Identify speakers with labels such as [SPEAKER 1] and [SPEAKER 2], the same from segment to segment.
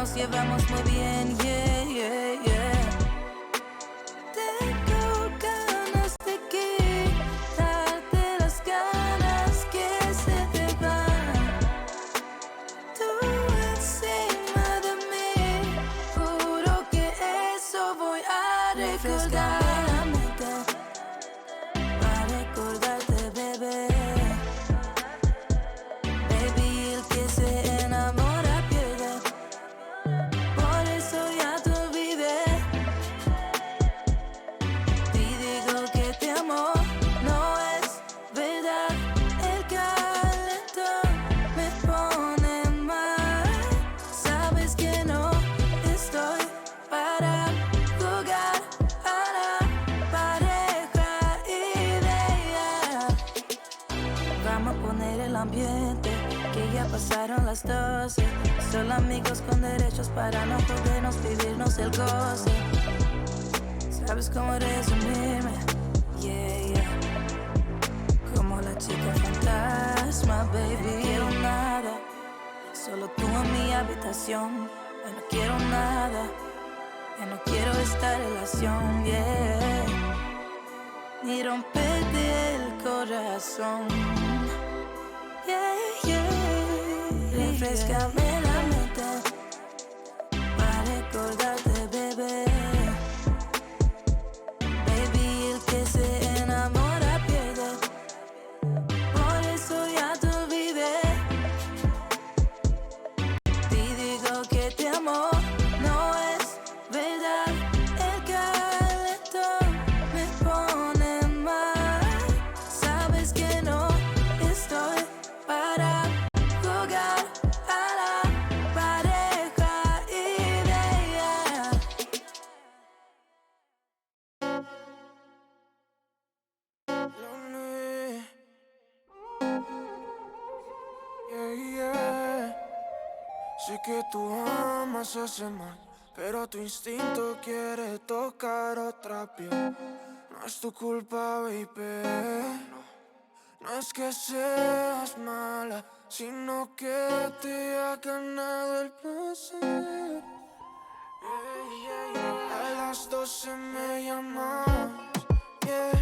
[SPEAKER 1] nos llevamos muy bien, yeah, yeah, yeah. Tengo ganas de quitarte las ganas que se te van. Tú encima de mí, juro que eso voy a recordar. Para recordarte, bebé. Baby, el que se enamora pierde. Por eso ya te olvidé. Y digo que te amo, no es verdad. El calentón me pone mal. Sabes que no estoy para jugar a la pareja ideal. Vamos a poner el ambiente, que ya pasaron las 12. Solo amigos con derechos para no podernos vivirnos el goce. ¿Sabes cómo resumirme? Yeah, yeah. Como la chica fantasma, baby. No quiero nada, solo tú en mi habitación. Ya no quiero nada, ya no quiero esta relación, yeah. Ni romperte el corazón, yeah, yeah. Refrescame la mente para recordarte, bebé. Baby, el que se enamora pierde. Por eso ya te olvidé. Y digo que te amo, no es verdad. El calentón me pone mal. Sabes que no estoy para jugar a la pareja ideal.
[SPEAKER 2] Lonely. Yeah, yeah. Sé que tú amas ese mal, pero tu instinto quiere tocar otra piel. No es tu culpa, baby. No es que seas mala, sino que te ha ganado el placer. Yeah, yeah. A las 12 me llamas, yeah,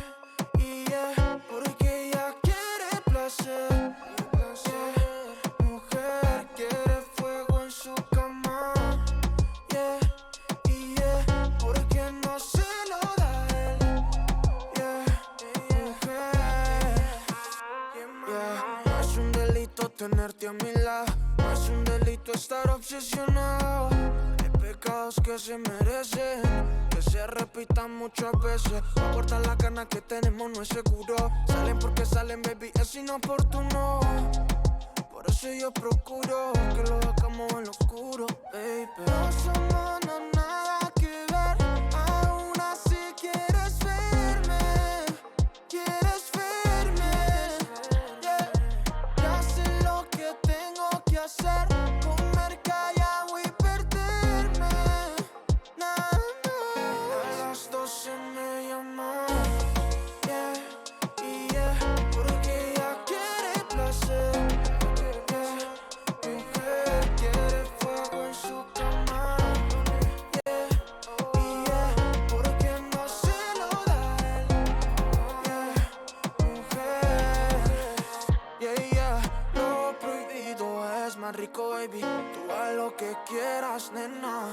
[SPEAKER 2] yeah, porque ella quiere placer, yeah. Mujer quiere fuego en su cama, yeah, yeah, porque no se lo da él, yeah, mujer, yeah. No es un delito tenerte a mi lado, no es un delito estar obsesionado. Hay pecados que se merecen, que se repitan muchas veces. Aguardar la gana que tenemos no es seguro. Salen porque salen, baby, es inoportuno. Por eso yo procuro que lo hagamos en lo oscuro, baby. No somos nada que ver, aún así quieres verme, yeah. Ya sé lo que tengo que hacer, comer callado y perderme, nah, nah. A las 12 me llaman, yeah, yeah, porque ella quiere placer, yeah. Mujer quiere fuego en su cama, yeah, yeah, porque no se lo da él, yeah, mujer, yeah, yeah. Lo prohibido es más rico, baby. Tú haz lo que quieras, nena,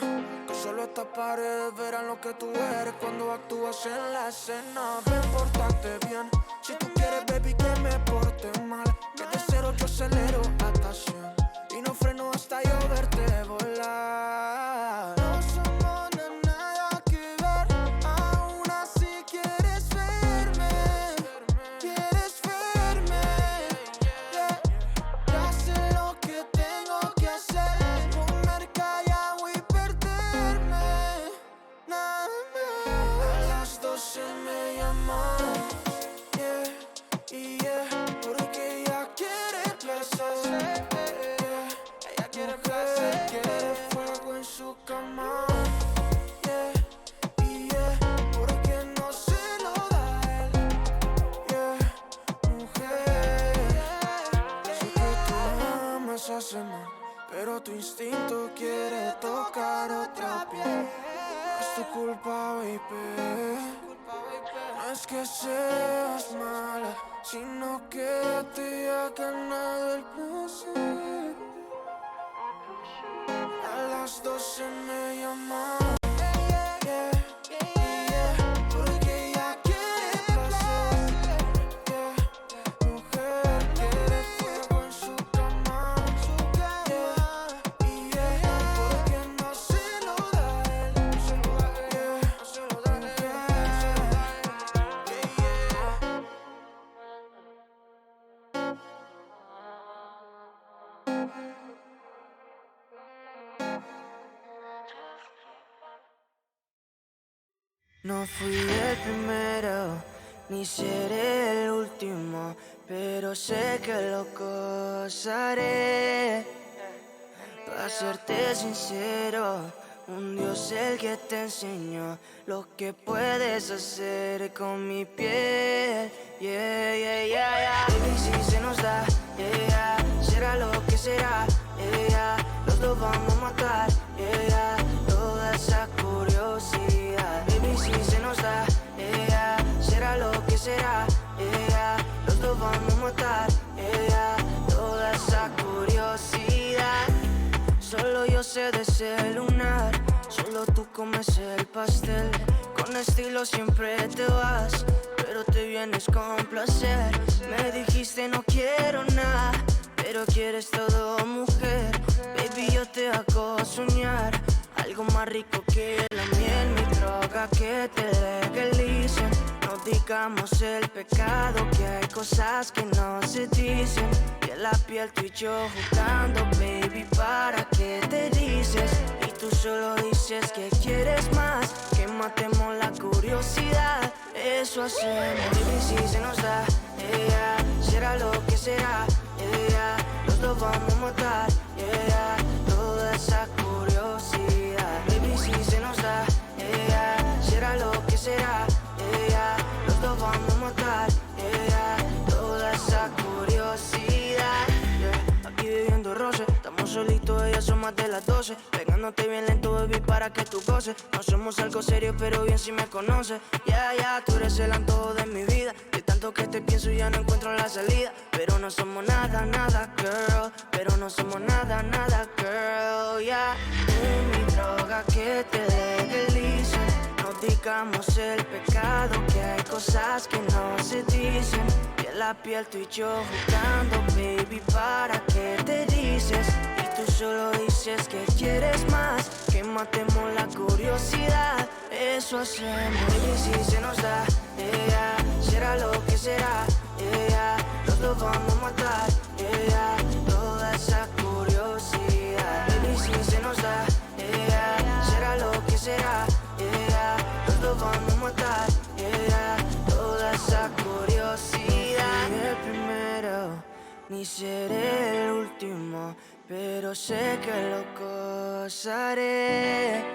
[SPEAKER 2] que solo estas paredes verán lo que tú eres cuando actúas en la escena. Ven, pórtate bien, si tú quieres, baby, que me porte mal, que de cero yo acelero hasta 100 y no freno hasta yo verte volar. No somos nada que ver, aún así quieres verme, yeah. Ya sé lo que tengo que hacer, comer callado y perderme, nah, nah. A las 12 me llaman, yeah, tocar otra piel. No es tu culpa, baby. No es que seas mala, sino que te ha ganado el placer. A las 12 me llaman. No fui el primero, ni seré el último, pero sé que lo gozaré. Para serte sincero, un Dios el que te enseñó lo que puedes hacer con mi piel. Yeah, yeah, yeah, yeah. Baby, si se nos da, yeah, será lo que será, yeah, los dos vamos a matar, yeah, toda esa curiosidad. Baby, si se nos da, yeah, será lo que será, yeah, los dos vamos a matar, yeah, toda esa curiosidad. Solo yo sé de ese lunar, solo tú comes el pastel. Con estilo siempre te vas, pero te vienes con placer. Me dijiste no quiero nada, pero quieres todo, mujer. Baby, yo te hago soñar algo más rico que la miel, mi droga que te legalicen. No digamos el pecado, que hay cosas que no se dicen. Piel a piel tú y yo jugando, baby, ¿para qué te dices? Y tú solo dices que quieres más, que matemos la curiosidad. Eso hacemos, baby, si se nos da, yeah, será lo que será, yeah, los dos vamos a matar, yeah, toda esa curiosidad. Baby, si se nos da, yeah, será lo que será, yeah, los dos vamos a matar, yeah, toda esa curiosidad. Yeah, aquí viviendo roce, estamos solitos, ya son más de las 12. Pegándote bien lento, baby, para que tú goces. No somos algo serio, pero bien si me conoces. Yeah, tú eres el antojo de mi vida. De tanto que te pienso ya no encuentro la salida. Pero no somos nada, nada, girl. Pero no somos nada, nada, girl, yeah. Mi droga que te legalice. No digamos el pecado, que hay cosas que no se dicen. Piel a piel tú y yo jugando, baby, ¿para qué te dices? Y tú solo dices que quieres más, que matemos la curiosidad. Eso hacemos, baby, si se nos da, yeah, será lo que será, yeah, los dos vamos a matar, yeah, toda esa curiosidad. Baby, si se nos da, yeah, será lo que será, yeah, los dos vamos a matar, yeah, toda esa curiosidad. No fui el primero, ni seré el último, pero sé que lo gozaré.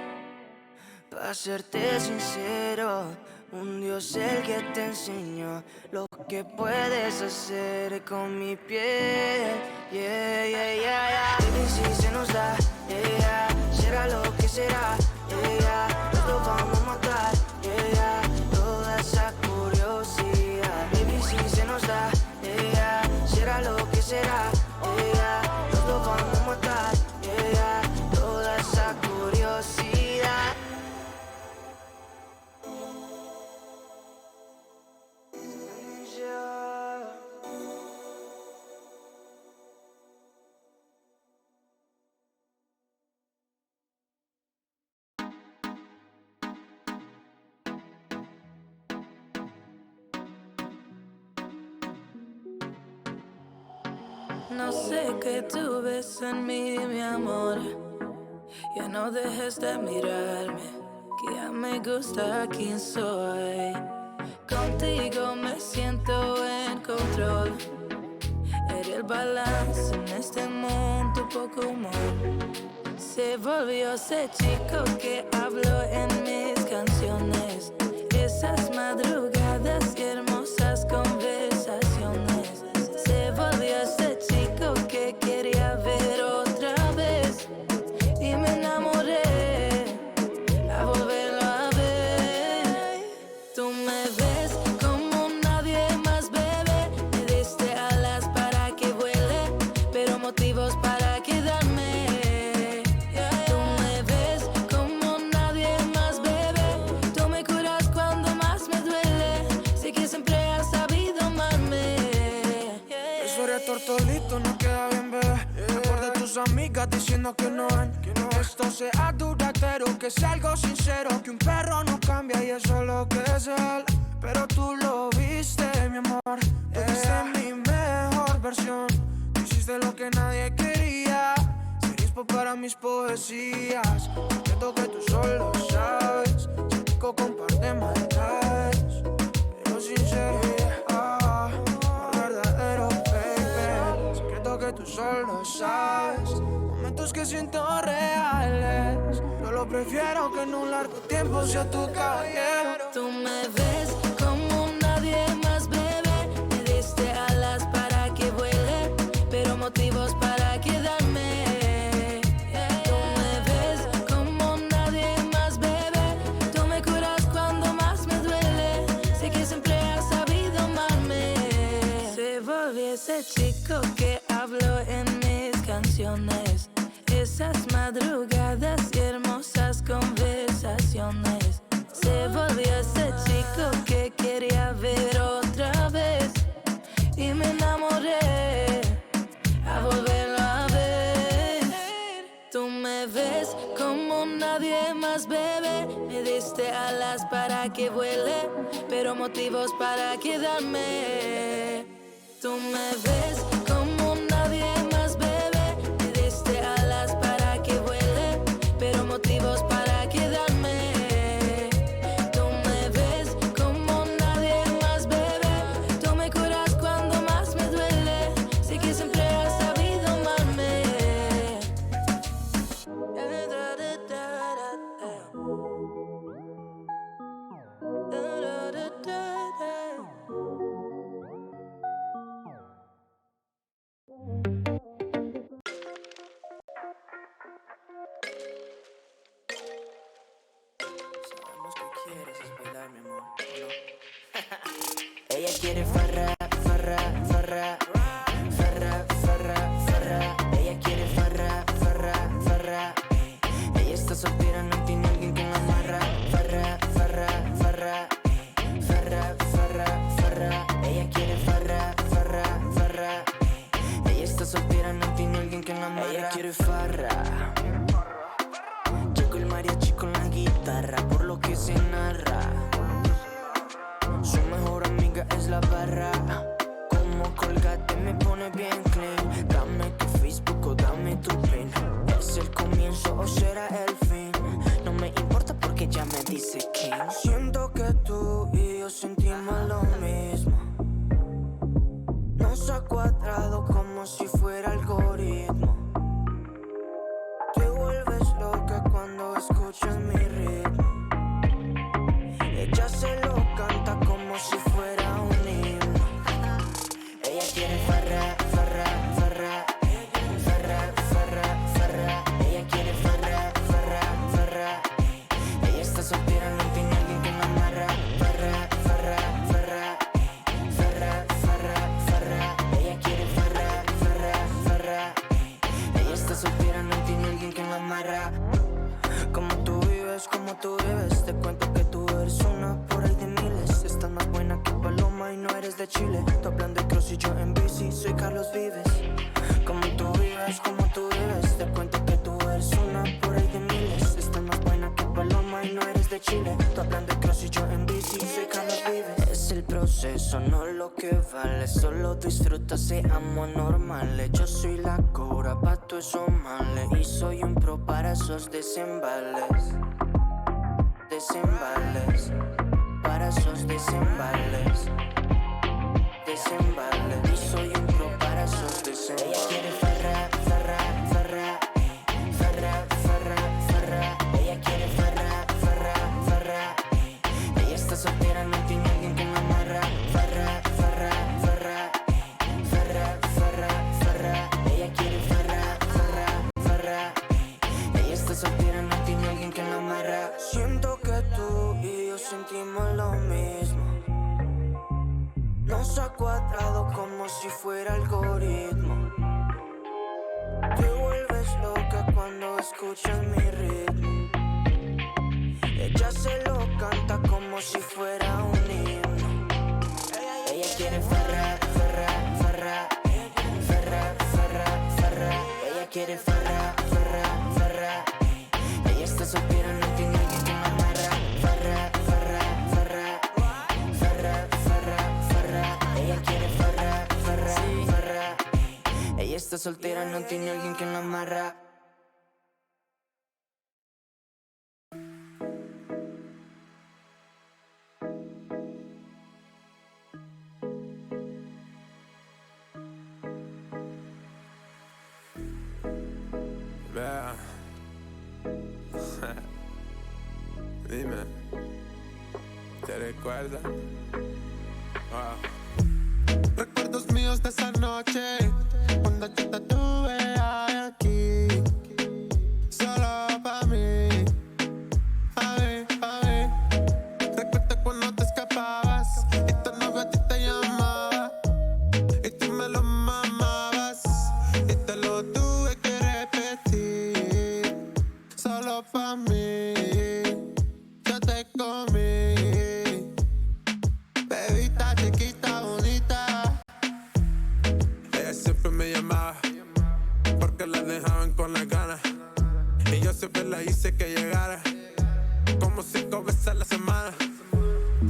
[SPEAKER 2] Para serte sincero, un Dios el que te enseñó lo que puedes hacer con mi piel. Yeah, yeah, yeah, yeah. Baby, si se nos da, yeah, será lo que será, yeah, los dos vamos a matar, yeah, toda esa curiosidad. Baby, si se nos da, yeah, será lo que será, yeah, los dos vamos a matar, yeah, toda esa curiosidad.
[SPEAKER 1] No sé qué tú ves en mí, mi amor. Ya no dejes de mirarme, que ya me gusta quién soy. Contigo me siento en control. Eres el balance en este mundo, poco humor. Se volvió ese chico que habló en mis canciones. Esas madrugadas y hermosas conversaciones. Se volvió ese chico que quería ver otra vez. Y me enamoré.
[SPEAKER 2] amigas diciendo que no ven que esto sea duradero, que sea algo sincero, que un perro no cambia y eso es lo que es él. Pero tú lo viste, mi amor, tú viste mi mejor versión. Tú hiciste lo que nadie quería, ser inspo para mis poesías. Siento que tú solo sabes, se pico con par de maldades, pero sincero, verdadero, baby. Secreto que tú solo sabes, momentos que siento reales. Yo lo prefiero que en un largo tiempo sea tu caballero.
[SPEAKER 1] Tú me ves como nadie más, bebé. Me diste alas para que vuele, pero motivos para quedarme. Tú me ves como nadie más, bebé. Tú me curas cuando más me duele. Sé que siempre has sabido amarme. Se volvió ese chico que habló en mis canciones. Esas madrugadas y hermosas conversaciones. Se volvió ese chico que quería ver otra vez. Y me enamoré a volverlo a ver. Tú me ves como nadie más, bebé. Me diste alas para que vuele, pero motivos para quedarme. Tú me ves como nadie más, bebé. Me diste alas para que vuele, pero motivos para quedarme. Tú me ves como nadie más, bebé. Tú me curas cuando más me duele. Sé que siempre has sabido amarme.
[SPEAKER 2] Sabemos que quieres es bailar, mi amor, ¿o no?
[SPEAKER 3] Ella quiere farra, farra, farra, farra, farra, farra. Ella quiere farra, farra, farra. Ella está soltera, no tiene alguien que la amarra. Farra, farra, farra, farra, farra, farra. Ella quiere farra, farra, farra. Ella está soltera, no tiene alguien que la amarra. Ella quiere farra. Chico el mariachi con la guitarra, por lo que se narra. Su mejor amiga es la barra. Como Colgate me pone bien clean. Dame tu Facebook o dame tu pin. ¿Es el comienzo o será el fin? No me importa porque ya me dice quién.
[SPEAKER 2] Siento que tú y yo sentimos lo mismo.
[SPEAKER 3] Nos ha cuadrado como si fuera algoritmo.
[SPEAKER 2] Te vuelves loca cuando escuchas mi ritmo.
[SPEAKER 3] Ella se lo canta como si fuera un himno. Ella quiere farra, farra, farra, farra, farra, farra. Ella quiere farra, farra, farra. Ella está soltera, no tiene alguien que la amarra. Farra, farra, farra, farra, farra, farra. Ella quiere farra, farra, farra. Ella está soltera, no tiene alguien que la amarra.
[SPEAKER 2] Como tú vives, te cuento que tú eres una por ahí de miles. Estás más buena que Paloma y no eres de Chile. Tú hablando de cross y yo en bici, soy Carlos Vives. Como tú vives, te cuento que tú eres una por ahí de miles. Estás más buena que Paloma y no eres de Chile. Tú hablando de cross y yo en bici, soy Carlos Vives.
[SPEAKER 3] Es el proceso, no lo que vale. Solo disfruta, seamos normales. Yo soy la cobra pa' tu esos males. Y soy un pro para esos desembales. Desembales, para esos desembales. Desembales, y soy un pro para esos desembales. Ella quiere farra, farra, farra, farra, farra, farra. Ella quiere farra, farra, farra. Ella está soltera, no tiene alguien que la amarra. Farra, farra, farra, farra, farra, farra. Ella quiere farra, farra, farra. Ella está soltera, no tiene alguien que la amarra.
[SPEAKER 2] Siento que tú y yo sentimos lo mismo.
[SPEAKER 3] Nos ha cuadrado como si fuera algoritmo.
[SPEAKER 2] Te vuelves loca cuando escuchas mi ritmo.
[SPEAKER 3] Ella se lo canta como si fuera un himno. Ella quiere farra, farra, farra, farra, farra, farra. Ella quiere farra, soltera no tiene alguien que la amarra.
[SPEAKER 2] Vea. Dime, ¿te recuerdas? Recuerdos míos de esa noche, cuando yo te tuve aquí, solo pa' mí. A ver, recuerda cuando te escapabas y tu novio a ti te llamaba y tú me lo mamabas y te lo tuve que repetir, solo pa' mí. Yo te comí, bebita chiquita bonita. Ella siempre me llamaba porque la dejaban con las ganas y yo siempre la hice que llegara como 5 veces a la semana.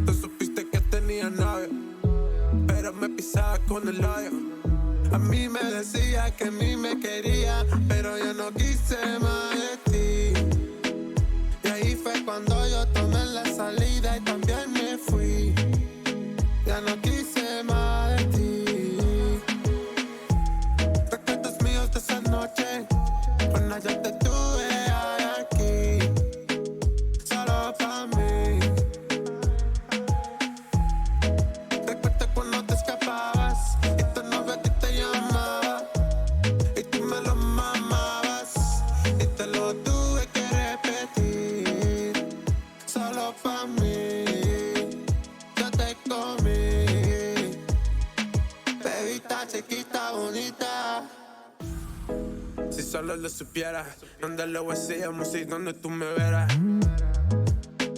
[SPEAKER 2] Tú supiste que tenía novio, pero me pisaba con el hoyo. A mí me decía que a mí me quería, pero yo no quise más de ti. Y ahí fue cuando yo tomé la salida y también me fui. Ya no quise más de ti. Recuerdos míos de esa noche, cuando yo te tuve aquí, solo pa' mí. Recuerda cuando te escapabas y tu novio a ti te llamaba y tú me lo mamabas y te lo tuve que repetir, solo pa' mí. Yo te comí, bebita chiquita bonita. Si solo lo supieras, donde lo hacíamos y donde tú me verás.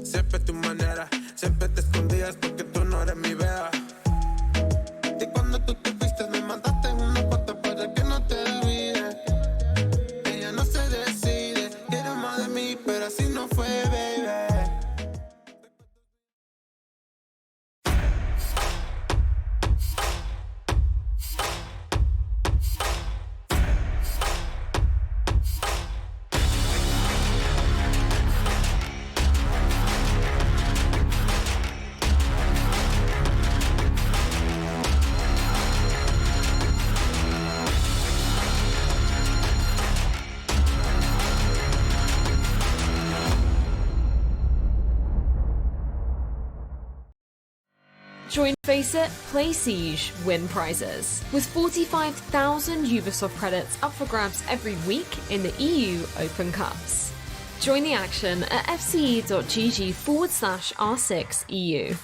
[SPEAKER 2] Siempre tu manera, siempre te escondías porque tú no eres mi beba. Y cuando tú te fuiste me mandaste una foto para que no te olvides. Ella no se decide, quiere más de mí, pero así no fue, baby.
[SPEAKER 4] Join Face It, Play Siege, win prizes. With 45,000 Ubisoft credits up for grabs every week in the EU Open Cups. Join the action at fce.gg/R6EU.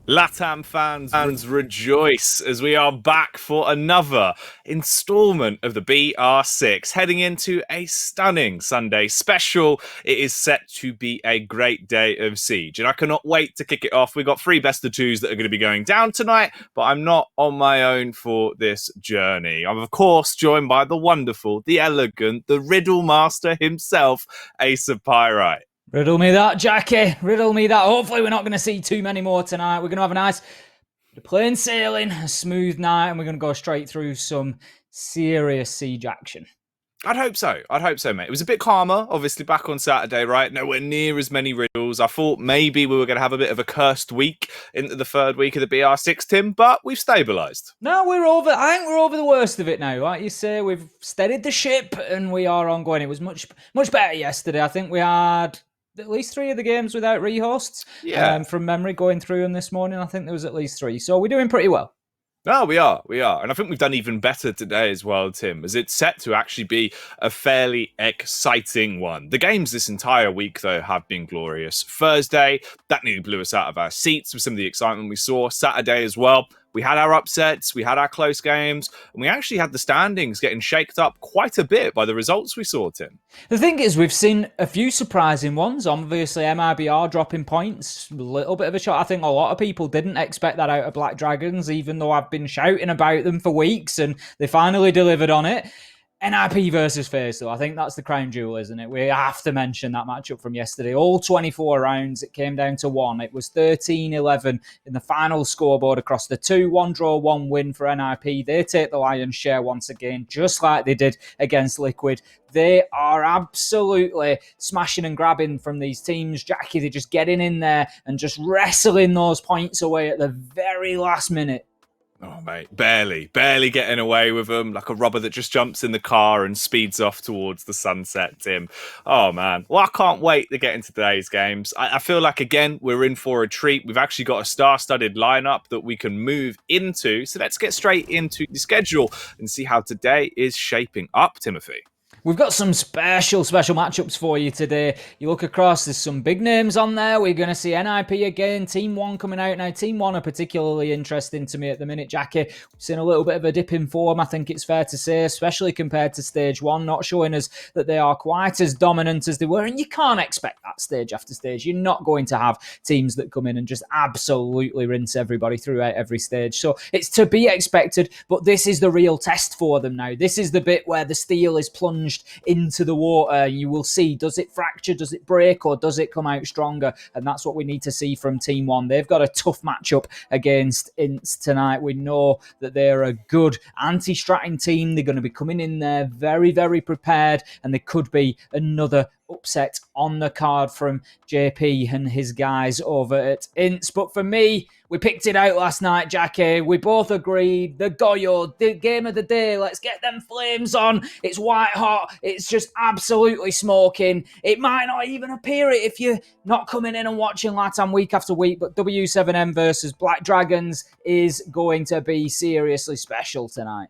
[SPEAKER 5] LATAM fans rejoice as we are back for another installment of the BR6, heading into a stunning Sunday special. It is set to be a great day of Siege, and I cannot wait to kick it off. We've got 3 best of 2s that are going to be going down tonight, but I'm not on my own for this journey. I'm, of course, joined by the wonderful, the elegant, the riddle master himself, Ace of Pyrite.
[SPEAKER 6] Riddle me that, Jackie. Riddle me that. Hopefully we're not going to see too many more tonight. We're going to have a nice plain sailing, a smooth night, and we're going to go straight through some serious Siege action.
[SPEAKER 5] I'd hope so, mate. It was a bit calmer, obviously, back on Saturday, right? Nowhere near as many riddles. I thought maybe we were going to have a bit of a cursed week into the 3rd week of the BR6, Tim, but we've stabilised.
[SPEAKER 6] No, I think we're over the worst of it now. Like you say, we've steadied the ship and we are ongoing. It was much better yesterday. I think we had at least 3 of the games without rehosts.
[SPEAKER 5] Yeah.
[SPEAKER 6] From memory, going through them this morning, I think there was at least 3. So we're doing pretty well.
[SPEAKER 5] No, we are. And I think we've done even better today as well, Tim, as it's set to actually be a fairly exciting one. The games this entire week, though, have been glorious. Thursday, that nearly blew us out of our seats with some of the excitement we saw. Saturday as well, we had our upsets, we had our close games, and we actually had the standings getting shaked up quite a bit by the results we saw, Tim.
[SPEAKER 6] The thing is, we've seen a few surprising ones. Obviously, MIBR dropping points, a little bit of a shot. I think a lot of people didn't expect that out of Black Dragons, even though I've been shouting about them for weeks, and they finally delivered on it. NIP versus FaZe, though, I think that's the crown jewel, isn't it? We have to mention that matchup from yesterday. All 24 rounds, it came down to one. It was 13-11 in the final scoreboard across the two. 1 draw, 1 win for NIP. They take the lion's share once again, just like they did against Liquid. They are absolutely smashing and grabbing from these teams. Jackie, they're just getting in there and just wrestling those points away at the very last minute.
[SPEAKER 5] Oh, mate, barely getting away with them, like a robber that just jumps in the car and speeds off towards the sunset, Tim. Oh, man. Well, I can't wait to get into today's games. I feel like, again, we're in for a treat. We've actually got a star-studded lineup that we can move into. So let's get straight into the schedule and see how today is shaping up, Timothy.
[SPEAKER 6] We've got some special matchups for you today. You look across, there's some big names on there. We're going to see NIP again, Team 1 coming out. Now, Team 1 are particularly interesting to me at the minute, Jackie. We've seen a little bit of a dip in form, I think it's fair to say, especially compared to Stage 1, not showing us that they are quite as dominant as they were, and you can't expect that stage after stage. You're not going to have teams that come in and just absolutely rinse everybody throughout every stage. So it's to be expected, but this is the real test for them now. This is the bit where the steel is plunged into the water. You will see, does it fracture, does it break, or does it come out stronger? And that's what we need to see from Team 1. They've got a tough matchup against Ints tonight. We know that they're a good anti-stratting team. They're going to be coming in there very, very prepared, and there could be another upset on the card from JP and his guys over at Ints. But for me, we picked it out last night, Jackie. We both agreed. The Goyo, the game of the day. Let's get them flames on. It's white hot. It's just absolutely smoking. It might not even appear it if you're not coming in and watching LATAM week after week, but W7M versus Black Dragons is going to be seriously special tonight.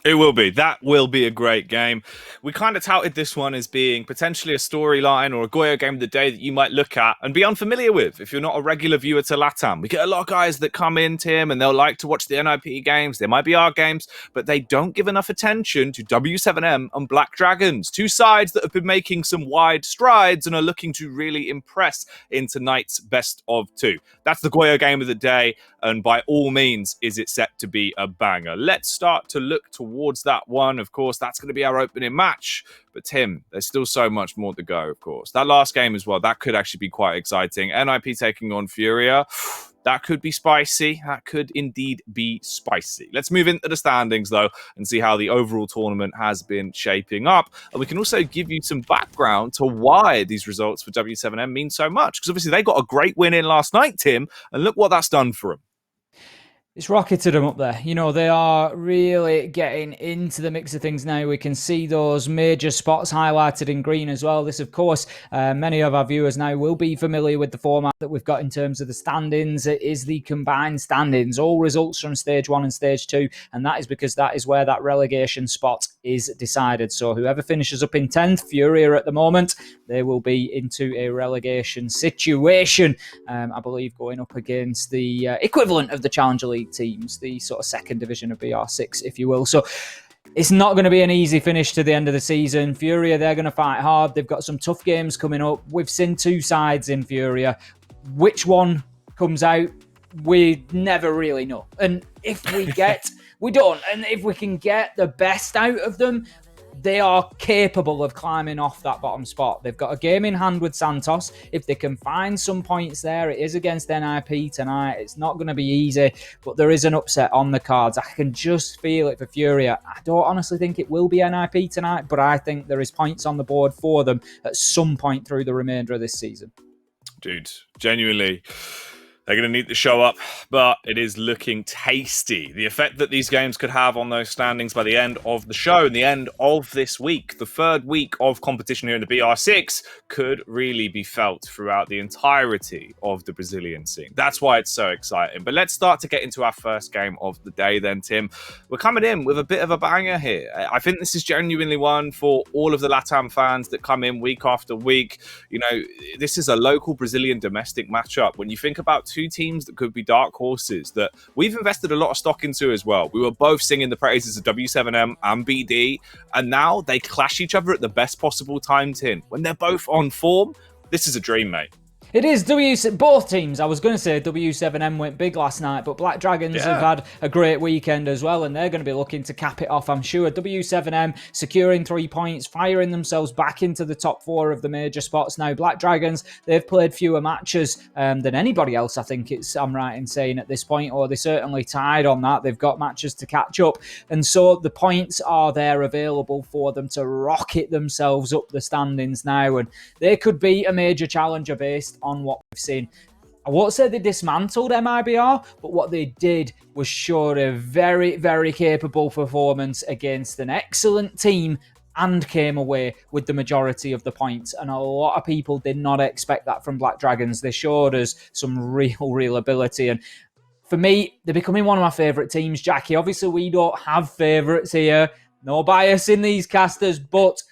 [SPEAKER 5] It will be. That will be a great game. We kind of touted this one as being potentially a storyline or a Goyo game of the day that you might look at and be unfamiliar with if you're not a regular viewer to LATAM. We get a lot of guys that come in, Tim, and they'll like to watch the NIP games. They might be our games, but they don't give enough attention to W7M and Black Dragons, two sides that have been making some wide strides and are looking to really impress in tonight's best of two. That's the Goyo game of the day, and by all means, is it set to be a banger. Let's start to look towards that one. Of course, that's going to be our opening match. But Tim, there's still so much more to go, of course. That last game as well, that could actually be quite exciting. NIP taking on Furia. That could be spicy. That could indeed be spicy. Let's move into the standings, though, and see how the overall tournament has been shaping up. And we can also give you some background to why these results for W7M mean so much. Because obviously they got a great win in last night, Tim, and look what that's done for them.
[SPEAKER 6] It's rocketed them up there. You know, they are really getting into the mix of things now. We can see those major spots highlighted in green as well. This, of course, many of our viewers now will be familiar with the format that we've got in terms of the standings. It is the combined standings, all results from Stage 1 and Stage 2, and that is because that is where that relegation spot is decided. So whoever finishes up in 10th, Furia at the moment, they will be into a relegation situation, I believe, going up against the equivalent of the Challenger League teams, the sort of second division of BR6, if you will. So it's not going to be an easy finish to the end of the season. Furia, they're going to fight hard. They've got some tough games coming up. We've seen two sides in Furia. Which one comes out, we never really know. And if we get, we don't. And if we can get the best out of them, they are capable of climbing off that bottom spot. They've got a game in hand with Santos. If they can find some points there, it is against NIP tonight. It's not going to be easy, but there is an upset on the cards. I can just feel it for Furia. I don't honestly think it will be NIP tonight, but I think there is points on the board for them at some point through the remainder of this season.
[SPEAKER 5] Dude, genuinely. They're going to need to show up, but it is looking tasty. The effect that these games could have on those standings by the end of the show and the end of this week, the third week of competition here in the BR6, could really be felt throughout the entirety of the Brazilian scene. That's why it's so exciting. But let's start to get into our first game of the day then, Tim. We're coming in with a bit of a banger here. I think this is genuinely one for all of the LATAM fans that come in week after week. You know, this is a local Brazilian domestic matchup. When you think about two teams that could be dark horses that we've invested a lot of stock into as well. We were both singing the praises of W7M and BD, and now they clash each other at the best possible time, Tim. When they're both on form, this is a dream, mate.
[SPEAKER 6] It is both teams. I was going to say W7M went big last night, but Black Dragons have had a great weekend as well, and they're going to be looking to cap it off, I'm sure. W7M securing 3 points, firing themselves back into the top 4 of the major spots now. Black Dragons, they've played fewer matches than anybody else, I think I'm right in saying at this point, or they certainly tied on that. They've got matches to catch up, and so the points are there available for them to rocket themselves up the standings now, and they could be a major challenger based on what we've seen. I won't say they dismantled MIBR, but what they did was show a very, very capable performance against an excellent team and came away with the majority of the points. And a lot of people did not expect that from Black Dragons. They showed us some real ability. And for me, they're becoming one of my favourite teams, Jackie. Obviously, we don't have favourites here. No bias in these casters, but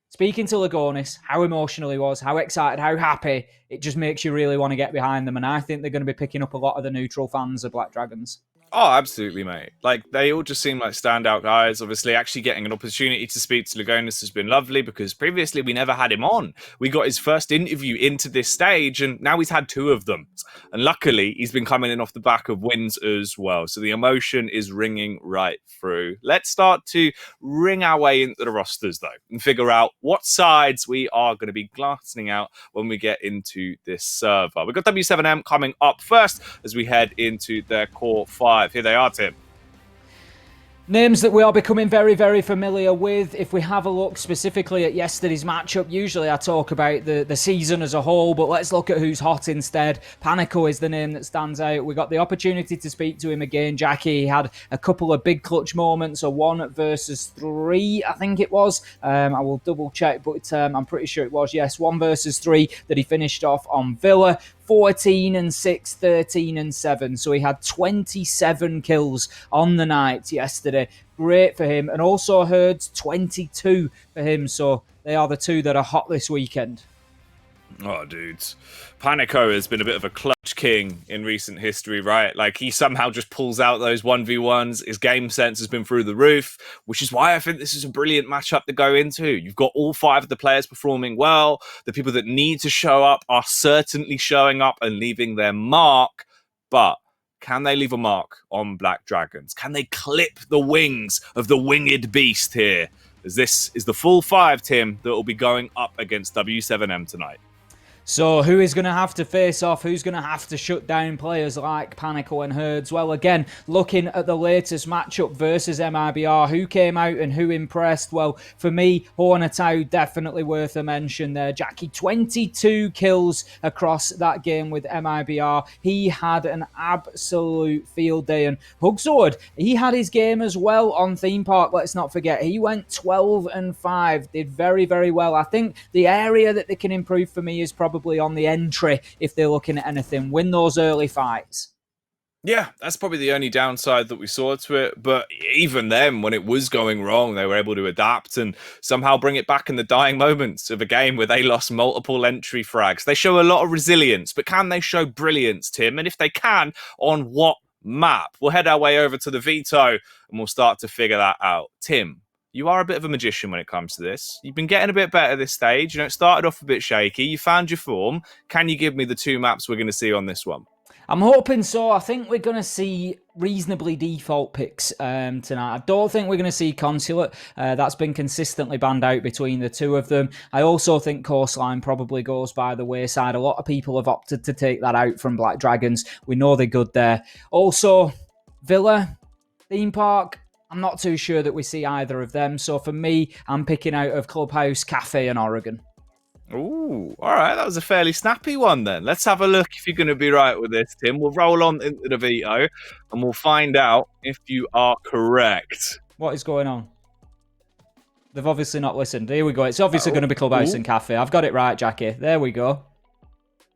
[SPEAKER 6] speaking to Lagonis, how emotional he was, how excited, how happy, it just makes you really want to get behind them. And I think they're going to be picking up a lot of the neutral fans of Black Dragons.
[SPEAKER 5] Oh, absolutely, mate. Like, they all just seem like standout guys. Obviously, actually getting an opportunity to speak to Lagonis has been lovely because previously we never had him on. We got his first interview into this stage and now he's had 2 of them. And luckily, he's been coming in off the back of wins as well. So the emotion is ringing right through. Let's start to ring our way into the rosters, though, and figure out what sides we are going to be glancing out when we get into this server. We've got W7M coming up first as we head into their core 5. Here they are, Tim.
[SPEAKER 6] Names that we are becoming very, very familiar with. If we have a look specifically at yesterday's matchup, usually I talk about the season as a whole, but let's look at who's hot instead. Panico is the name that stands out. We got the opportunity to speak to him again, Jackie. He had a couple of big clutch moments, a 1 versus 3, I think it was. I will double check, but I'm pretty sure it was, yes, 1 versus 3 that he finished off on Villa. 14-6, 13-7. So he had 27 kills on the night yesterday. Great for him. And also heard 22 for him. So they are the 2 that are hot this weekend.
[SPEAKER 5] Oh, dudes. Panico has been a bit of a clutch king in recent history, right? Like, he somehow just pulls out those 1v1s. His game sense has been through the roof, which is why I think this is a brilliant matchup to go into. You've got all 5 of the players performing well. The people that need to show up are certainly showing up and leaving their mark. But can they leave a mark on Black Dragons? Can they clip the wings of the winged beast here? As this is the full 5, Tim, that will be going up against W7M tonight.
[SPEAKER 6] So who is going to have to face off? Who's going to have to shut down players like Panico and Herds? Well, again, looking at the latest matchup versus MIBR, who came out and who impressed? Well, for me, Hornatau definitely worth a mention there. Jackie, 22 kills across that game with MIBR. He had an absolute field day. And Hugswood, he had his game as well on Theme Park. Let's not forget, he went 12-5, did very, very well. I think the area that they can improve for me is probably on the entry if they're looking at anything. Win those early fights.
[SPEAKER 5] Yeah, that's probably the only downside that we saw to it. But even then, when it was going wrong, they were able to adapt and somehow bring it back in the dying moments of a game where they lost multiple entry frags. They show a lot of resilience, but can they show brilliance, Tim? And if they can, on what map? We'll head our way over to the Veto and we'll start to figure that out. Tim, you are a bit of a magician when it comes to this. You've been getting a bit better this stage. You know, it started off a bit shaky. You found your form. Can you give me the 2 maps we're going to see on this one?
[SPEAKER 6] I'm hoping so. I think we're going to see reasonably default picks tonight. I don't think we're going to see Consulate. That's been consistently banned out between the 2 of them. I also think Coastline probably goes by the wayside. A lot of people have opted to take that out from Black Dragons. We know they're good there. Also, Villa, Theme Park, I'm not too sure that we see either of them. So for me, I'm picking out of Clubhouse, Cafe and Oregon.
[SPEAKER 5] Ooh, all right. That was a fairly snappy one then. Let's have a look if you're going to be right with this, Tim. We'll roll on into the veto and we'll find out if you are correct.
[SPEAKER 6] What is going on? They've obviously not listened. Here we go. It's obviously going to be Clubhouse and Cafe. I've got it right, Jackie. There we go.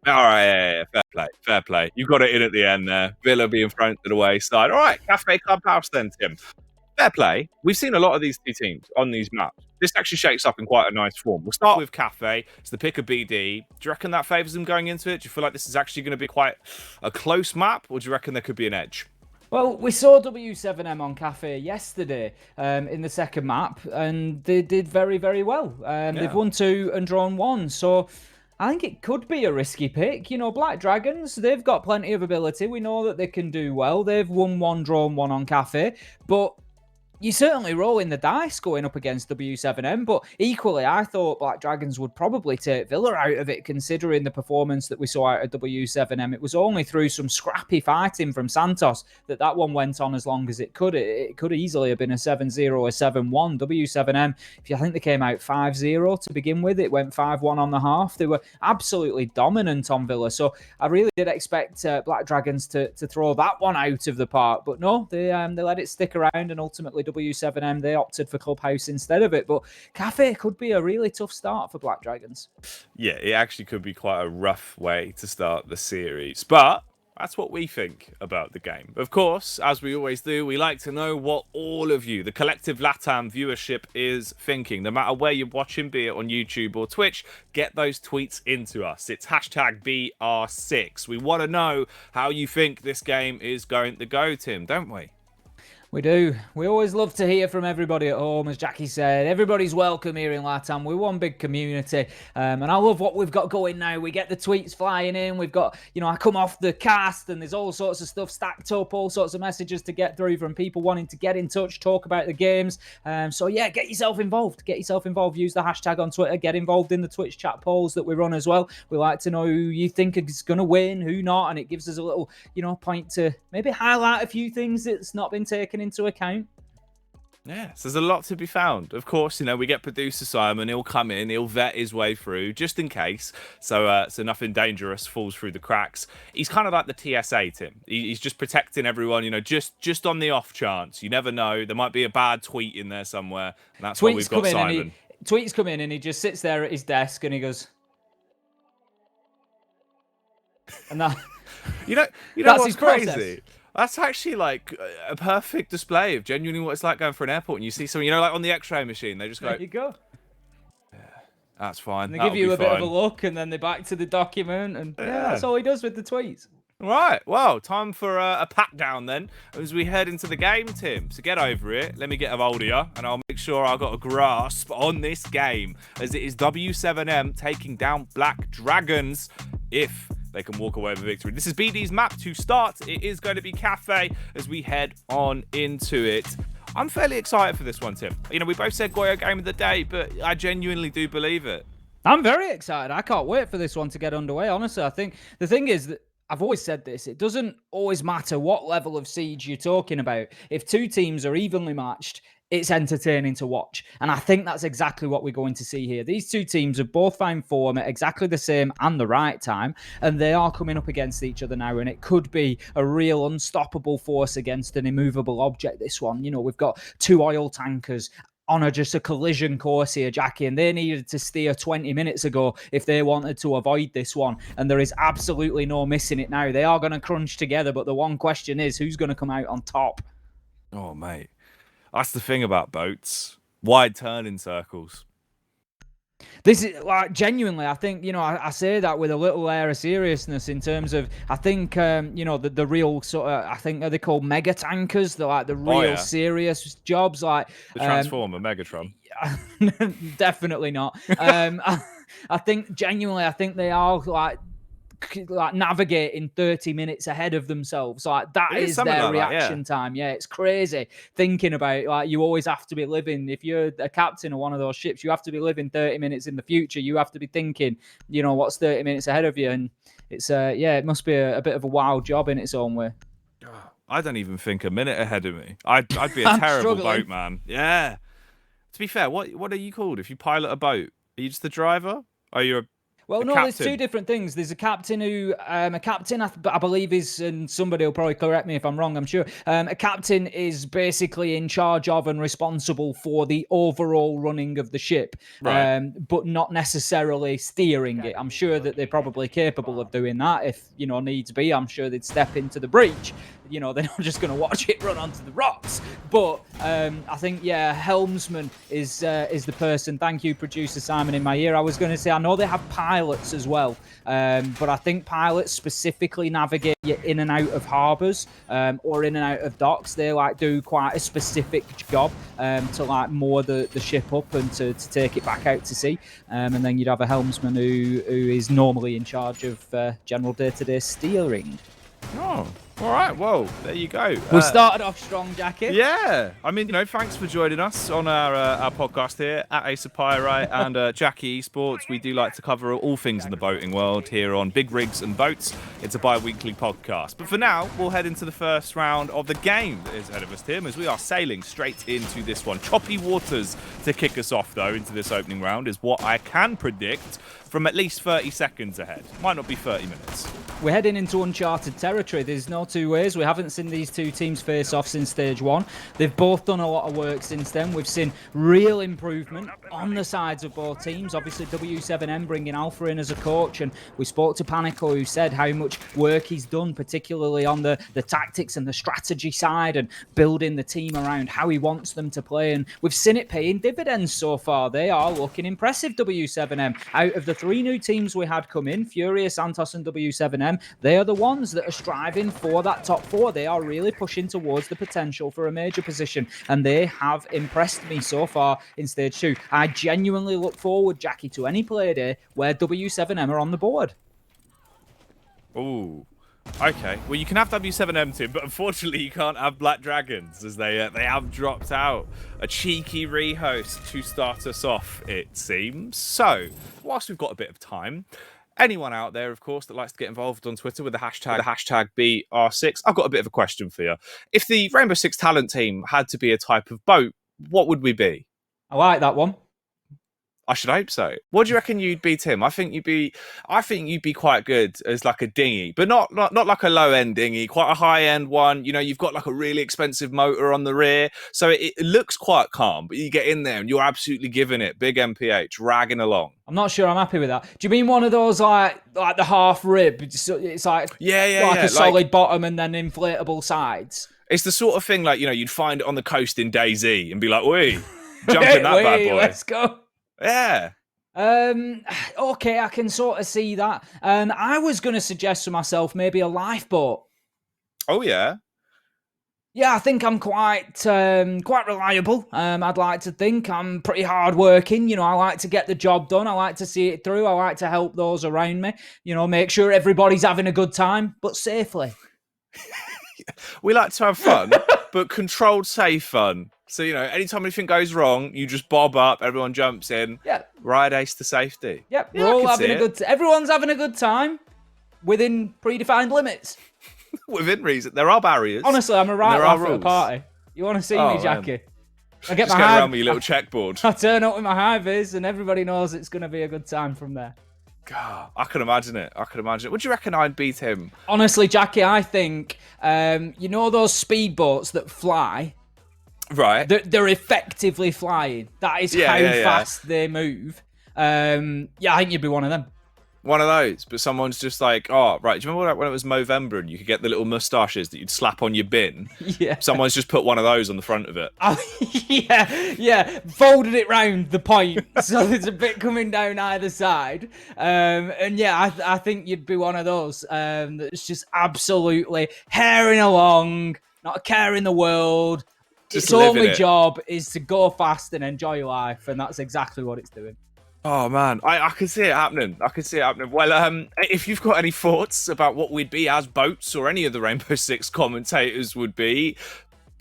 [SPEAKER 5] All right, yeah. Fair play, fair play. You got it in at the end there. Villa being thrown to the wayside. All right, Cafe Clubhouse then, Tim. Fair play. We've seen a lot of these two teams on these maps. This actually shakes up in quite a nice form. We'll start with Cafe. It's the pick of BD. Do you reckon that favours them going into it? Do you feel like this is actually going to be quite a close map, or do you reckon there could be an edge?
[SPEAKER 6] Well, we saw W7M on Cafe yesterday in the second map, and they did very, very well. They've won 2 and drawn 1, so I think it could be a risky pick. You know, Black Dragons, they've got plenty of ability. We know that they can do well. They've won 1, drawn 1 on Cafe, but you're certainly rolling the dice going up against W7M, but equally, I thought Black Dragons would probably take Villa out of it, considering the performance that we saw out of W7M. It was only through some scrappy fighting from Santos that one went on as long as it could. It could easily have been a 7-0 or 7-1. W7M, I think they came out 5-0 to begin with. It went 5-1 on the half. They were absolutely dominant on Villa, so I really did expect Black Dragons to throw that one out of the park, but no, they let it stick around, and ultimately W7M, they opted for Clubhouse instead of it. But Cafe could be a really tough start for Black Dragons.
[SPEAKER 5] Yeah, it actually could be quite a rough way to start the series. But that's what we think about the game. Of course, as we always do, we like to know what all of you, the collective LATAM viewership, is thinking. No matter where you're watching, be it on YouTube or Twitch, get those tweets into us. It's hashtag BR6. We want to know how you think this game is going to go, Tim, don't we?
[SPEAKER 6] We do. We always love to hear from everybody at home. As Jackie said, everybody's welcome here in LATAM. We're one big community. And I love what we've got going now. We get the tweets flying in. We've got, I come off the cast and there's all sorts of stuff stacked up, all sorts of messages to get through from people wanting to get in touch, talk about the games. So yeah, get yourself involved. Get yourself involved. Use the hashtag on Twitter. Get involved in the Twitch chat polls that we run as well. We like to know who you think is going to win, who not. And it gives us a little, point to maybe highlight a few things that's not been taken into account.
[SPEAKER 5] Yes, there's a lot to be found. Of course, we get producer Simon. He'll come in, he'll vet his way through just in case, so nothing dangerous falls through the cracks. He's kind of like the TSA, Tim. He's just protecting everyone, just on the off chance. You never know, there might be a bad tweet in there somewhere, and that's why we've got Simon.
[SPEAKER 6] Tweets come in and he just sits there at his desk and he goes, and that
[SPEAKER 5] you know
[SPEAKER 6] that's
[SPEAKER 5] what's
[SPEAKER 6] his
[SPEAKER 5] crazy?
[SPEAKER 6] process.
[SPEAKER 5] That's actually like a perfect display of genuinely what it's like going for an airport and you see someone, like on the X-ray machine, they just go,
[SPEAKER 6] there you go.
[SPEAKER 5] Yeah, that's fine.
[SPEAKER 6] And they give you a bit of a look and then they back to the document and that's all he does with the tweets.
[SPEAKER 5] Right, well, time for a pat down then as we head into the game, Tim. So get over it, let me get a hold of you and I'll make sure I've got a grasp on this game as it is W7M taking down Black Dragons if they can walk away with a victory. This is BD's map to start. It is going to be Cafe as we head on into it. I'm fairly excited for this one, Tim. We both said Goyo game of the day, but I genuinely do believe it.
[SPEAKER 6] I'm very excited. I can't wait for this one to get underway, honestly. I think the thing is that I've always said this, it doesn't always matter what level of siege you're talking about. If two teams are evenly matched, it's entertaining to watch. And I think that's exactly what we're going to see here. These two teams have both found form at exactly the same and the right time, and they are coming up against each other now, and it could be a real unstoppable force against an immovable object, this one. We've got two oil tankers on just a collision course here, Jackie, and they needed to steer 20 minutes ago if they wanted to avoid this one, and there is absolutely no missing it now. They are going to crunch together, but the one question is, who's going to come out on top?
[SPEAKER 5] Oh, mate. That's the thing about boats. Wide turning circles.
[SPEAKER 6] This is genuinely, I think, I say that with a little air of seriousness in terms of, I think, the real sort of, I think, are they called mega tankers? They're the real serious jobs, like
[SPEAKER 5] the Transformer, Megatron.
[SPEAKER 6] Definitely not. I think genuinely, I think they are like navigating 30 minutes ahead of themselves. That is their reaction time. Yeah, it's crazy thinking about you always have to be living, if you're a captain of one of those ships, you have to be living 30 minutes in the future. You have to be thinking, what's 30 minutes ahead of you, and it's it must be a bit of a wild job in its own way.
[SPEAKER 5] I don't even think a minute ahead of me. I'd be a terrible boatman. Yeah. To be fair, what are you called if you pilot a boat? Are you just the driver? Are you
[SPEAKER 6] Well,
[SPEAKER 5] a
[SPEAKER 6] no, there's two
[SPEAKER 5] captain?
[SPEAKER 6] different things. There's a captain who, I believe is, and somebody will probably correct me if I'm wrong, I'm sure. A captain is basically in charge of and responsible for the overall running of the ship,
[SPEAKER 5] Right.
[SPEAKER 6] but not necessarily steering it. I'm sure that they're probably capable of doing that if, needs be. I'm sure they'd step into the breach. They're not just going to watch it run onto the rocks. But I think, helmsman is the person. Thank you, producer Simon, in my ear. I was going to say, I know they have pilots as well, but I think pilots specifically navigate you in and out of harbours or in and out of docks. They do quite a specific job to moor the ship up and to take it back out to sea. And then you'd have a helmsman who is normally in charge of general day-to-day steering.
[SPEAKER 5] Oh, all right. Well, there you go.
[SPEAKER 6] We started off strong, Jackie.
[SPEAKER 5] Yeah. I mean, thanks for joining us on our podcast here at Ace of Pyrite and Jackie Esports. We do like to cover all things in the boating world here on Big Rigs and Boats. It's a bi-weekly podcast. But for now, we'll head into the first round of the game that is ahead of us, Tim, as we are sailing straight into this one. Choppy waters to kick us off, though, into this opening round is what I can predict from at least 30 seconds ahead. Might not be 30 minutes.
[SPEAKER 6] We're heading into uncharted territory. There's no two ways. We haven't seen these two teams face off since stage one. They've both done a lot of work since then. We've seen real improvement on the sides of both teams. Obviously, W7M bringing Alpha in as a coach, and we spoke to Panico, who said how much work he's done, particularly on the tactics and the strategy side and building the team around how he wants them to play. And we've seen it paying dividends so far. They are looking impressive, W7M. Out of the three new teams we had come in, Furious, Santos and W7M, they are the ones that are striving for that top four. They are really pushing towards the potential for a major position, and they have impressed me so far in stage two. I genuinely look forward, Jackie, to any play day where W7M are on the board.
[SPEAKER 5] Ooh. Okay. Well, you can have W7M, Tim, but unfortunately you can't have Black Dragons, as they have dropped out. A cheeky rehost to start us off, it seems. So, whilst we've got a bit of time, anyone out there, of course, that likes to get involved on Twitter with the hashtag BR6, I've got a bit of a question for you. If the Rainbow Six Talent team had to be a type of boat, what would we be?
[SPEAKER 6] I like that one.
[SPEAKER 5] I should hope so. What do you reckon you'd be, Tim? I think you'd be quite good as like a dinghy, but not like a low end dinghy, quite a high end one. You've got like a really expensive motor on the rear, so it looks quite calm. But you get in there and you're absolutely giving it big MPH, ragging along.
[SPEAKER 6] I'm not sure I'm happy with that. Do you mean one of those like the half rib? It's like a solid bottom and then inflatable sides.
[SPEAKER 5] It's the sort of thing like you'd find it on the coast in DayZ and be like, "Oi, jump in that bad boy,
[SPEAKER 6] let's go."
[SPEAKER 5] Yeah.
[SPEAKER 6] Okay, I can sort of see that. I was going to suggest for myself maybe a lifeboat.
[SPEAKER 5] Oh yeah.
[SPEAKER 6] Yeah, I think I'm quite reliable. I'd like to think I'm pretty hardworking. I like to get the job done. I like to see it through. I like to help those around me. Make sure everybody's having a good time, but safely.
[SPEAKER 5] We like to have fun, but controlled, safe fun. So, anytime anything goes wrong, you just bob up, everyone jumps in.
[SPEAKER 6] Yeah.
[SPEAKER 5] Ride Ace to safety.
[SPEAKER 6] Yep. We're all having a good time. Everyone's having a good time within predefined limits.
[SPEAKER 5] Within reason. There are barriers.
[SPEAKER 6] Honestly, I'm a right laugh at a party. You want to see me, Jackie?
[SPEAKER 5] Man.
[SPEAKER 6] I get
[SPEAKER 5] just
[SPEAKER 6] my
[SPEAKER 5] get around with your little checkboard.
[SPEAKER 6] I turn up with my high vis and everybody knows it's going to be a good time from there.
[SPEAKER 5] God, I can imagine it. What do you reckon I'd beat him?
[SPEAKER 6] Honestly, Jackie, I think, those speedboats that fly?
[SPEAKER 5] Right.
[SPEAKER 6] They're effectively flying. That is how fast they move. I think you'd be one of them.
[SPEAKER 5] One of those, but someone's just like, oh, right. Do you remember when it was Movember and you could get the little moustaches that you'd slap on your bin?
[SPEAKER 6] Yeah.
[SPEAKER 5] Someone's just put one of those on the front of it.
[SPEAKER 6] Oh, yeah. Folded it round the point, so there's a bit coming down either side. I think you'd be one of those that's just absolutely herring along, not a care in the world. Its only job is to go fast and enjoy life, and that's exactly what it's doing.
[SPEAKER 5] Oh man, I can see it happening. Well, if you've got any thoughts about what we'd be as boats or any of the Rainbow Six commentators would be,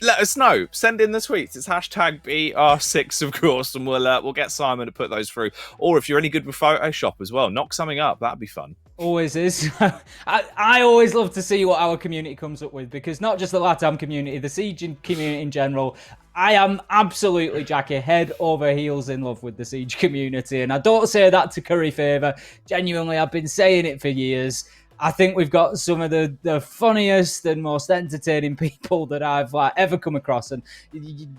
[SPEAKER 5] let us know. Send in the tweets. It's hashtag BR6, of course, and we'll get Simon to put those through. Or if you're any good with Photoshop as well, knock something up. That'd be fun.
[SPEAKER 6] Always is. I always love to see what our community comes up with, because not just the LATAM community, the Siege community in general, I am absolutely, Jackie, head over heels in love with the Siege community. And I don't say that to curry favour. Genuinely, I've been saying it for years. I think we've got some of the funniest and most entertaining people that I've ever come across. And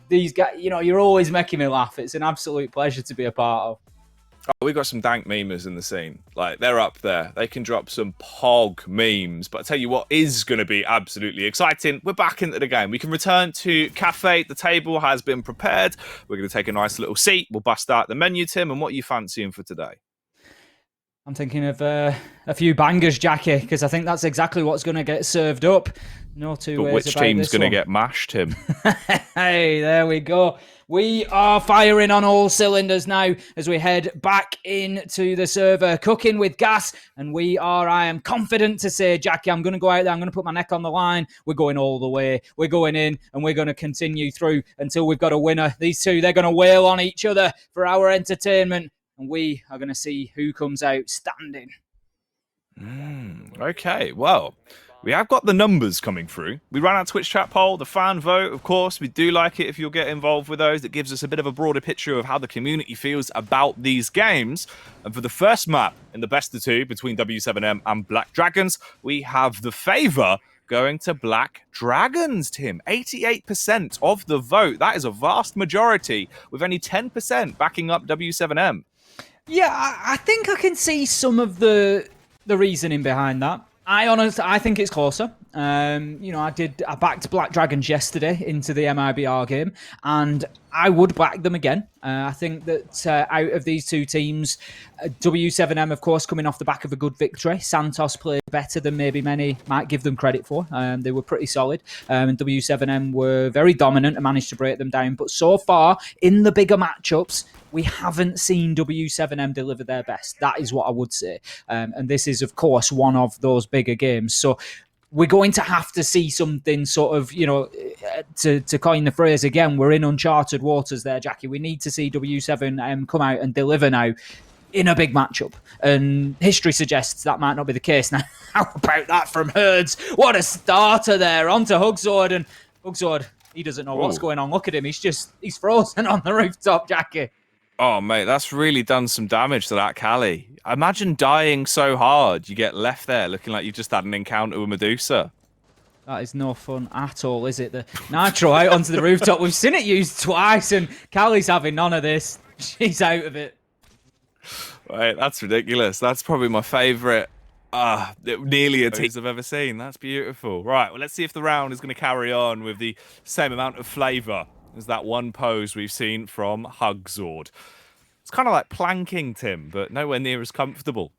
[SPEAKER 6] these guys, you're always making me laugh. It's an absolute pleasure to be a part of.
[SPEAKER 5] Oh, we got some dank memers in the scene. Like, they're up there. They can drop some pog memes. But I tell you what is going to be absolutely exciting. We're back into the game. We can return to cafe. The table has been prepared. We're going to take a nice little seat. We'll bust out the menu, Tim. And what are you fancying for today?
[SPEAKER 6] I'm thinking of a few bangers, Jackie, because I think that's exactly what's going to get served up. No two ways about this.
[SPEAKER 5] Which team's going to get mashed, Tim?
[SPEAKER 6] Hey, there we go. We are firing on all cylinders now as we head back into the server, cooking with gas. And I am confident to say, Jackie, I'm going to go out there. I'm going to put my neck on the line. We're going all the way. We're going in and we're going to continue through until we've got a winner. These two, they're going to wail on each other for our entertainment. And we are going to see who comes out standing.
[SPEAKER 5] Okay, well, we have got the numbers coming through. We ran our Twitch chat poll, the fan vote, of course. We do like it if you'll get involved with those. It gives us a bit of a broader picture of how the community feels about these games. And for the first map in the best of two between W7M and Black Dragons, we have the favour going to Black Dragons, Tim. 88% of the vote. That is a vast majority, with only 10% backing up W7M.
[SPEAKER 6] Yeah, I think I can see some of the reasoning behind that. I think it's closer. I backed Black Dragons yesterday into the MIBR game, and I would back them again. I think that out of these two teams, W7M, of course, coming off the back of a good victory. Santos played better than maybe many might give them credit for. They were pretty solid, and W7M were very dominant and managed to break them down. But so far, in the bigger matchups, we haven't seen W7M deliver their best. That is what I would say. And this is, of course, one of those bigger games. So we're going to have to see something sort of, to coin the phrase again, we're in uncharted waters there, Jackie. We need to see W7M come out and deliver now in a big matchup. And history suggests that might not be the case. Now, how about that from Herds? What a starter there. On to Hugsword. And Hugsword, he doesn't know what's going on. Look at him. He's frozen on the rooftop, Jackie.
[SPEAKER 5] Oh, mate, that's really done some damage to that Callie. Imagine dying so hard you get left there looking like you've just had an encounter with Medusa.
[SPEAKER 6] That is no fun at all, is it? The nitro out onto the rooftop. We've seen it used twice, and Callie's having none of this. She's out of it.
[SPEAKER 5] Right, that's ridiculous. That's probably my favourite, nearly a tease I've ever seen. That's beautiful. Right, well, let's see if the round is going to carry on with the same amount of flavour as that one pose we've seen from Hugsword. It's kind of like planking, Tim, but nowhere near as comfortable.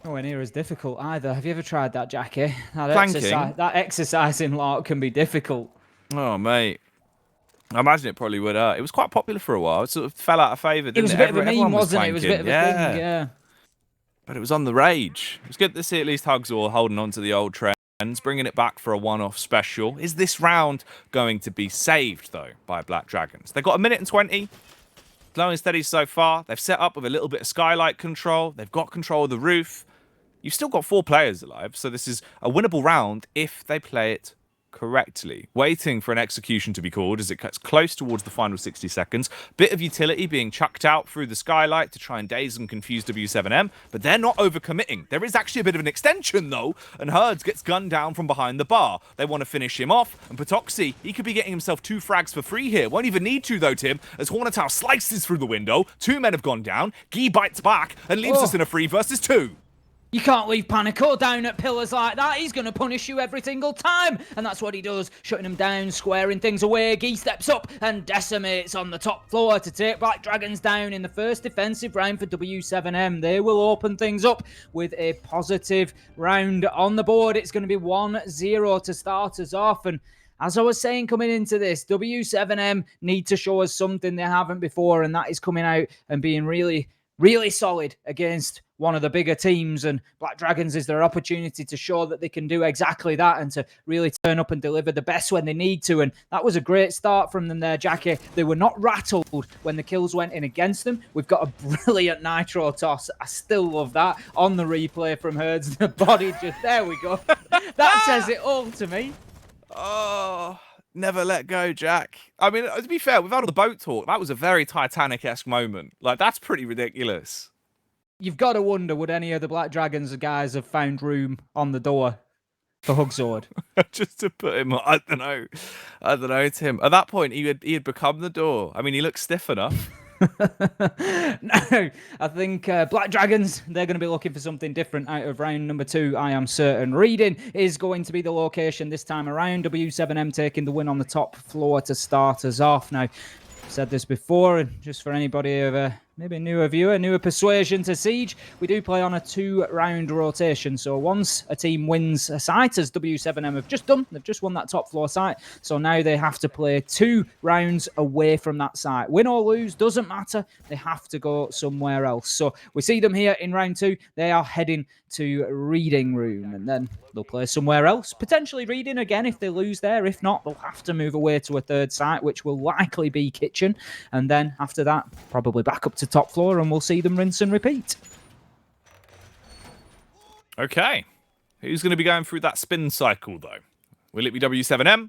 [SPEAKER 6] Nowhere near as difficult either. Have you ever tried that, Jackie?
[SPEAKER 5] Planking?
[SPEAKER 6] That exercising lot can be difficult.
[SPEAKER 5] Oh, mate. I imagine it probably would hurt. It was quite popular for a while. It sort of fell out of favour, didn't it?
[SPEAKER 6] It was a bit of a meme, wasn't it? It was a bit of a thing, yeah.
[SPEAKER 5] But it was on the rage. It was good to see at least Hugsword holding on to the old trend. Bringing it back for a one-off special. Is this round going to be saved, though, by Black Dragons? They've got 1 minute and 20. Slow and steady so far. They've set up with a little bit of skylight control. They've got control of the roof. You've still got 4 players alive, so this is a winnable round if they play it correctly. Waiting for an execution to be called as it gets close towards the final 60 seconds. Bit of utility being chucked out through the skylight to try and daze and confuse W7M, but they're not overcommitting. There is actually a bit of an extension though, and Herds gets gunned down from behind the bar. They want to finish him off, and Potoxy, he could be getting himself 2 frags for free here. Won't even need to though, Tim, as Hornetow slices through the window. 2 men have gone down. Guy bites back and leaves us in a 3 versus 2.
[SPEAKER 6] You can't leave Panico down at pillars like that. He's going to punish you every single time. And that's what he does, shutting them down, squaring things away. Guy steps up and decimates on the top floor to take Black Dragons down in the first defensive round for W7M. They will open things up with a positive round on the board. It's going to be 1-0 to start us off. And as I was saying coming into this, W7M need to show us something they haven't before, and that is coming out and being really, really solid against one of the bigger teams, and Black Dragons is their opportunity to show that they can do exactly that and to really turn up and deliver the best when they need to. And that was a great start from them there, Jackie. They were not rattled when the kills went in against them. We've got a brilliant nitro toss. I still love that on the replay from Herds. The body just, there we go. That says it all to me.
[SPEAKER 5] Oh, Never let go, Jack. I mean, to be fair, without the boat talk, that was a very Titanic-esque moment. Like, that's pretty ridiculous.
[SPEAKER 6] You've got to wonder, would any of the Black Dragons guys have found room on the door for Hugzord?
[SPEAKER 5] Just to put him on, I don't know, Tim. At that point, he had become the door. I mean, he looked stiff enough.
[SPEAKER 6] No, I think Black Dragons, they're going to be looking for something different out of round number 2, I am certain. Reading is going to be the location this time around. W7M taking the win on the top floor to start us off. Now, I've said this before, and just for anybody of maybe a newer viewer, newer persuasion to Siege, we do play on a 2-round rotation. So once a team wins a site, as W7M have just done, they've just won that top floor site. So now they have to play 2 rounds away from that site. Win or lose, doesn't matter. They have to go somewhere else. So we see them here in round 2. They are heading to Reading Room, and then they'll play somewhere else, potentially Reading again if they lose there. If not, they'll have to move away to a 3rd site, which will likely be Kitchen. And then after that, probably back up to top floor, and we'll see them rinse and repeat.
[SPEAKER 5] Okay. Who's going to be going through that spin cycle, though? Will it be W7M?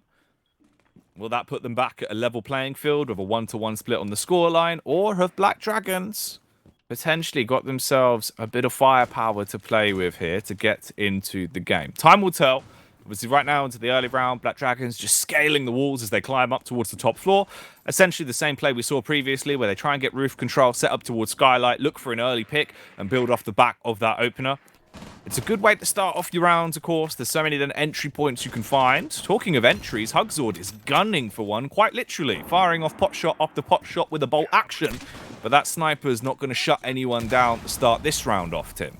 [SPEAKER 5] Will that put them back at a level playing field with a 1-to-1 split on the scoreline? Or have Black Dragons potentially got themselves a bit of firepower to play with here to get into the game? Time will tell. Obviously, right now into the early round, Black Dragons just scaling the walls as they climb up towards the top floor. Essentially the same play we saw previously, where they try and get roof control, set up towards Skylight, look for an early pick, and build off the back of that opener. It's a good way to start off your rounds, of course. There's so many then entry points you can find. Talking of entries, Hugzord is gunning for one, quite literally, firing off pot shot after pot shot with a bolt action. But that sniper's not going to shut anyone down to start this round off, Tim.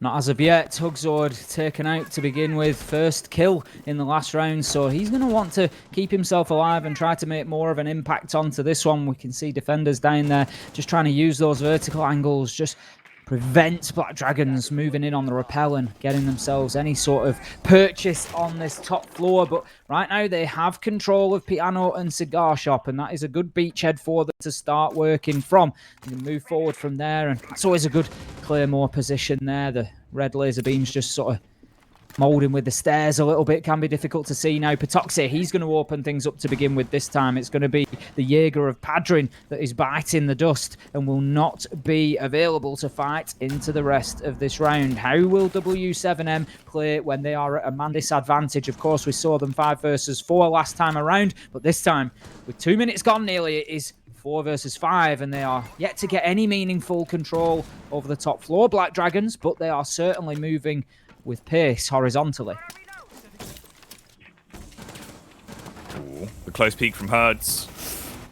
[SPEAKER 6] Not as of yet. Hugzord taken out to begin with. First kill in the last round, so he's going to want to keep himself alive and try to make more of an impact onto this one. We can see defenders down there just trying to use those vertical angles, just prevent Black Dragons moving in on the rappel and getting themselves any sort of purchase on this top floor. But right now they have control of Piano and Cigar Shop, and that is a good beachhead for them to start working from. They can move forward from there, and that's always a good Claymore position there. The red laser beams just sort of moulding with the stairs a little bit, can be difficult to see now. Patoxy, he's going to open things up to begin with this time. It's going to be the Jaeger of Padrin that is biting the dust and will not be available to fight into the rest of this round. How will W7M play when they are at a man disadvantage? Of course, we saw them 5 versus 4 last time around, but this time, with 2 minutes gone nearly, it is 4 versus 5, and they are yet to get any meaningful control over the top floor, Black Dragons, but they are certainly moving with pace horizontally.
[SPEAKER 5] Ooh, the close peek from Herds.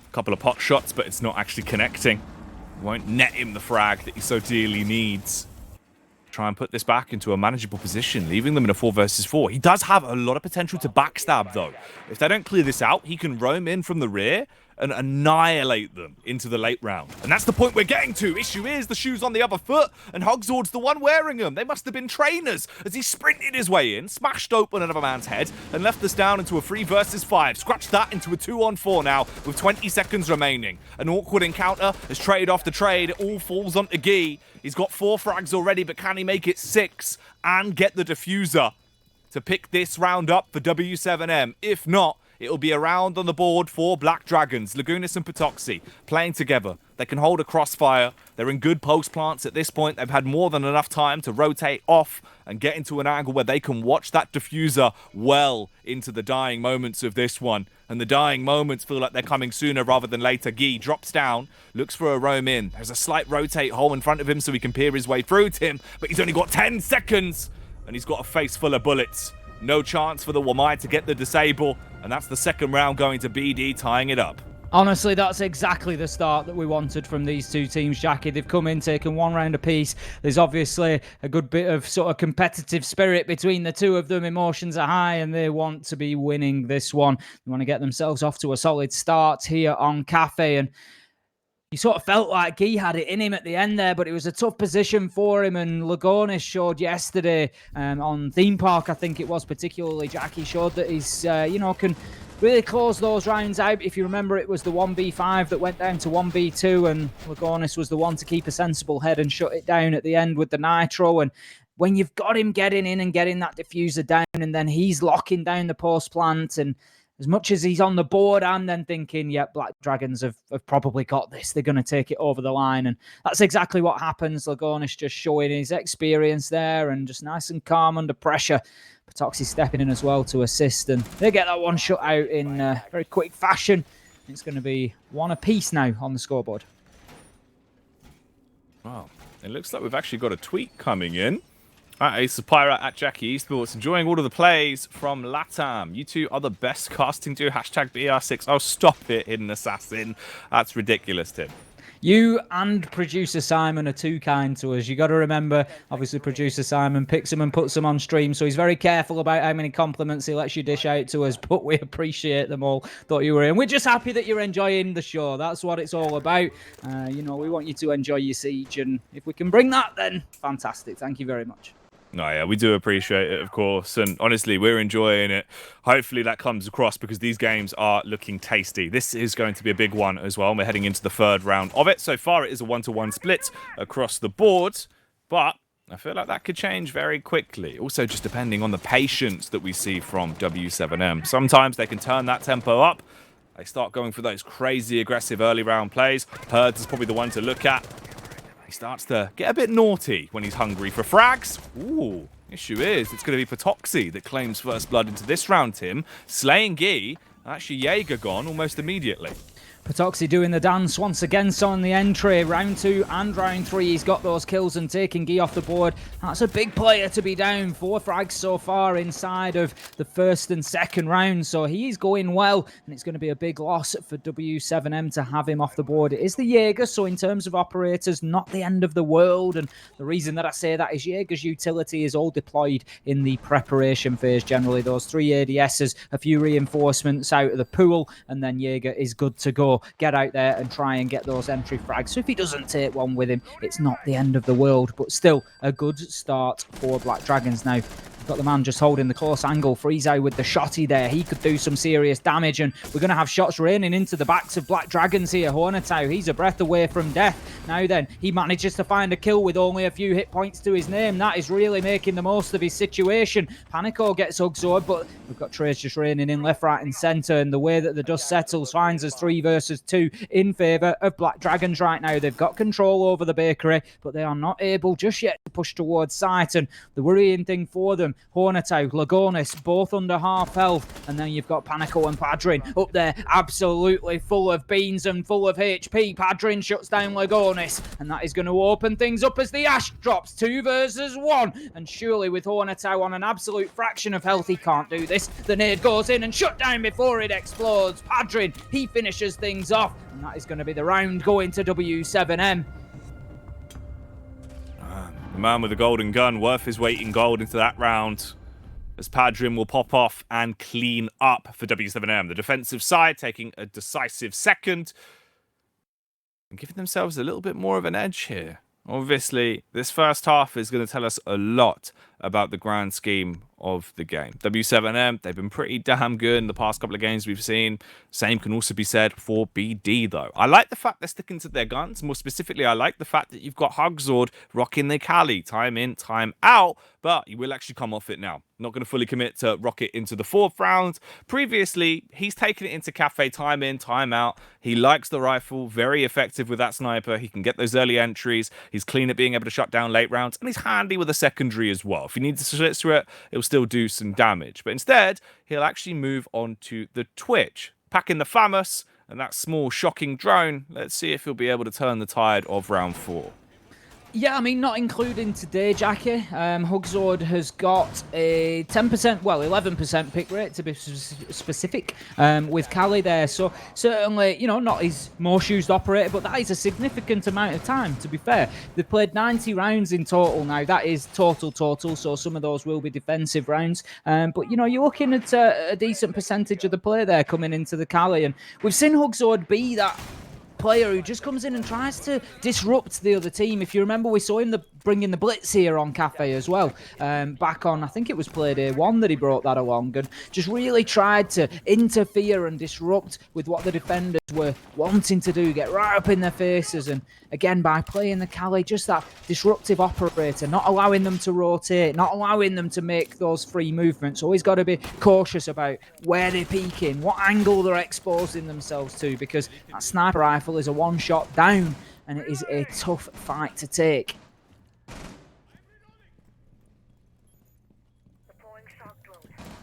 [SPEAKER 5] A couple of pot shots, but it's not actually connecting. Won't net him the frag that he so dearly needs. Try and put this back into a manageable position, leaving them in a 4 versus 4. He does have a lot of potential to backstab, though. If they don't clear this out, he can roam in from the rear and annihilate them into the late round. And that's the point we're getting to. Issue is the shoe's on the other foot, and Hugzord's the one wearing them. They must have been trainers as he sprinted his way in, smashed open another man's head, and left us down into a 3 versus 5. Scratched that into a 2-on-4 now, with 20 seconds remaining. An awkward encounter as trade after trade. It all falls onto Guy. He's got 4 frags already, but can he make it 6 and get the diffuser to pick this round up for W7M? If not, it'll be a round on the board for Black Dragons. Lagunas and Patoxy playing together. They can hold a crossfire. They're in good post plants at this point. They've had more than enough time to rotate off and get into an angle where they can watch that diffuser well into the dying moments of this one. And the dying moments feel like they're coming sooner rather than later. Guy drops down, looks for a roam in. There's a slight rotate hole in front of him so he can peer his way through Tim, but he's only got 10 seconds and he's got a face full of bullets. No chance for the Wamai to get the disable, and that's the second round going to BD, tying it up.
[SPEAKER 6] Honestly, that's exactly the start that we wanted from these two teams, Jackie. They've come in, taken 1 round apiece. There's obviously a good bit of sort of competitive spirit between the two of them. Emotions are high, and they want to be winning this one. They want to get themselves off to a solid start here on Cafe, and you sort of felt like he had it in him at the end there, but it was a tough position for him. And Lagonis showed yesterday on Theme Park, I think it was particularly, Jackie showed that he's, can really close those rounds out. If you remember, it was the 1v5 that went down to 1v2, and Lagonis was the one to keep a sensible head and shut it down at the end with the nitro. And when you've got him getting in and getting that diffuser down, and then he's locking down the post plant, and as much as he's on the board, I'm then thinking, yeah, Black Dragons have probably got this. They're going to take it over the line. And that's exactly what happens. Lagonis just showing his experience there and just nice and calm under pressure. Patoxy stepping in as well to assist. And they get that one shut out in very quick fashion. It's going to be 1 apiece now on the scoreboard.
[SPEAKER 5] Wow. It looks like we've actually got a tweet coming in. Ace of Pirate at Jackie Esports, enjoying all of the plays from LATAM. You two are the best casting duo. Hashtag BR6. Oh, stop it, Hidden Assassin. That's ridiculous, Tim.
[SPEAKER 6] You and producer Simon are too kind to us. You got to remember, obviously, producer Simon picks them and puts them on stream, so he's very careful about how many compliments he lets you dish out to us, but we appreciate them all. Thought you were in. We're just happy that you're enjoying the show. That's what it's all about. You know, we want you to enjoy your siege, and if we can bring that, then fantastic. Thank you very much.
[SPEAKER 5] No, yeah, we do appreciate it, of course, and honestly, we're enjoying it. Hopefully that comes across because these games are looking tasty. This is going to be a big one as well, and we're heading into the 3rd round of it. So far, it is a 1-to-1 split across the board, but I feel like that could change very quickly. Also, just depending on the patience that we see from W7M. Sometimes they can turn that tempo up. They start going for those crazy aggressive early round plays. Herds is probably the one to look at. He starts to get a bit naughty when he's hungry for frags. Ooh, issue is, it's going to be Patoxy that claims first blood into this round, Tim. Slaying Guy, actually Jaeger gone almost immediately.
[SPEAKER 6] Patoxy doing the dance once again, so on the entry. Round 2 and round 3, he's got those kills and taking Guy off the board. That's a big player to be down. 4 frags so far inside of the 1st and 2nd round, so he's going well, and it's going to be a big loss for W7M to have him off the board. It is the Jaeger, so in terms of operators, not the end of the world, and the reason that I say that is Jaeger's utility is all deployed in the preparation phase generally. Those 3 ADSs, a few reinforcements out of the pool, and then Jaeger is good to go. Get out there and try and get those entry frags. So if he doesn't take one with him, it's not the end of the world, but still a good start for Black Dragons. Now, we've got the man just holding the close angle. Freezo with the shotty there. He could do some serious damage, and we're going to have shots raining into the backs of Black Dragons here. Hornetau, he's a breath away from death. Now then, he manages to find a kill with only a few hit points to his name. That is really making the most of his situation. Panico gets Ugzord, but we've got Trace just raining in left, right and centre, and the way that the dust settles finds us 3 versus 2 in favour of Black Dragons right now. They've got control over the bakery, but they are not able just yet to push towards site, and the worrying thing for them, Hornetau, Lagonis, both under half health, and then you've got Panico and Padrin up there, absolutely full of beans and full of HP. Padrin shuts down Lagonis, and that is going to open things up as the Ash drops 2 versus 1, and surely with Hornetau on an absolute fraction of health, he can't do this. The nade goes in and shut down before it explodes. Padrin, he finishes things off, and that is going to be the round going to W7M.
[SPEAKER 5] The man with the golden gun, worth his weight in gold into that round, as Padrin will pop off and clean up for W7M. The defensive side taking a decisive second and giving themselves a little bit more of an edge here. Obviously, this first half is going to tell us a lot about the grand scheme of the game. W7M, they've been pretty damn good in the past couple of games we've seen. Same can also be said for BD, though. I like the fact they're sticking to their guns. More specifically, I like the fact that you've got Hugzord rocking the Kali time in, time out, but he will actually come off it now. Not going to fully commit to rocket into the 4th round. Previously, he's taken it into Cafe time in, time out. He likes the rifle, very effective with that sniper. He can get those early entries. He's clean at being able to shut down late rounds, and he's handy with a secondary as well. If he needs to switch through it, it'll still do some damage. But instead, he'll actually move on to the Twitch, pack in the FAMAS and that small shocking drone. Let's see if he'll be able to turn the tide of round 4.
[SPEAKER 6] Yeah, I mean, not including today, Jackie. Hugzord has got a 10%, well, 11% pick rate to be specific, with Kali there. So certainly, you know, not his most used operator, but that is a significant amount of time, to be fair. They've played 90 rounds in total now. That is total, so some of those will be defensive rounds. But, you know, you're looking at a decent percentage of the play there coming into the Kali. And we've seen Hugzord be that player who just comes in and tries to disrupt the other team. If you remember, we saw him the bringing the blitz here on Cafe as well. Back on, I think it was play day 1 that he brought that along, and just really tried to interfere and disrupt with what the defenders were wanting to do, get right up in their faces. And again, by playing the Calais, just that disruptive operator, not allowing them to rotate, not allowing them to make those free movements. Always got to be cautious about where they're peeking, what angle they're exposing themselves to, because that sniper rifle is a one-shot down, and it is a tough fight to take.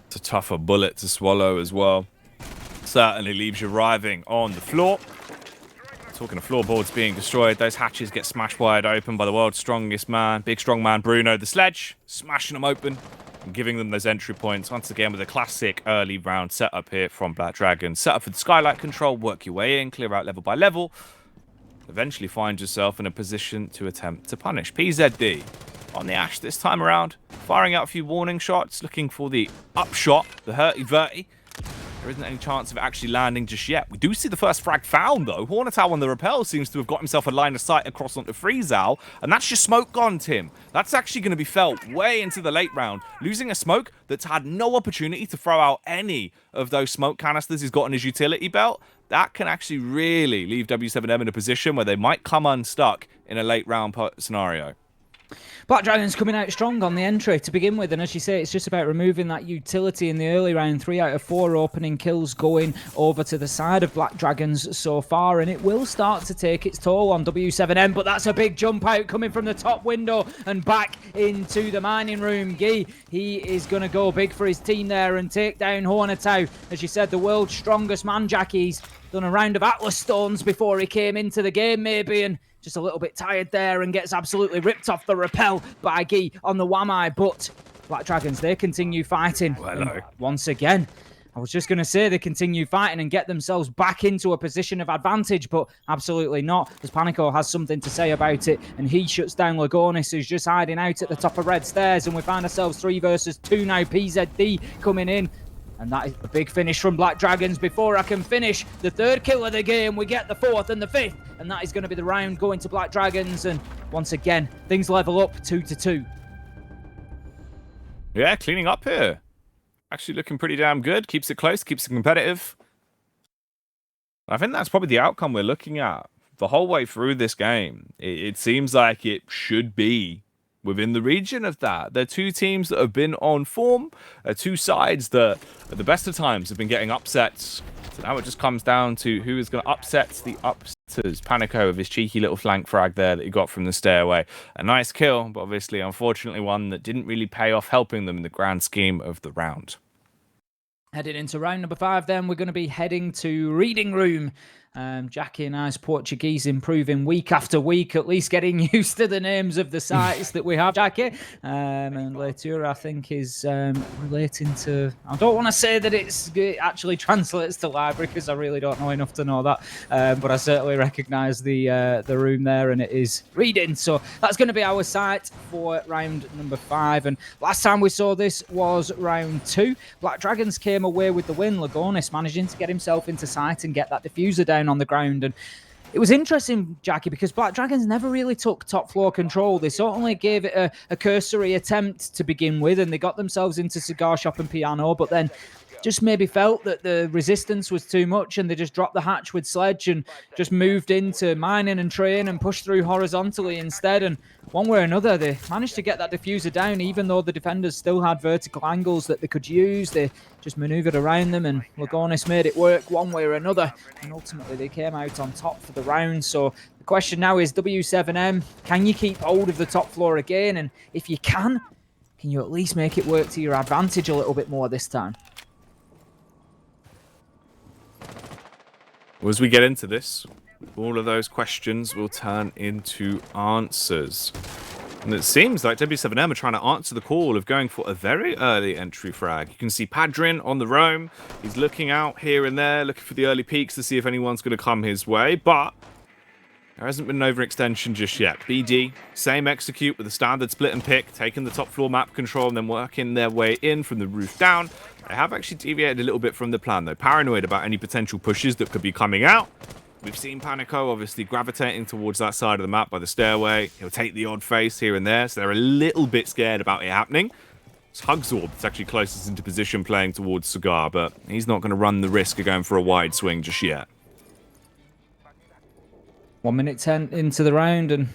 [SPEAKER 5] It's a tougher bullet to swallow as well. Certainly leaves you writhing on the floor. Talking of floorboards being destroyed, those hatches get smashed wide open by the world's strongest man, big strong man Bruno the Sledge, smashing them open and giving them those entry points. Once again with a classic early round setup here from Black Dragon. Set up for the skylight control, work your way in, clear out level by level. Eventually find yourself in a position to attempt to punish. PZD on the Ash this time around, firing out a few warning shots, looking for the upshot, the hurty-verty. There isn't any chance of it actually landing just yet. We do see the first frag found, though. Hornetow on the rappel seems to have got himself a line of sight across onto Freezow, and that's just smoke gone, Tim. That's actually going to be felt way into the late round. Losing a smoke that's had no opportunity to throw out any of those smoke canisters he's got in his utility belt, that can actually really leave W7M in a position where they might come unstuck in a late round scenario.
[SPEAKER 6] Black Dragon's coming out strong on the entry to begin with, and as you say, it's just about removing that utility in the early round. 3 out of 4 opening kills going over to the side of Black Dragons so far, and it will start to take its toll on W7M, but that's a big jump out coming from the top window and back into the mining room. Guy, he is going to go big for his team there and take down Hornetow. As you said, the world's strongest man, Jackie's done a round of Atlas Stones before he came into the game maybe, and just a little bit tired there and gets absolutely ripped off the rappel by Guy on the Wamai. But Black Dragons, they continue fighting.
[SPEAKER 5] Hello.
[SPEAKER 6] Once again, I was just going to say they continue fighting and get themselves back into a position of advantage, but absolutely not, as Panico has something to say about it, and he shuts down Lagonis, who's just hiding out at the top of red stairs, and we find ourselves 3 versus 2 now. PZD coming in. And that is a big finish from Black Dragons. Before I can finish the 3rd kill of the game, we get the 4th and the 5th. And that is going to be the round going to Black Dragons. And once again, things level up 2-2.
[SPEAKER 5] Yeah, cleaning up here. Actually looking pretty damn good. Keeps it close, keeps it competitive. I think that's probably the outcome we're looking at the whole way through this game. It seems like it should be within the region of that. They're 2 teams that have been on form, 2 sides that at the best of times have been getting upsets. So now it just comes down to who is going to upset the upsetters. Panico with his cheeky little flank frag there that he got from the stairway. A nice kill, but obviously, unfortunately, one that didn't really pay off, helping them in the grand scheme of the round.
[SPEAKER 6] Heading into round number 5 then, we're going to be heading to Reading Room. Jackie and I's Portuguese improving week after week, at least getting used to the names of the sites that we have, Jackie. And Leitura, I think, is relating to... I don't want to say that it actually translates to library, because I really don't know enough to know that. But I certainly recognise the room there, and it is reading. So that's going to be our site for round number 5. And last time we saw this was round 2. Black Dragons came away with the win. Lagonis managing to get himself into sight and get that diffuser down on the ground. And it was interesting, Jackie, because Black Dragons never really took top floor control. They certainly gave it a cursory attempt to begin with, and they got themselves into Cigar Shop and Piano, but then just maybe felt that the resistance was too much, and they just dropped the hatch with Sledge and just moved into mining and train and pushed through horizontally instead. And one way or another, they managed to get that diffuser down, even though the defenders still had vertical angles that they could use. They just maneuvered around them, and Lagonis made it work one way or another. And ultimately, they came out on top for the round. So the question now is, W7M, can you keep hold of the top floor again? And if you can you at least make it work to your advantage a little bit more this time?
[SPEAKER 5] Well, as we get into this, all of those questions will turn into answers. And it seems like W7M are trying to answer the call of going for a very early entry frag. You can see Padrin on the roam. He's looking out here and there, looking for the early peaks to see if anyone's going to come his way. But there hasn't been an overextension just yet. BD, same execute with a standard split and pick, taking the top floor map control and then working their way in from the roof down. They have actually deviated a little bit from the plan, though. Paranoid about any potential pushes that could be coming out. We've seen Panico obviously gravitating towards that side of the map by the stairway. He'll take the odd face here and there, so they're a little bit scared about it happening. It's Hugsorb that's actually closest into position playing towards Cigar, but he's not going to run the risk of going for a wide swing just yet.
[SPEAKER 6] 1 minute 10 into the round, and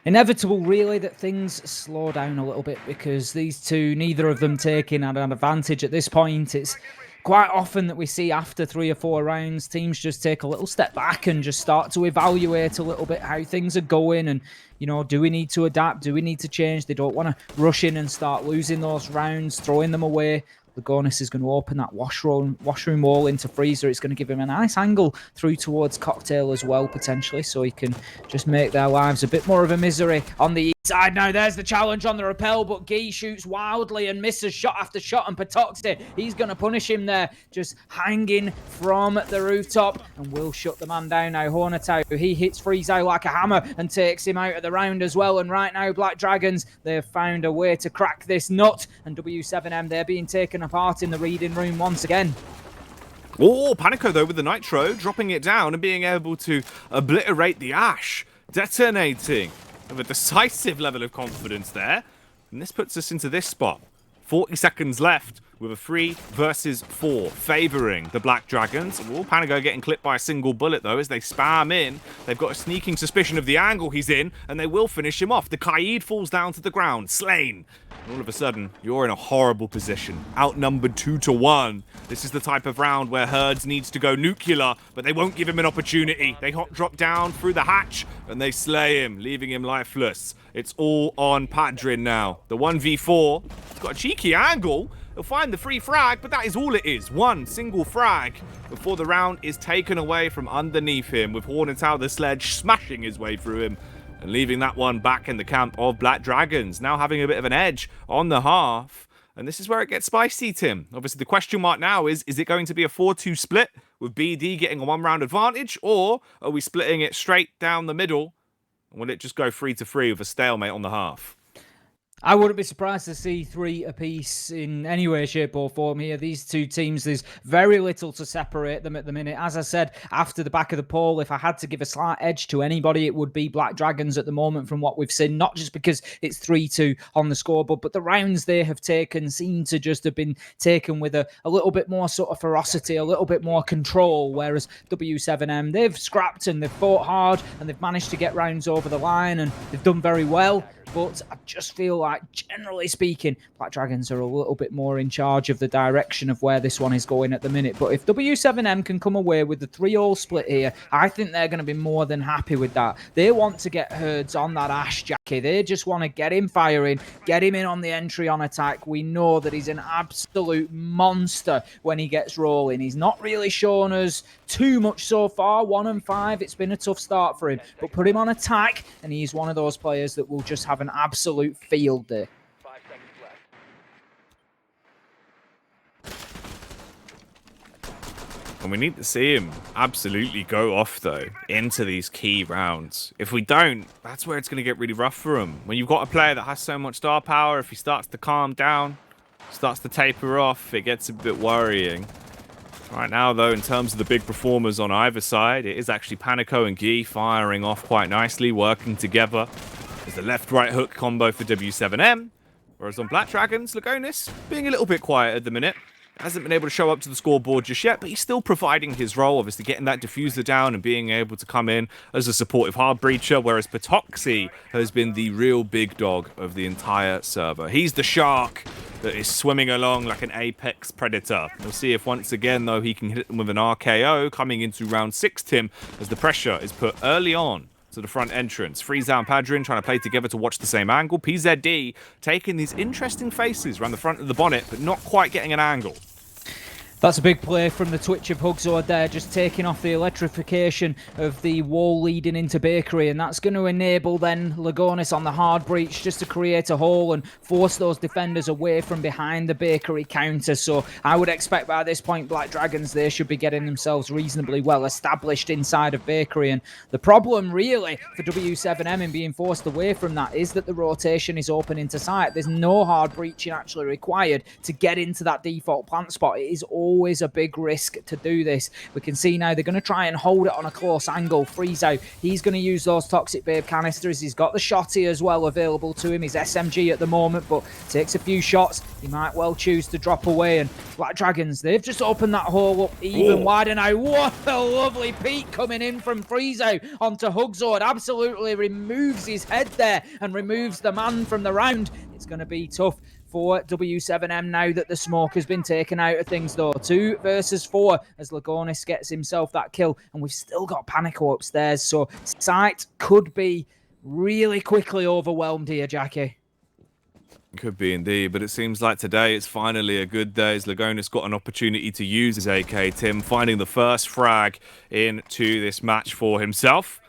[SPEAKER 6] inevitable really that things slow down a little bit because these two, neither of them taking an advantage at this point. It's quite often that we see after 3 or 4 rounds, teams just take a little step back and just start to evaluate a little bit how things are going and, you know, do we need to adapt? Do we need to change? They don't want to rush in and start losing those rounds, throwing them away. Lagonis is going to open that washroom wall into Freezer. It's going to give him a nice angle through towards Cocktail as well, potentially, so he can just make their lives a bit more of a misery on the side. Now there's the challenge on the rappel, but Guy shoots wildly and misses shot after shot, and Patoxy, he's going to punish him there, just hanging from the rooftop, and will shut the man down now. Hornetau, he hits Freezer like a hammer and takes him out of the round as well, and right now Black Dragons, they've found a way to crack this nut, and W7M, they're being taken apart in the reading room once again.
[SPEAKER 5] Oh, Panico though with the Nitro, dropping it down and being able to obliterate the Ash, detonating with a decisive level of confidence there. And this puts us into this spot. 40 seconds left with a 3 versus 4 favouring the Black Dragons. Oh, Panico getting clipped by a single bullet though as they spam in. They've got a sneaking suspicion of the angle he's in, and they will finish him off. The Kaid falls down to the ground, slain. And all of a sudden, you're in a horrible position. Outnumbered 2-1. This is the type of round where Herds needs to go nuclear, but they won't give him an opportunity. They hot drop down through the hatch, and they slay him, leaving him lifeless. It's all on Padrin now. The 1v4, he's got a cheeky angle. He'll find the free frag, but that is all it is. One single frag before the round is taken away from underneath him, with Hornetau the sledge smashing his way through him and leaving that one back in the camp of Black Dragons, now having a bit of an edge on the half. And this is where it gets spicy, Tim. Obviously, the question mark now is it going to be a 4-2 split with BD getting a 1-round advantage, or are we splitting it straight down the middle? And will it just go 3-3 with a stalemate on the half?
[SPEAKER 6] I wouldn't be surprised to see 3 apiece in any way, shape or form here. These two teams, there's very little to separate them at the minute. As I said, after the back of the poll, if I had to give a slight edge to anybody, it would be Black Dragons at the moment from what we've seen. Not just because it's 3-2 on the scoreboard, but the rounds they have taken seem to just have been taken with a little bit more sort of ferocity, a little bit more control, whereas W7M, they've scrapped and they've fought hard and they've managed to get rounds over the line and they've done very well. But I just feel like, generally speaking, Black Dragons are a little bit more in charge of the direction of where this one is going at the minute. But if W7M can come away with the 3-all split here, I think they're going to be more than happy with that. They want to get Herds on that Ash, Jackie. They just want to get him firing, get him in on the entry on attack. We know that he's an absolute monster when he gets rolling. He's not really shown us too much so far. 1-5. It's been a tough start for him. But put him on attack, and he's one of those players that will just have an absolute field day.
[SPEAKER 5] And we need to see him absolutely go off, though, into these key rounds. If we don't, that's where it's going to get really rough for him. When you've got a player that has so much star power, if he starts to calm down, starts to taper off, it gets a bit worrying. Right now, though, in terms of the big performers on either side, it is actually Panico and Guy firing off quite nicely, working together. There's the left-right hook combo for W7M, whereas on Black Dragons, Lagonis being a little bit quiet at the minute. Hasn't been able to show up to the scoreboard just yet, but he's still providing his role, obviously getting that diffuser down and being able to come in as a supportive hard breacher, whereas Patoxy has been the real big dog of the entire server. He's the shark that is swimming along like an apex predator. We'll see if once again, though, he can hit them with an RKO coming into round 6, Tim, as the pressure is put early on to the front entrance. Frieza and Padrin trying to play together to watch the same angle. PZD taking these interesting faces around the front of the bonnet, but not quite getting an angle.
[SPEAKER 6] That's a big play from the Twitch of Hugsorb there, just taking off the electrification of the wall leading into Bakery, and that's going to enable then Lagonis on the hard breach just to create a hole and force those defenders away from behind the Bakery counter. So I would expect by this point Black Dragons, they should be getting themselves reasonably well established inside of Bakery, and the problem really for W7M in being forced away from that is that the rotation is open into sight. There's no hard breaching actually required to get into that default plant spot. It is all always a big risk to do this. We can see now they're going to try and hold it on a close angle. Freeze out. He's going to use those Toxic Babe canisters. He's got the shotty as well available to him. He's SMG at the moment, but takes a few shots. He might well choose to drop away. And Black Dragons, they've just opened that hole up even wider now. What a lovely peek coming in from Freeze out onto Hugzord. Absolutely removes his head there and removes the man from the round. It's going to be tough for W7M now that the smoke has been taken out of things, though. 2 versus 4 as Lagonis gets himself that kill, and we've still got Panico upstairs, so Sight could be really quickly overwhelmed here, Jackie.
[SPEAKER 5] Could be indeed, but it seems like today it's finally a good day as Lagonis got an opportunity to use his AK. Tim finding the first frag into this match for himself.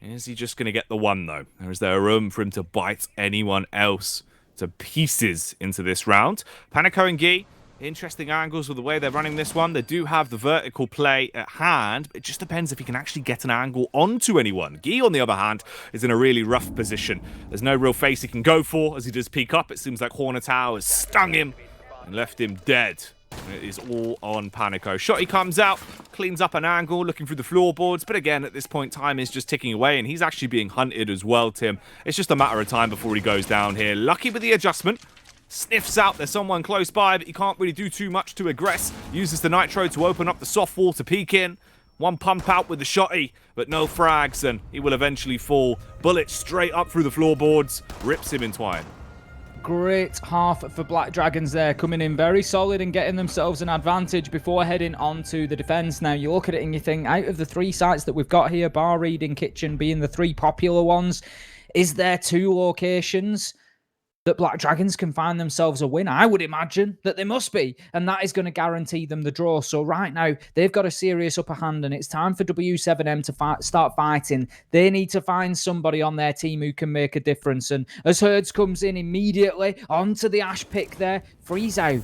[SPEAKER 5] Is he just going to get the one, though? Or is there room for him to bite anyone else to pieces into this round? Panico and Guy, interesting angles with the way they're running this one. They do have the vertical play at hand. It just depends if he can actually get an angle onto anyone. Guy, on the other hand, is in a really rough position. There's no real face he can go for as he does peek up. It seems like Hornetow has stung him and left him dead. It is all on Panico. Shotty comes out, cleans up an angle, looking through the floorboards. But again, at this point, time is just ticking away, and he's actually being hunted as well, Tim. It's just a matter of time before he goes down here. Lucky with the adjustment. Sniffs out there's someone close by, but he can't really do too much to aggress. Uses the nitro to open up the soft wall to peek in. One pump out with the shotty, but no frags, and he will eventually fall. Bullet straight up through the floorboards. Rips him in twine.
[SPEAKER 6] Great half for Black Dragons there, coming in very solid and getting themselves an advantage before heading on to the defense. Now, you look at it and you think, out of the 3 sites that we've got here, Bar, Reading, Kitchen being the 3 popular ones, is there 2 locations that Black Dragons can find themselves a win? I would imagine that they must be, and that is going to guarantee them the draw. So right now, they've got a serious upper hand, and it's time for W7M to start fighting. They need to find somebody on their team who can make a difference. And as Herds comes in immediately onto the Ash pick there, Freeze out.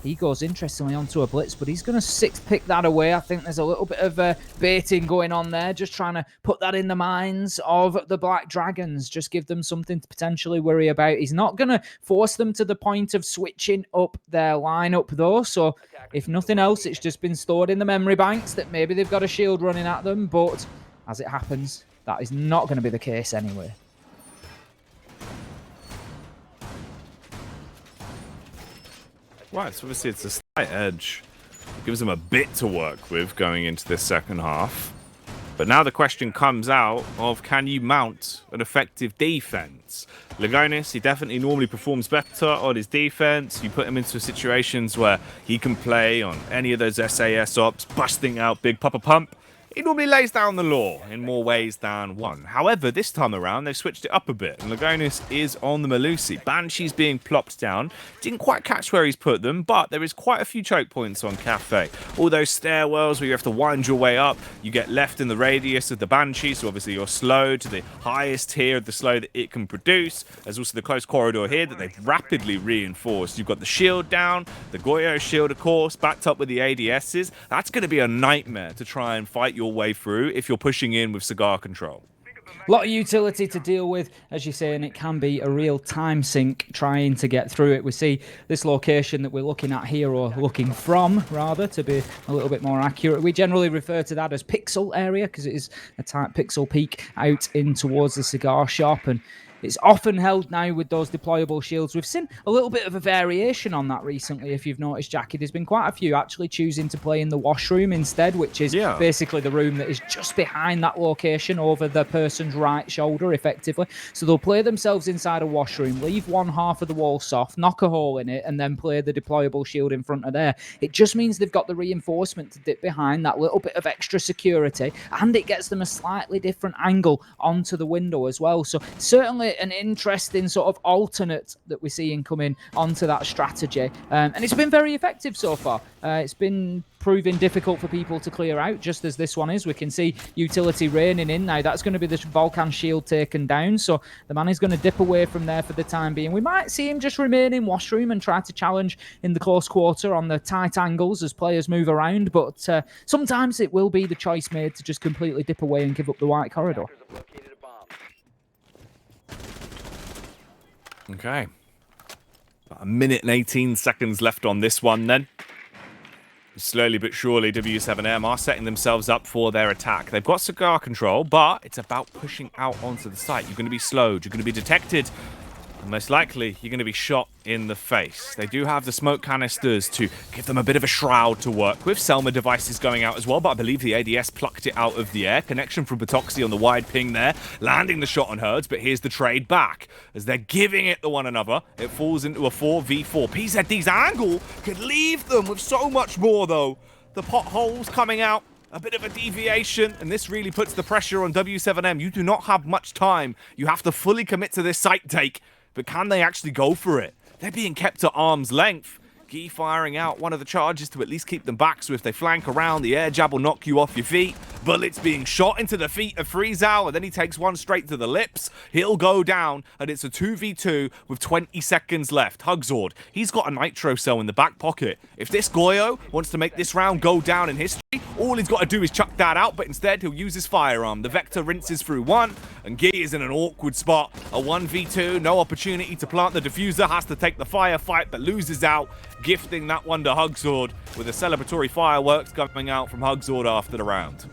[SPEAKER 6] He goes, interestingly, onto a blitz, but he's going to 6-pick that away. I think there's a little bit of baiting going on there, just trying to put that in the minds of the Black Dragons, just give them something to potentially worry about. He's not going to force them to the point of switching up their lineup, though, so if nothing else, it's just been stored in the memory banks that maybe they've got a shield running at them, but as it happens, that is not going to be the case anyway.
[SPEAKER 5] Right, so obviously it's a slight edge. It gives them a bit to work with going into this second half. But now the question comes out of, can you mount an effective defense? Lagonis, he definitely normally performs better on his defense. You put him into situations where he can play on any of those SAS ops, busting out big Papa Pump. He normally lays down the law in more ways than one. However, this time around, they've switched it up a bit, and Lagonis is on the Malusi. Banshee's being plopped down. Didn't quite catch where he's put them, but there is quite a few choke points on Cafe. All those stairwells where you have to wind your way up, you get left in the radius of the Banshee, so obviously you're slow to the highest tier of the slow that it can produce. There's also the close corridor here that they've rapidly reinforced. You've got the shield down, the Goyo shield, of course, backed up with the ADSs. That's going to be a nightmare to try and fight your way through if you're pushing in with cigar control.
[SPEAKER 6] A lot of utility to deal with, as you say, and it can be a real time sink trying to get through it. We see this location that we're looking at here, or looking from, rather, to be a little bit more accurate. We generally refer to that as Pixel area because it is a tight Pixel peak out in towards the cigar shop, and it's often held now with those deployable shields. We've seen a little bit of a variation on that recently, if you've noticed, Jackie. There's been quite a few actually choosing to play in the washroom instead, which is basically the room that is just behind that location over the person's right shoulder, effectively. So they'll play themselves inside a washroom, leave one half of the wall soft, knock a hole in it, and then play the deployable shield in front of there. It just means they've got the reinforcement to dip behind, that little bit of extra security, and it gets them a slightly different angle onto the window as well. So certainly an interesting sort of alternate that we're seeing coming onto that strategy. And it's been very effective so far. It's been proving difficult for people to clear out, just as this one is. We can see utility raining in now. That's going to be the Volcan shield taken down. So the man is going to dip away from there for the time being. We might see him just remain in washroom and try to challenge in the close quarter on the tight angles as players move around. But sometimes it will be the choice made to just completely dip away and give up the white corridor.
[SPEAKER 5] Okay. About a minute and 18 seconds left on this one then. Slowly but surely, W7M are setting themselves up for their attack. They've got cigar control, but it's about pushing out onto the site. You're going to be slowed. You're going to be detected. And most likely, you're going to be shot in the face. They do have the smoke canisters to give them a bit of a shroud to work with. Selma devices going out as well, but I believe the ADS plucked it out of the air. Connection from Patoxy on the wide ping there, landing the shot on Herds, but here's the trade back. As they're giving it to one another, it falls into a 4v4. PZD's angle could leave them with so much more, though. The potholes coming out. A bit of a deviation, and this really puts the pressure on W7M. You do not have much time. You have to fully commit to this site take, but can they actually go for it? They're being kept at arm's length. Gee firing out one of the charges to at least keep them back, so if they flank around, the air jab will knock you off your feet. Bullets being shot into the feet of Freezow, and then he takes one straight to the lips. He'll go down, and it's a 2v2 with 20 seconds left. Hugzord, he's got a nitro cell in the back pocket. If this Goyo wants to make this round go down in history, all he's got to do is chuck that out, but instead he'll use his firearm. The Vector rinses through one, and Gee is in an awkward spot. A 1v2, no opportunity to plant the diffuser, has to take the firefight, but loses out, gifting that one to Hugzord, with the celebratory fireworks coming out from Hugzord after the round.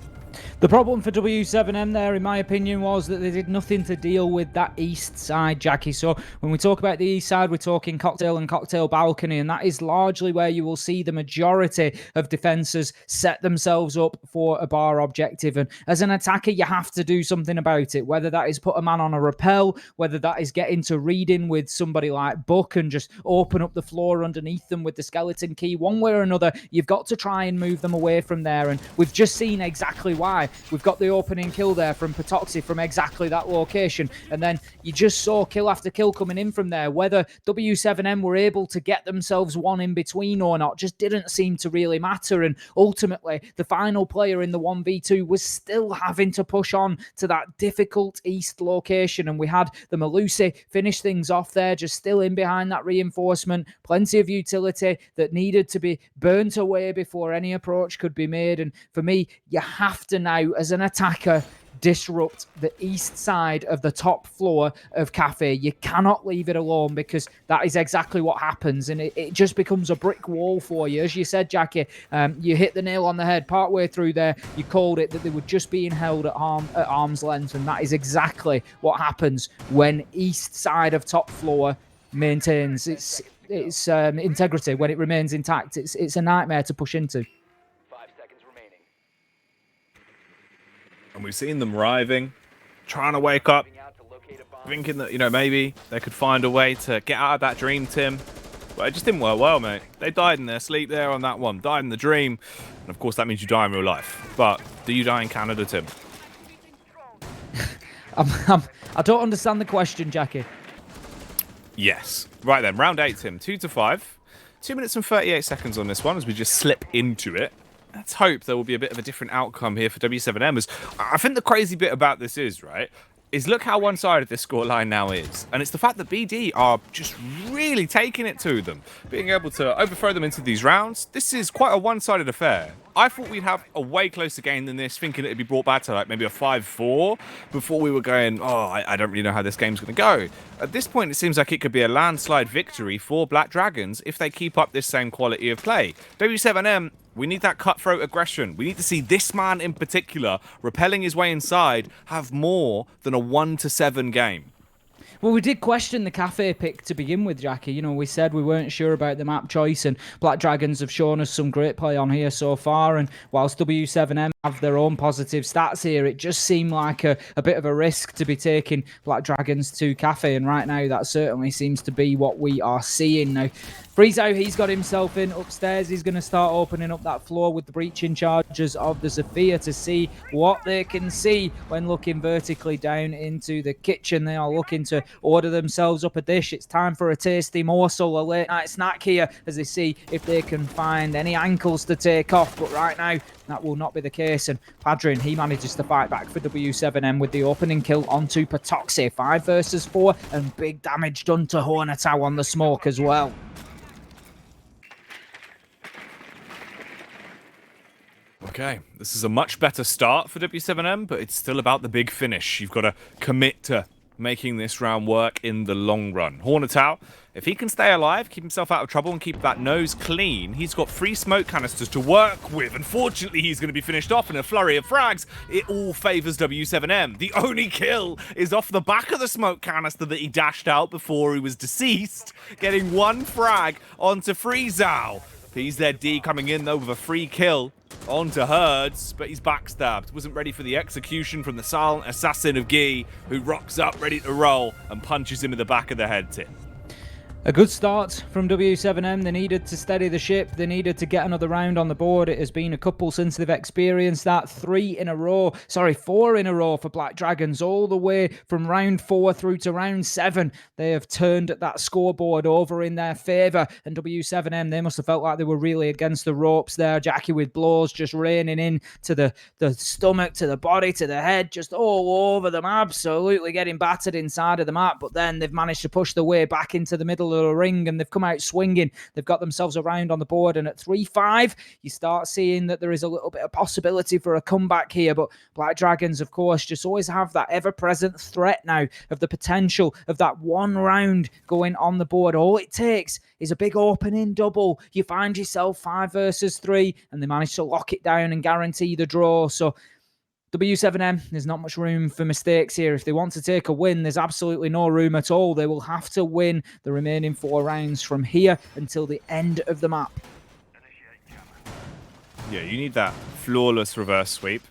[SPEAKER 6] The problem for W7M there, in my opinion, was that they did nothing to deal with that east side, Jackie. So when we talk about the east side, we're talking cocktail and cocktail balcony, and that is largely where you will see the majority of defenders set themselves up for a bar objective. And as an attacker, you have to do something about it, whether that is put a man on a rappel, whether that is get into reading with somebody like Buck and just open up the floor underneath them with the skeleton key. One way or another, you've got to try and move them away from there, and we've just seen exactly why. We've got the opening kill there from Patoxy from exactly that location, and then you just saw kill after kill coming in from there. Whether W7M were able to get themselves one in between or not just didn't seem to really matter, and ultimately the final player in the 1v2 was still having to push on to that difficult east location, and we had the Malusi finish things off there, just still in behind that reinforcement. Plenty of utility that needed to be burnt away before any approach could be made, and for me, you have to now, as an attacker, disrupt the east side of the top floor of Cafe. You cannot leave it alone, because that is exactly what happens, and it just becomes a brick wall for you. As you said, Jackie, you hit the nail on the head partway through there. You called it, that they were just being held at arm's length, and that is exactly what happens when east side of top floor maintains its integrity. When it remains intact, it's a nightmare to push into.
[SPEAKER 5] And we've seen them writhing, trying to wake up, thinking that, maybe they could find a way to get out of that dream, Tim. But it just didn't work well, mate. They died in their sleep there on that one. Died in the dream. And of course, that means you die in real life. But do you die in Canada, Tim?
[SPEAKER 6] I don't understand the question, Jackie.
[SPEAKER 5] Yes. Right then, round 8, Tim. 2-5. 2 minutes and 38 seconds on this one as we just slip into it. Let's hope there will be a bit of a different outcome here for W7M. As I think the crazy bit about this is, right, is look how one-sided this scoreline now is. And it's the fact that BD are just really taking it to them. Being able to overthrow them into these rounds, this is quite a one-sided affair. I thought we'd have a way closer game than this, thinking it'd be brought back to like maybe a 5-4 before we were going, I don't really know how this game's going to go. At this point, it seems like it could be a landslide victory for Black Dragons if they keep up this same quality of play. W7M, we need that cutthroat aggression. We need to see this man in particular, repelling his way inside, have more than a 1-7 game.
[SPEAKER 6] Well, we did question the Cafe pick to begin with, Jackie. We said we weren't sure about the map choice, and Black Dragons have shown us some great play on here so far, and whilst W7M have their own positive stats here, it just seemed like a bit of a risk to be taking Black Dragons to Cafe, and right now that certainly seems to be what we are seeing. Now, Freezow, he's got himself in upstairs. He's going to start opening up that floor with the breaching charges of the Zofia to see what they can see when looking vertically down into the kitchen. They are looking to order themselves up a dish. It's time for a tasty morsel, a late night snack here, as they see if they can find any ankles to take off. But right now, that will not be the case. And Padrin, he manages to fight back for W7M with the opening kill onto Patoxy. 5 versus 4, and big damage done to Hornetau on the smoke as well.
[SPEAKER 5] Okay, this is a much better start for W7M, but it's still about the big finish. You've got to commit to making this round work in the long run. Hornetau, if he can stay alive, keep himself out of trouble, and keep that nose clean, he's got 3 smoke canisters to work with. Unfortunately, he's going to be finished off in a flurry of frags. It all favors W7M. The only kill is off the back of the smoke canister that he dashed out before he was deceased, getting 1 frag onto Freezao. PZD coming in, though, with a free kill onto Herds, but he's backstabbed. Wasn't ready for the execution from the silent assassin of Guy, who rocks up ready to roll and punches him in the back of the head, Tim.
[SPEAKER 6] A good start from W7M. They needed to steady the ship. They needed to get another round on the board. It has been a couple since they've experienced that. 4 in a row for Black Dragons, all the way from round 4 through to round 7. They have turned that scoreboard over in their favour. And W7M, they must have felt like they were really against the ropes there. Jackie with blows just raining in to the stomach, to the body, to the head, just all over them, absolutely getting battered inside of the map. But then they've managed to push their way back into the middle of the ring, and they've come out swinging. They've got themselves a round on the board, and at 3-5 you start seeing that there is a little bit of possibility for a comeback here. But Black Dragons, of course, just always have that ever-present threat now of the potential of that 1 round going on the board. All it takes is a big opening double. You find yourself 5 versus 3, and they manage to lock it down and guarantee the draw. So W7M, there's not much room for mistakes here. If they want to take a win, there's absolutely no room at all. They will have to win the remaining 4 rounds from here until the end of the map.
[SPEAKER 5] Yeah, you need that flawless reverse sweep.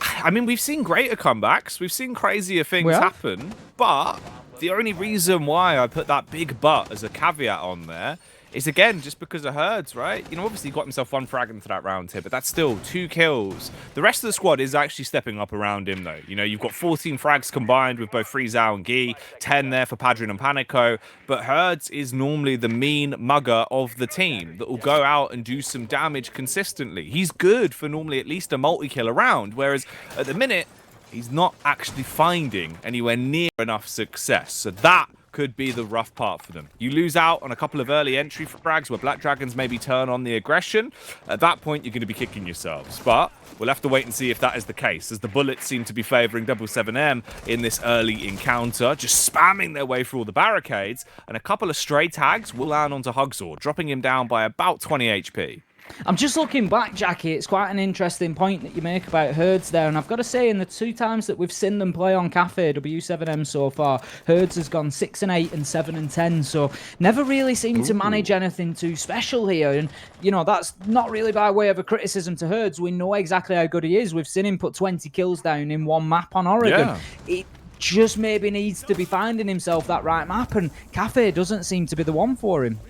[SPEAKER 5] I mean, we've seen greater comebacks. We've seen crazier things happen. But the only reason why I put that big but as a caveat on there is, again, just because of Herds, right? You know, obviously he got himself 1 frag into that round here, but that's still 2 kills. The rest of the squad is actually stepping up around him, though. You know, you've got 14 frags combined with both Freezao and Guy, 10 there for Padrin and Panico, but Herds is normally the mean mugger of the team that will go out and do some damage consistently. He's good for normally at least a multi-kill around, whereas at the minute, he's not actually finding anywhere near enough success. So that could be the rough part for them. You lose out on a couple of early entry frags where Black Dragons maybe turn on the aggression. At that point, you're going to be kicking yourselves. But we'll have to wait and see if that is the case, as the bullets seem to be favouring W7M in this early encounter, just spamming their way through all the barricades, and a couple of stray tags will land onto Hugsaw, dropping him down by about 20 HP.
[SPEAKER 6] I'm just looking back, Jackie. It's quite an interesting point that you make about Herds there. And I've got to say, in the 2 times that we've seen them play on Cafe, W7M so far, Herds has gone 6-8 and 7-10. So never really seemed to manage anything too special here. And, you know, that's not really by way of a criticism to Herds. We know exactly how good he is. We've seen him put 20 kills down in 1 map on Oregon. Yeah. It just maybe needs to be finding himself that right map. And Cafe doesn't seem to be the one for him.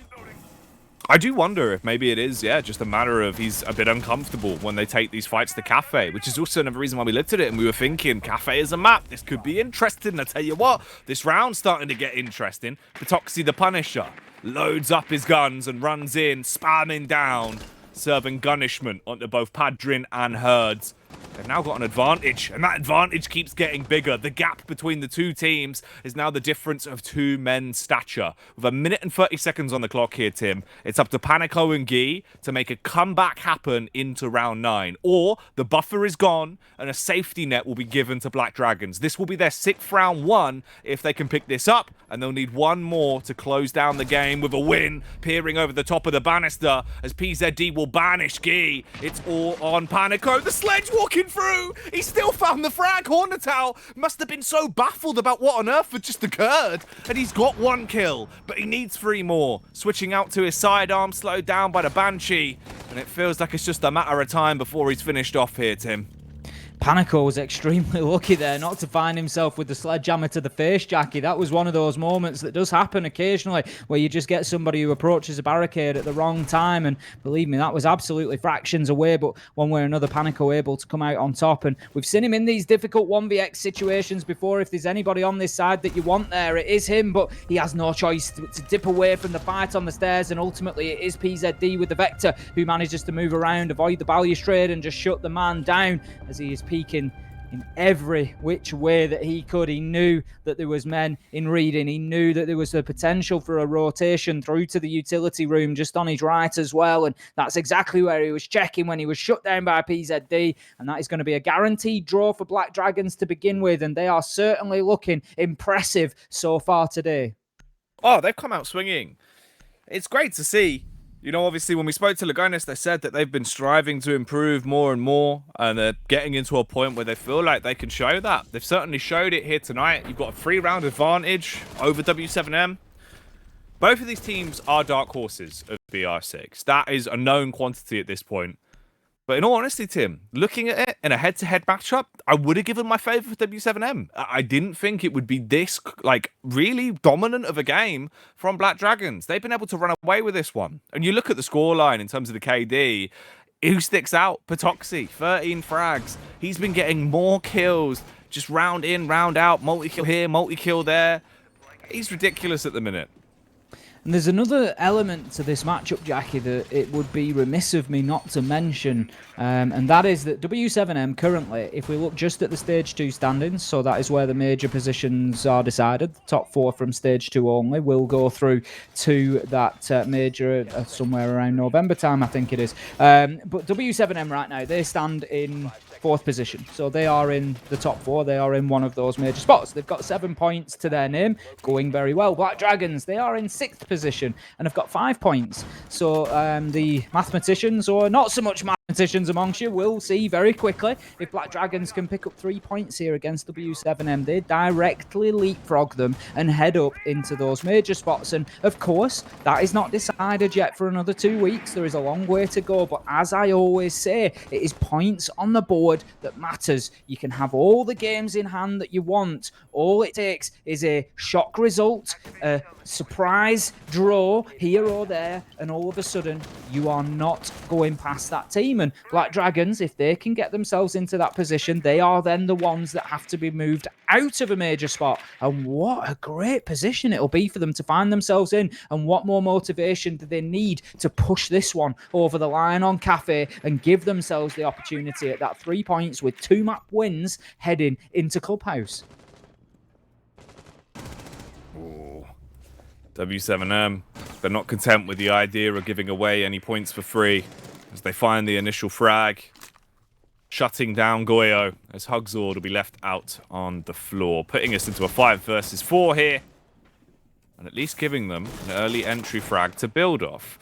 [SPEAKER 5] I do wonder if maybe it is, just a matter of he's a bit uncomfortable when they take these fights to Cafe, which is also another reason why we looked at it and we were thinking, Cafe is a map, this could be interesting. I tell you what, this round's starting to get interesting. Patoxy the Punisher loads up his guns and runs in, spamming down, serving gunishment onto both Padrin and Herds. They've now got an advantage, and that advantage keeps getting bigger. The gap between the 2 teams is now the difference of 2 men's stature. With 1 minute and 30 seconds on the clock here, Tim, it's up to Panico and Guy to make a comeback happen into round 9. Or the buffer is gone, and a safety net will be given to Black Dragons. This will be their 6th round 1 if they can pick this up, and they'll need 1 more to close down the game with a win, peering over the top of the banister as PZD will banish Guy. It's all on Panico. The sledge walking through. He still found the frag. Hornetau must have been so baffled about what on earth had just occurred. And he's got 1 kill, but he needs 3 more. Switching out to his sidearm, slowed down by the Banshee. And it feels like it's just a matter of time before he's finished off here, Tim.
[SPEAKER 6] Panico was extremely lucky there not to find himself with the sledgehammer to the face, Jackie. That was one of those moments that does happen occasionally where you just get somebody who approaches a barricade at the wrong time, and believe me, that was absolutely fractions away, but one way or another, Panico able to come out on top, and we've seen him in these difficult 1vx situations before. If there's anybody on this side that you want there, it is him, but he has no choice to dip away from the fight on the stairs, and ultimately it is PZD with the Vector who manages to move around, avoid the balustrade, and just shut the man down as he is peeking in every which way that he could. He knew that there was men in reading. He knew that there was the potential for a rotation through to the utility room just on his right as well. And that's exactly where he was checking when he was shut down by PZD. And that is going to be a guaranteed draw for Black Dragons to begin with. And they are certainly looking impressive so far today.
[SPEAKER 5] Oh, they've come out swinging. It's great to see. You know, obviously, when we spoke to Lagonis, they said that they've been striving to improve more and more, and they're getting into a point where they feel like they can show that. They've certainly showed it here tonight. You've got a 3-round advantage over W7M. Both of these teams are dark horses of BR6. That is a known quantity at this point. But in all honesty, Tim, looking at it in a head-to-head matchup, I would have given my favour for W7M. I didn't think it would be this, like, really dominant of a game from Black Dragons. They've been able to run away with this one. And you look at the scoreline in terms of the KD, who sticks out? Patoxy, 13 frags. He's been getting more kills, just round in, round out, multi-kill here, multi-kill there. He's ridiculous at the minute.
[SPEAKER 6] And there's another element to this matchup, Jackie, that it would be remiss of me not to mention, and that is that W7M currently, if we look just at the Stage 2 standings, so that is where the major positions are decided, the top 4 from Stage 2 only, will go through to that major somewhere around November time, I think it is. But W7M right now, they stand in 4th position. So they are in the top 4. They are in one of those major spots. They've got 7 points to their name, going very well. Black Dragons, they are in 6th position and have got 5 points. So the mathematicians, or not so much mathematicians amongst you, will see very quickly if Black Dragons can pick up 3 points here against W7M. They directly leapfrog them and head up into those major spots. And of course, that is not decided yet for another 2 weeks. There is a long way to go. But as I always say, it is points on the board that matters. You can have all the games in hand that you want. All it takes is a shock result, a surprise draw here or there, and all of a sudden you are not going past that team. And Black Dragons, if they can get themselves into that position, they are then the ones that have to be moved out of a major spot. And what a great position it'll be for them to find themselves in. And what more motivation do they need to push this one over the line on Cafe and give themselves the opportunity at that 3 points with 2 map wins heading into Clubhouse.
[SPEAKER 5] W7M, they're not content with the idea of giving away any points for free as they find the initial frag, shutting down Goyo as Hugzord will be left out on the floor, putting us into a 5 versus 4 here, and at least giving them an early entry frag to build off.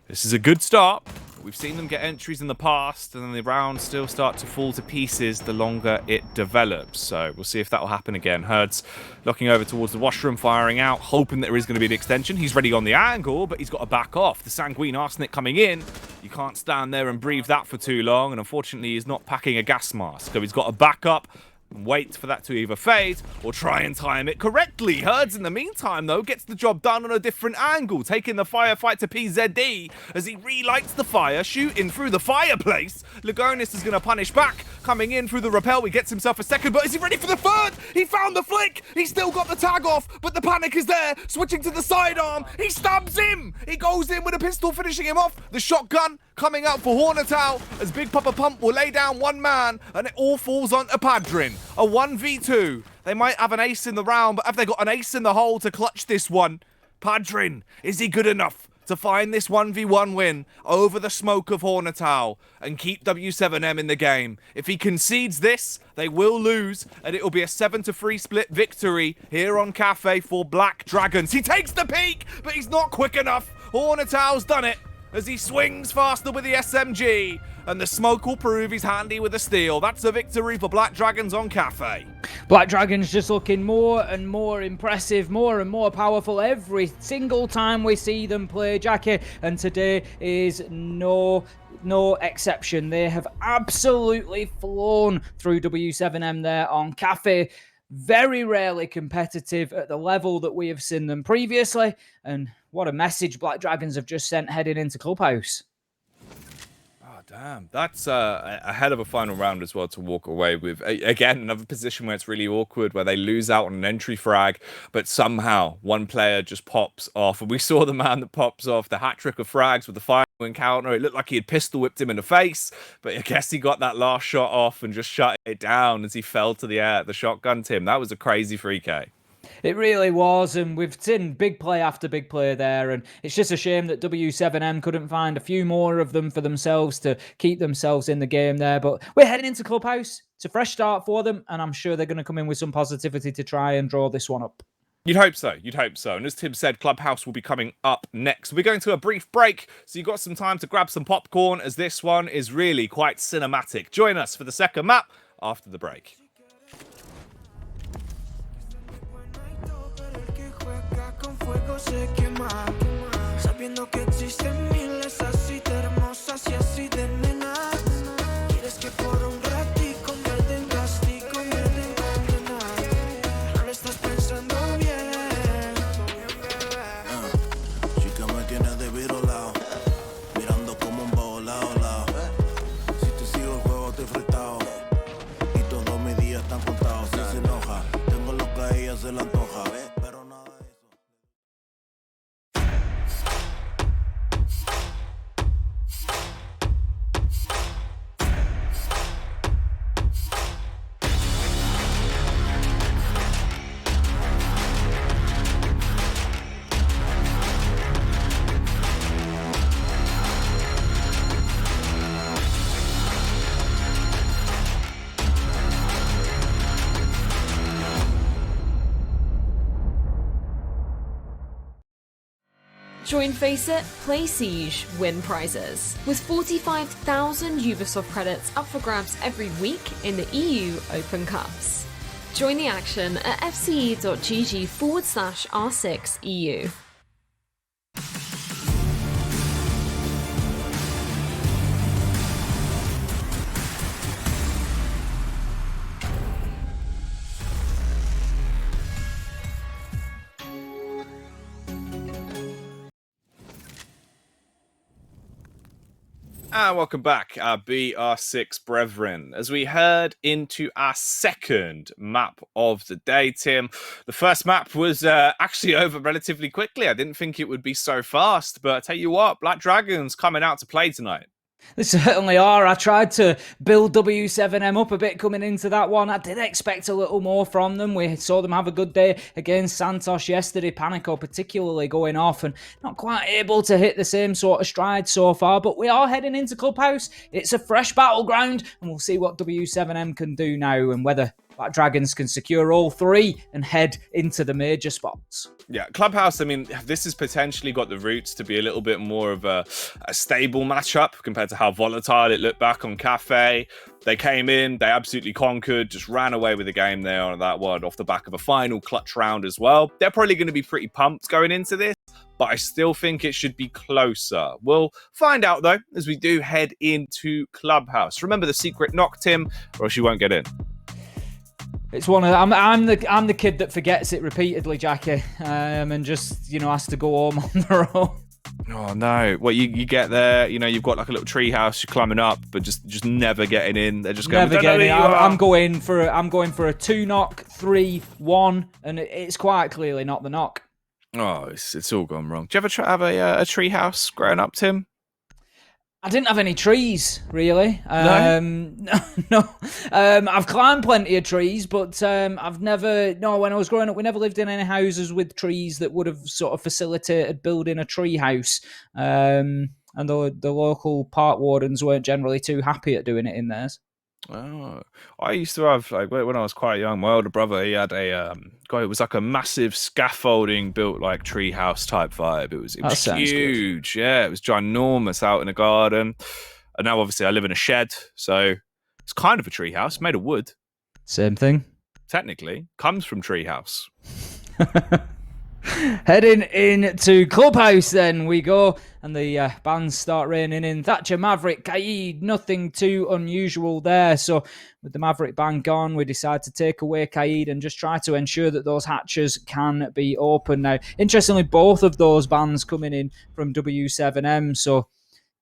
[SPEAKER 5] This is a good start. We've seen them get entries in the past, and then the rounds still start to fall to pieces the longer it develops. So we'll see if that will happen again. Herd's looking over towards the washroom, firing out, hoping that there is going to be an extension. He's ready on the angle, but he's got to back off. The Sanguine Arsenic coming in. You can't stand there and breathe that for too long, and unfortunately he's not packing a gas mask, so he's got to back up and wait for that to either fade or try and time it correctly. Herds, in the meantime, though, gets the job done on a different angle, taking the firefight to PZD as he relights the fire, shooting through the fireplace. Lagonis is going to punish back, coming in through the rappel. He gets himself a second, but is he ready for the third? He found the flick. He's still got the tag off, but the panic is there. Switching to the sidearm. He stabs him. He goes in with a pistol, finishing him off. The shotgun coming out for Hornetau as Big Papa Pump will lay down one man, and it all falls onto Padrin. A 1v2. They might have an ace in the round, but have they got an ace in the hole to clutch this one? Padrin, is he good enough to find this 1v1 win over the smoke of Hornetau and keep W7M in the game? If he concedes this, they will lose, and it will be a 7-3 split victory here on Cafe for Black Dragons. He takes the peek, but he's not quick enough. Hornetau's done it as he swings faster with the SMG, and the smoke will prove he's handy with the steel. That's a victory for Black Dragons on Cafe.
[SPEAKER 6] Black Dragons just looking more and more impressive, more and more powerful every single time we see them play, Jackie, and today is no exception. They have absolutely flown through W7M there on Cafe. Very rarely competitive at the level that we have seen them previously, and what a message Black Dragons have just sent heading into Clubhouse.
[SPEAKER 5] Damn, that's a hell of a final round as well to walk away with. Again, another position where it's really awkward, where they lose out on an entry frag, but somehow one player just pops off. And we saw the man that pops off the hat trick of frags with the final encounter. It looked like he had pistol whipped him in the face, but I guess he got that last shot off and just shut it down as he fell to the air. The shotgun, Tim, that was a crazy 3K.
[SPEAKER 6] It really was, and we've seen big play after big play there, and it's just a shame that W7M couldn't find a few more of them for themselves to keep themselves in the game there, but we're heading into Clubhouse. It's a fresh start for them, and I'm sure they're going to come in with some positivity to try and draw this one up.
[SPEAKER 5] You'd hope so. You'd hope so. And as Tim said, Clubhouse will be coming up next. We're going to a brief break, so you've got some time to grab some popcorn, as this one is really quite cinematic. Join us for the second map after the break.
[SPEAKER 2] Se quema, sabiendo que existen miles así de hermosas y así de nenas. Quieres que por un ratico me den castigo, me den condena. No lo estás pensando bien. Chica me tienes de virolao, mirando como un volado. Si te sigo el juego te he fretado y todos mis días están contados. Si se enoja, tengo lo que a ella se le antoja. Pero nada.
[SPEAKER 4] Join Face It, Play Siege, win prizes. With 45,000 Ubisoft credits up for grabs every week in the EU Open Cups. Join the action at fce.gg/R6EU.
[SPEAKER 5] And welcome back, our BR6 brethren, as we head into our second map of the day, Tim. The first map was actually over relatively quickly. I didn't think it would be so fast, but I tell you what, Black Dragons coming out to play tonight.
[SPEAKER 6] They certainly are. I tried to build W7M up a bit coming into that one. I did expect a little more from them. We saw them have a good day against Santos yesterday. Panico particularly going off and not quite able to hit the same sort of stride so far. But we are heading into Clubhouse. It's a fresh battleground and we'll see what W7M can do now and whether Black Dragons can secure all three and head into the major spots.
[SPEAKER 5] Yeah, Clubhouse, I mean, this has potentially got the roots to be a little bit more of a stable matchup compared to how volatile it looked back on Cafe. They came in, they absolutely conquered, just ran away with the game there on that one off the back of a final clutch round as well. They're probably going to be pretty pumped going into this, but I still think it should be closer. We'll find out, though, as we do head into Clubhouse. Remember the secret knock, Tim, or else you won't get in.
[SPEAKER 6] It's one of I'm the kid that forgets it repeatedly, Jackie, and just has to go home on the road.
[SPEAKER 5] Oh no! Well, you get there, you've got like a little tree house, you're climbing up, but just never getting in. They're just going,
[SPEAKER 6] never getting in. I'm going for a 2-knock, 3-1, and it's quite clearly not the knock.
[SPEAKER 5] Oh, it's all gone wrong. Do you ever have a tree house growing up, Tim?
[SPEAKER 6] I didn't have any trees, really. No. I've climbed plenty of trees, but I've never... No, when I was growing up, we never lived in any houses with trees that would have sort of facilitated building a tree house. And the local park wardens weren't generally too happy at doing it in theirs.
[SPEAKER 5] Oh, I used to have, like, when I was quite young, my older brother, he had it was like a massive scaffolding built like treehouse type vibe. It was huge. Good. Yeah, it was ginormous out in the garden. And now obviously I live in a shed, so it's kind of a treehouse made of wood.
[SPEAKER 6] Same thing.
[SPEAKER 5] Technically, comes from treehouse.
[SPEAKER 6] Heading into Clubhouse then we go, and the bands start raining in. Thatcher, Maverick, Kaid, nothing too unusual there. So with the Maverick band gone, we decide to take away Kaid and just try to ensure that those hatches can be open. Now, interestingly, both of those bands coming in from W7M, so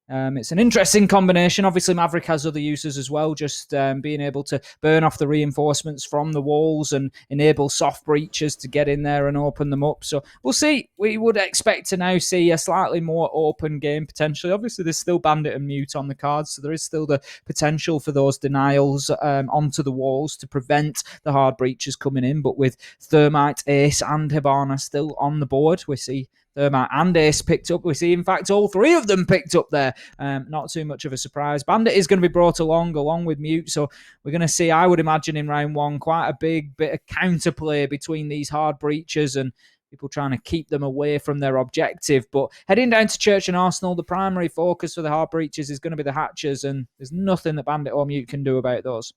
[SPEAKER 6] It's an interesting combination. Obviously, Maverick has other uses as well, just being able to burn off the reinforcements from the walls and enable soft breaches to get in there and open them up. So we'll see. We would expect to now see a slightly more open game, potentially. Obviously, there's still Bandit and Mute on the cards, so there is still the potential for those denials onto the walls to prevent the hard breaches coming in. But with Thermite, Ace, and Hibana still on the board, we see Thermite and Ace picked up. We see, in fact, all three of them picked up there. Not too much of a surprise. Bandit is going to be brought along with Mute. So we're going to see, I would imagine, in round one, quite a big bit of counterplay between these hard breaches and people trying to keep them away from their objective. But heading down to Church and Arsenal, the primary focus for the hard breaches is going to be the hatches, and there's nothing that Bandit or Mute can do about those.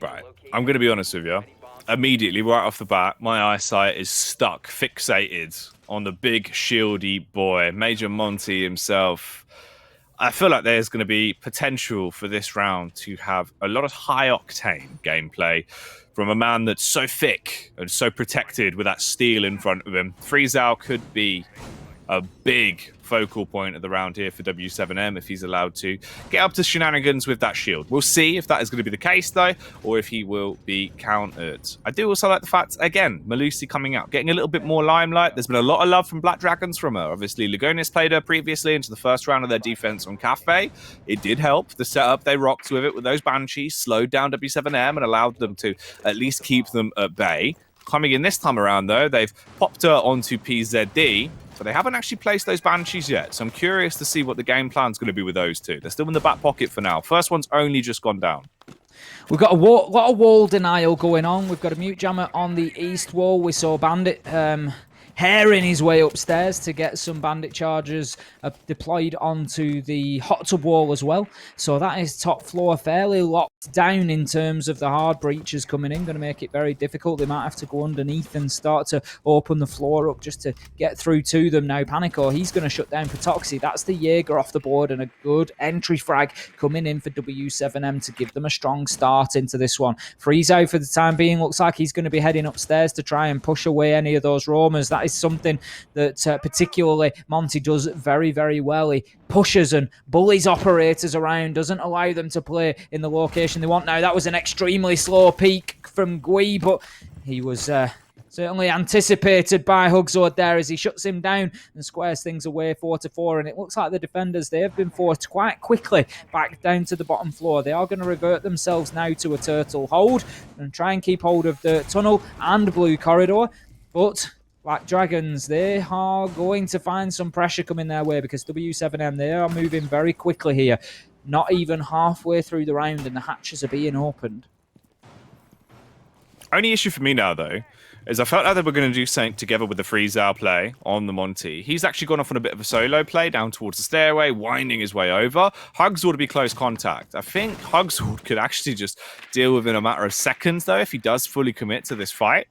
[SPEAKER 5] Right. I'm going to be honest with you. Immediately, right off the bat, my eyesight is stuck, fixated on the big shieldy boy, Major Monty himself. I feel like there's going to be potential for this round to have a lot of high-octane gameplay from a man that's so thick and so protected with that steel in front of him. Friezau could be a big focal point of the round here for W7M if he's allowed to get up to shenanigans with that shield. We'll see if that is going to be the case, though, or if he will be countered. I do also like the fact, again, Melusi coming out, getting a little bit more limelight. There's been a lot of love from Black Dragons from her. Obviously, Lugonis played her previously into the first round of their defense on Cafe. It did help. The setup, they rocked with it with those Banshees, slowed down W7M and allowed them to at least keep them at bay. Coming in this time around, though, they've popped her onto PZD, but they haven't actually placed those Banshees yet, so I'm curious to see what the game plan's going to be with those two. They're still in the back pocket for now. First one's only just gone down.
[SPEAKER 6] We've got a lot of wall denial going on. We've got a Mute Jammer on the east wall. We saw Bandit herring his way upstairs to get some Bandit charges deployed onto the hot tub wall as well. So that is top floor, fairly locked down in terms of the hard breaches coming in. Going to make it very difficult. They might have to go underneath and start to open the floor up just to get through to them now. Panico, he's going to shut down Patoxy. That's the Jaeger off the board and a good entry frag coming in for W7M to give them a strong start into this one. Friezau, for the time being, looks like he's going to be heading upstairs to try and push away any of those roamers. That is something that particularly Monty does very, very well. He pushes and bullies operators around, doesn't allow them to play in the location they want. Now, that was an extremely slow peak from Gui, but he was certainly anticipated by Hugzord there as he shuts him down and squares things away 4-4. And it looks like the defenders, they have been forced quite quickly back down to the bottom floor. They are going to revert themselves now to a turtle hold and try and keep hold of the tunnel and blue corridor. But Black Dragons, they are going to find some pressure coming their way because W7M, they are moving very quickly here. Not even halfway through the round and the hatches are being opened.
[SPEAKER 5] Only issue for me now, though, is I felt like they were going to do something together with the Friezau play on the Monty. He's actually gone off on a bit of a solo play down towards the stairway, winding his way over. Hugzord to be close contact. I think Hugzord could actually just deal with it in a matter of seconds, though, if he does fully commit to this fight.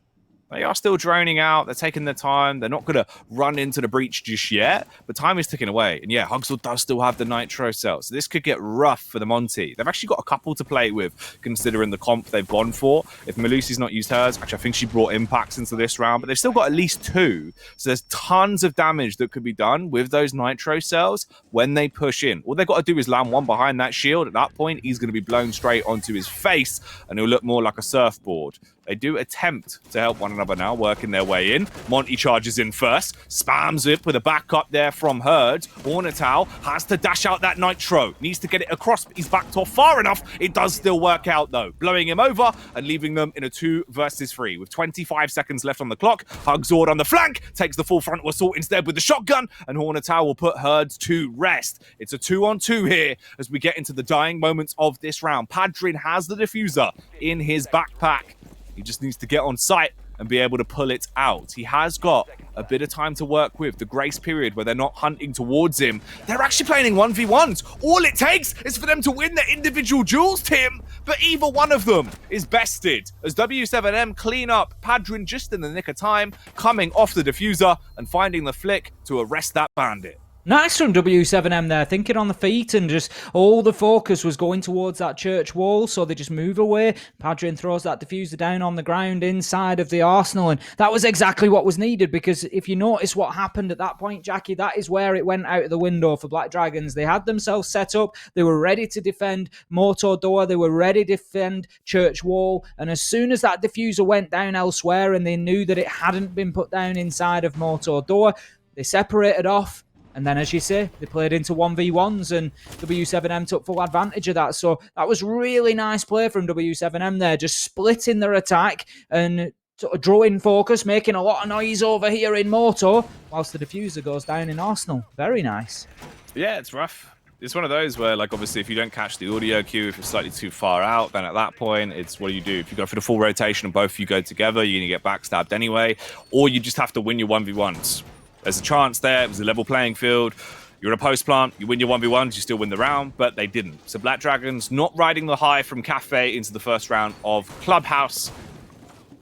[SPEAKER 5] They are still droning out. They're taking their time. They're not going to run into the breach just yet, but time is ticking away. And yeah, Hugzord does still have the Nitro cell, so this could get rough for the Monty. They've actually got a couple to play with, considering the comp they've gone for. If Melusi's not used hers, actually I think she brought impacts into this round, but they've still got at least two. So there's tons of damage that could be done with those Nitro cells when they push in. All they've got to do is land one behind that shield. At that point, he's going to be blown straight onto his face, and he'll look more like a surfboard. They do attempt to help one another now, working their way in. Monty charges in first, spams it with a backup there from Herd. Hornetau has to dash out that Nitro. Needs to get it across, but he's backed off far enough. It does still work out, though, blowing him over and leaving them in a 2 versus 3. With 25 seconds left on the clock, Hugzord on the flank takes the full frontal assault instead with the shotgun, and Hornetau will put Herd to rest. It's a 2-on-2 here as we get into the dying moments of this round. Padrin has the diffuser in his backpack. He just needs to get on site and be able to pull it out. He has got a bit of time to work with, the grace period where they're not hunting towards him. They're actually playing in 1v1s. All it takes is for them to win their individual duels, Tim, but either one of them is bested as W7M clean up. Padrin just in the nick of time, coming off the diffuser and finding the flick to arrest that bandit.
[SPEAKER 6] Nice from W7M there, thinking on the feet, and just all the focus was going towards that church wall, so they just move away. Padrin throws that diffuser down on the ground inside of the Arsenal, and that was exactly what was needed, because if you notice what happened at that point, Jackie, that is where it went out of the window for Black Dragons. They had themselves set up, they were ready to defend Motor Door, they were ready to defend church wall, and as soon as that diffuser went down elsewhere and they knew that it hadn't been put down inside of Motor Door, they separated off. And then, as you say, they played into 1v1s, and W7M took full advantage of that. So that was really nice play from W7M there, just splitting their attack and sort of drawing focus, making a lot of noise over here in Moto, whilst the diffuser goes down in Arsenal. Very nice.
[SPEAKER 5] Yeah, it's rough. It's one of those where, like, obviously, if you don't catch the audio cue, if you're slightly too far out, then at that point, it's what do you do? If you go for the full rotation and both of you go together, you're going to get backstabbed anyway, or you just have to win your 1v1s. There's a chance there. It was a level playing field. You're in a post plant. You win your 1v1s. You still win the round, but they didn't. So Black Dragons not riding the high from Cafe into the first round of Clubhouse.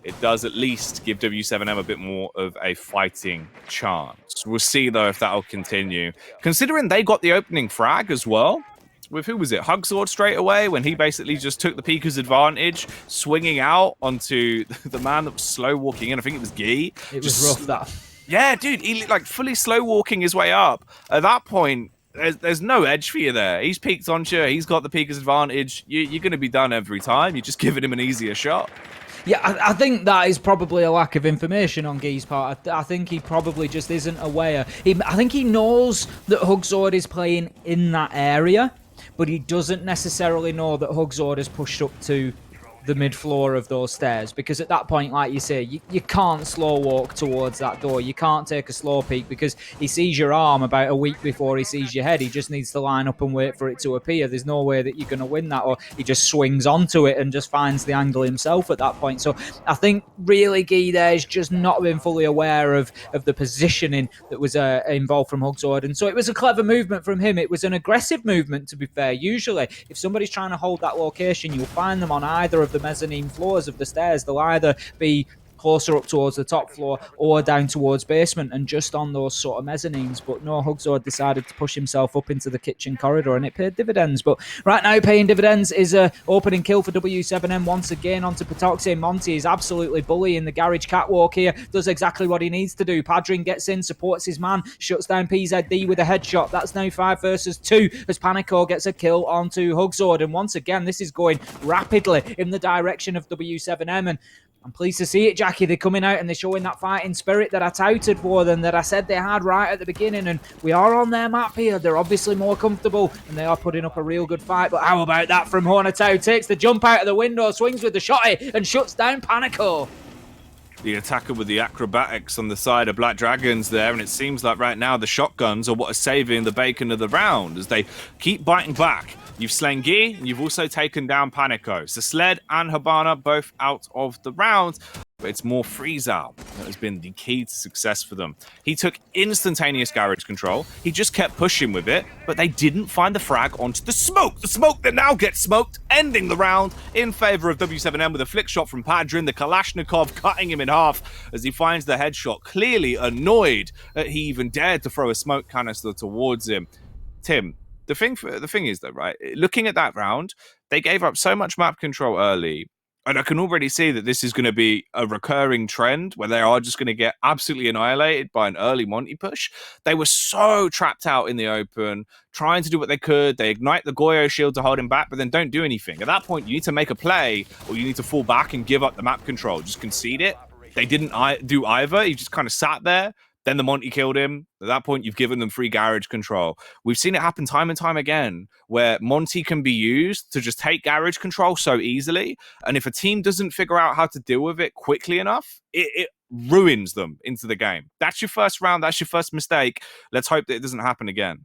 [SPEAKER 5] It does at least give W7M a bit more of a fighting chance. We'll see, though, if that'll continue. Considering they got the opening frag as well. With who was it? Hugsword straight away when he basically just took the Pika's advantage, swinging out onto the man that was slow walking in. I think it was Guy.
[SPEAKER 6] It was rough, that.
[SPEAKER 5] Yeah, dude, he like fully slow walking his way up. At that point, there's no edge for you there. He's peeked onto you. He's got the Pika's advantage. You're going to be done every time. You're just giving him an easier shot.
[SPEAKER 6] Yeah, I think that is probably a lack of information on Guy's part. I think he probably just isn't aware. I think he knows that Hugsword is playing in that area, but he doesn't necessarily know that Hugsword is pushed up to the mid-floor of those stairs, because at that point, like you say, you can't slow walk towards that door. You can't take a slow peek, because he sees your arm about a week before he sees your head. He just needs to line up and wait for it to appear. There's no way that you're going to win that, or he just swings onto it and just finds the angle himself at that point. So I think really Guy there has just not been fully aware of the positioning that was involved from Hugsword, and so it was a clever movement from him. It was an aggressive movement, to be fair. Usually, if somebody's trying to hold that location, you'll find them on either of the mezzanine floors of the stairs. They'll either be closer up towards the top floor or down towards basement and just on those sort of mezzanines. But no, Hugsword decided to push himself up into the kitchen corridor, and it paid dividends. But right now, paying dividends is a opening kill for W7M once again onto Patoxe. Monty is absolutely bullying the garage catwalk here, does exactly what he needs to do. Padrin gets in, supports his man, shuts down PZD with a headshot. That's now 5 versus 2 as Panico gets a kill onto Hugsword, and once again this is going rapidly in the direction of W7M, and I'm pleased to see it, Jackie. They're coming out and they're showing that fighting spirit that I touted for them, that I said they had right at the beginning, and we are on their map here. They're obviously more comfortable and they are putting up a real good fight. But how about that from Hornatau? Takes the jump out of the window, swings with the shotty and shuts down Panico.
[SPEAKER 5] The attacker with the acrobatics on the side of Black Dragons there, and it seems like right now the shotguns are what are saving the bacon of the round as they keep biting back. You've slain Guy, and you've also taken down Panico. So Sled and Habana both out of the round, but it's more Freezow that has been the key to success for them. He took instantaneous garage control. He just kept pushing with it, but they didn't find the frag onto the smoke. The smoke that now gets smoked, ending the round in favor of W7M with a flick shot from Padrin, the Kalashnikov cutting him in half as he finds the headshot, clearly annoyed that he even dared to throw a smoke canister towards him. Tim, the thing is, though, right, looking at that round, they gave up so much map control early, and I can already see that this is going to be a recurring trend where they are just going to get absolutely annihilated by an early Monty push. They were so trapped out in the open, trying to do what they could. They ignite the Goyo shield to hold him back, but then don't do anything. At that point, you need to make a play, or you need to fall back and give up the map control. Just concede it. They didn't do either. He just kind of sat there. Then the Monty killed him. At that point, you've given them free garage control. We've seen it happen time and time again, where Monty can be used to just take garage control so easily. And if a team doesn't figure out how to deal with it quickly enough, it ruins them into the game. That's your first round. That's your first mistake. Let's hope that it doesn't happen again.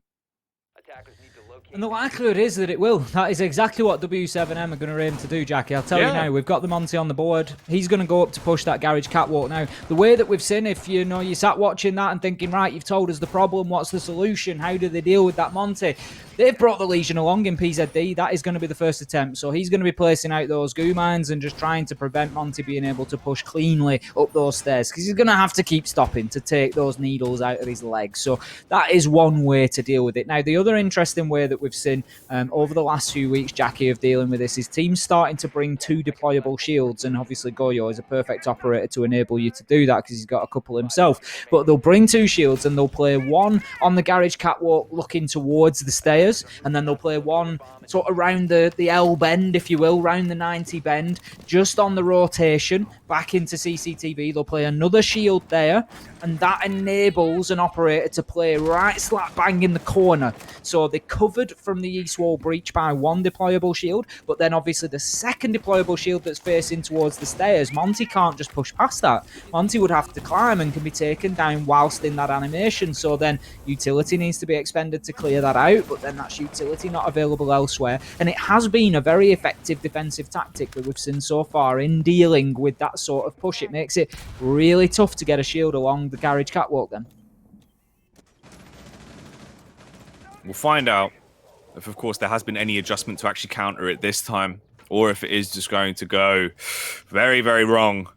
[SPEAKER 6] And the likelihood is that it will. That is exactly what W7M are going to aim to do, Jackie. I'll tell you now, we've got the Monty on the board. He's going to go up to push that garage catwalk now. The way that we've seen, if you sat watching that and thinking, right, you've told us the problem, what's the solution? How do they deal with that Monty? They've brought the Legion along in PZD. That is going to be the first attempt. So he's going to be placing out those goo mines and just trying to prevent Monty being able to push cleanly up those stairs, because he's going to have to keep stopping to take those needles out of his legs. So that is one way to deal with it. Now, the other interesting way that we've seen over the last few weeks, Jackie, of dealing with this is teams starting to bring 2 deployable shields. And obviously Goyo is a perfect operator to enable you to do that because he's got a couple himself. But they'll bring 2 shields and they'll play one on the garage catwalk looking towards the stairs, and then they'll play one sort of around the L bend, if you will, round the 90 bend, just on the rotation back into CCTV. They'll play another shield there, and that enables an operator to play right slap bang in the corner. So they covered from the east wall breach by 1 deployable shield, but then obviously the second deployable shield that's facing towards the stairs, Monty can't just push past that. Monty would have to climb and can be taken down whilst in that animation. So then utility needs to be expended to clear that out, but then that's utility not available elsewhere. And it has been a very effective defensive tactic that we've seen so far in dealing with that sort of push. It makes it really tough to get a shield along the garage catwalk then.
[SPEAKER 5] We'll find out if, of course, there has been any adjustment to actually counter it this time, or if it is just going to go very, very wrong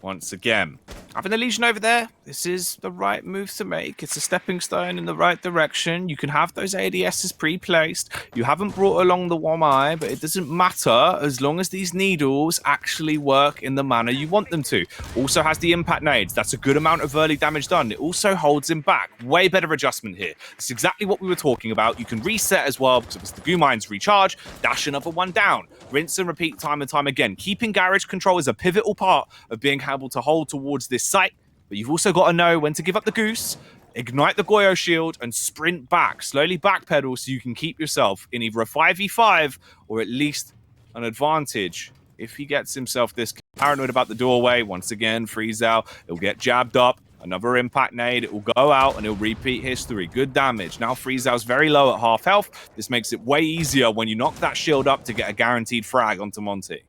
[SPEAKER 5] once again. Having the Legion over there, this is the right move to make. It's a stepping stone in the right direction. You can have those ADSs pre-placed. You haven't brought along the WOMI, but it doesn't matter as long as these needles actually work in the manner you want them to. Also has the impact nades. That's a good amount of early damage done. It also holds him back. Way better adjustment here. It's exactly what we were talking about. You can reset as well, because it's the goo mines recharge, dash another one down. Rinse and repeat time and time again. Keeping garage control is a pivotal part of being able to hold towards this site, but you've also got to know when to give up the goose, ignite the Goyo shield, and sprint back. Slowly backpedal so you can keep yourself in either a 5v5 or at least an advantage. If he gets himself this paranoid about the doorway, once again, freeze out, he'll get jabbed up. Another impact nade, it will go out and he'll repeat history. Good damage. Now Freezel's very low at half health. This makes it way easier when you knock that shield up to get a guaranteed frag onto Monty.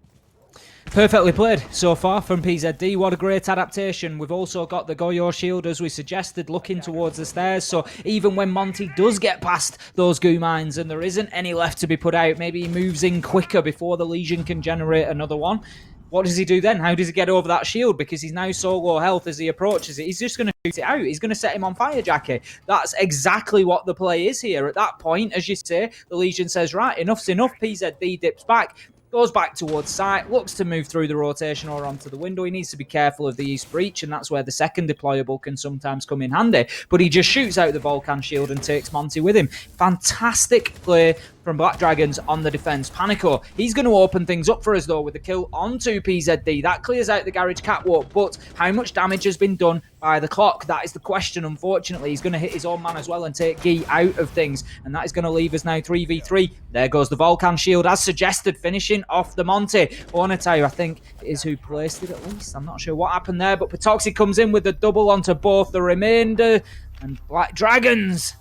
[SPEAKER 6] Perfectly played so far from PZD. What a great adaptation. We've also got the Goyo shield, as we suggested, looking towards the stairs. So even when Monty does get past those goo mines and there isn't any left to be put out, maybe he moves in quicker before the Legion can generate another one. What does he do then? How does he get over that shield? Because he's now so low health as he approaches it. He's just going to shoot it out. He's going to set him on fire, Jackie. That's exactly what the play is here. At that point, as you say, the Legion says, right, enough's enough. PZD dips back, goes back towards site, looks to move through the rotation or onto the window. He needs to be careful of the east breach, and that's where the second deployable can sometimes come in handy. But he just shoots out the Volcan shield and takes Monty with him. Fantastic play from Black Dragons on the defense. Panico, he's going to open things up for us though with the kill onto PZD. That clears out the garage catwalk, but how much damage has been done by the clock? That is the question, unfortunately. He's going to hit his own man as well and take Guy out of things, and that is going to leave us now 3v3. There goes the Volcan shield, as suggested, finishing off the Monty. Onatayu, I think, is who placed it at least. I'm not sure what happened there, but Patoxy comes in with the double onto both the remainder, and Black Dragons,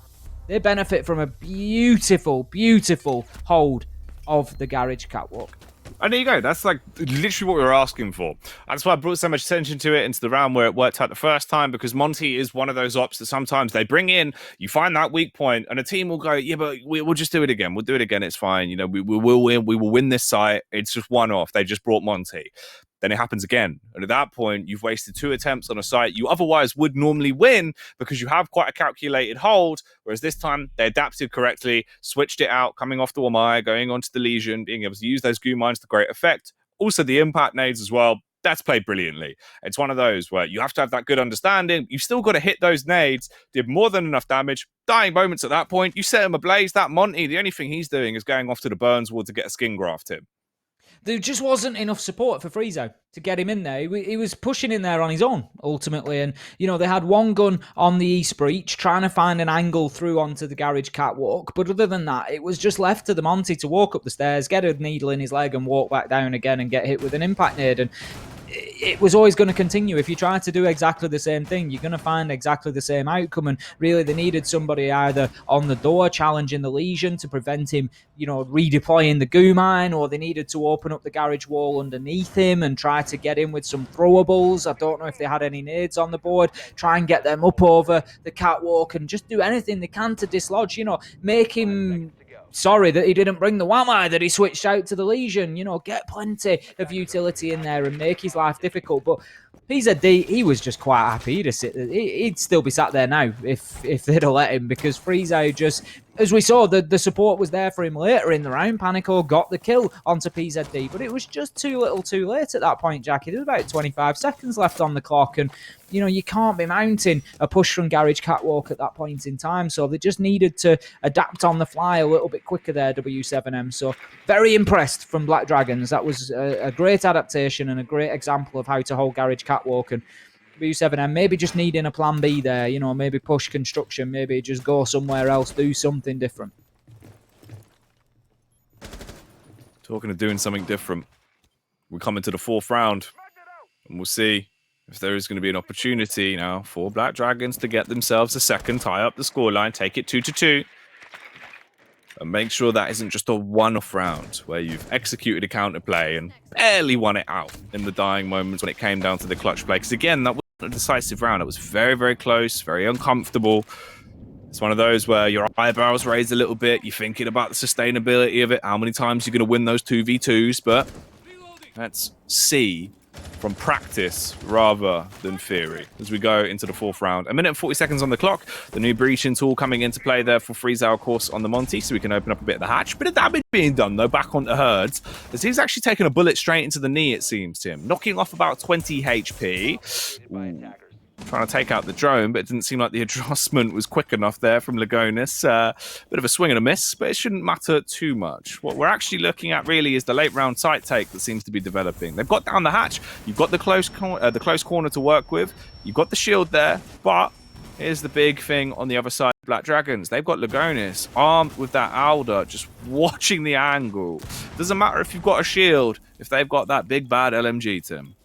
[SPEAKER 6] they benefit from a beautiful, beautiful hold of the garage catwalk.
[SPEAKER 5] And there you go. That's like literally what we were asking for. That's why I brought so much attention to it into the round where it worked out the first time, because Monty is one of those ops that sometimes they bring in, you find that weak point, and a team will go, yeah, but we'll just do it again. We'll do it again. It's fine. You know, we will win. We will win this site. It's just one off. They just brought Monty. Then it happens again. And at that point, you've wasted 2 attempts on a site you otherwise would normally win because you have quite a calculated hold, whereas this time they adapted correctly, switched it out, coming off the Wamai, going onto the Legion, being able to use those goo mines to great effect. Also, the impact nades as well. That's played brilliantly. It's one of those where you have to have that good understanding. You've still got to hit those nades, did more than enough damage. Dying moments at that point, you set him ablaze. That Monty, the only thing he's doing is going off to the Burns ward to get a skin graft him.
[SPEAKER 6] There just wasn't enough support for Friezo to get him in there. He was pushing in there on his own, ultimately. And, you know, they had one gun on the east breach, trying to find an angle through onto the garage catwalk. But other than that, it was just left to the Monty to walk up the stairs, get a needle in his leg and walk back down again and get hit with an impact nade. And it was always going to continue. If you try to do exactly the same thing, you're going to find exactly the same outcome. And really, they needed somebody either on the door challenging the lesion to prevent him, redeploying the goo mine, or they needed to open up the garage wall underneath him and try to get in with some throwables. I don't know if they had any nades on the board. Try and get them up over the catwalk and just do anything they can to dislodge, make him sorry that he didn't bring the Wamai, that he switched out to the Legion. Get plenty of utility in there and make his life difficult. But PZD, he was just quite happy to sit there. He'd still be sat there now if they'd have let him, because Frieza just, as we saw, the support was there for him later in the round. Panico got the kill onto PZD, but it was just too little too late at that point, Jackie. There was about 25 seconds left on the clock, and you can't be mounting a push from Garage Catwalk at that point in time. So they just needed to adapt on the fly a little bit quicker there, W7M. So very impressed from Black Dragons. That was a great adaptation and a great example of how to hold Garage Catwalk. And W7M maybe just needing a plan B there, maybe push construction, maybe just go somewhere else, do something different.
[SPEAKER 5] Talking of doing something different, we come into the fourth round, and we'll see if there is going to be an opportunity now for Black Dragons to get themselves a second, tie up the scoreline, take it 2-2, and make sure that isn't just a one-off round where you've executed a counterplay and barely won it out in the dying moments when it came down to the clutch play. Because again, that wasn't a decisive round. It was very, very close, very uncomfortable. It's one of those where your eyebrows raised a little bit. You're thinking about the sustainability of it, how many times you're going to win those 2v2s, but let's see from practice rather than theory as we go into the fourth round. A minute and 40 seconds on the clock. The new breaching tool coming into play there for Frieza, of course, on the Monty, so we can open up a bit of the hatch. Bit of damage being done, though, back onto Herds, as he's actually taken a bullet straight into the knee, it seems to him, knocking off about 20 HP. Ooh. Trying to take out the drone, but it didn't seem like the adjustment was quick enough there from Lagonis. Bit of a swing and a miss, but it shouldn't matter too much. What we're actually looking at really is the late round sight take that seems to be developing. They've got down the hatch. You've got the close corner to work with. You've got the shield there, but here's the big thing on the other side of Black Dragons. They've got Lagonis armed with that Alder, just watching the angle. Doesn't matter if you've got a shield, if they've got that big bad LMG, Tim.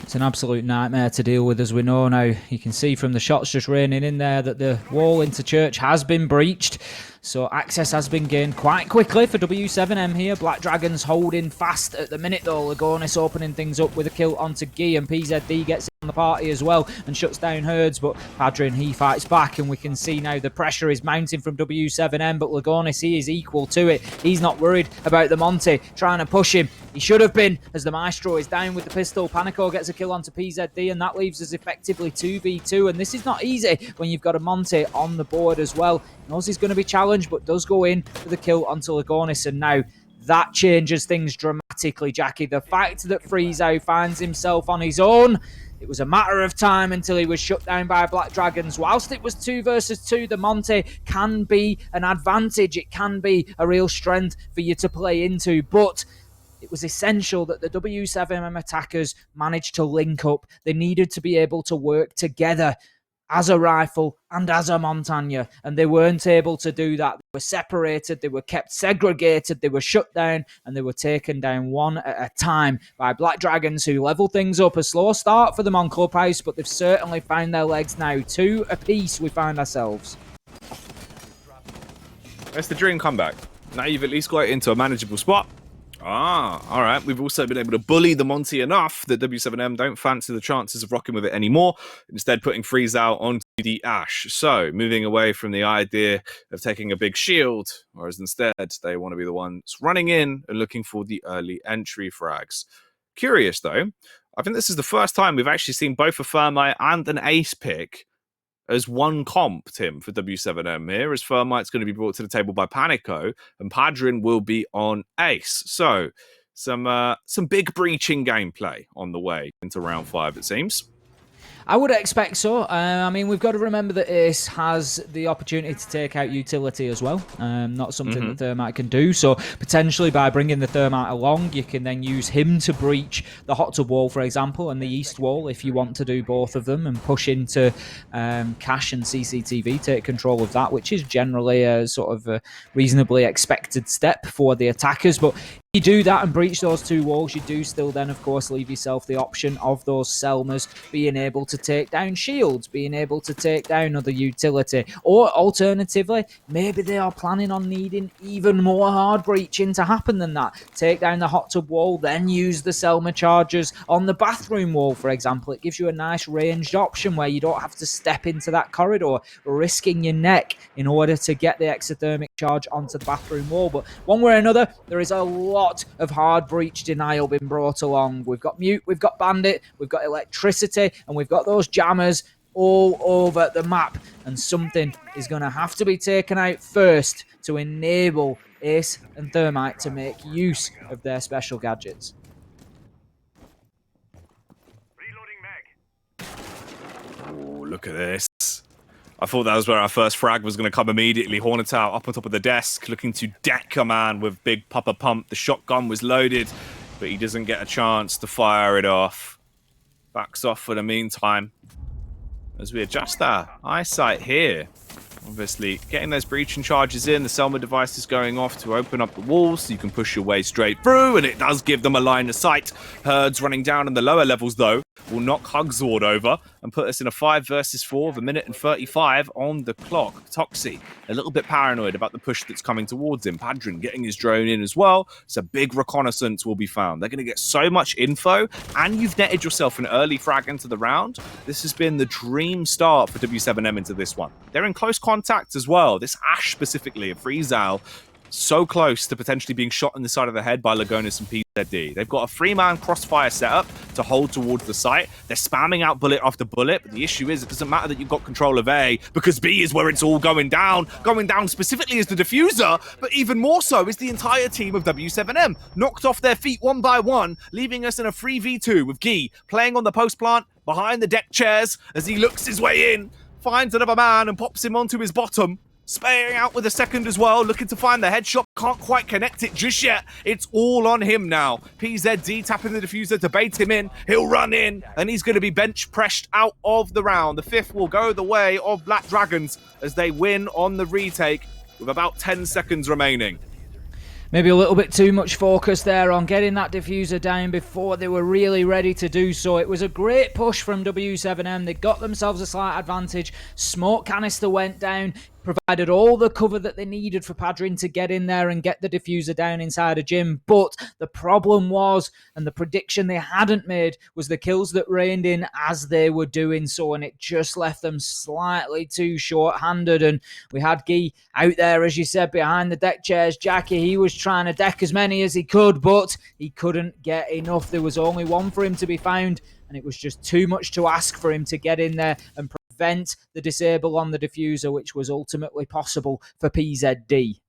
[SPEAKER 6] It's an absolute nightmare to deal with, as we know now. You can see from the shots just raining in there that the wall into church has been breached. So access has been gained quite quickly for W7M here. Black Dragons holding fast at the minute though. Lagonis opening things up with a kill onto Guy, and PZD gets on the party as well and shuts down Herds, but Padrin, he fights back, and we can see now the pressure is mounting from W7M, but Lagonis, he is equal to it. He's not worried about the Monty trying to push him. He should have been, as the Maestro is down with the pistol. Panico gets a kill onto PZD, and that leaves us effectively 2v2, and this is not easy when you've got a Monty on the board as well. Knows he's going to be challenged, but does go in for the kill onto Lagonis, and now that changes things dramatically, Jackie. The fact that Frieza finds himself on his own, it was a matter of time until he was shut down by Black Dragons. Whilst it was 2 versus 2, the Monty can be an advantage. It can be a real strength for you to play into, but it was essential that the W7M attackers managed to link up. They needed to be able to work together as a rifle and as a Montagna, and they weren't able to do that. They were separated, they were kept segregated, they were shut down, and they were taken down one at a time by Black Dragons, who level things up. A slow start for them on Clubhouse, but they've certainly found their legs now. 2 apiece we find ourselves.
[SPEAKER 5] That's the dream comeback. Now you've at least got it into a manageable spot. All right. We've also been able to bully the Monty enough that W7M don't fancy the chances of rocking with it anymore, instead putting Freeze out onto the Ash. So, moving away from the idea of taking a big shield, whereas instead they want to be the ones running in and looking for the early entry frags. Curious, though, I think this is the first time we've actually seen both a Thermite and an Ace pick as one comp, Tim, for W7M here, as Thermite's going to be brought to the table by Panico, and Padrin will be on Ace. So, some big breaching gameplay on the way into round 5, it seems.
[SPEAKER 6] I would expect so. I mean, we've got to remember that Ace has the opportunity to take out utility as well. Not something that Thermite can do. So potentially by bringing the Thermite along, you can then use him to breach the hot tub wall, for example, and the east wall if you want to do both of them, and push into Cash and CCTV, take control of that, which is generally a sort of a reasonably expected step for the attackers. But You do that and breach those 2 walls, you do still then, of course, leave yourself the option of those Selmas being able to take down shields, being able to take down other utility. Or alternatively, maybe they are planning on needing even more hard breaching to happen than that. Take down the hot tub wall, then use the Selma charges on the bathroom wall, for example. It gives you a nice ranged option where you don't have to step into that corridor, risking your neck in order to get the exothermic charge onto the bathroom wall. But one way or another, there is a lot of hard breach denial being brought along. We've got Mute, we've got Bandit, we've got Electricity, and we've got those jammers all over the map. And something is going to have to be taken out first to enable Ace and Thermite to make use of their special gadgets.
[SPEAKER 5] Oh, look at this. I thought that was where our first frag was going to come immediately. Hornet out up on top of the desk, looking to deck a man with Big Papa Pump. The shotgun was loaded, but he doesn't get a chance to fire it off. Backs off for the meantime. As we adjust our eyesight here, obviously getting those breaching charges in, the Selma device is going off to open up the walls so you can push your way straight through, and it does give them a line of sight. Herds running down in the lower levels, though, will knock Hugzord over and put us in a 5 versus 4 of 1:35 on the clock. Toxie, a little bit paranoid about the push that's coming towards him. Padron getting his drone in as well, so big reconnaissance will be found. They're going to get so much info, and you've netted yourself an early frag into the round. This has been the dream start for W7M into this one. They're in close contact as well. This Ash specifically, a Freezal, so close to potentially being shot in the side of the head by Lagonis and PZD. They've got a 3-man crossfire setup to hold towards the site. They're spamming out bullet after bullet, but the issue is it doesn't matter that you've got control of A, because B is where it's all going down. Going down specifically is the diffuser, but even more so is the entire team of W7M. Knocked off their feet one by one, leaving us in a 3v2 with Guy playing on the post plant behind the deck chairs as he looks his way in, finds another man and pops him onto his bottom. Spaying out with a second as well, looking to find the headshot. Can't quite connect it just yet. It's all on him now. PZD tapping the diffuser to bait him in. He'll run in, and he's going to be bench pressed out of the round. The 5th will go the way of Black Dragons as they win on the retake with about 10 seconds remaining.
[SPEAKER 6] Maybe a little bit too much focus there on getting that diffuser down before they were really ready to do so. It was a great push from W7M. They got themselves a slight advantage. Smoke canister went down, provided all the cover that they needed for Padrin to get in there and get the diffuser down inside a gym. But the problem was, and the prediction they hadn't made, was the kills that rained in as they were doing so, and it just left them slightly too short-handed. And we had Guy out there, as you said, behind the deck chairs. Jackie, he was trying to deck as many as he could, but he couldn't get enough. There was only one for him to be found, and it was just too much to ask for him to get in there and prevent the disable on the diffuser, which was ultimately possible for PZD.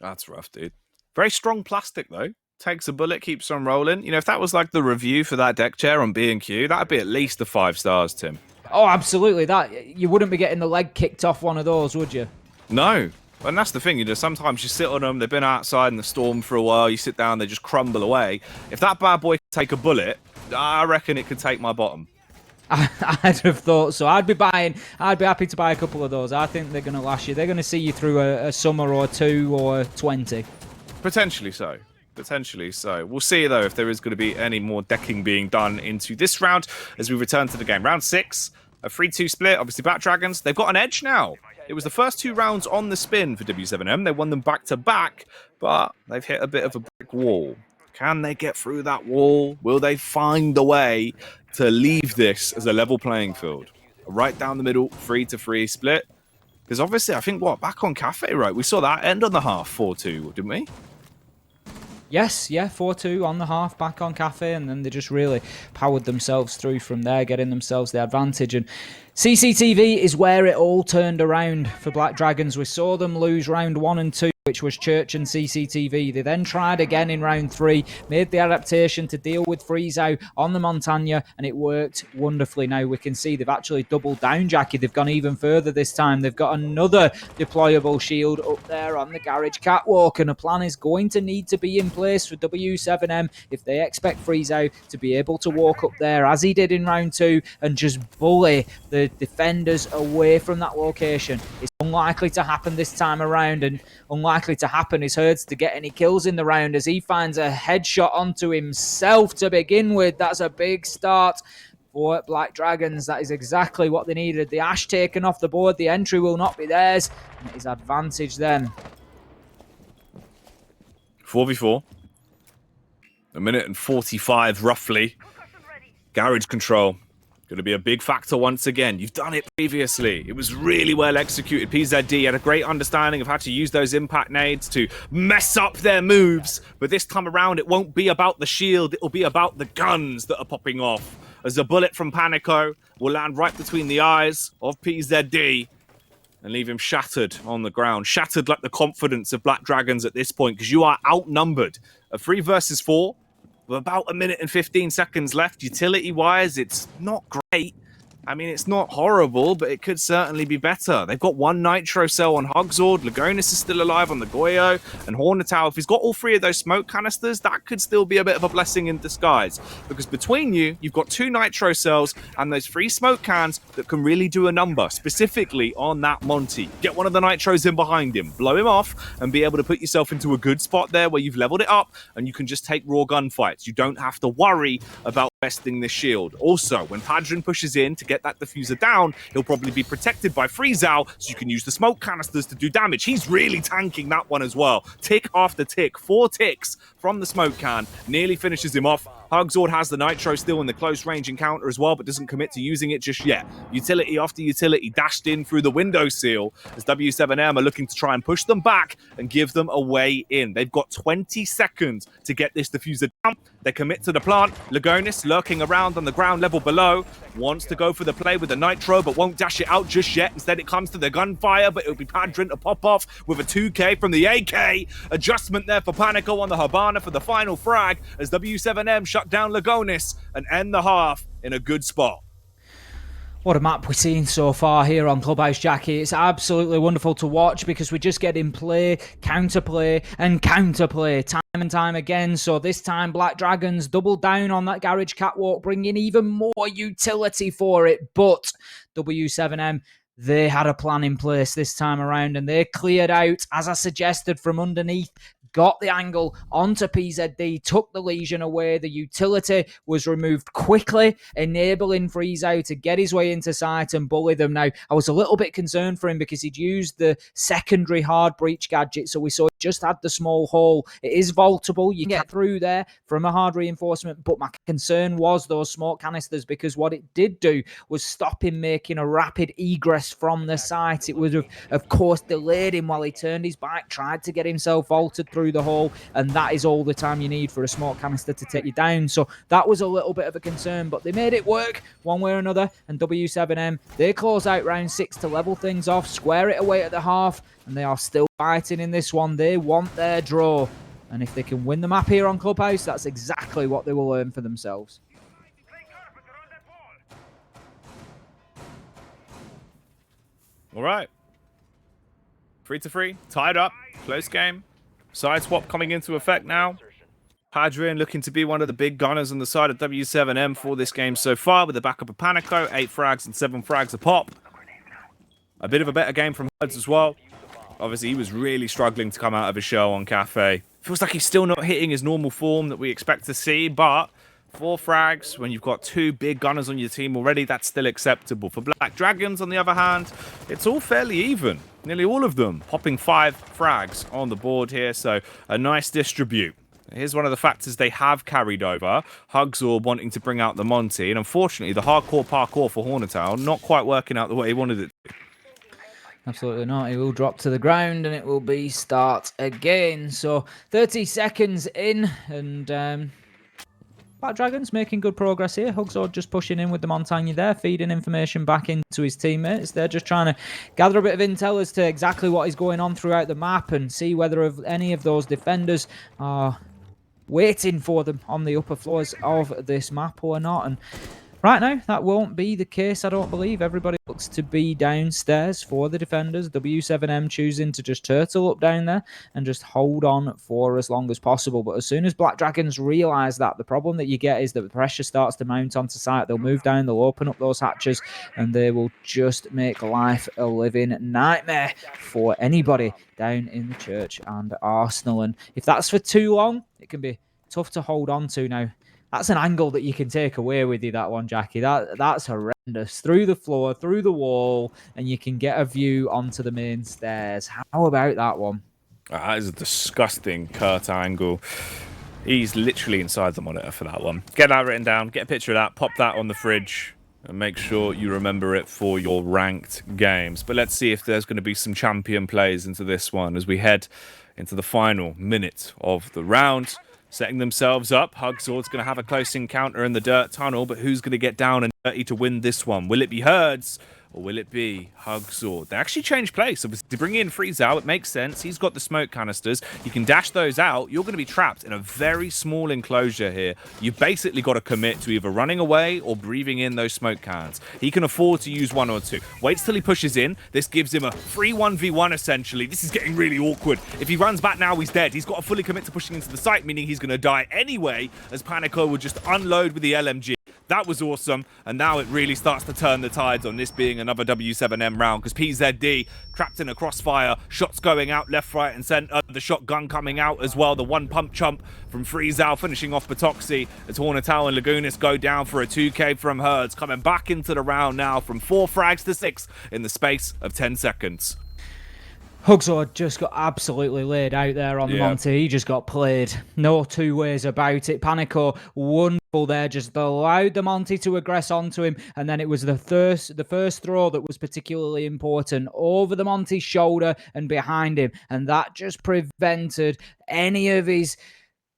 [SPEAKER 5] That's rough, dude. Very strong plastic, though. Takes a bullet, keeps on rolling. You know, if that was like the review for that deck chair on B&Q, that'd be at least the 5 stars, Tim.
[SPEAKER 6] Oh, absolutely. That you wouldn't be getting the leg kicked off one of those, would you?
[SPEAKER 5] No. And that's the thing, you know, sometimes you sit on them, they've been outside in the storm for a while, you sit down, they just crumble away. If that bad boy could take a bullet, I reckon it could take my bottom.
[SPEAKER 6] I'd have thought so. I'd be happy to buy a couple of those. I think they're going to last you. They're going to see you through a summer or 2 or 20.
[SPEAKER 5] Potentially so. Potentially so. We'll see, though, if there is going to be any more decking being done into this round as we return to the game. Round 6, a 3-2 split. Obviously, Black Dragons, they've got an edge now. It was the first 2 rounds on the spin for W7M. They won them back-to-back, but they've hit a bit of a brick wall. Can they get through that wall? Will they find a way to leave this as a level playing field? Right down the middle, 3-3 split. Because obviously, I think, back on Cafe, right? We saw that end on the half 4-2, didn't we?
[SPEAKER 6] Yes, yeah, 4-2 on the half, back on Cafe, and then they just really powered themselves through from there, getting themselves the advantage. And CCTV is where it all turned around for Black Dragons. We saw them lose round 1 and 2, which was Church and CCTV. They then tried again in round 3, made the adaptation to deal with Freezow on the Montagna, and it worked wonderfully. Now we can see they've actually doubled down, Jackie. They've gone even further this time. They've got another deployable shield up there on the garage catwalk, and a plan is going to need to be in place for W7M if they expect Freezow to be able to walk up there, as he did in round 2, and just bully the defenders away from that location. It's unlikely to happen this time around, and unlikely to happen is Herds to get any kills in the round as he finds a headshot onto himself to begin with. That's a big start for Black Dragons. That is exactly what they needed. The Ash taken off the board, the entry will not be theirs, and it is advantage then.
[SPEAKER 5] 4v4. A minute and 45 roughly. Garage control. Going to be a big factor once again. You've done it previously. It was really well executed. PZD had a great understanding of how to use those impact nades to mess up their moves. But this time around, it won't be about the shield. It'll be about the guns that are popping off. As a bullet from Panico will land right between the eyes of PZD and leave him shattered on the ground. Shattered like the confidence of Black Dragons at this point, because you are outnumbered. A 3 versus 4. With about a minute and 15 seconds left, utility-wise, it's not great. I mean, it's not horrible, but it could certainly be better. They've got one Nitro cell on Hugzord, Lagonis is still alive on the Goyo, and Hornetow, if he's got all 3 of those smoke canisters, that could still be a bit of a blessing in disguise. Because between you, you've got 2 Nitro cells and those 3 smoke cans that can really do a number, specifically on that Monty. Get one of the Nitros in behind him, blow him off, and be able to put yourself into a good spot there where you've leveled it up, and you can just take raw gunfights. You don't have to worry about besting this shield. Also, when Padrin pushes in to get that diffuser down, he'll probably be protected by Freezal, so you can use the smoke canisters to do damage. He's really tanking that one as well. Tick after tick, 4 ticks from the smoke can, nearly finishes him off. Hugzord has the Nitro still in the close range encounter as well, but doesn't commit to using it just yet. Utility after utility dashed in through the window seal as W7M are looking to try and push them back and give them a way in. They've got 20 seconds to get this diffuser down. They commit to the plant. Lagonis lurking around on the ground level below. Wants to go for the play with the Nitro, but won't dash it out just yet. Instead, it comes to the gunfire, but it'll be Padrin to pop off with a 2K from the AK. Adjustment there for Panico on the Habana for the final frag as W7M shut down Lagonis and end the half in a good spot.
[SPEAKER 6] What a map we're seeing so far here on Clubhouse, Jackie. It's absolutely wonderful to watch because we're just getting play, counterplay, and counterplay time and time again. So this time, Black Dragons doubled down on that garage catwalk, bringing even more utility for it. But W7M, they had a plan in place this time around, and they cleared out, as I suggested, from underneath, got the angle onto PZD, took the lesion away. The utility was removed quickly, enabling Freezow to get his way into sight and bully them. Now, I was a little bit concerned for him because he'd used the secondary hard breach gadget, so we saw he just had the small hole. It is vaultable. You get through there from a hard reinforcement, but my concern was those smoke canisters, because what it did do was stop him making a rapid egress from the site. It would have, of course, delayed him while he turned his back, tried to get himself vaulted through the hole, and that is all the time you need for a smoke canister to take you down. So that was a little bit of a concern, but they made it work one way or another, and W7M, they close out round 6 to level things off, square it away at the half, and they are still fighting in this one. They want their draw, and if they can win the map here on Clubhouse, that's exactly what they will earn for themselves.
[SPEAKER 5] All right. 3-3, tied up, close game. Side swap coming into effect now. Padrin looking to be one of the big gunners on the side of W7M for this game so far, with the backup of Panico, 8 frags and 7 frags a pop. A bit of a better game from Herds as well. Obviously, he was really struggling to come out of his shell on Cafe. Feels like he's still not hitting his normal form that we expect to see, but 4 frags when you've got 2 big gunners on your team already, that's still acceptable. For Black Dragons, on the other hand, it's all fairly even. Nearly all of them popping 5 frags on the board here, so a nice distribute. Here's one of the factors they have carried over. Hugzor wanting to bring out the Monty, and unfortunately, the hardcore parkour for Hornetown not quite working out the way he wanted it to.
[SPEAKER 6] Absolutely not. He will drop to the ground, and it will be start again. So 30 seconds in, and Black Dragons making good progress here. Hugzord just pushing in with the Montagne there, feeding information back into his teammates. They're just trying to gather a bit of intel as to exactly what is going on throughout the map and see whether any of those defenders are waiting for them on the upper floors of this map or not. And Right now, that won't be the case, I don't believe. Everybody looks to be downstairs for the defenders. W7M choosing to just turtle up down there and just hold on for as long as possible. But as soon as Black Dragons realise that, the problem that you get is that the pressure starts to mount onto site. They'll move down, they'll open up those hatches, and they will just make life a living nightmare for anybody down in the church and Arsenal. And if that's for too long, it can be tough to hold on to now. That's an angle that you can take away with you, that one, Jackie. That's horrendous. Through the floor, through the wall, and you can get a view onto the main stairs. How about that one?
[SPEAKER 5] That is a disgusting Kurt angle. He's literally inside the monitor for that one. Get that written down, get a picture of that, pop that on the fridge, and make sure you remember it for your ranked games. But let's see if there's going to be some champion plays into this one as we head into the final minute of the round. Setting themselves up. Hugzord's going to have a close encounter in the dirt tunnel, but who's going to get down and dirty to win this one? Will it be Herds or will it be Hugzord? They actually changed place. Obviously, to bring in Freeze out, it makes sense. He's got the smoke canisters. You can dash those out. You're going to be trapped in a very small enclosure here. You've basically got to commit to either running away or breathing in those smoke cans. He can afford to use one or two. Waits till he pushes in. This gives him a free 1v1 essentially. This is getting really awkward. If he runs back now, he's dead. He's got to fully commit to pushing into the site, meaning he's going to die anyway, as Panico will just unload with the LMG. That was awesome, and now it really starts to turn the tides on this being another W7M round, because PZD trapped in a crossfire, shots going out left, right, and centre, the shotgun coming out as well, the one pump chump from Freezow finishing off Patoxy as Hornetau and Lagunis go down for a 2k from Herds, coming back into the round now from 4 frags to 6 in the space of 10 seconds.
[SPEAKER 6] Hugzord just got absolutely laid out there on the Monty. He just got played. No two ways about it. Panico, wonderful there, just allowed the Monty to aggress onto him. And then it was the first throw that was particularly important, over the Monty's shoulder and behind him. And that just prevented any of his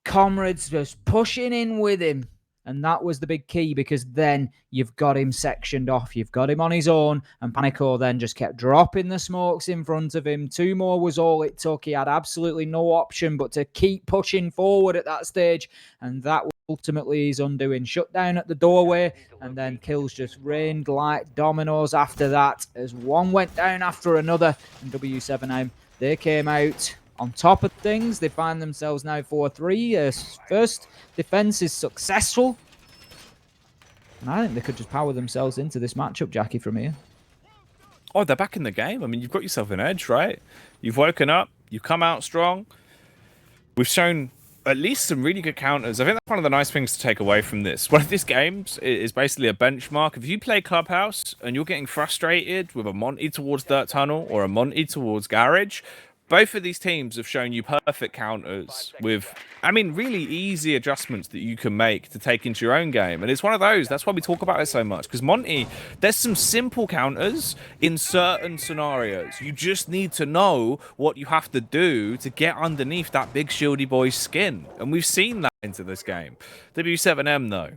[SPEAKER 6] comrades just pushing in with him. And that was the big key, because then you've got him sectioned off. You've got him on his own. And Panico then just kept dropping the smokes in front of him. 2 more was all it took. He had absolutely no option but to keep pushing forward at that stage. And that was ultimately his undoing. Shut down at the doorway. And then kills just rained like dominoes after that, as one went down after another. And W7M, they came out on top of things. They find themselves now 4-3. First defense is successful. And I think they could just power themselves into this matchup, Jackie, from here.
[SPEAKER 5] Oh, they're back in the game. I mean, you've got yourself an edge, right? You've woken up. You've come out strong. We've shown at least some really good counters. I think that's one of the nice things to take away from this. One of these games is basically a benchmark. If you play Clubhouse and you're getting frustrated with a Monty towards Dirt Tunnel or a Monty towards Garage, both of these teams have shown you perfect counters with, I mean, really easy adjustments that you can make to take into your own game. And it's one of those. That's why we talk about it so much. Because Monty, there's some simple counters in certain scenarios. You just need to know what you have to do to get underneath that big shieldy boy's skin. And we've seen that into this game. W7M, though.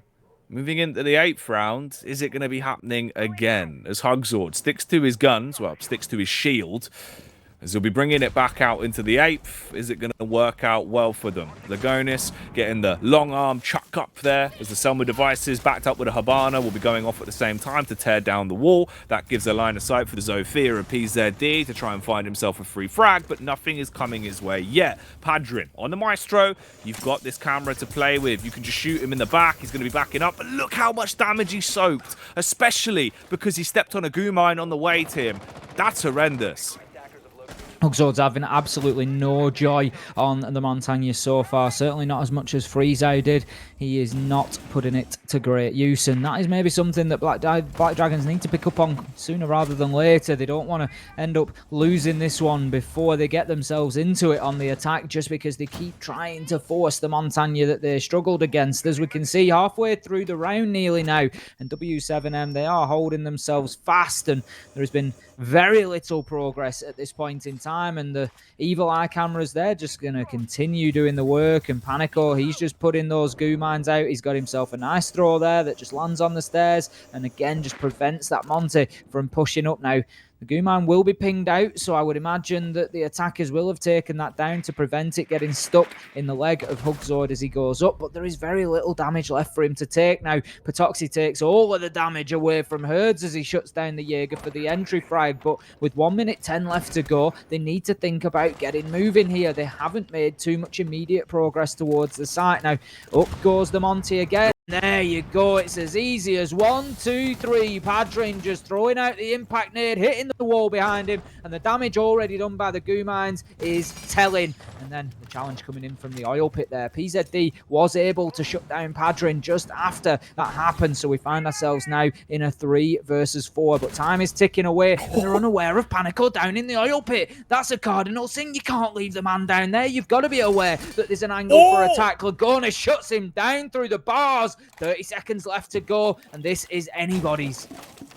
[SPEAKER 5] Moving into the 8th round, is it going to be happening again? As Hugzord sticks to his guns, well, sticks to his shield, as he'll be bringing it back out into the 8th. Is it going to work out well for them? Lagonis getting the long arm chuck up there as the Selma devices backed up with a Habana will be going off at the same time to tear down the wall. That gives a line of sight for the Zofia and PZD to try and find himself a free frag, but nothing is coming his way yet. Padrin on the Maestro. You've got this camera to play with. You can just shoot him in the back. He's going to be backing up, but look how much damage he soaked, especially because he stepped on a goo mine on the way to him. That's horrendous.
[SPEAKER 6] Hugzord's having absolutely no joy on the Montagne so far. Certainly not as much as Freezow did. He is not putting it to great use. And that is maybe something that Black Dragons need to pick up on sooner rather than later. They don't want to end up losing this one before they get themselves into it on the attack, just because they keep trying to force the Montagne that they struggled against. As we can see, halfway through the round nearly now. And W7M, they are holding themselves fast. And there has been very little progress at this point in time, and the evil eye cameras, they're just going to continue doing the work. And Panico, he's just putting those goo mines out. He's got himself a nice throw there that just lands on the stairs and again just prevents that Monty from pushing up. Now The Guman will be pinged out, so I would imagine that the attackers will have taken that down to prevent it getting stuck in the leg of Hugzord as he goes up, but there is very little damage left for him to take now. Patoxy takes all of the damage away from Herds as he shuts down the Jaeger for the entry frag, but with 1 minute 10 left to go, they need to think about getting moving here. They haven't made too much immediate progress towards the site. Now, up goes the Monty again. There you go. It's as easy as 1, 2, 3. Padrin just throwing out the impact nade, hitting the wall behind him, and the damage already done by the Gumines is telling. And then the challenge coming in from the oil pit there. PZD was able to shut down Padrin just after that happened, so we find ourselves now in a 3 versus 4, but time is ticking away, and they're unaware of Panico down in the oil pit. That's a cardinal sin. You can't leave the man down there. You've got to be aware that there's an angle for attack. Lagona shuts him down through the bars. 30 seconds left to go, and this is anybody's.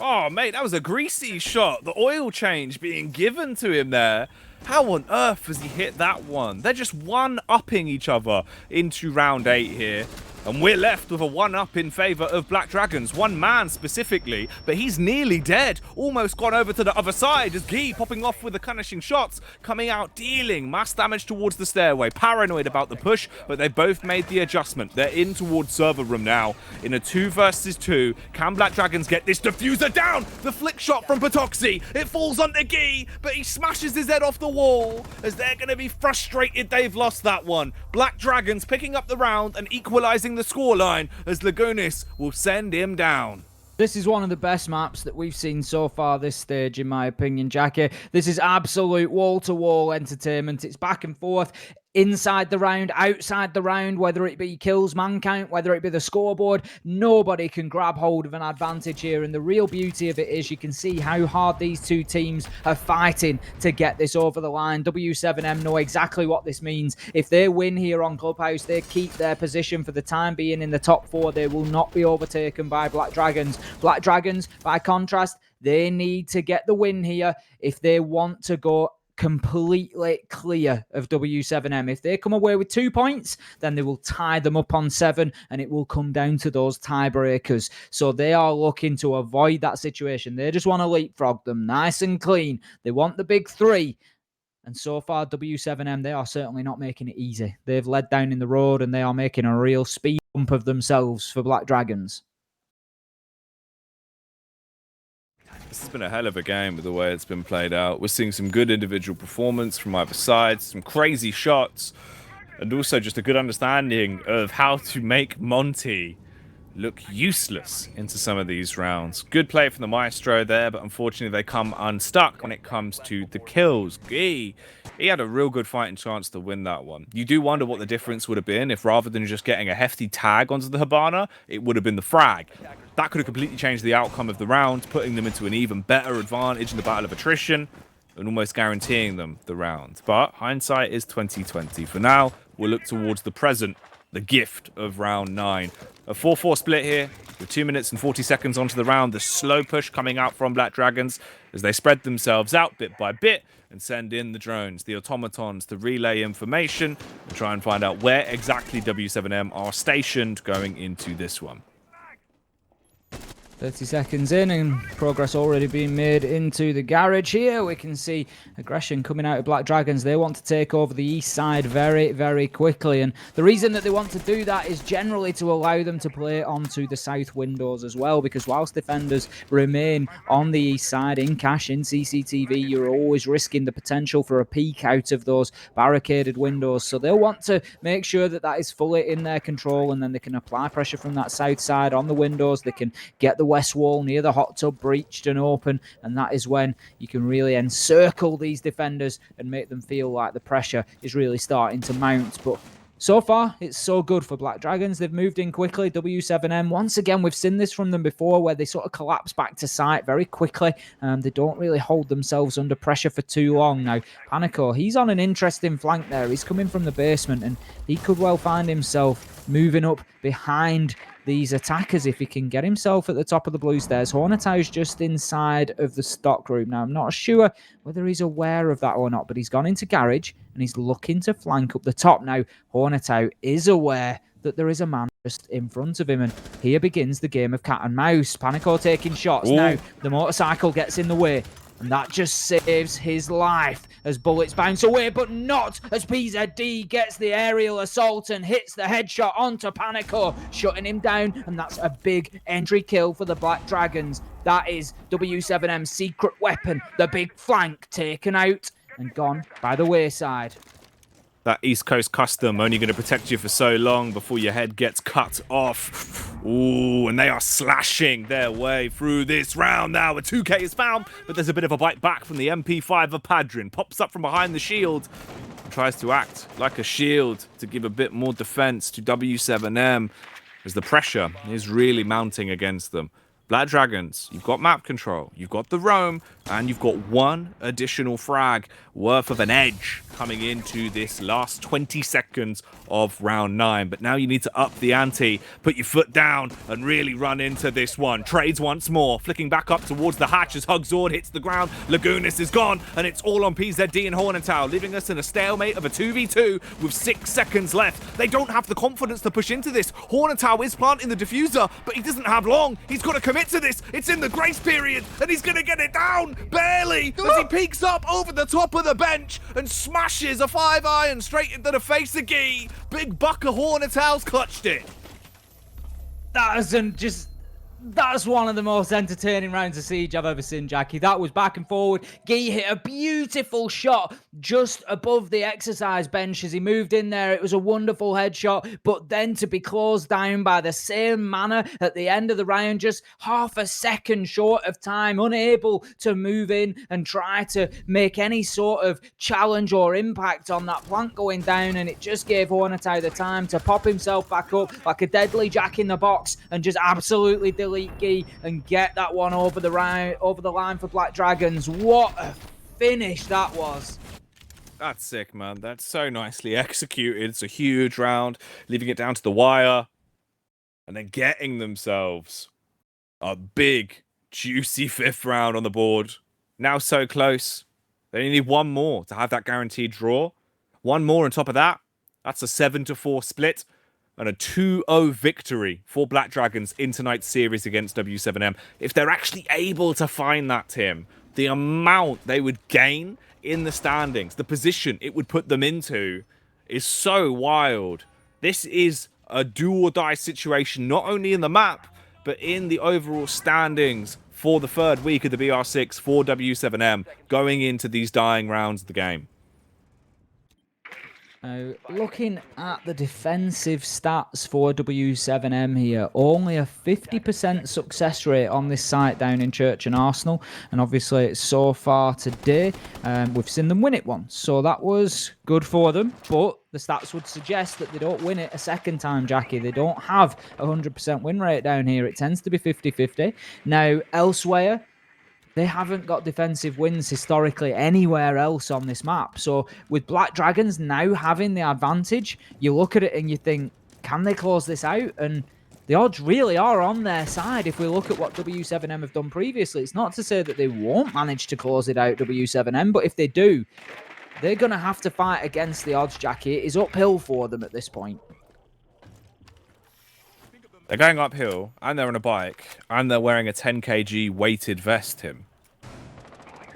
[SPEAKER 5] Oh, mate, that was a greasy shot. The oil change being given to him there. How on earth has he hit that one? They're just one-upping each other into round 8 here. And we're left with a 1-up in favour of Black Dragons. One man specifically, but he's nearly dead. Almost gone over to the other side as Guy popping off with the punishing shots, coming out dealing mass damage towards the stairway. Paranoid about the push, but they both made the adjustment. They're in towards server room now in a 2 versus 2. Can Black Dragons get this diffuser down? The flick shot from Patoxy. It falls onto Guy, but he smashes his head off the wall as they're going to be frustrated they've lost that one. Black Dragons picking up the round and equalising the scoreline as Lagunis will send him down.
[SPEAKER 6] This is one of the best maps that we've seen so far this stage, in my opinion, Jackie. This is absolute wall-to-wall entertainment. It's back and forth. Inside the round, outside the round, whether it be kills, man count, whether it be the scoreboard, nobody can grab hold of an advantage here. And the real beauty of it is you can see how hard these two teams are fighting to get this over the line. W7M know exactly what this means. If they win here on Clubhouse, they keep their position for the time being in the top 4. They will not be overtaken by Black Dragons. Black Dragons, by contrast, they need to get the win here if they want to go completely clear of W7M. If they come away with 2 points, then they will tie them up on 7, and it will come down to those tiebreakers. So they are looking to avoid that situation. They just want to leapfrog them nice and clean. They want the big 3. And so far, W7M, they are certainly not making it easy. They've led down in the road, and they are making a real speed bump of themselves for Black Dragons.
[SPEAKER 5] This has been a hell of a game with the way it's been played out. We're seeing some good individual performance from either side, some crazy shots, and also just a good understanding of how to make Monty look useless into some of these rounds. Good play from the Maestro there, but unfortunately they come unstuck when it comes to the kills. He had a real good fighting chance to win that one. You do wonder what the difference would have been if rather than just getting a hefty tag onto the Hibana, it would have been the frag. That could have completely changed the outcome of the round, putting them into an even better advantage in the battle of attrition and almost guaranteeing them the round. But hindsight is 2020. For now, we'll look towards the present, the gift of round 9. A 4-4 split here with 2 minutes and 40 seconds onto the round. The slow push coming out from Black Dragons as they spread themselves out bit by bit and send in the drones, the automatons to relay information and try and find out where exactly W7M are stationed going into this one.
[SPEAKER 6] 30 seconds in and progress already being made into the garage here. We can see aggression coming out of Black Dragons. They want to take over the east side very, very quickly. And the reason that they want to do that is generally to allow them to play onto the south windows as well. Because whilst defenders remain on the east side in cache, in CCTV, you're always risking the potential for a peek out of those barricaded windows. So they'll want to make sure that that is fully in their control, and then they can apply pressure from that south side on the windows. They can get the west wall near the hot tub breached and open, and that is when you can really encircle these defenders and make them feel like the pressure is really starting to mount. But so far, it's so good for Black Dragons. They've moved in quickly. W7M, once again, we've seen this from them before, where they sort of collapse back to site very quickly. They don't really hold themselves under pressure for too long. Now, Panico, he's on an interesting flank there. He's coming from the basement, and he could well find himself moving up behind these attackers if he can get himself at the top of the blue stairs. Hornetau's just inside of the stock room. Now, I'm not sure whether he's aware of that or not, but he's gone into garage and he's looking to flank up the top. Now, Hornetau is aware that there is a man just in front of him, and here begins the game of cat and mouse. Panico taking shots. Ooh. Now, the motorcycle gets in the way. and that just saves his life as bullets bounce away, but not as PZD gets the aerial assault and hits the headshot onto Panico, shutting him down, and that's a big entry kill for the Black Dragons. That is W7M's secret weapon, the big flank, taken out and gone by the wayside.
[SPEAKER 5] That East Coast custom only going to protect you for so long before your head gets cut off. Ooh, and they are slashing their way through this round now. A 2K is found, but there's a bit of a bite back from the MP5 of Padrin. Pops up from behind the shield. Tries to act like a shield to give a bit more defense to W7M as the pressure is really mounting against them. Black Dragons, you've got map control, you've got the roam, and you've got one additional frag worth of an edge coming into this last 20 seconds of round 9. But now you need to up the ante, put your foot down, and really run into this one. Trades once more, flicking back up towards the hatch as Hugzord hits the ground. Lagunis is gone, and it's all on PZD and Hornetau, leaving us in a stalemate of a 2v2 with 6 seconds left. They don't have the confidence to push into this. Hornetau is planting the diffuser, but he doesn't have long. He's got to commit to this. It's in the grace period, and he's going to get it down, barely, as he peeks up over the top of the bench and smashes a 5-iron straight into the face of Gee. Big buck of Hornetau's clutched it.
[SPEAKER 6] That's one of the most entertaining rounds of Siege I've ever seen, Jackie. That was back and forward. Gee hit a beautiful shot just above the exercise bench as he moved in there. It was a wonderful headshot, but then to be closed down by the same manner at the end of the round, just half a second short of time, unable to move in and try to make any sort of challenge or impact on that plank going down, and it just gave Hornetau the time to pop himself back up like a deadly jack in the box and just absolutely delete Gee and get that one over the line for Black Dragons. What a finish that was.
[SPEAKER 5] That's sick, man. That's so nicely executed. It's a huge round, leaving it down to the wire, and then getting themselves a big, juicy 5th round on the board. Now so close. They only need one more to have that guaranteed draw. One more on top of that. That's a 7-4 split. And a 2-0 victory for Black Dragons in tonight's series against W7M. If they're actually able to find that, Tim, the amount they would gain in the standings, the position it would put them into, is so wild. This is a do-or-die situation, not only in the map, but in the overall standings for the 3rd week of the BR6 for W7M going into these dying rounds of the game.
[SPEAKER 6] Now, looking at the defensive stats for W7M here, only a 50% success rate on this site down in Church and Arsenal, and obviously so far today we've seen them win it once, so that was good for them, but the stats would suggest that they don't win it a second time, Jackie. They don't have a 100% win rate down here. It tends to be 50-50. Now, elsewhere, they haven't got defensive wins historically anywhere else on this map. So with Black Dragons now having the advantage, you look at it and you think, can they close this out? And the odds really are on their side if we look at what W7M have done previously. It's not to say that they won't manage to close it out, W7M, but if they do, they're going to have to fight against the odds, Jackie. It is uphill for them at this point.
[SPEAKER 5] They're going uphill, and they're on a bike, and they're wearing a 10 kg weighted vest, Tim.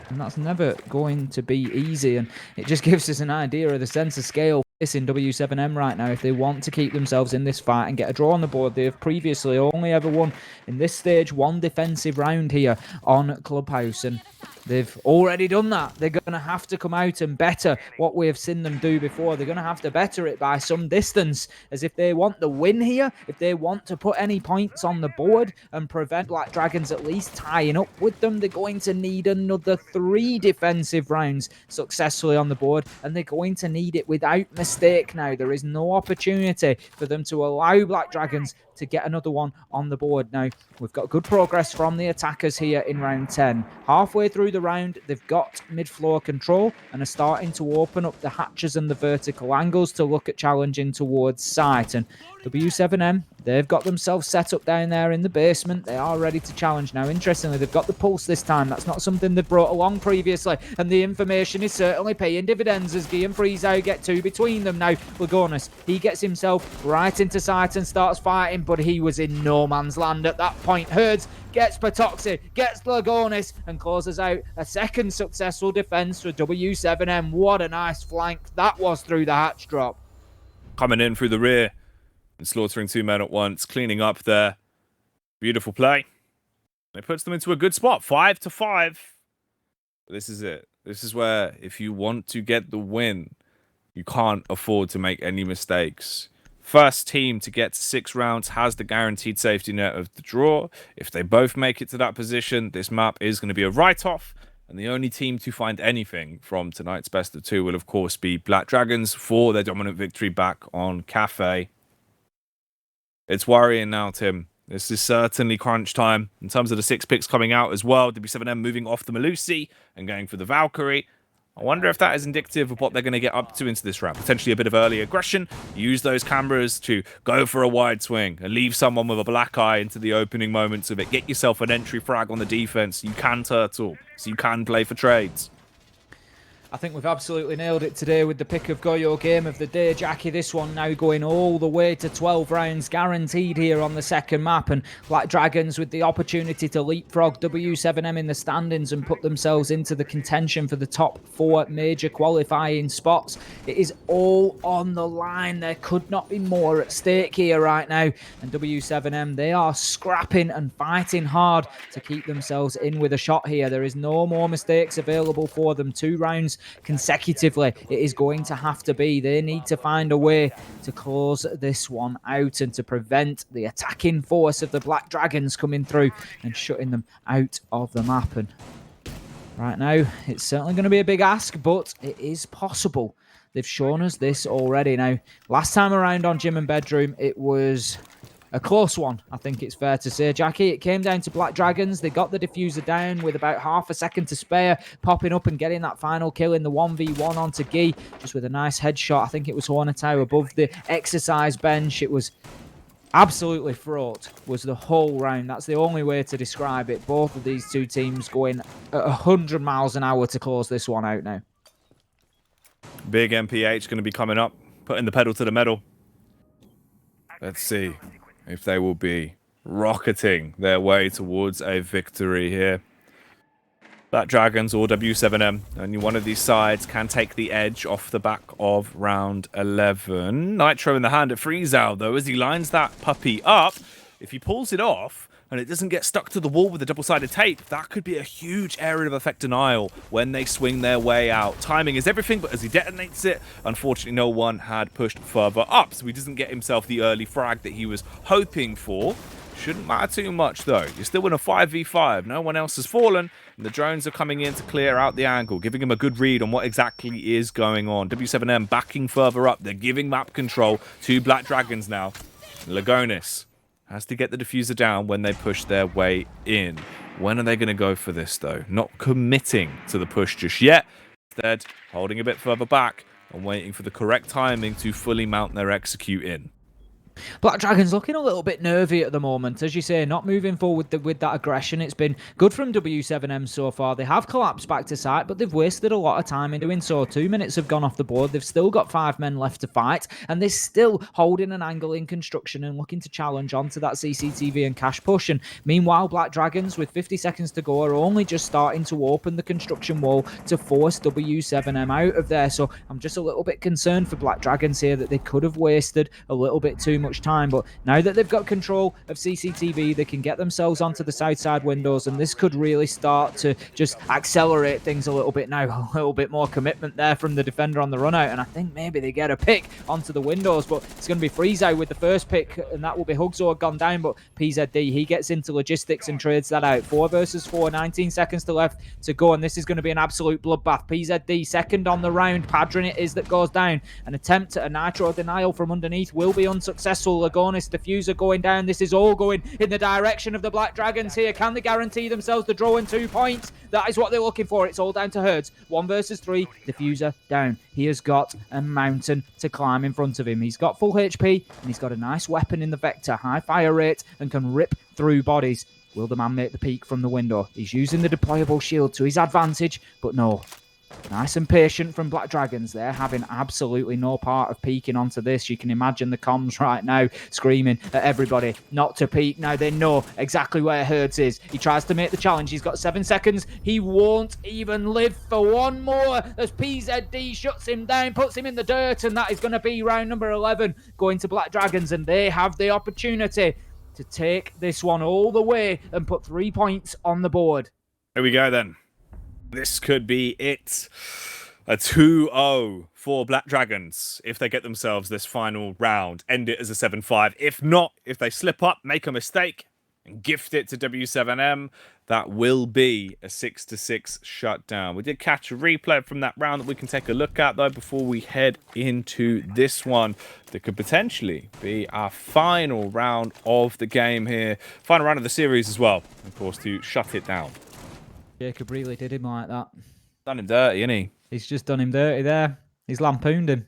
[SPEAKER 6] And that's never going to be easy, and it just gives us an idea of the sense of scale in W7M right now. If they want to keep themselves in this fight and get a draw on the board, they have previously only ever won in this stage one defensive round here on Clubhouse, and they've already done that. They're going to have to come out and better what we have seen them do before. They're going to have to better it by some distance, as if they want the win here, if they want to put any points on the board and prevent Black Dragons at least tying up with them, they're going to need another 3 defensive rounds successfully on the board, and they're going to need it without mistake now. There is no opportunity for them to allow Black Dragons to get another one on the board. Now, we've got good progress from the attackers here in round 10. Halfway through the round, they've got mid-floor control and are starting to open up the hatches and the vertical angles to look at challenging towards site. And W7M, they've got themselves set up down there in the basement. They are ready to challenge now. Interestingly, they've got the pulse this time. That's not something they've brought along previously. And the information is certainly paying dividends as Guy and Frizo get two between them now. Lagonis, he gets himself right into sight and starts fighting, but he was in no man's land at that point. Herds gets Patoxy, gets Lagonis, and closes out a second successful defense for W7M. What a nice flank that was through the hatch drop.
[SPEAKER 5] Coming in through the rear and slaughtering two men at once, cleaning up there. Beautiful play. It puts them into a good spot, 5-5. This is it. This is where, if you want to get the win, you can't afford to make any mistakes. First team to get to 6 rounds has the guaranteed safety net of the draw. If they both make it to that position, this map is going to be a write-off. And the only team to find anything from tonight's best of 2 will, of course, be Black Dragons for their dominant victory back on Cafe. It's worrying now, Tim. This is certainly crunch time in terms of the 6 picks coming out as well. W7M moving off the Malusi and going for the Valkyrie. I wonder if that is indicative of what they're going to get up to into this round. Potentially a bit of early aggression. Use those cameras to go for a wide swing and leave someone with a black eye into the opening moments of it. Get yourself an entry frag on the defense. You can turtle, so you can play for trades.
[SPEAKER 6] I think we've absolutely nailed it today with the pick of Goyo game of the day, Jackie. This one now going all the way to 12 rounds guaranteed here on the second map, and Black Dragons with the opportunity to leapfrog W7M in the standings and put themselves into the contention for the top 4 major qualifying spots. It is all on the line. There could not be more at stake here right now, and W7M, they are scrapping and fighting hard to keep themselves in with a shot here. There is no more mistakes available for them. 2 rounds consecutively it is going to have to be. They need to find a way to close this one out and to prevent the attacking force of the Black Dragons coming through and shutting them out of the map. And right now it's certainly going to be a big ask, but it is possible. They've shown us this already. Now, last time around on Gym and Bedroom, it was a close one, I think it's fair to say, Jackie. It came down to Black Dragons. They got the diffuser down with about half a second to spare, popping up and getting that final kill in the 1v1 onto Guy, just with a nice headshot. I think it was Hornetau above the exercise bench. It was absolutely fraught, was the whole round. That's the only way to describe it. Both of these two teams going at 100 miles an hour to close this one out now.
[SPEAKER 5] Big MPH going to be coming up, putting the pedal to the metal. Let's see if they will be rocketing their way towards a victory here. Black Dragons or W7M, only one of these sides can take the edge off the back of round 11. Nitro in the hand at Frizo, though, as he lines that puppy up. If he pulls it off and it doesn't get stuck to the wall with the double-sided tape, that could be a huge area of effect denial when they swing their way out. Timing is everything, but as he detonates it, unfortunately no one had pushed further up, so he doesn't get himself the early frag that he was hoping for. Shouldn't matter too much, though. You're still in a 5v5. No one else has fallen, and the drones are coming in to clear out the angle, giving him a good read on what exactly is going on. W7M backing further up. They're giving map control to Black Dragons now. Lagonis has to get the diffuser down when they push their way in. When are they going to go for this, though? Not committing to the push just yet. Instead, holding a bit further back and waiting for the correct timing to fully mount their execute in.
[SPEAKER 6] Black Dragons looking a little bit nervy at the moment, as you say, not moving forward with that aggression. It's been good from W7M so far. They have collapsed back to site, but they've wasted a lot of time in doing so. 2 minutes have gone off the board. They've still got 5 men left to fight, and they're still holding an angle in construction and looking to challenge onto that CCTV and cash push. And meanwhile, Black Dragons, with 50 seconds to go, are only just starting to open the construction wall to force W7M out of there. So I'm just a little bit concerned for Black Dragons here that they could have wasted a little bit too much time, but now that they've got control of CCTV, they can get themselves onto the south side windows, and this could really start to just accelerate things a little bit now. A little bit more commitment there from the defender on the run out, and I think maybe they get a pick onto the windows, but it's going to be Frizo with the first pick, and that will be Hugzor gone down, but PZD, he gets into logistics and trades that out. 4 versus 4, 19 seconds to left to go, and this is going to be an absolute bloodbath. PZD second on the round. Padron it is that goes down. An attempt at a nitro denial from underneath will be unsuccessful. successful. Lagonis diffuser going down. This is all going in the direction of the Black Dragons here. Can they guarantee themselves the draw and 2 points? That is what they're looking for. It's all down to Herds. 1 versus 3. Diffuser down. He has got a mountain to climb in front of him. He's got full HP and he's got a nice weapon in the Vector. High fire rate and can rip through bodies. Will the man make the peek from the window? He's using the deployable shield to his advantage, but no. Nice and patient from Black Dragons there, having absolutely no part of peeking onto this. You can imagine the comms right now screaming at everybody not to peek. Now they know exactly where Herds is. He tries to make the challenge. He's got 7 seconds. He won't even live for one more as PZD shuts him down, puts him in the dirt, and that is going to be round number 11 going to Black Dragons, and they have the opportunity to take this one all the way and put 3 points on the board.
[SPEAKER 5] Here we go then. This could be it. A 2-0 for Black Dragons if they get themselves this final round. End it as a 7-5. If not, if they slip up, make a mistake, and gift it to W7M, that will be a 6-6 shutdown. We did catch a replay from that round that we can take a look at, though, before we head into this one. That could potentially be our final round of the game here. Final round of the series as well, of course, to shut it down.
[SPEAKER 6] Jacob really did him like that.
[SPEAKER 5] Done him dirty, innit he?
[SPEAKER 6] He's just done him dirty there. He's lampooned him.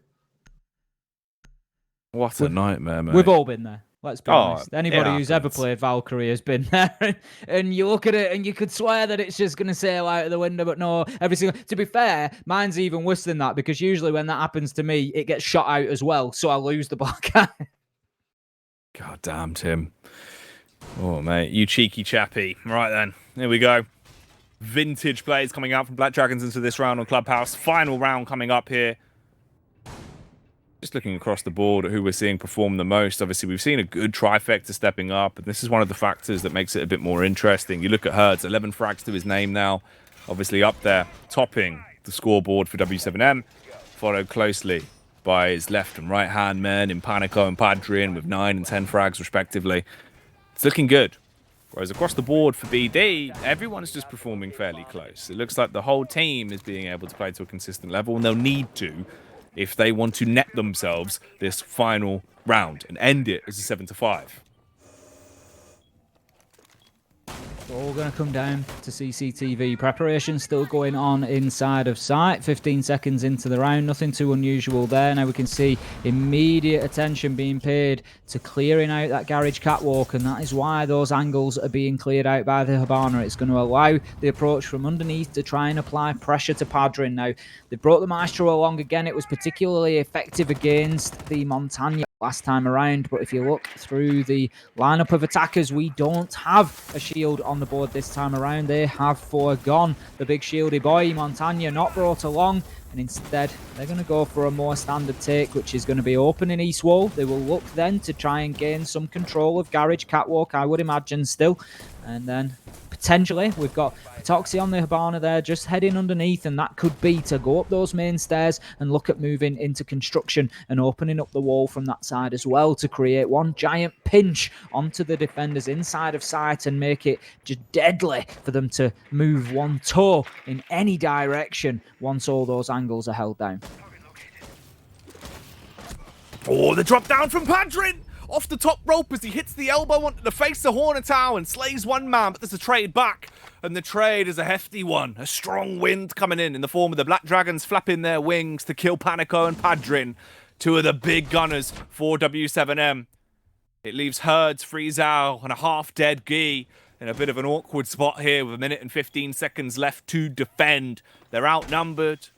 [SPEAKER 5] What a nightmare, mate.
[SPEAKER 6] We've all been there. Let's be honest. Anybody who's ever played Valkyrie has been there. And you look at it and you could swear that it's just going to sail out of the window, but no. To be fair, mine's even worse than that, because usually when that happens to me, it gets shot out as well, so I lose the black eye.
[SPEAKER 5] God damn, Tim. Oh, mate, you cheeky chappy. Right then, here we go. Vintage plays coming out from Black Dragons into this round on Clubhouse. Final round coming up here. Just looking across the board at who we're seeing perform the most. Obviously, we've seen a good trifecta stepping up, and this is one of the factors that makes it a bit more interesting. You look at Herds, 11 frags to his name now. Obviously up there, topping the scoreboard for W7M. Followed closely by his left and right hand men in Panico and Padrian with 9 and 10 frags respectively. It's looking good. Whereas across the board for BD, everyone's just performing fairly close. It looks like the whole team is being able to play to a consistent level, and they'll need to if they want to net themselves this final round and end it as a 7-5.
[SPEAKER 6] It's all going to come down to CCTV. Preparation still going on inside of sight. 15 seconds into the round. Nothing too unusual there. Now we can see immediate attention being paid to clearing out that garage catwalk, and that is why those angles are being cleared out by the Hibana. It's going to allow the approach from underneath to try and apply pressure to Padrin. Now, they brought the Maestro along again. It was particularly effective against the Montagne last time around, but if you look through the lineup of attackers, we don't have a shield on the board this time around. They have foregone the big shieldy boy. Montagne not brought along, and instead they're going to go for a more standard take, which is going to be open in East Wall. They will look then to try and gain some control of Garage Catwalk, I would imagine still, and then potentially we've got Patoxy on the Hibana there just heading underneath, and that could be to go up those main stairs and look at moving into construction and opening up the wall from that side as well to create one giant pinch onto the defenders inside of sight and make it just deadly for them to move one toe in any direction once all those angles are held down.
[SPEAKER 5] Oh, the drop down from Padrin! Off the top rope as he hits the elbow onto the face of Hornetow and slays one man, but there's a trade back. And the trade is a hefty one. A strong wind coming in the form of the Black Dragons flapping their wings to kill Panico and Padrin, two of the big gunners for W7M. It leaves Herds, Friezau, and a half-dead Guy in a bit of an awkward spot here with 1 minute and 15 seconds left to defend. They're outnumbered.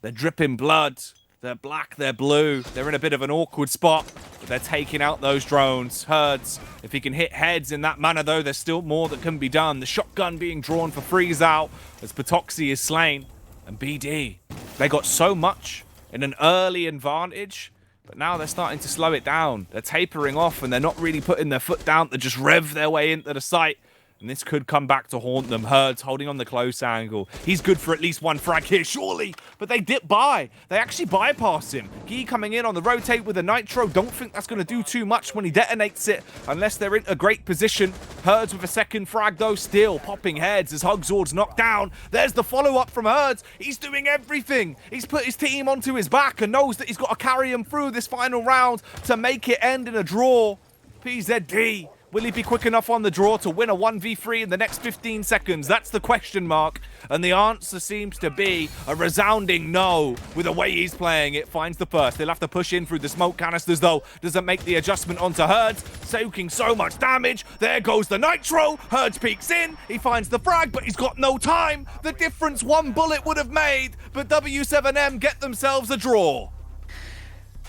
[SPEAKER 5] They're dripping blood. They're black, they're blue. They're in a bit of an awkward spot, but they're taking out those drones. Herds, if he can hit heads in that manner, though, there's still more that can be done. The shotgun being drawn for Friezau as Patoxy is slain. And BD, they got so much in an early advantage, but now they're starting to slow it down. They're tapering off, and they're not really putting their foot down to just rev their way into the site. And this could come back to haunt them. Herds holding on the close angle. He's good for at least one frag here, surely. But they dip by. They actually bypass him. Guy coming in on the rotate with a nitro. Don't think that's going to do too much when he detonates it, unless they're in a great position. Herds with a second frag, though, still popping heads as Hugzord's knocked down. There's the follow-up from Herds. He's doing everything. He's put his team onto his back and knows that he's got to carry him through this final round to make it end in a draw. PZD. Will he be quick enough on the draw to win a 1v3 in the next 15 seconds? That's the question mark. And the answer seems to be a resounding no. With the way he's playing, it finds the first. They'll have to push in through the smoke canisters, though. Doesn't make the adjustment onto Herds. Soaking so much damage. There goes the nitro. Herds peeks in. He finds the frag, but he's got no time. The difference one bullet would have made. But W7M get themselves a draw.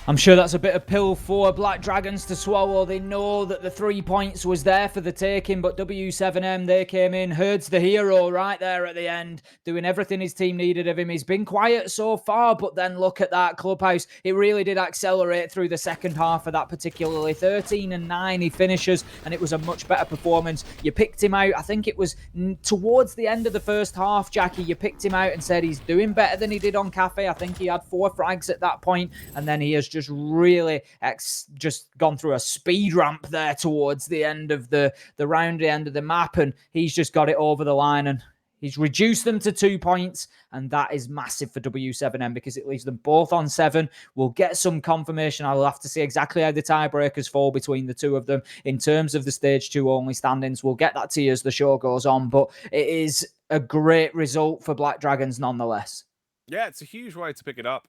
[SPEAKER 6] I'm sure that's a bit of pill for Black Dragons to swallow. They know that the 3 points was there for the taking, but W7M, they came in. Herd's the hero right there at the end, doing everything his team needed of him. He's been quiet so far, but then look at that clubhouse. It really did accelerate through the second half of that particularly. 13-9 he finishes, and it was a much better performance. You picked him out, I think it was towards the end of the first half, Jackie. You picked him out and said he's doing better than he did on Cafe. I think he had 4 frags at that point, and then he has just really just gone through a speed ramp there towards the end of the round, the end of the map, and he's just got it over the line, and he's reduced them to 2 points, and that is massive for W7M because it leaves them both on 7. We'll get some confirmation. I'll have to see exactly how the tiebreakers fall between the two of them in terms of the stage 2 only standings. We'll get that to you as the show goes on, but it is a great result for Black Dragons nonetheless.
[SPEAKER 5] Yeah, it's a huge way to pick it up.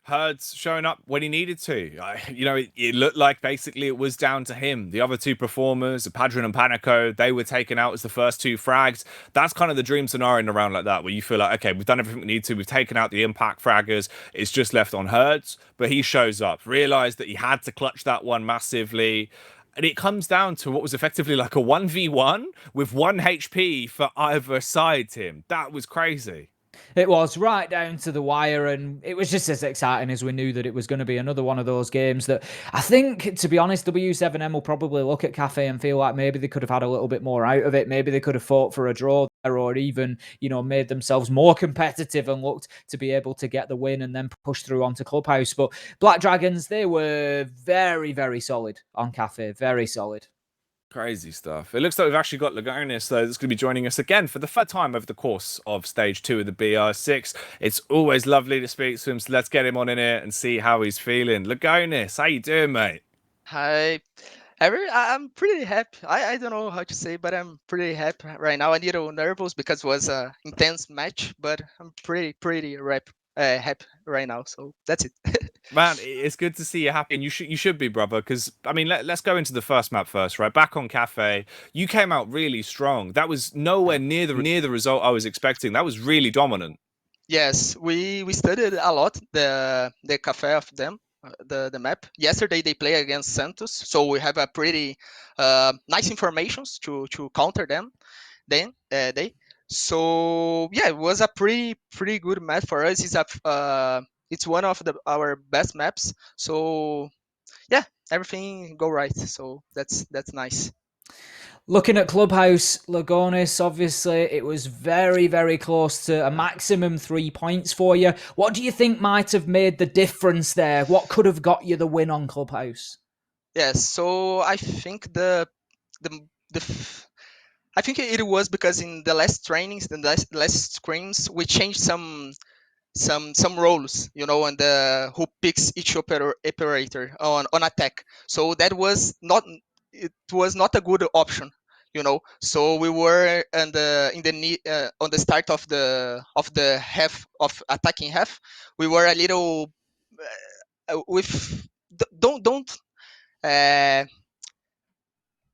[SPEAKER 5] Herds showing up when he needed to. It looked like basically it was down to him. The other 2 performers, Padron and Panico, they were taken out as the first 2 frags. That's kind of the dream scenario in a round like that, where you feel like, okay, we've done everything we need to. We've taken out the impact fraggers. It's just left on Herds. But he shows up, realized that he had to clutch that one massively. And it comes down to what was effectively like a 1v1 with 1 HP for either side, Tim. That was crazy.
[SPEAKER 6] It was right down to the wire, and it was just as exciting as we knew that it was going to be another one of those games that I think, to be honest, W7M will probably look at Cafe and feel like maybe they could have had a little bit more out of it. Maybe they could have fought for a draw there, or even, made themselves more competitive and looked to be able to get the win and then push through onto Clubhouse. But Black Dragons, they were very, very solid on Cafe. Very solid.
[SPEAKER 5] Crazy stuff. It looks like we've actually got Lagonis, though, that's going to be joining us again for the third time over the course of stage 2 of the BR6. It's always lovely to speak to him, so let's get him on in here and see how he's feeling. Lagonis, how you doing, mate?
[SPEAKER 7] Hi. I'm pretty happy. I don't know how to say, but I'm pretty happy right now. I'm a little nervous because it was an intense match, but I'm pretty happy right now. So that's it.
[SPEAKER 5] Man, it's good to see you happy, and you should be, brother. Because I mean, let's go into the first map first, right? Back on Cafe, you came out really strong. That was nowhere near the result I was expecting. That was really dominant.
[SPEAKER 7] Yes, we studied a lot the cafe of them, the map. Yesterday they play against Santos, so we have a pretty nice informations to counter them. So yeah, it was a pretty good map for us. It's one of our best maps. So yeah, everything go right. So that's nice.
[SPEAKER 6] Looking at Clubhouse, Lagonis, obviously, it was very, very close to a maximum 3 points for you. What do you think might have made the difference there? What could have got you the win on Clubhouse?
[SPEAKER 7] Yes, so I think I think it was because in the last trainings, the last screens, we changed some roles, and who picks each operator on attack. So that was not a good option, So we were on the start of the half of attacking half, we were a little with don't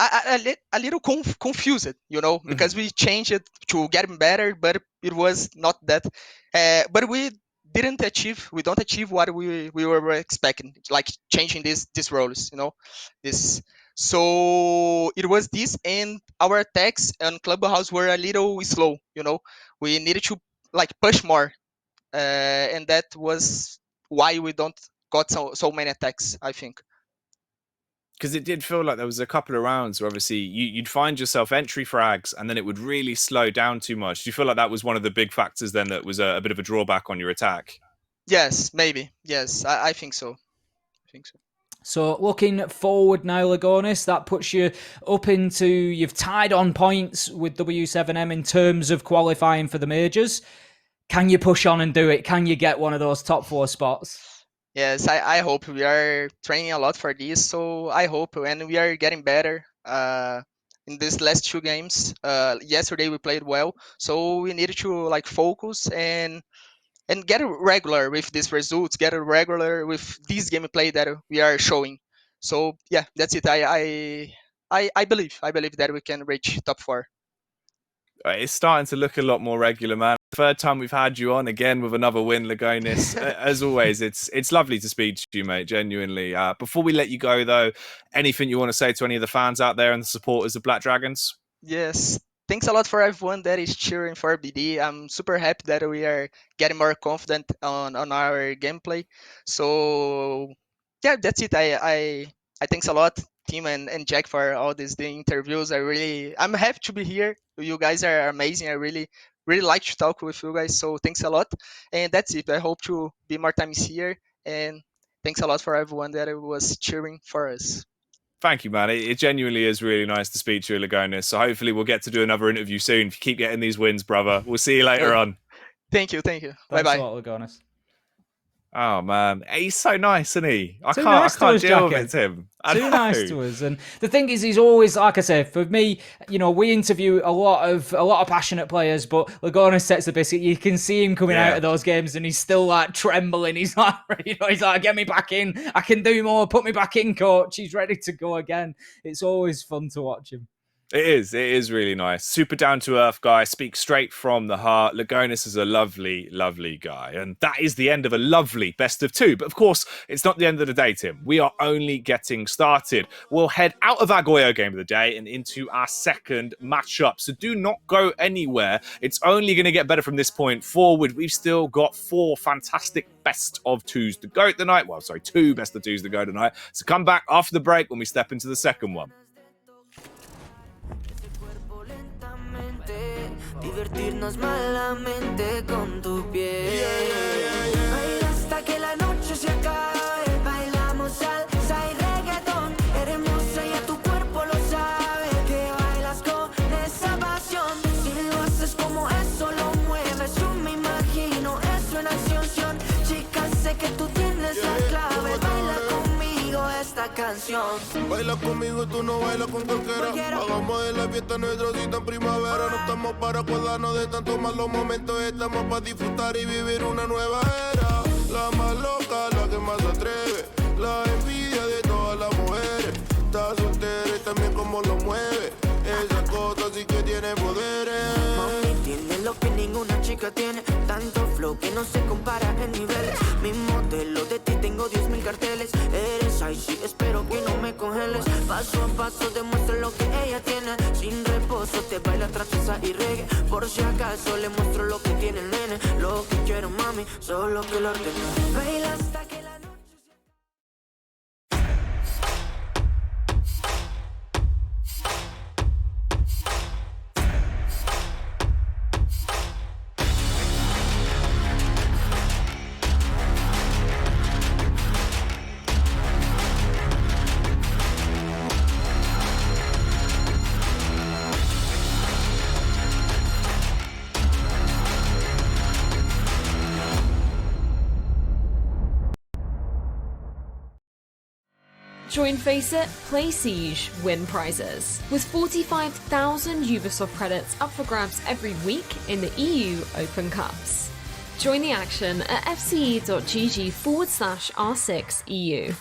[SPEAKER 7] a little confused, because we changed it to getting better, but it was not that. But we don't achieve what we were expecting, like changing these roles, this. So it was this, and our attacks on Clubhouse were a little slow, We needed to push more, and that was why we don't got so many attacks, I think.
[SPEAKER 5] Because it did feel like there was a couple of rounds where obviously you'd find yourself entry frags and then it would really slow down too much. Do you feel like that was one of the big factors then that was a bit of a drawback on your attack?
[SPEAKER 7] Yes, maybe. Yes, I think so.
[SPEAKER 6] So looking forward now, Lagonis, that puts you up into, you've tied on points with W7M in terms of qualifying for the majors. Can you push on and do it? Can you get one of those top 4 spots?
[SPEAKER 7] Yes, I hope. We are training a lot for this, so I hope, and we are getting better in these last 2 games. Yesterday we played well, so we needed to like focus and get regular with these results, get regular with this gameplay that we are showing. So yeah, that's it. I believe that we can reach top 4.
[SPEAKER 5] It's starting to look a lot more regular, man. Third time we've had you on again with another win, Lagonis. As always, it's lovely to speak to you, mate, genuinely. Before we let you go, though, anything you want to say to any of the fans out there and the supporters of Black Dragons?
[SPEAKER 7] Yes. Thanks a lot for everyone that is cheering for BD. I'm super happy that we are getting more confident on our gameplay. So yeah, that's it. I thanks a lot, Tim and Jack, for all the interviews. I'm happy to be here. You guys are amazing. I really like to talk with you guys. So thanks a lot. And that's it. I hope to be more times here. And thanks a lot for everyone that was cheering for us.
[SPEAKER 5] Thank you, man. It genuinely is really nice to speak to you, Lagonis. So hopefully we'll get to do another interview soon. If you keep getting these wins, brother. We'll see you later on.
[SPEAKER 7] Thank you.
[SPEAKER 6] Thanks
[SPEAKER 7] Bye-bye.
[SPEAKER 6] a lot, Lagonis.
[SPEAKER 5] Oh man, he's so nice, isn't he? I
[SPEAKER 6] Too
[SPEAKER 5] can't
[SPEAKER 6] nice to us,
[SPEAKER 5] deal
[SPEAKER 6] Jackie.
[SPEAKER 5] with him.
[SPEAKER 6] Too nice to us. And the thing is, he's always, like I say, for me, you know, we interview a lot of passionate players, but Lagonis sets the biscuit. You can see him coming out of those games, and he's still like trembling. He's like, he's like, get me back in. I can do more. Put me back in, coach. He's ready to go again. It's always fun to watch him.
[SPEAKER 5] It is really nice. Super down to earth guy, speaks straight from the heart. Lagonis is a lovely, lovely guy. And that is the end of a lovely best of 2. But of course, it's not the end of the day, Tim. We are only getting started. We'll head out of our Goyo game of the day and into our second matchup. So do not go anywhere. It's only going to get better from this point forward. We've still got 4 fantastic best of 2s to go tonight. Well, sorry, 2 best of 2s to go tonight. So come back after the break when we step into the second one.
[SPEAKER 3] Divertirnos malamente con tu piel. Baila hasta que la noche se acabe. Bailamos salsa y reggaetón. Eres hermosa y a tu cuerpo lo sabe. Que bailas con esa pasión. Si lo haces como eso lo mueves. Yo me imagino eso en acción. Chica, sé que tú tienes la clave. Baila conmigo esta canción.
[SPEAKER 2] Baila conmigo, tú no bailas con cualquiera. Hagamos de la fiesta nuestra cita en primavera. No estamos para acordarnos de tantos malos momentos. Estamos para disfrutar y vivir una nueva era. La más loca, la que más se atreve. La envidia de todas las mujeres. Está soltera y también como lo mueve. Esa cosa sí que tiene poderes.
[SPEAKER 3] Mami, tiene lo que ninguna chica tiene. Tanto flow que no se compara en niveles. Mi modelo de ti tengo 10.000 carteles. Eres icy, espero que no me congeles. Paso a paso demuestro lo que ella tiene. Sin reposo te baila trastiza y reggae. Por si acaso le muestro lo que tiene el nene. Lo que quiero, mami, solo que lo ordene. Baila hasta que la noche
[SPEAKER 4] Join Face It, Play Siege, win prizes. With 45,000 Ubisoft credits up for grabs every week in the EU Open Cups. Join the action at fce.gg/R6EU.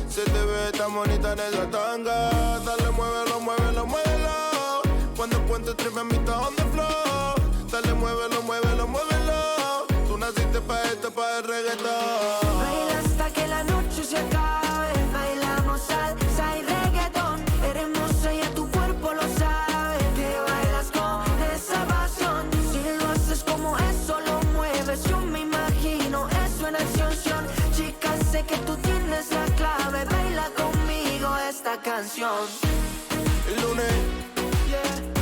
[SPEAKER 2] Se te ve tan bonita en esa tanga. Dale, muévelo, muévelo, muévelo. Cuando cuento tres me amita on the floor. Dale, muévelo, muévelo, muévelo. Tú naciste pa' esto, pa' el reggaetón.
[SPEAKER 3] Baila hasta que la noche se acabe. Bailamos salsa y reggaetón. Eres hermosa y a tu cuerpo lo sabe. Que bailas con esa pasión. Si lo haces como eso lo mueves, yo me imagino eso en acción. Chica, sé que tú tienes la clave. Baila conmigo esta canción.
[SPEAKER 2] El lunes.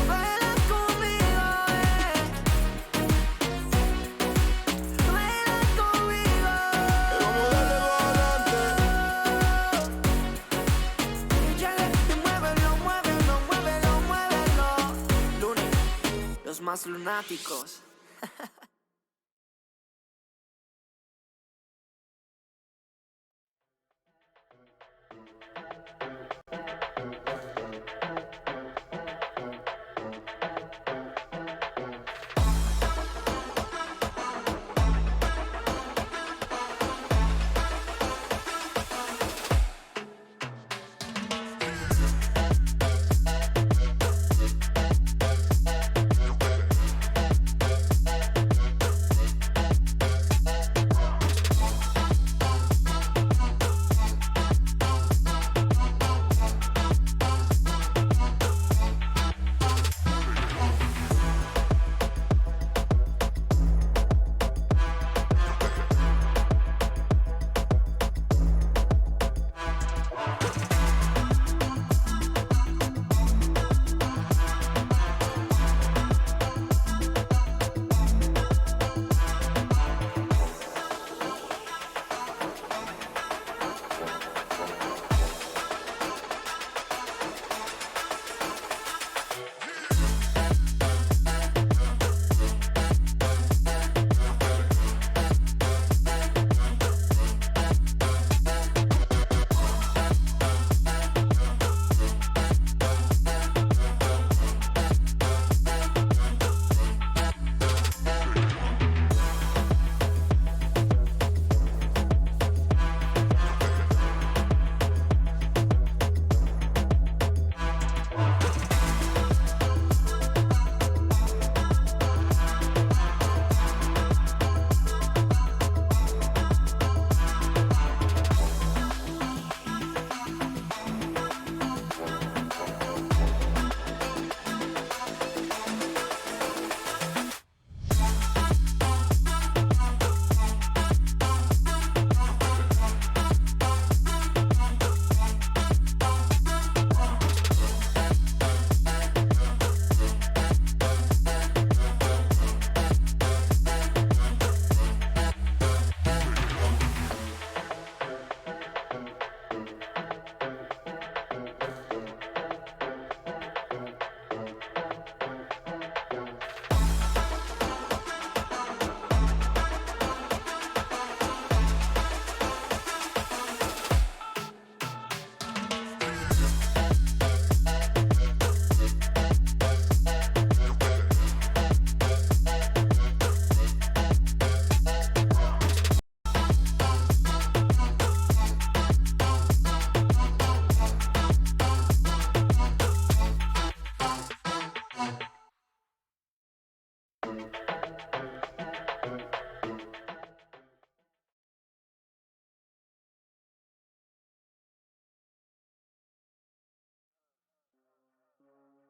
[SPEAKER 3] Baila conmigo, baila conmigo.
[SPEAKER 2] Vamos a darle para adelante.
[SPEAKER 3] Muévelo, muévelo, muévelo, muévelo. Lunes, los más lunáticos.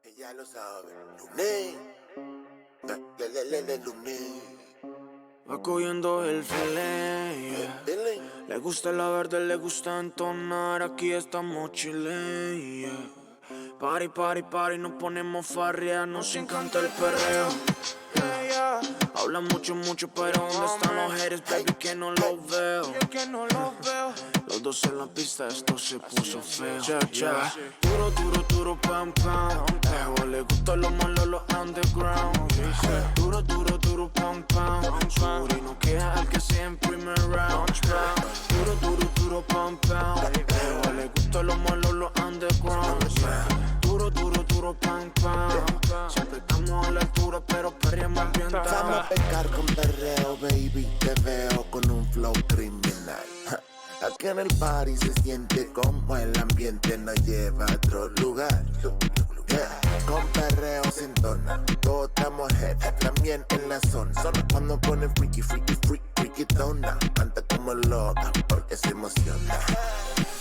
[SPEAKER 2] Ella lo sabe. Lunes. Va cogiendo el filé, yeah. Le gusta la verde, le gusta entonar. Aquí estamos chile, yeah. Party, party, party, nos ponemos farria. Nos encanta el perreo, yeah, yeah. Habla mucho, mucho, pero ¿dónde están los haters, baby? Que no los veo. Los dos en la pista, esto se puso feo. Cha, duro, duro, duro, pam, pam. Le gusta lo malo, lo underground. Duro, duro, duro, pam, pam. Su y no queda al que sea en primer round. Duro, duro, duro, pam, pam. Le gusta lo malo, lo underground. Duro, duro, duro, pam, pam. Siempre estamos a la altura, pero perreamos bien down.
[SPEAKER 8] Vamos a pecar con perreo, baby. Te veo con un flow criminal. Aquí en el party se siente como el ambiente nos lleva a otro lugar. Con perreo sin dona, todos estamos head, también en la zona. Cuando pone freaky, freaky, freaky, freaky dona, canta como loca porque se emociona.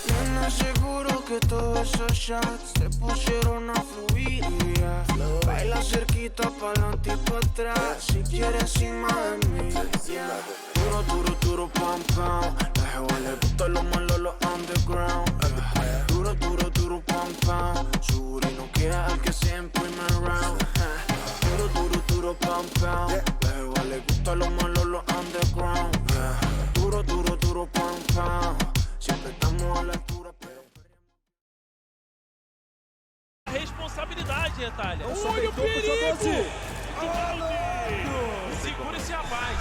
[SPEAKER 2] Nena, seguro que todos esos shots se pusieron a fluir. Yeah. Baila cerquita, pa'lante y pa' atrás, si quieres encima de mí. Yeah. Duro, duro, duro, pam, pam. La jeva le gusta lo malo, lo underground. Yeah. Duro, duro, duro, pam, pam. Su no queda al que siempre me around. Duro, duro, duro, pam, pam. La jeva le gusta lo malo, lo underground. Yeah. Duro, duro, duro, pam, pam. Siempre estamos a la altura, pero...
[SPEAKER 9] Responsabilidade, Retalha. Olha o perigo! Segura esse rapaz.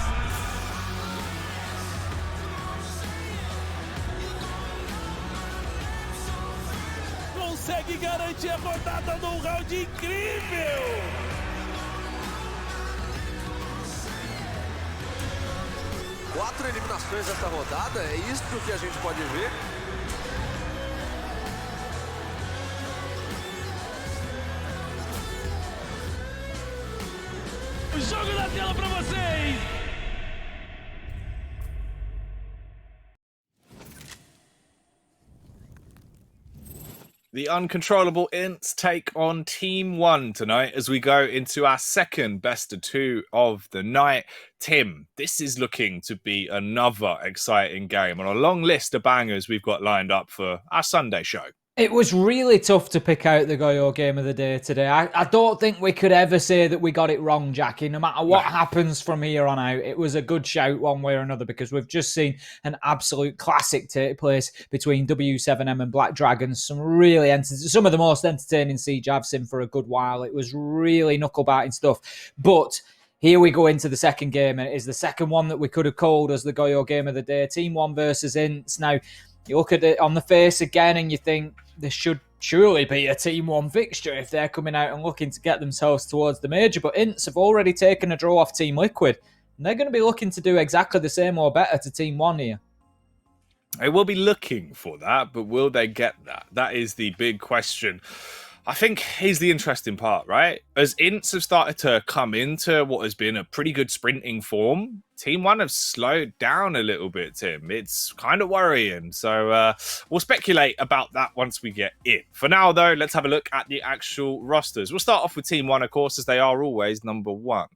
[SPEAKER 9] Consegue garantir a rodada num round incrível!
[SPEAKER 10] Quatro eliminações nessa rodada, é isso que a gente pode ver.
[SPEAKER 9] O jogo na tela para vocês!
[SPEAKER 5] The uncontrollable Ints take on Team 1 tonight as we go into our second best of 2 of the night. Tim, this is looking to be another exciting game on a long list of bangers we've got lined up for our Sunday show.
[SPEAKER 6] It was really tough to pick out the Goyo game of the day today. I don't think we could ever say that we got it wrong, Jackie. No matter what happens from here on out, it was a good shout one way or another because we've just seen an absolute classic take place between W7M and Black Dragons. Some of the most entertaining siege I've seen for a good while. It was really knuckle-biting stuff. But here we go into the second game, and it is the second one that we could have called as the Goyo game of the day. Team 1 versus Ints. Now, you look at it on the face again and you think this should surely be a Team 1 fixture if they're coming out and looking to get themselves towards the major. But Ints have already taken a draw off Team Liquid, and they're going to be looking to do exactly the same or better to Team 1 here.
[SPEAKER 5] They will be looking for that, but will they get that? That is the big question. I think here's the interesting part, right? As Ints have started to come into what has been a pretty good sprinting form, Team 1 have slowed down a little bit, Tim. It's kind of worrying. So we'll speculate about that once we get in. For now, though, let's have a look at the actual rosters. We'll start off with Team 1, of course, as they are always number 1.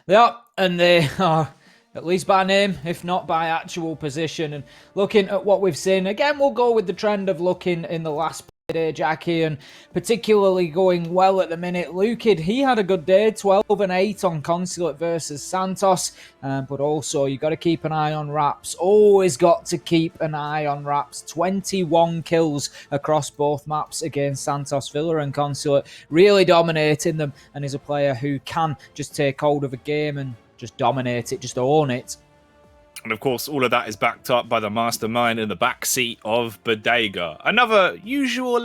[SPEAKER 6] They are, and they are, at least by name, if not by actual position. And looking at what we've seen, again, we'll go with the trend of looking in the last day, Jackie, and particularly going well at the minute. Lukid, he had a good day, 12-8 on Consulate versus Santos, but also you got to keep an eye on Raps. Always got to keep an eye on Raps. 21 kills across both maps against Santos Villa and Consulate, really dominating them, and is a player who can just take hold of a game and just dominate it, just own it.
[SPEAKER 5] And of course, all of that is backed up by the mastermind in the backseat of Bodega. Another usual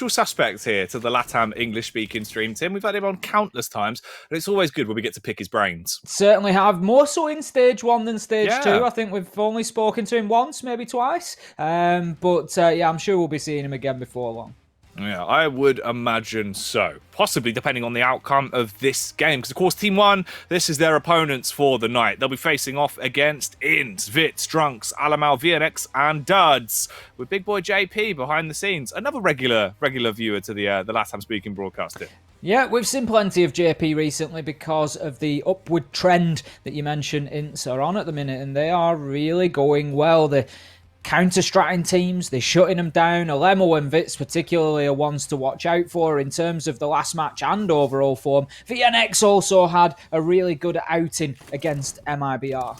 [SPEAKER 5] suspect here to the LATAM English-speaking stream, Tim. We've had him on countless times, and it's always good when we get to pick his brains.
[SPEAKER 6] Certainly have. More so in Stage 1 than Stage 2. I think we've only spoken to him once, maybe twice. But I'm sure we'll be seeing him again before long.
[SPEAKER 5] Yeah, I would imagine so. Possibly depending on the outcome of this game. Because, of course, Team 1, this is their opponents for the night. They'll be facing off against Ints, Vits, Drunks, Alamal, VNX, and Duds. With big boy JP behind the scenes. Another regular viewer to the LATAM speaking broadcasting. Yeah,
[SPEAKER 6] we've seen plenty of JP recently because of the upward trend that you mentioned Ints are on at the minute. And they are really going well. They're counter-stratting teams, they're shutting them down. Alemo and Vits particularly are ones to watch out for in terms of the last match and overall form. VNX also had a really good outing against MIBR.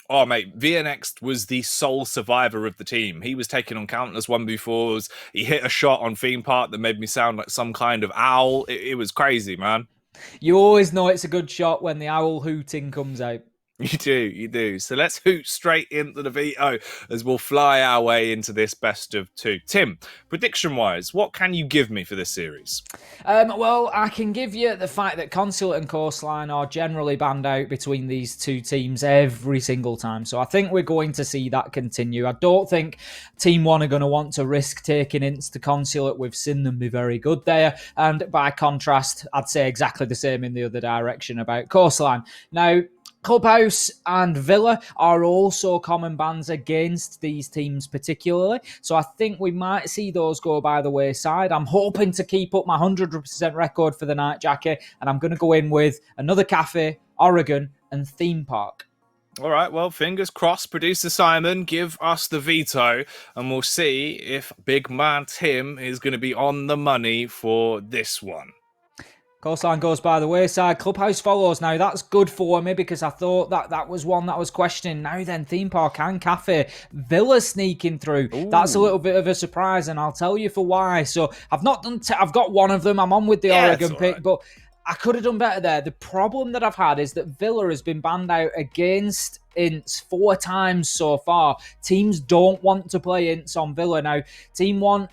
[SPEAKER 5] Oh, mate, VNX was the sole survivor of the team. He was taking on countless 1v4s. He hit a shot on Theme Park that made me sound like some kind of owl. It was crazy, man.
[SPEAKER 6] You always know it's a good shot when the owl hooting comes out.
[SPEAKER 5] You do. So let's hoot straight into the veto as we'll fly our way into this best of two. Tim, prediction-wise, what can you give me for this series?
[SPEAKER 6] Well, I can give you the fact that Consulate and Coastline are generally banned out between these two teams every single time. So I think we're going to see that continue. I don't think Team 1 are going to want to risk taking Ints to Consulate. We've seen them be very good there. And by contrast, I'd say exactly the same in the other direction about Coastline. Now, Clubhouse and Villa are also common bans against these teams particularly. So I think we might see those go by the wayside. I'm hoping to keep up my 100% record for the night, Jackie, and I'm going to go in with another cafe, Oregon, and theme park.
[SPEAKER 5] All right, well, fingers crossed. Producer Simon, give us the veto, and we'll see if big man Tim is going to be on the money for this one.
[SPEAKER 6] Coastline goes by the wayside. Clubhouse follows. Now, that's good for me because I thought that was one that I was questioning. Now then, theme park and cafe. Villa sneaking through. Ooh. That's a little bit of a surprise, and I'll tell you for why. So I've not done... I've got one of them. I'm on with the Oregon pick, right. But I could have done better there. The problem that I've had is that Villa has been banned out against Ints 4 times so far. Teams don't want to play Ints on Villa. Now, Team 1...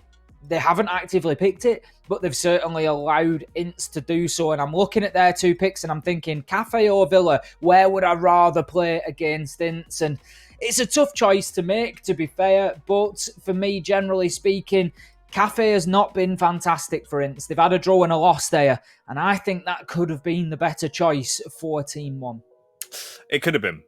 [SPEAKER 6] they haven't actively picked it, but they've certainly allowed Ints to do so. And I'm looking at their 2 picks and I'm thinking, Cafe or Villa, where would I rather play against Ints? And it's a tough choice to make, to be fair. But for me, generally speaking, Cafe has not been fantastic for Ints. They've had a draw and a loss there. And I think that could have been the better choice for Team 1.
[SPEAKER 5] It could have been.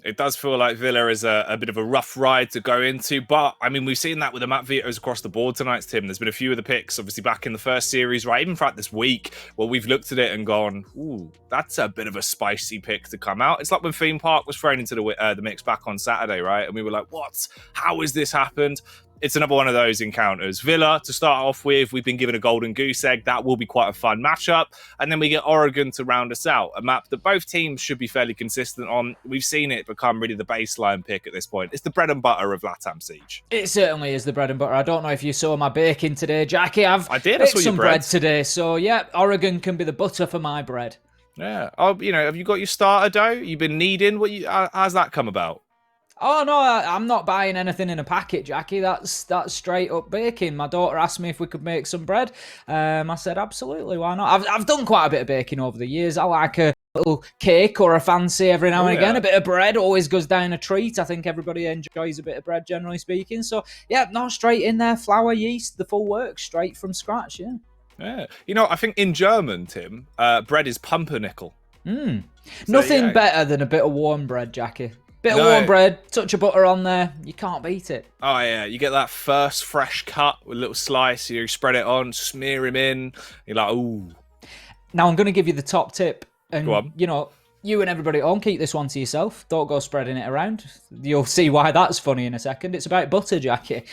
[SPEAKER 5] It does feel like Villa is a bit of a rough ride to go into, but I mean, we've seen that with the map vetoes across the board tonight, Tim. There's been a few of the picks, obviously, back in the first series, right? Even throughout this week, where we've looked at it and gone, ooh, that's a bit of a spicy pick to come out. It's like when Theme Park was thrown into the mix back on Saturday, right? And we were like, what? How has this happened? It's another one of those encounters. Villa, to start off with, we've been given a golden goose egg. That will be quite a fun matchup. And then we get Oregon to round us out. A map that both teams should be fairly consistent on. We've seen it become really the baseline pick at this point. It's the bread and butter of LATAM Siege.
[SPEAKER 6] It certainly is the bread and butter. I don't know if you saw my baking today, Jackie. I
[SPEAKER 5] did. I saw
[SPEAKER 6] some
[SPEAKER 5] your
[SPEAKER 6] bread today. So, yeah, Oregon can be the butter for my bread.
[SPEAKER 5] Yeah. Oh, have you got your starter dough? You've been kneading? How's that come about?
[SPEAKER 6] Oh, no, I'm not buying anything in a packet, Jackie. That's straight up baking. My daughter asked me if we could make some bread. I said, absolutely, why not? I've done quite a bit of baking over the years. I like a little cake or a fancy every now and again. A bit of bread always goes down a treat. I think everybody enjoys a bit of bread, generally speaking. So, yeah, no, straight in there. Flour, yeast, the full works, straight from scratch, yeah.
[SPEAKER 5] Yeah. I think in German, Tim, bread is pumpernickel.
[SPEAKER 6] Nothing better than a bit of warm bread, Jackie. Bit of warm bread, touch of butter on there, you can't beat it.
[SPEAKER 5] Oh, yeah, you get that first fresh cut with a little slice, you spread it on, smear him in, you're like, ooh.
[SPEAKER 6] Now, I'm going to give you the top tip. And,
[SPEAKER 5] go on.
[SPEAKER 6] You and everybody at home, keep this one to yourself. Don't go spreading it around. You'll see why that's funny in a second. It's about butter, Jackie.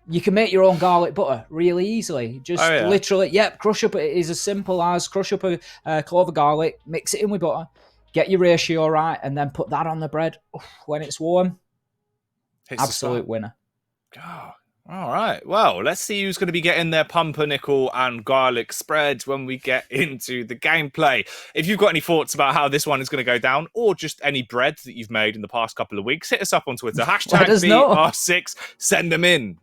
[SPEAKER 6] You can make your own garlic butter really easily. Just literally, crush up. It is as simple as crush up a clove of garlic, mix it in with butter, get your ratio right, and then put that on the bread when it's warm. Absolute winner.
[SPEAKER 5] Oh, all right. Well, let's see who's going to be getting their pumpernickel and garlic spread when we get into the gameplay. If you've got any thoughts about how this one is going to go down, or just any bread that you've made in the past couple of weeks, hit us up on Twitter. Hashtag BR6. Send them in.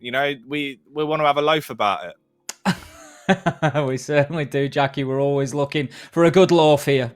[SPEAKER 5] We want to have a loaf about
[SPEAKER 6] it. We certainly do, Jackie. We're always looking for a good loaf here.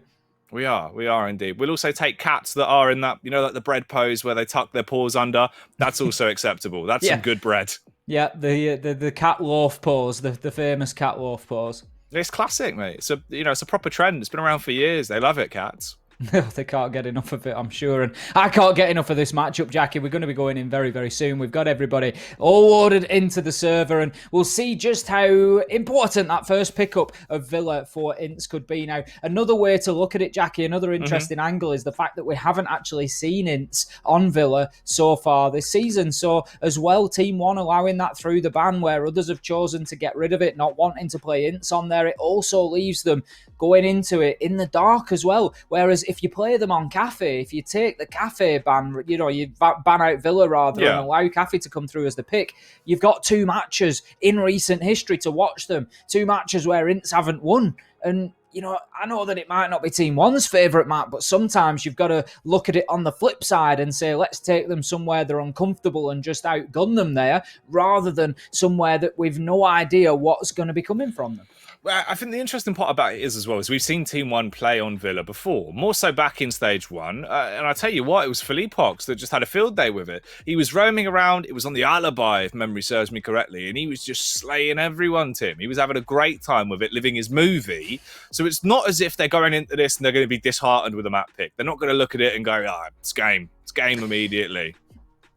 [SPEAKER 5] We are indeed. We'll also take cats that are in that, like the bread pose where they tuck their paws under. That's also acceptable. That's some good bread. Yeah,
[SPEAKER 6] the cat loaf pose, the famous cat loaf pose.
[SPEAKER 5] It's classic, mate. It's a proper trend. It's been around for years. They love it, cats.
[SPEAKER 6] They can't get enough of it, I'm sure. And I can't get enough of this matchup, Jackie. We're going to be going in very, very soon. We've got everybody all loaded into the server, and we'll see just how important that first pickup of Villa for Ints could be. Now, another way to look at it, Jackie, another interesting angle is the fact that we haven't actually seen Ints on Villa so far this season. So, as well, Team 1 allowing that through the ban where others have chosen to get rid of it, not wanting to play Ints on there. It also leaves them going into it in the dark as well. Whereas if you play them on Cafe, if you take the Cafe ban, you ban out Villa rather and allow Cafe to come through as the pick, you've got 2 matches in recent history to watch them. 2 matches where Ints haven't won. And I know that it might not be Team One's favourite map, but sometimes you've got to look at it on the flip side and say, let's take them somewhere they're uncomfortable and just outgun them there, rather than somewhere that we've no idea what's going to be coming from them.
[SPEAKER 5] Well, I think the interesting part about it is as well is we've seen Team 1 play on Villa before, more so back in Stage 1. And I tell you what, it was Philippox that just had a field day with it. He was roaming around. It was on the Alibi, if memory serves me correctly. And he was just slaying everyone, Tim. He was having a great time with it, living his movie. So it's not as if they're going into this and they're going to be disheartened with a map pick. They're not going to look at it and go, it's game. It's game immediately.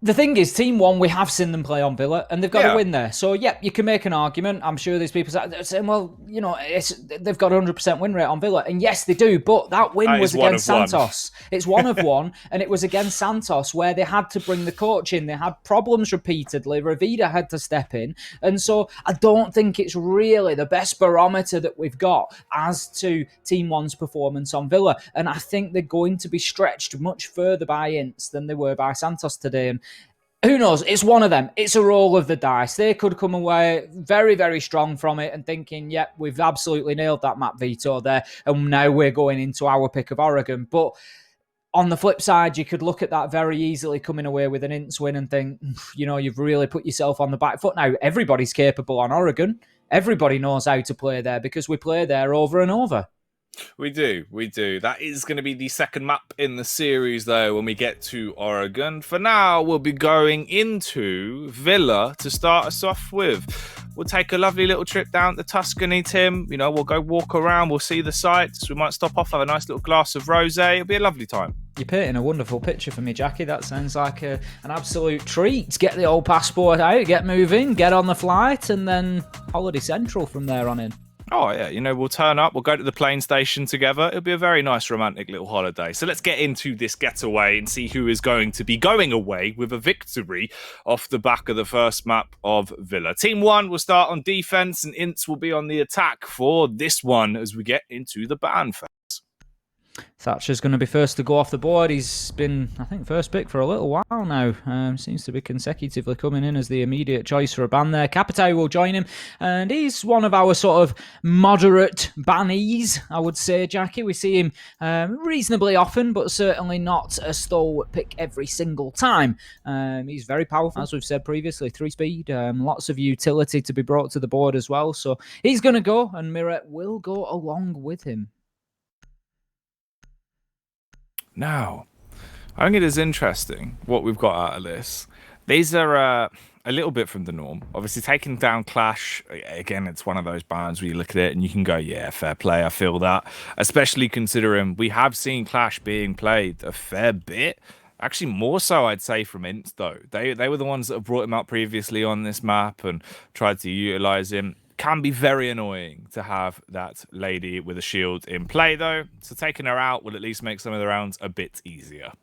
[SPEAKER 6] The thing is, Team 1, we have seen them play on Villa, and they've got to win there. So, you can make an argument. I'm sure there's people saying, well, they've got a 100% win rate on Villa. And yes, they do, but that win was against Santos. It's 1 of 1, and it was against Santos, where they had to bring the coach in. They had problems repeatedly. Ravida had to step in. And so I don't think it's really the best barometer that we've got as to Team 1's performance on Villa. And I think they're going to be stretched much further by Ints than they were by Santos today. And who knows? It's one of them. It's a roll of the dice. They could come away very, very strong from it and thinking, yep, we've absolutely nailed that map veto there. And now we're going into our pick of Oregon. But on the flip side, you could look at that very easily coming away with an Ints win and think, you've really put yourself on the back foot. Now, everybody's capable on Oregon. Everybody knows how to play there because we play there over and over.
[SPEAKER 5] We do. That is going to be the second map in the series, though, when we get to Oregon. For now, we'll be going into Villa to start us off with. We'll take a lovely little trip down to Tuscany, Tim. We'll go walk around, we'll see the sights. We might stop off, have a nice little glass of rosé. It'll be a lovely time.
[SPEAKER 6] You're painting a wonderful picture for me, Jackie. That sounds like an absolute treat. Get the old passport out, get moving, get on the flight, and then Holiday Central from there on in.
[SPEAKER 5] Oh, yeah, we'll turn up, we'll go to the plane station together. It'll be a very nice, romantic little holiday. So let's get into this getaway and see who is going to be going away with a victory off the back of the first map of Villa. Team 1 will start on defense and Ints will be on the attack for this one as we get into the ban phase.
[SPEAKER 6] Thatcher's going to be first to go off the board. He's been, I think, first pick for a little while now. Seems to be consecutively coming in as the immediate choice for a ban there. Capitao will join him, and he's one of our sort of moderate bannies, I would say, Jackie. We see him reasonably often, but certainly not a stalwart pick every single time. He's very powerful, as we've said previously. 3-speed, lots of utility to be brought to the board as well. So he's going to go, and Miret will go along with him.
[SPEAKER 5] Now, I think it is interesting what we've got out of this. These are a little bit from the norm. Obviously, taking down Clash, again, it's one of those bands where you look at it and you can go, yeah, fair play, I feel that. Especially considering we have seen Clash being played a fair bit. Actually, more so, I'd say, from Ints, though. They were the ones that have brought him out previously on this map and tried to utilize him. Can be very annoying to have that lady with a shield in play, though. So taking her out will at least make some of the rounds a bit easier.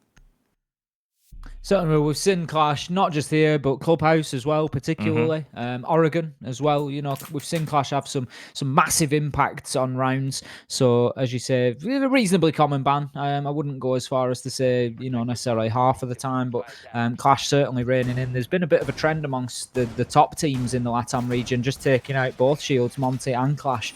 [SPEAKER 6] Certainly, we've seen Clash, not just here, but Clubhouse as well, particularly. Oregon as well. We've seen Clash have some massive impacts on rounds. So, as you say, a reasonably common ban. I wouldn't go as far as to say, necessarily half of the time, but Clash certainly reigning in. There's been a bit of a trend amongst the top teams in the LATAM region, just taking out both Shields, Monty and Clash,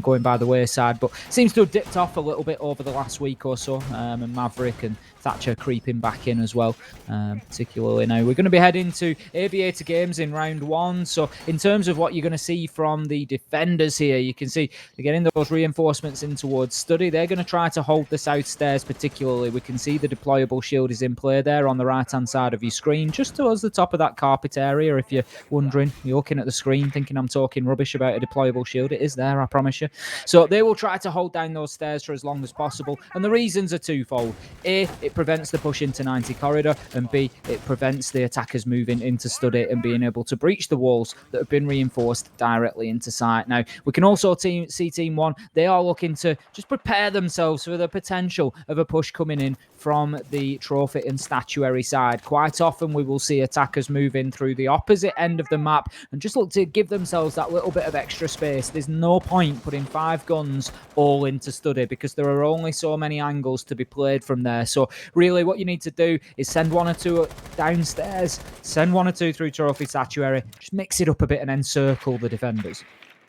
[SPEAKER 6] going by the wayside. But seems to have dipped off a little bit over the last week or so, and Maverick and Thatcher creeping back in as well, particularly now. We're going to be heading to Aviator Games in round 1. So in terms of what you're going to see from the defenders here, you can see they're getting those reinforcements in towards Study. They're going to try to hold the south stairs particularly. We can see the deployable shield is in play there on the right-hand side of your screen, just towards the top of that carpet area. If you're wondering, you're looking at the screen thinking I'm talking rubbish about a deployable shield. It is there, I promise you. So they will try to hold down those stairs for as long as possible. And the reasons are twofold. A, it prevents the push into 90 corridor, and B, it prevents the attackers moving into Study and being able to breach the walls that have been reinforced directly into sight. Now, we can also see Team 1, they are looking to just prepare themselves for the potential of a push coming in from the trophy and statuary side. Quite often we will see attackers move in through the opposite end of the map and just look to give themselves that little bit of extra space. There's no point putting 5 guns all into Study because there are only so many angles to be played from there. So really what you need to do is send 1 or 2 downstairs, send 1 or 2 through trophy statuary, just mix it up a bit and encircle the defenders.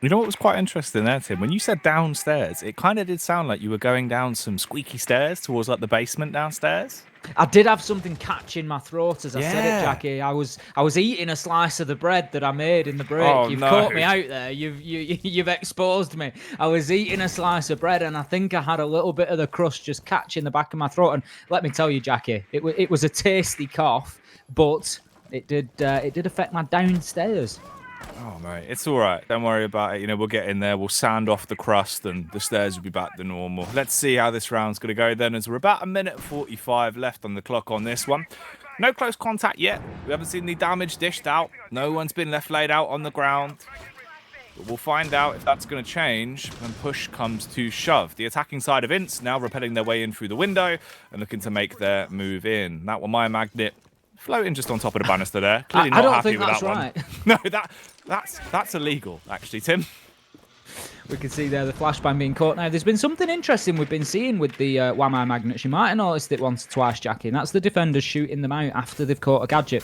[SPEAKER 5] You know what was quite interesting there, Tim? When you said downstairs, it kind of did sound like you were going down some squeaky stairs towards like the basement downstairs.
[SPEAKER 6] I did have something catch in my throat as I said it,
[SPEAKER 5] Yeah.
[SPEAKER 6] Jackie. I was eating a slice of the bread that I made in the break.
[SPEAKER 5] Oh,
[SPEAKER 6] You've
[SPEAKER 5] no.
[SPEAKER 6] caught me out there. You've exposed me. I was eating a slice of bread, and I think I had a little bit of the crust just catch in the back of my throat. And let me tell you, Jackie, it was a tasty cough, but it did affect my downstairs.
[SPEAKER 5] Oh, mate, it's all right. Don't worry about it. You know, we'll get in there. We'll sand off the crust and the stairs will be back to normal. Let's see how this round's going to go then, as we're about a minute 45 left on the clock on this one. No close contact yet. We haven't seen any damage dished out. No one's been left laid out on the ground. But we'll find out if that's going to change when push comes to shove. The attacking side of Ints now repelling their way in through the window and looking to make their move in. That one, my magnet floating just on top of the banister there. Clearly not
[SPEAKER 6] I don't
[SPEAKER 5] happy
[SPEAKER 6] think
[SPEAKER 5] with
[SPEAKER 6] that's
[SPEAKER 5] that one.
[SPEAKER 6] right.
[SPEAKER 5] No, that's illegal, actually, Tim.
[SPEAKER 6] We can see there the flashbang being caught. Now, there's been something interesting we've been seeing with the Whammy magnets. You might have noticed it once or twice, Jackie, and that's the defenders shooting them out after they've caught a gadget.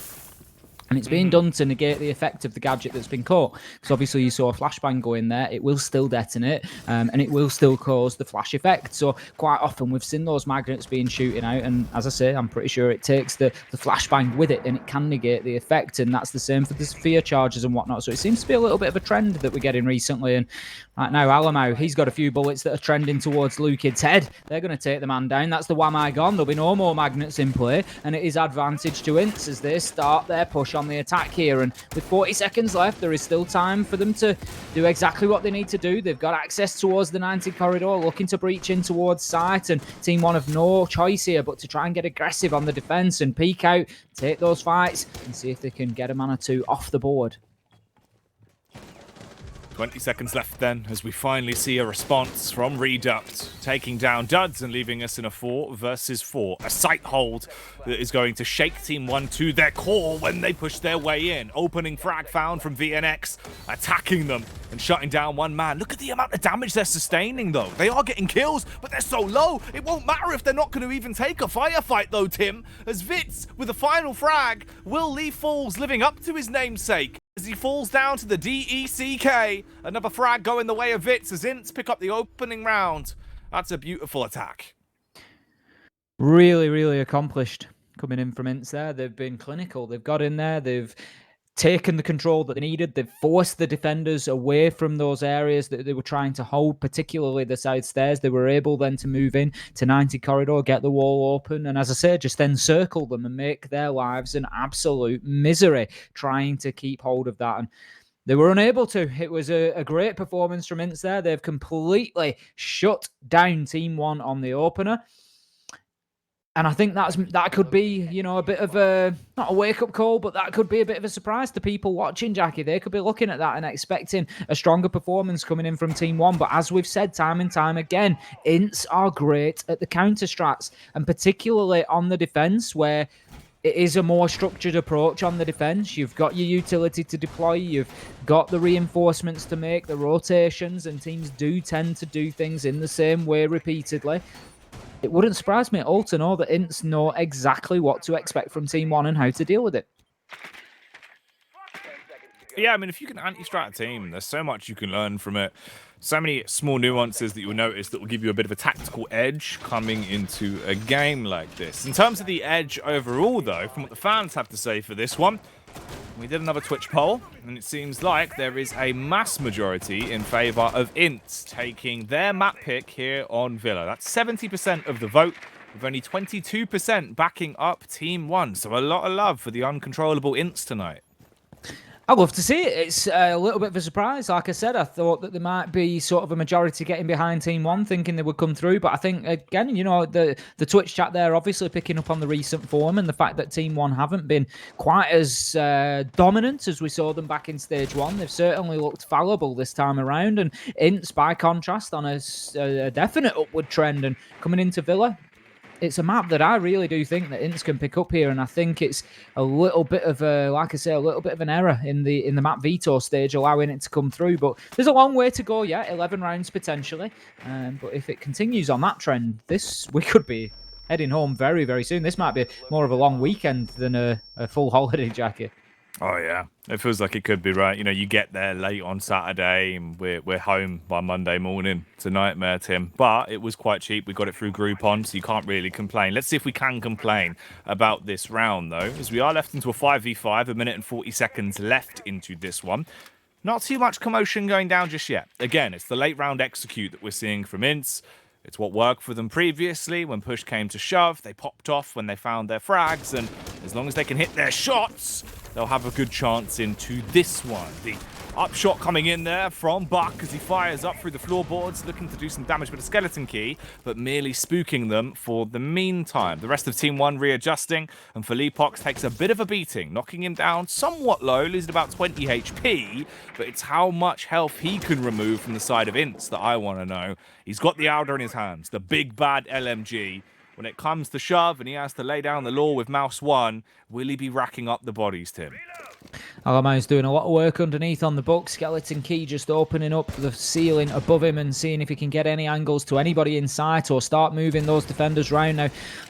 [SPEAKER 6] And it's being done to negate the effect of the gadget that's been caught. Because obviously you saw a flashbang go in there, it will still detonate, and it will still cause the flash effect. So quite often we've seen those magnets being shooting out, and as I say, I'm pretty sure it takes the flashbang with it, and it can negate the effect, and that's the same for the sphere charges and whatnot. So it seems to be a little bit of a trend that we're getting recently, and right now Alamo, he's got a few bullets that are trending towards Lukid's head. They're going to take the man down. That's the Whammy gone. There'll be no more magnets in play, and it is advantage to Ints as they start their push on the attack here. And with 40 seconds left, there is still time for them to do exactly what they need to do. They've got access towards the 90 corridor, looking to breach in towards site, and Team 1 have no choice here but to try and get aggressive on the defense and peek out, take those fights, and see if they can get a man or two off the board.
[SPEAKER 5] 20 seconds left then, as we finally see a response from Reduct, taking down Duds and leaving us in a 4 versus 4. A sight hold that is going to shake Team 1 to their core when they push their way in. Opening frag found from VNX, attacking them and shutting down one man. Look at the amount of damage they're sustaining, though. They are getting kills, but they're so low. It won't matter if they're not going to even take a firefight, though, Tim, as Vitz, with a final frag, Will Lee falls, living up to his namesake, as he falls down to the DECK. Another frag going the way of Vitz as Ints pick up the opening round. That's a beautiful attack.
[SPEAKER 6] Really, really accomplished coming in from Ints there. They've been clinical. They've got in there. They've taken the control that they needed. They've forced the defenders away from those areas that they were trying to hold, particularly the side stairs. They were able then to move in to 90 corridor, get the wall open, and as I say, just then circle them and make their lives an absolute misery trying to keep hold of that. And they were unable to. It was a great performance from Ints there. They've completely shut down Team 1 on the opener. And I think that could be, you know, a bit of a, not a wake-up call, but that could be a bit of a surprise to people watching, Jackie. They could be looking at that and expecting a stronger performance coming in from Team 1. But as we've said time and time again, Ints are great at the counter-strats, and particularly on the defense, where it is a more structured approach on the defense. You've got your utility to deploy, you've got the reinforcements to make, the rotations, and teams do tend to do things in the same way repeatedly. It wouldn't surprise me at all to know that Ints know exactly what to expect from Team 1 and how to deal with it.
[SPEAKER 5] Yeah, I mean, if you can anti-strat a team, there's so much you can learn from it. So many small nuances that you'll notice that will give you a bit of a tactical edge coming into a game like this. In terms of the edge overall, though, from what the fans have to say for this one, we did another Twitch poll, and it seems like there is a mass majority in favour of Ints taking their map pick here on Villa. That's 70% of the vote, with only 22% backing up Team 1. So a lot of love for the uncontrollable Ints tonight.
[SPEAKER 6] I'd love to see it. It's a little bit of a surprise. Like I said, I thought that there might be sort of a majority getting behind Team 1, thinking they would come through. But I think, again, you know, the Twitch chat there obviously picking up on the recent form and the fact that Team 1 haven't been quite as dominant as we saw them back in Stage 1. They've certainly looked fallible this time around. And Ints, by contrast, on a definite upward trend. And coming into Villa, it's a map that I really do think that Ints can pick up here, and I think it's a little bit of a, like I say, a little bit of an error in the map veto stage, allowing it to come through. But there's a long way to go yet, 11 rounds potentially. But if it continues on that trend, we could be heading home very, very soon. This might be more of a long weekend than a full holiday, Jackie.
[SPEAKER 5] Oh yeah, it feels like it could be right. You know, you get there late on Saturday, and we're home by Monday morning. It's a nightmare, Tim. But it was quite cheap. We got it through Groupon, so you can't really complain. Let's see if we can complain about this round, though, as we are left into a 5v5. A minute and 40 seconds left into this one. Not too much commotion going down just yet. Again, it's the late round execute that we're seeing from Ints. It's what worked for them previously. When push came to shove, they popped off when they found their frags, and as long as they can hit their shots, they'll have a good chance into this one. The upshot coming in there from Buck as he fires up through the floorboards, looking to do some damage with a skeleton key, but merely spooking them for the meantime. The rest of Team 1 readjusting, and Felipox takes a bit of a beating, knocking him down somewhat low, losing about 20 HP, but it's how much health he can remove from the side of Ints that I want to know. He's got the Alder in his hands, the big bad LMG. When it comes to shove and he has to lay down the law with Mouse 1, will he be racking up the bodies, Tim?
[SPEAKER 6] Alama's doing a lot of work underneath on the book. Skeleton Key just opening up the ceiling above him and seeing if he can get any angles to anybody in sight or start moving those defenders round. Now,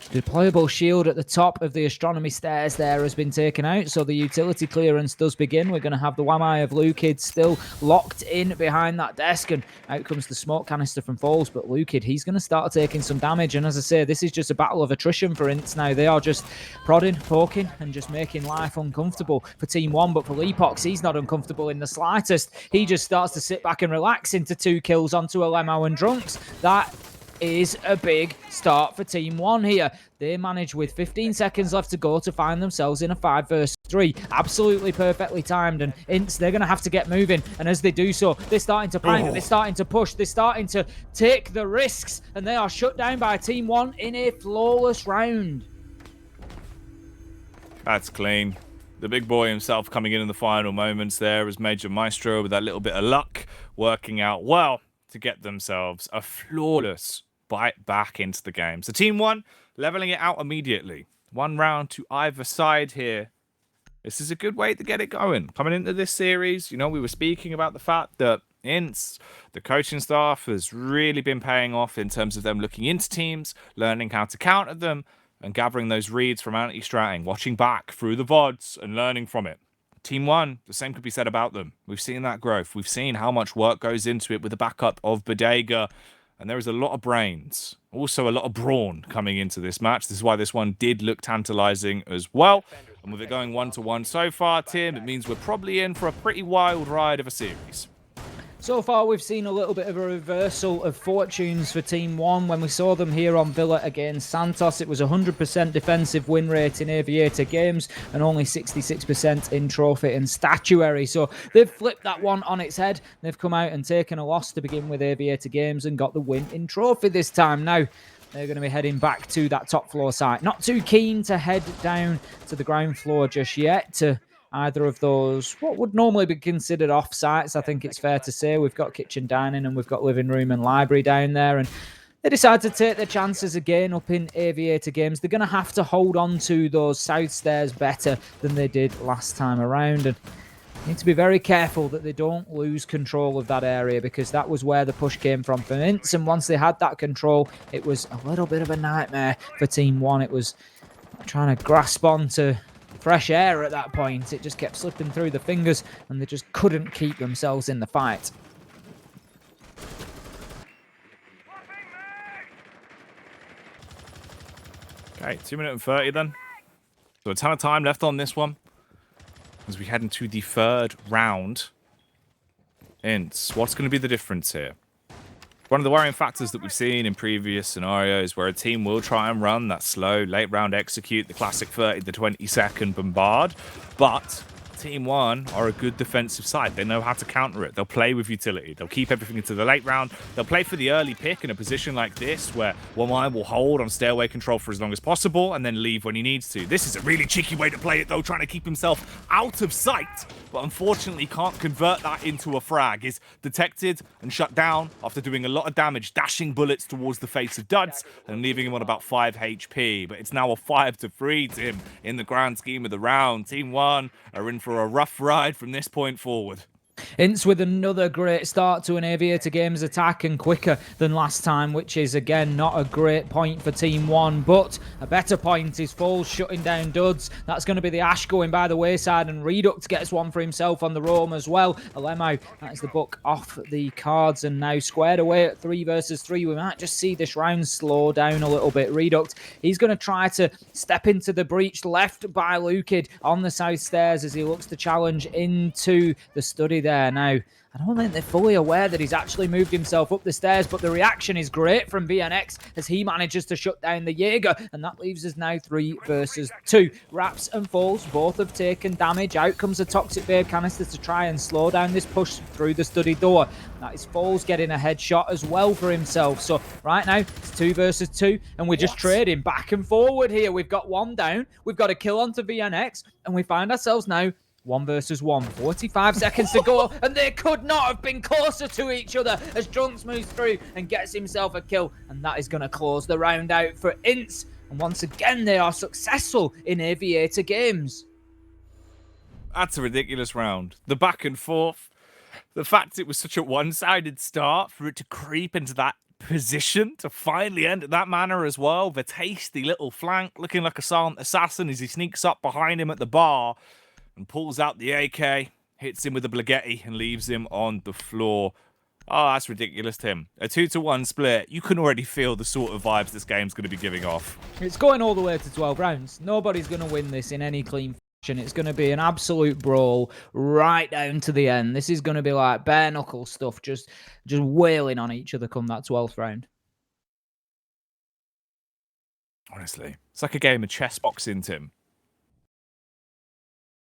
[SPEAKER 6] the deployable shield at the top of the astronomy stairs there has been taken out, so the utility clearance does begin. We're going to have the Wamai of Lukid still locked in behind that desk, and out comes the smoke canister from Falls, but Lukid, he's going to start taking some damage, and as I say, this is just a battle of attrition for Ints now. They are just prodding, poking, and just making life uncomfortable for Team 1, but for Leapox, he's not uncomfortable in the slightest. He just starts to sit back and relax into 2 kills onto a Lemao and Drunks. That is a big start for Team 1 here. They manage with 15 seconds left to go to find themselves in a 5 versus 3. Absolutely perfectly timed, and Ints, they're going to have to get moving, and as they do so, they're starting to panic, they're starting to push, they're starting to take the risks, and they are shut down by Team 1 in a flawless round.
[SPEAKER 5] That's clean. The big boy himself coming in the final moments there as Major Maestro with that little bit of luck, working out well to get themselves a flawless bite back into the game. So Team 1 leveling it out immediately. 1 round to either side here. This is a good way to get it going. Coming into this series, you know, we were speaking about the fact that Ints, the coaching staff, has really been paying off in terms of them looking into teams, learning how to counter them, and gathering those reads from anti-stratting, watching back through the VODs and learning from it. Team 1, the same could be said about them. We've seen that growth. We've seen how much work goes into it with the backup of Bodega, and there is a lot of brains, also a lot of brawn coming into this match. This is why this one did look tantalizing as well. And with it going 1-1 so far, Tim, it means we're probably in for a pretty wild ride of a series.
[SPEAKER 6] So far, we've seen a little bit of a reversal of fortunes for Team 1. When we saw them here on Villa against Santos, it was 100% defensive win rate in Aviator games and only 66% in Trophy and Statuary. So they've flipped that one on its head. They've come out and taken a loss to begin with Aviator games and got the win in Trophy this time. Now, they're going to be heading back to that top floor site. Not too keen to head down to the ground floor just yet to either of those, what would normally be considered off sites, I think it's fair to say. We've got kitchen dining and we've got living room and library down there, and they decide to take their chances again up in Aviator games. They're going to have to hold on to those south stairs better than they did last time around, and need to be very careful that they don't lose control of that area, because that was where the push came from for Ints, and once they had that control, it was a little bit of a nightmare for Team 1. It was trying to grasp onto fresh air at that point. It just kept slipping through the fingers, and they just couldn't keep themselves in the fight.
[SPEAKER 5] Okay, 2 minutes and 30 then. So a ton of time left on this one as we head into the 3rd round. Ints, what's going to be the difference here? One of the worrying factors that we've seen in previous scenarios where a team will try and run that slow late round execute, the classic 30 to 20 second bombard, but Team 1 are a good defensive side. They know how to counter it. They'll play with utility. They'll keep everything into the late round. They'll play for the early pick in a position like this where Wamai will hold on stairway control for as long as possible and then leave when he needs to. This is a really cheeky way to play it though, trying to keep himself out of sight, but unfortunately can't convert that into a frag. Is detected and shut down after doing a lot of damage, dashing bullets towards the face of Duds and leaving him on about 5 HP. But it's now a 5-3 Tim in the grand scheme of the round. Team 1 are in for a rough ride from this point forward.
[SPEAKER 6] Ince with another great start to an Aviator Games attack, and quicker than last time, which is again not a great point for Team 1, but a better point is Foles shutting down Duds. That's going to be the Ash going by the wayside, and Redux gets one for himself on the roam as well. Alemo, that is the book off the cards, and now squared away at 3 versus 3. We might just see this round slow down a little bit. Redux, he's going to try to step into the breach left by Lukid on the south stairs as he looks to challenge into the study there. Now, I don't think they're fully aware that he's actually moved himself up the stairs, but the reaction is great from BNX as he manages to shut down the Jaeger, and that leaves us now 3 versus 2. Raps and Falls both have taken damage. Out comes a Toxic Babe canister to try and slow down this push through the study door. That is Falls getting a headshot as well for himself. So right now, it's 2 versus 2, and we're just trading back and forward here. We've got one down, we've got a kill onto BNX, and we find ourselves now 1 versus 1, 45 seconds to go, and they could not have been closer to each other as Drunks moves through and gets himself a kill, and that is going to close the round out for Ince. And once again, they are successful in Aviator Games.
[SPEAKER 5] That's a ridiculous round. The back and forth, the fact it was such a one-sided start, for it to creep into that position to finally end in that manner as well. The tasty little flank, looking like a silent assassin as he sneaks up behind him at the bar and pulls out the AK, hits him with a Blagetti and leaves him on the floor. Oh, that's ridiculous, Tim. A 2-1 split. You can already feel the sort of vibes this game's going to be giving off.
[SPEAKER 6] It's going all the way to 12 rounds. Nobody's going to win this in any clean fashion. It's going to be an absolute brawl right down to the end. This is going to be like bare knuckle stuff, just wailing on each other come that 12th round.
[SPEAKER 5] Honestly, it's like a game of chess boxing, Tim.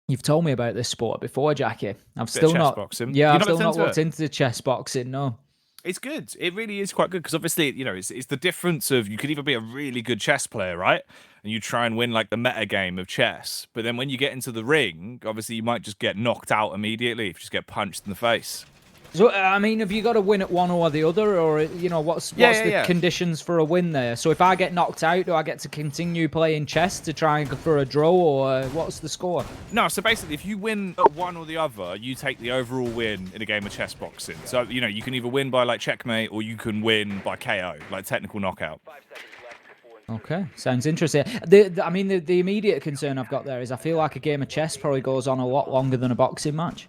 [SPEAKER 6] You've told me about this sport before, Jackie. I've still not.
[SPEAKER 5] Boxing.
[SPEAKER 6] Yeah, I've still not looked into the chess boxing. No,
[SPEAKER 5] it's good. It really is quite good because obviously, you know, it's the difference of you could either be a really good chess player, right, and you try and win like the meta game of chess, but then when you get into the ring, obviously you might just get knocked out immediately if you just get punched in the face.
[SPEAKER 6] So, I mean, have you got to win at one or the other, or, you know, what's the conditions for a win there? So if I get knocked out, do I get to continue playing chess to try and go for a draw, or what's the score?
[SPEAKER 5] No, so basically, if you win at one or the other, you take the overall win in a game of chess boxing. So, you know, you can either win by, like, checkmate, or you can win by KO, like technical knockout.
[SPEAKER 6] Okay, sounds interesting. The immediate concern I've got there is I feel like a game of chess probably goes on a lot longer than a boxing match.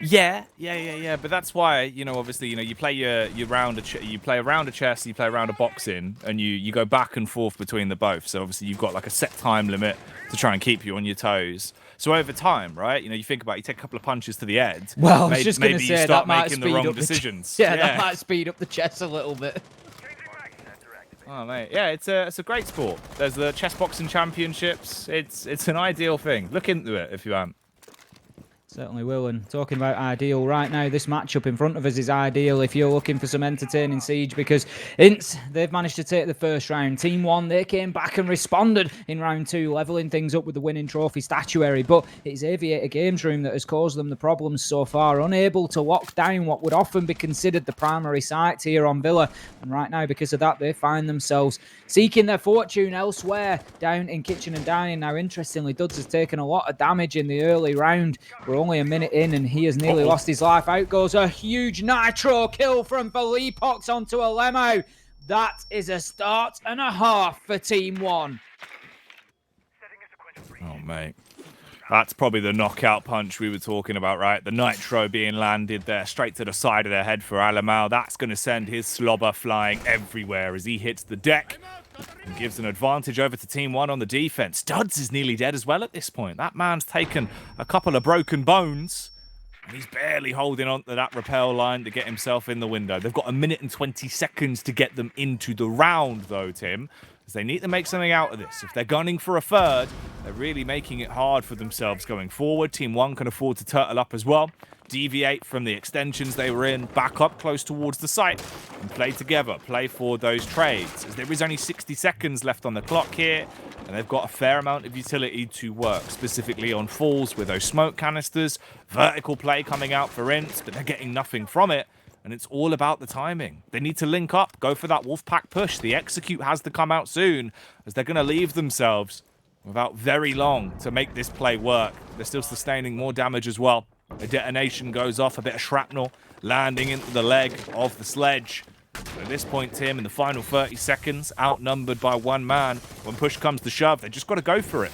[SPEAKER 5] Yeah. But that's why, you know, obviously, you know, you play you play a round of chess, you play a round of boxing, and you go back and forth between the both. So obviously, you've got like a set time limit to try and keep you on your toes. So over time, right? You know, you think about it, you take a couple of punches to the head.
[SPEAKER 6] Well, I was just going to say
[SPEAKER 5] you start
[SPEAKER 6] that might
[SPEAKER 5] making the
[SPEAKER 6] speed
[SPEAKER 5] wrong
[SPEAKER 6] up
[SPEAKER 5] decisions.
[SPEAKER 6] that might speed up the chess a little bit.
[SPEAKER 5] Oh mate, yeah, it's a great sport. There's the chess boxing championships. It's an ideal thing. Look into it if you want.
[SPEAKER 6] Certainly will, and talking about ideal right now, this matchup in front of us is ideal if you're looking for some entertaining siege, because Ince, they've managed to take the first round. Team 1, they came back and responded in round 2, levelling things up with the winning trophy statuary, but it's Aviator Games Room that has caused them the problems so far, unable to lock down what would often be considered the primary site here on Villa, and right now, because of that, they find themselves seeking their fortune elsewhere, down in Kitchen and Dining. Now, interestingly, Duds has taken a lot of damage in the early round. We're only a minute in and he has nearly lost his life. Out goes a huge nitro kill from Felipox onto Alemo. That is a start and a half for Team 1.
[SPEAKER 5] Oh, mate. That's probably the knockout punch we were talking about, right? The nitro being landed there straight to the side of the head for Alamau. That's going to send his slobber flying everywhere as he hits the deck and gives an advantage over to Team 1 on the defense. Duds is nearly dead as well at this point. That man's taken a couple of broken bones, and he's barely holding on to that rappel line to get himself in the window. They've got 1 minute and 20 seconds to get them into the round, though, Tim, as they need to make something out of this. If they're gunning for a third, they're really making it hard for themselves going forward. Team 1 can afford to turtle up as well, deviate from the extensions they were in, back up close towards the site, and play together, play for those trades, as there is only 60 seconds left on the clock here, and they've got a fair amount of utility to work, specifically on falls with those smoke canisters, vertical play coming out for Ince, but they're getting nothing from it, and it's all about the timing. They need to link up, go for that Wolfpack push. The execute has to come out soon, as they're going to leave themselves without very long to make this play work. They're still sustaining more damage as well. A detonation goes off, a bit of shrapnel landing into the leg of the sledge. So at this point, Tim, in the final 30 seconds, outnumbered by one man, when push comes to shove, they just got to go for it.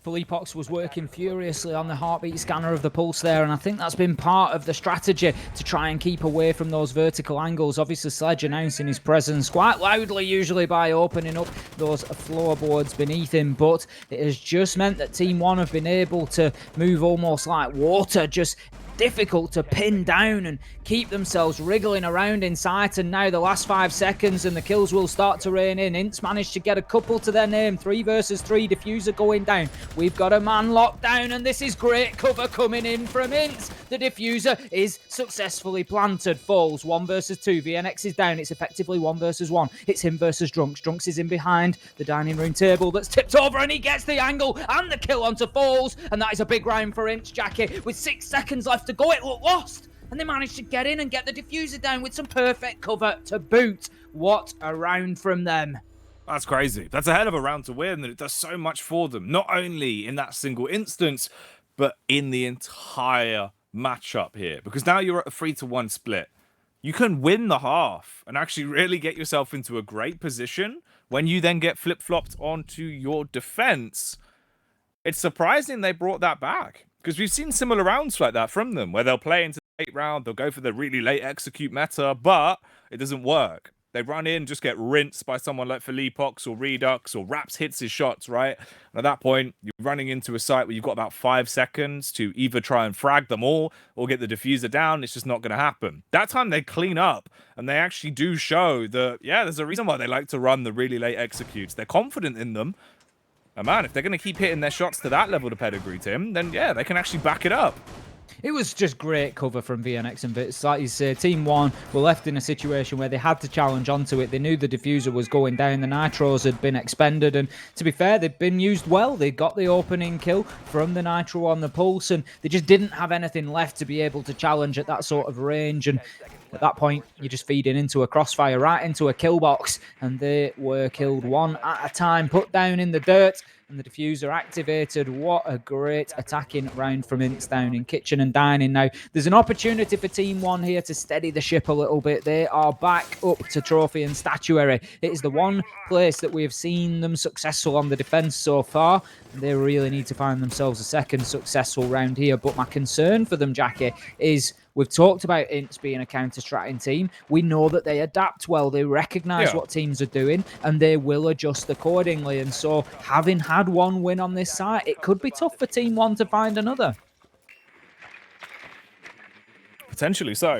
[SPEAKER 6] Felipox was working furiously on the heartbeat scanner of the pulse there, and I think that's been part of the strategy to try and keep away from those vertical angles. Obviously, Sledge announcing his presence quite loudly, usually by opening up those floorboards beneath him, but it has just meant that Team 1 have been able to move almost like water, just difficult to pin down and keep themselves wriggling around in sight. And now the last 5 seconds and the kills will start to rain in. Ints managed to get a couple to their name. 3 versus 3, diffuser going down. We've got a man locked down, and this is great cover coming in from Ints. The diffuser is successfully planted. Falls 1 versus 2. VNX is down. It's effectively 1 versus 1. It's him versus Drunks. Drunks is in behind the dining room table that's tipped over, and he gets the angle and the kill onto Falls. And that is a big round for Ints, Jackie. With 6 seconds left to go, it looked lost, and they managed to get in and get the diffuser down with some perfect cover to boot. What a round from them.
[SPEAKER 5] That's crazy. That's a hell of a round to win, and it does so much for them, not only in that single instance, but in the entire matchup here, because now you're at a 3-1 split. You can win the half and actually really get yourself into a great position when you then get flip-flopped onto your defense. It's surprising they brought that back, because we've seen similar rounds like that from them, where they'll play into the late round, they'll go for the really late execute meta, but it doesn't work. They run in, just get rinsed by someone like Felipox or Redux, or Raps hits his shots, right? And at that point, you're running into a site where you've got about 5 seconds to either try and frag them all or get the diffuser down. It's just not going to happen. That time they clean up, and they actually do show that, yeah, there's a reason why they like to run the really late executes. They're confident in them. And man, if they're going to keep hitting their shots to that level to pedigree, Tim, then yeah, they can actually back it up.
[SPEAKER 6] It was just great cover from VNX and Bits. Like you say, Team 1 were left in a situation where they had to challenge onto it. They knew the diffuser was going down. The nitros had been expended, and to be fair, they'd been used well. They got the opening kill from the nitro on the pulse, and they just didn't have anything left to be able to challenge at that sort of range. And at that point, you're just feeding into a crossfire, right into a kill box, and they were killed one at a time, put down in the dirt, and the diffuser activated. What a great attacking round from Ints down in kitchen and dining. Now, there's an opportunity for Team 1 here to steady the ship a little bit. They are back up to trophy and statuary. It is the one place that we have seen them successful on the defense so far, and they really need to find themselves a second successful round here. But my concern for them, Jackie, is we've talked about Ints being a counter-stratting team. We know that they adapt well. They recognise what teams are doing, and they will adjust accordingly. And so, having had one win on this site, it could be tough for Team 1 to find another.
[SPEAKER 5] Potentially so.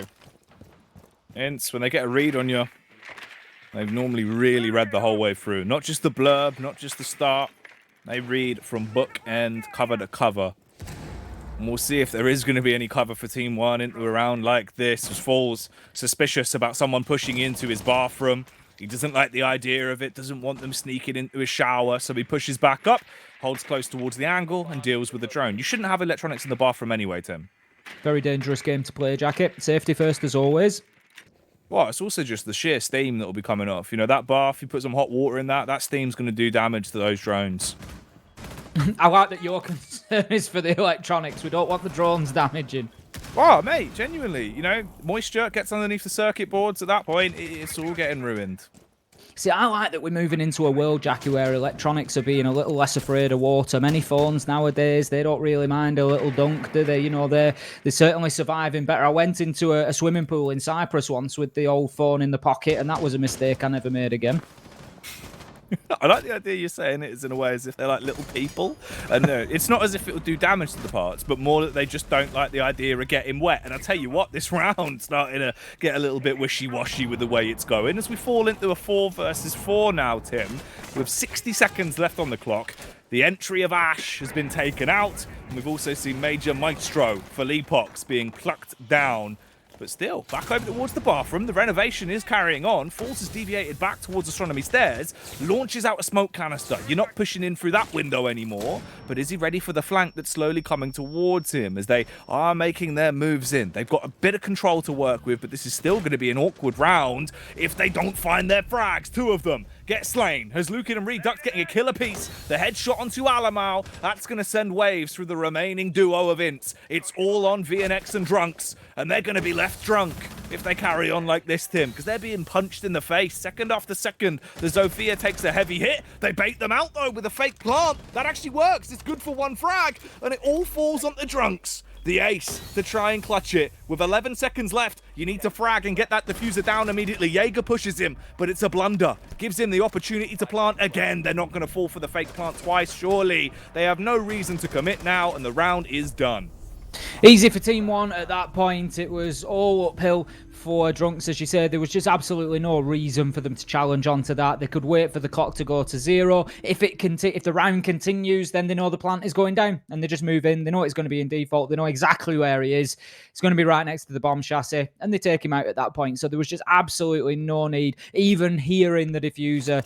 [SPEAKER 5] Ints, when they get a read on you, they've normally really read the whole way through. Not just the blurb, not just the start. They read from book end, cover to cover. And we'll see if there is going to be any cover for Team 1 into a round like this. Falls suspicious about someone pushing into his bathroom. He doesn't like the idea of it, doesn't want them sneaking into his shower, so he pushes back up, holds close towards the angle, and deals with the drone. You shouldn't have electronics in the bathroom anyway, Tim.
[SPEAKER 6] Very dangerous game to play, Jacket. Safety first as always.
[SPEAKER 5] Well, it's also just the sheer steam that will be coming off. You know, that bath, you put some hot water in that steam's going to do damage to those drones.
[SPEAKER 6] I like that your concern is for the electronics. We don't want the drones damaging.
[SPEAKER 5] Oh, mate, genuinely. You know, moisture gets underneath the circuit boards at that point. It's all getting ruined.
[SPEAKER 6] See, I like that we're moving into a world, Jackie, where electronics are being a little less afraid of water. Many phones nowadays, they don't really mind a little dunk, do they? You know, they're certainly surviving better. I went into a swimming pool in Cyprus once with the old phone in the pocket, and that was a mistake I never made again.
[SPEAKER 5] I like the idea you're saying it is in a way as if they're like little people. And no, it's not as if it will do damage to the parts, but more that they just don't like the idea of getting wet. And I'll tell you what, this round starting to get a little bit wishy-washy with the way it's going as we fall into a 4 versus 4 now, Tim. With 60 seconds left on the clock, the entry of Ash has been taken out. And we've also seen Major Maestro Felipox being plucked down. But still, back over towards the bathroom. The renovation is carrying on. Falls has deviated back towards Astronomy Stairs. Launches out a smoke canister. You're not pushing in through that window anymore. But is he ready for the flank that's slowly coming towards him as they are making their moves in? They've got a bit of control to work with, but this is still going to be an awkward round if they don't find their frags. Two of them get slain. As Lucan and Redux getting a killer piece. The headshot onto Alamau. That's going to send waves through the remaining duo of Ints. It's all on VNX and Drunks. And they're going to be left drunk if they carry on like this, Tim, because they're being punched in the face second after second. The Zofia takes a heavy hit. They bait them out, though, with a fake plant. That actually works. It's good for one frag, and it all falls on the Drunks. The ace to try and clutch it. With 11 seconds left, you need to frag and get that diffuser down immediately. Jaeger pushes him, but it's a blunder. Gives him the opportunity to plant again. They're not going to fall for the fake plant twice, surely. They have no reason to commit now, and the round is done.
[SPEAKER 6] Easy for Team 1 at that point. It was all uphill for Drunks, as you said. There was just absolutely no reason for them to challenge onto that. They could wait for the clock to go to 0. If the round continues, then they know the plant is going down, and they just move in. They know it's going to be in default. They know exactly where he is. It's going to be right next to the bomb chassis, and they take him out at that point. So there was just absolutely no need, even hearing the diffuser.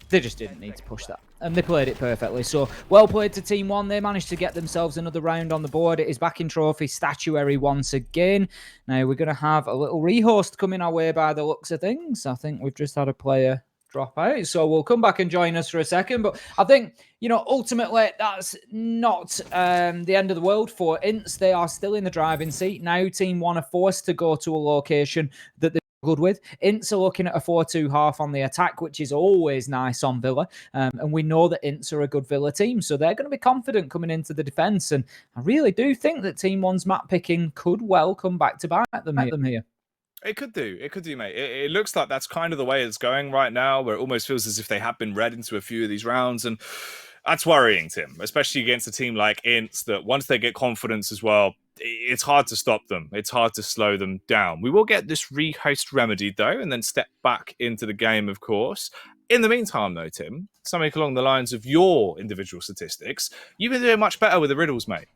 [SPEAKER 6] They just didn't need to push that. And they played it perfectly. So, well played to Team 1. They managed to get themselves another round on the board. It is back in trophy statuary once again. Now, we're going to have a little rehost coming our way by the looks of things. I think we've just had a player drop out. So, we'll come back and join us for a second. But I think, ultimately, that's not the end of the world for Ints. They are still in the driving seat. Now, Team 1 are forced to go to a location that they good with. Ints are looking at a 4-2 half on the attack, which is always nice on Villa. And we know that Ints are a good Villa team, so they're going to be confident coming into the defence. And I really do think that Team 1's map picking could well come back to bite them here.
[SPEAKER 5] It could do, mate. It looks like that's kind of the way it's going right now, where it almost feels as if they have been read into a few of these rounds. And that's worrying, Tim, especially against a team like Ints, that once they get confidence as well, it's hard to stop them. It's hard to slow them down. We will get this rehost remedied, though, and then step back into the game, of course. In the meantime, though, Tim, something along the lines of your individual statistics, you've been doing much better with the riddles, mate.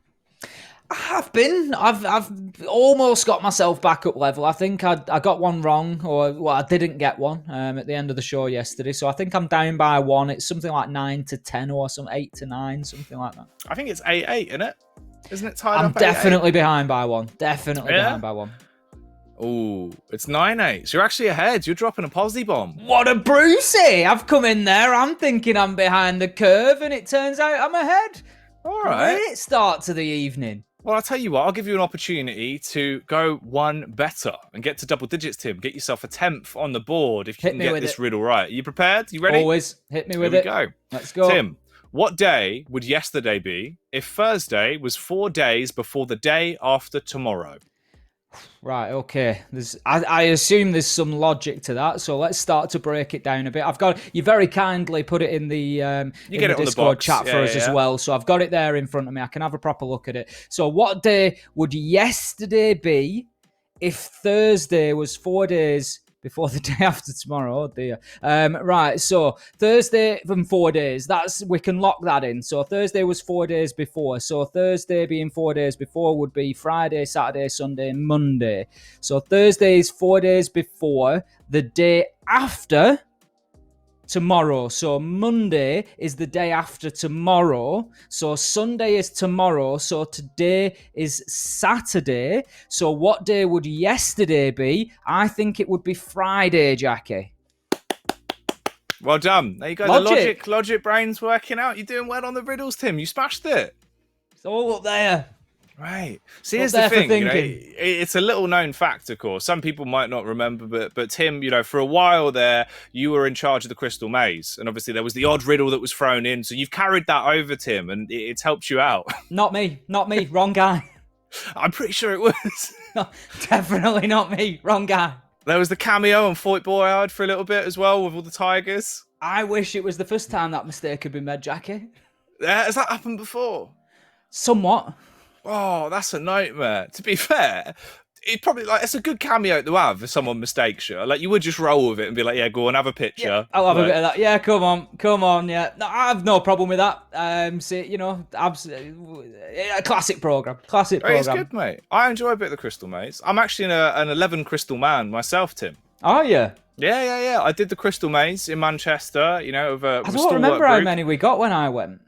[SPEAKER 6] I have been. I've almost got myself back up level. I think I got one wrong, or I didn't get one at the end of the show yesterday. So I think I'm down by 1. It's something like 9 to 10 or some 8 to 9, something like that.
[SPEAKER 5] I think it's 8-8, isn't it? Isn't it tied up?
[SPEAKER 6] I'm definitely behind by 1. Definitely behind by 1.
[SPEAKER 5] Oh, it's 9-8. So you're actually ahead. You're dropping a posy bomb.
[SPEAKER 6] What a Brucey! I've come in there. I'm thinking I'm behind the curve, and it turns out I'm ahead.
[SPEAKER 5] All right.
[SPEAKER 6] Great start to the evening.
[SPEAKER 5] Well, I'll tell you what, I'll give you an opportunity to go one better and get to double digits, Tim. Get yourself a 10th on the board if you can get this riddle right. Are you prepared? You ready?
[SPEAKER 6] Always. Hit me with it.
[SPEAKER 5] Here we go.
[SPEAKER 6] Let's go.
[SPEAKER 5] Tim, what day would yesterday be if Thursday was 4 days before the day after tomorrow?
[SPEAKER 6] Right, okay. I assume there's some logic to that, so let's start to break it down a bit. I've got you very kindly put it in the Discord chat for us as well, so I've got it there in front of me. I can have a proper look at it. So what day would yesterday be if Thursday was 4 days before the day after tomorrow? Oh dear. Right, so Thursday from 4 days. We can lock that in. So Thursday was 4 days before. So Thursday being 4 days before would be Friday, Saturday, Sunday, Monday. So Thursday is 4 days before the day after tomorrow. So Monday is the day after tomorrow. So Sunday is tomorrow. So today is Saturday. So what day would yesterday be? I think it would be Friday, Jackie.
[SPEAKER 5] Well done. There you go. The logic brain's working out. You're doing well on the riddles, Tim. You smashed it.
[SPEAKER 6] It's all up there.
[SPEAKER 5] Right. See, here's the thing. It's a little known fact, of course. Some people might not remember, but Tim, for a while there, you were in charge of the Crystal Maze, and obviously there was the odd riddle that was thrown in. So you've carried that over, Tim, and it's helped you out.
[SPEAKER 6] Not me. Wrong guy.
[SPEAKER 5] I'm pretty sure it was.
[SPEAKER 6] No, definitely not me. Wrong guy.
[SPEAKER 5] There was the cameo on Fort Boyard for a little bit as well with all the tigers.
[SPEAKER 6] I wish it was the first time that mistake had been made, Jackie.
[SPEAKER 5] Yeah, has that happened before?
[SPEAKER 6] Somewhat.
[SPEAKER 5] Oh, that's a nightmare. To be fair, It probably like it's a good cameo to have if someone mistakes you. Like you would just roll with it and be like, yeah, go on, have a picture.
[SPEAKER 6] Yeah, I'll have a bit of that. Yeah, come on. Yeah, no, I have no problem with that. Absolutely, a classic program.
[SPEAKER 5] It's good, mate. I enjoy a bit of the Crystal Maze. I'm actually an 11 Crystal man myself, Tim.
[SPEAKER 6] Oh yeah.
[SPEAKER 5] Yeah. I did the Crystal Maze in Manchester. You know,
[SPEAKER 6] I don't remember how many we got when I went.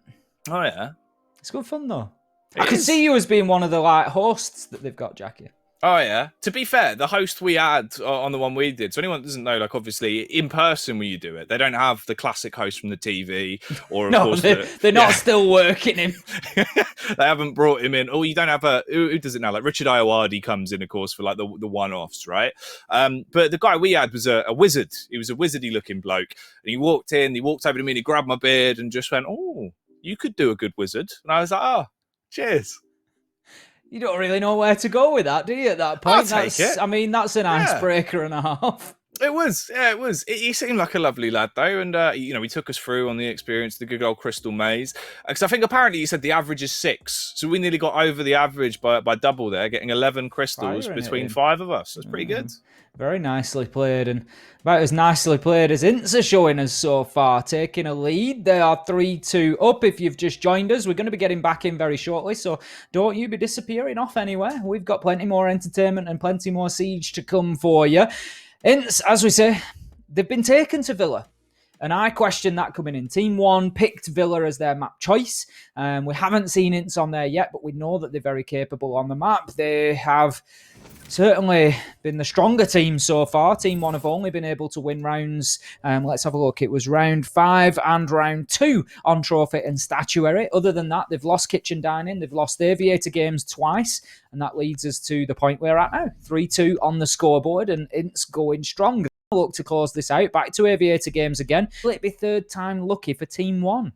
[SPEAKER 5] Oh yeah,
[SPEAKER 6] it's good fun though. I can see you as being one of the hosts that they've got, Jackie.
[SPEAKER 5] Oh yeah. To be fair, the host we had on the one we did. So anyone that doesn't know, like obviously in person when you do it, they don't have the classic host from the TV, or of course
[SPEAKER 6] they're not still working him.
[SPEAKER 5] They haven't brought him in. Oh, you don't have who does it now? Like Richard Iowadi comes in, of course, for like the one-offs, right? But the guy we had was a wizard. He was a wizardy looking bloke, and he walked over to me and he grabbed my beard and just went, "Oh, you could do a good wizard." And I was like, "Oh, cheers."
[SPEAKER 6] You don't really know where to go with that, do you, at that point? That's an icebreaker and a half.
[SPEAKER 5] It was. He seemed like a lovely lad, though, and he took us through on the experience, the good old Crystal Maze. Because I think apparently he said the average is 6, so we nearly got over the average by double there, getting 11 crystals between 5 of us. That's pretty good.
[SPEAKER 6] Very nicely played, and about as nicely played as Ints are showing us so far, taking a lead. They are 3-2 up. If you've just joined us, we're going to be getting back in very shortly, so don't you be disappearing off anywhere. We've got plenty more entertainment and plenty more Siege to come for you. Ints, as we say, they've been taken to Villa. And I question that coming in. Team 1 picked Villa as their map choice. We haven't seen Ints on there yet, but we know that they're very capable on the map. They have certainly been the stronger team so far. Team 1 have only been able to win rounds. Let's have a look. It was round 5 and round 2 on Trophy and Statuary. Other than that, they've lost Kitchen Dining. They've lost Aviator Games twice. And that leads us to the point we're at now. 3-2 on the scoreboard, and Ints going strong. Look to close this out. Back to Aviator Games again. Will it be third time lucky for Team 1?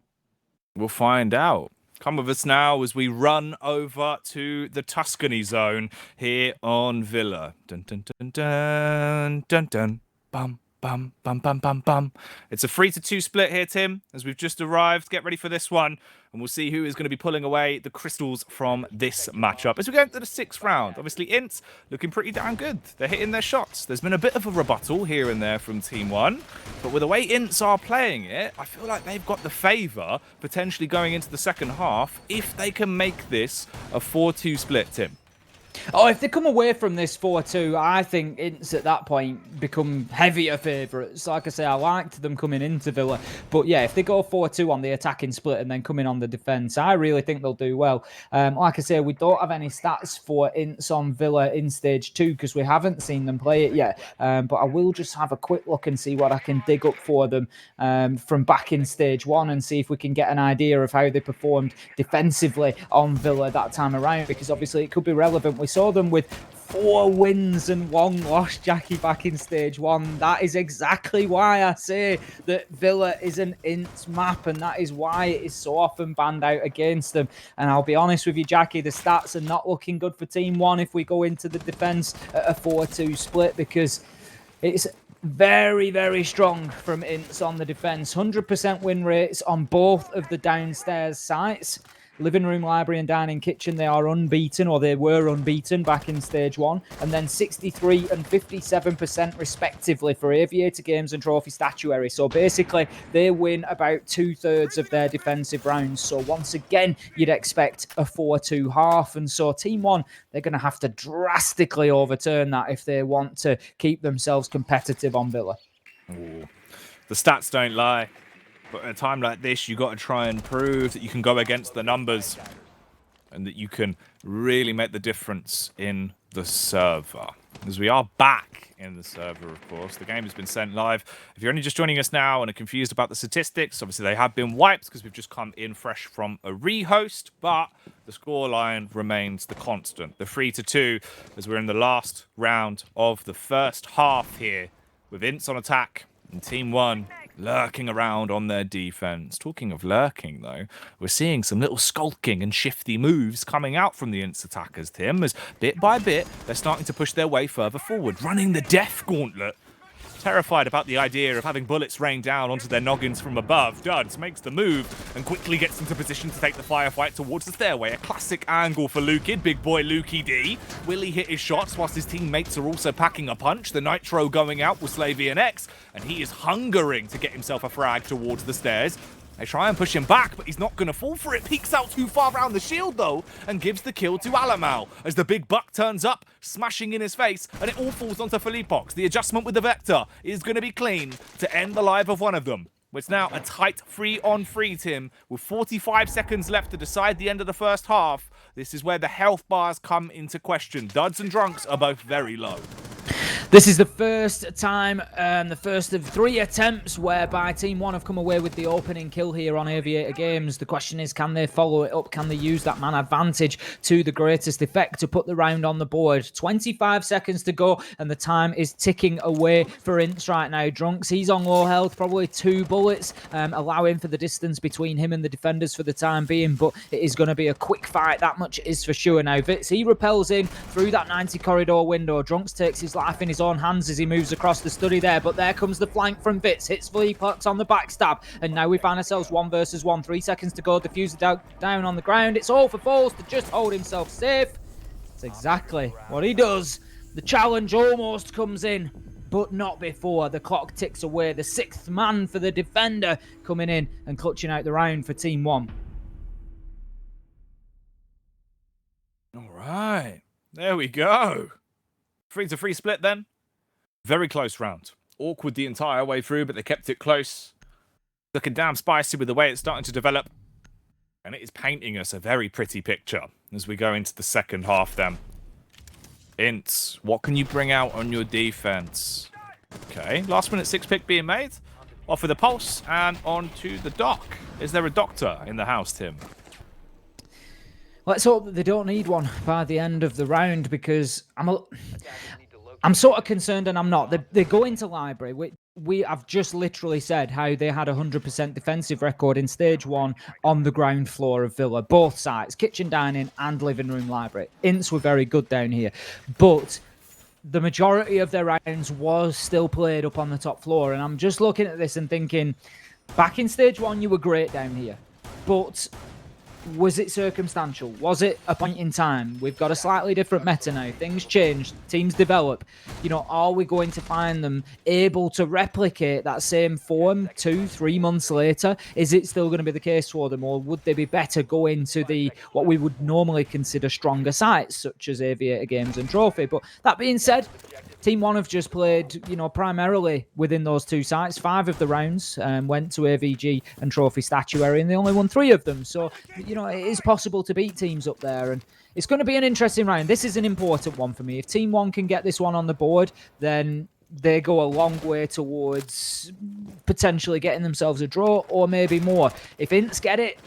[SPEAKER 5] We'll find out. Come with us now as we run over to the Tuscany zone here on Villa. Dun dun dun dun dun dun. Bum bum bum bum bum bum. It's a 3-2 split here, Tim, as we've just arrived. Get ready for this one, and we'll see who is going to be pulling away the crystals from this matchup. As we go into the 6th round, obviously Ints looking pretty damn good. They're hitting their shots. There's been a bit of a rebuttal here and there from Team 1, but with the way Ints are playing it, I feel like they've got the favour potentially going into the second half if they can make this a 4-2 split, Tim.
[SPEAKER 6] Oh, if they come away from this 4-2, I think Ints at that point become heavier favourites. Like I say, I liked them coming into Villa. But yeah, if they go 4-2 on the attacking split and then come in on the defence, I really think they'll do well. Like I say, we don't have any stats for Ints on Villa in Stage 2 because we haven't seen them play it yet. But I will just have a quick look and see what I can dig up for them from back in Stage 1 and see if we can get an idea of how they performed defensively on Villa that time around, because obviously it could be relevant. We saw them with 4 wins and 1 loss, Jackie, back in Stage 1. That is exactly why I say that Villa is an Ints map, and that is why it is so often banned out against them. And I'll be honest with you, Jackie, the stats are not looking good for Team 1 if we go into the defence at a 4-2 split, because it's very, very strong from Ints on the defence. 100% win rates on both of the downstairs sites. Living room, library and dining kitchen, they are unbeaten, or they were unbeaten back in Stage 1. And then 63 and 57% respectively for Aviator Games and Trophy Statuary. So basically, they win about 2/3 of their defensive rounds. So once again, you'd expect a 4-2 half. And so Team 1, they're going to have to drastically overturn that if they want to keep themselves competitive on Villa.
[SPEAKER 5] Ooh. The stats don't lie. But at a time like this, you got to try and prove that you can go against the numbers and that you can really make the difference in the server. As we are back in the server, of course. The game has been sent live. If you're only just joining us now and are confused about the statistics, obviously they have been wiped because we've just come in fresh from a rehost, but the scoreline remains the constant. The 3-2 as we're in the last round of the first half here with Ints on attack and Team 1 lurking around on their defense. Talking of lurking, though, we're seeing some little skulking and shifty moves coming out from the Ints attackers, Tim, as bit by bit, they're starting to push their way further forward, running the death gauntlet. Terrified about the idea of having bullets rain down onto their noggins from above, Duds makes the move and quickly gets into position to take the firefight towards the stairway. A classic angle for Lukid, big boy Lukey D. Will he hit his shots whilst his teammates are also packing a punch? The nitro going out will slay VNX, and he is hungering to get himself a frag towards the stairs. They try and push him back, but he's not going to fall for it. Peeks out too far around the shield, though, and gives the kill to Alamal as the big buck turns up, smashing in his face, and it all falls onto Felipox. The adjustment with the Vector is going to be clean to end the life of one of them. It's now a tight 3-on-3, Tim, with 45 seconds left to decide the end of the first half. This is where the health bars come into question. Duds and Drunks are both very low.
[SPEAKER 6] This is the first time, the first of 3 attempts whereby Team 1 have come away with the opening kill here on Aviator Games. The question is, can they follow it up? Can they use that man advantage to the greatest effect to put the round on the board? 25 seconds to go, and the time is ticking away for Ints right now. Drunks, he's on low health, probably 2 bullets, allowing for the distance between him and the defenders for the time being, but it is going to be a quick fight, that much is for sure. Now, Vitz, he repels in through that 90 corridor window. Drunks takes his life in his own hands as he moves across the study there, but there comes the flank from Vitz, hits Felipox on the backstab, and now we find ourselves 1 versus 1. 3 seconds to go, diffuser down on the ground. It's all for Falls to just hold himself safe. That's exactly what he does. The challenge almost comes in, but not before. The clock ticks away. The 6th man for the defender coming in and clutching out the round for Team 1.
[SPEAKER 5] All right, there we go. 3-3 split then. Very close round. Awkward the entire way through, but they kept it close. Looking damn spicy with the way it's starting to develop. And it is painting us a very pretty picture as we go into the second half then. Ints, what can you bring out on your defense? Okay, last minute 6 pick being made. Off with the pulse and on to the dock. Is there a doctor in the house, Tim?
[SPEAKER 6] Let's hope that they don't need one by the end of the round, because I'm sort of concerned, and I'm not. They go into library. We have just literally said how they had a 100% defensive record in stage 1 on the ground floor of Villa. Both sides, kitchen, dining, and living room library. Ints were very good down here, but the majority of their rounds was still played up on the top floor. And I'm just looking at this and thinking, back in stage 1, you were great down here, but was it circumstantial? Was it a point in time? We've got a slightly different meta now. Things change. Teams develop. You know, are we going to find them able to replicate that same form 2-3 months later? Is it still going to be the case for them? Or would they be better going to the what we would normally consider stronger sites, such as Aviator Games and Trophy? But that being said, Team 1 have just played, you know, primarily within those 2 sites. 5 of the rounds went to AVG and Trophy Statuary, and they only won 3 of them. So, you know, it is possible to beat teams up there, and it's going to be an interesting round. This is an important one for me. If Team 1 can get this one on the board, then they go a long way towards potentially getting themselves a draw, or maybe more. If Ints get it,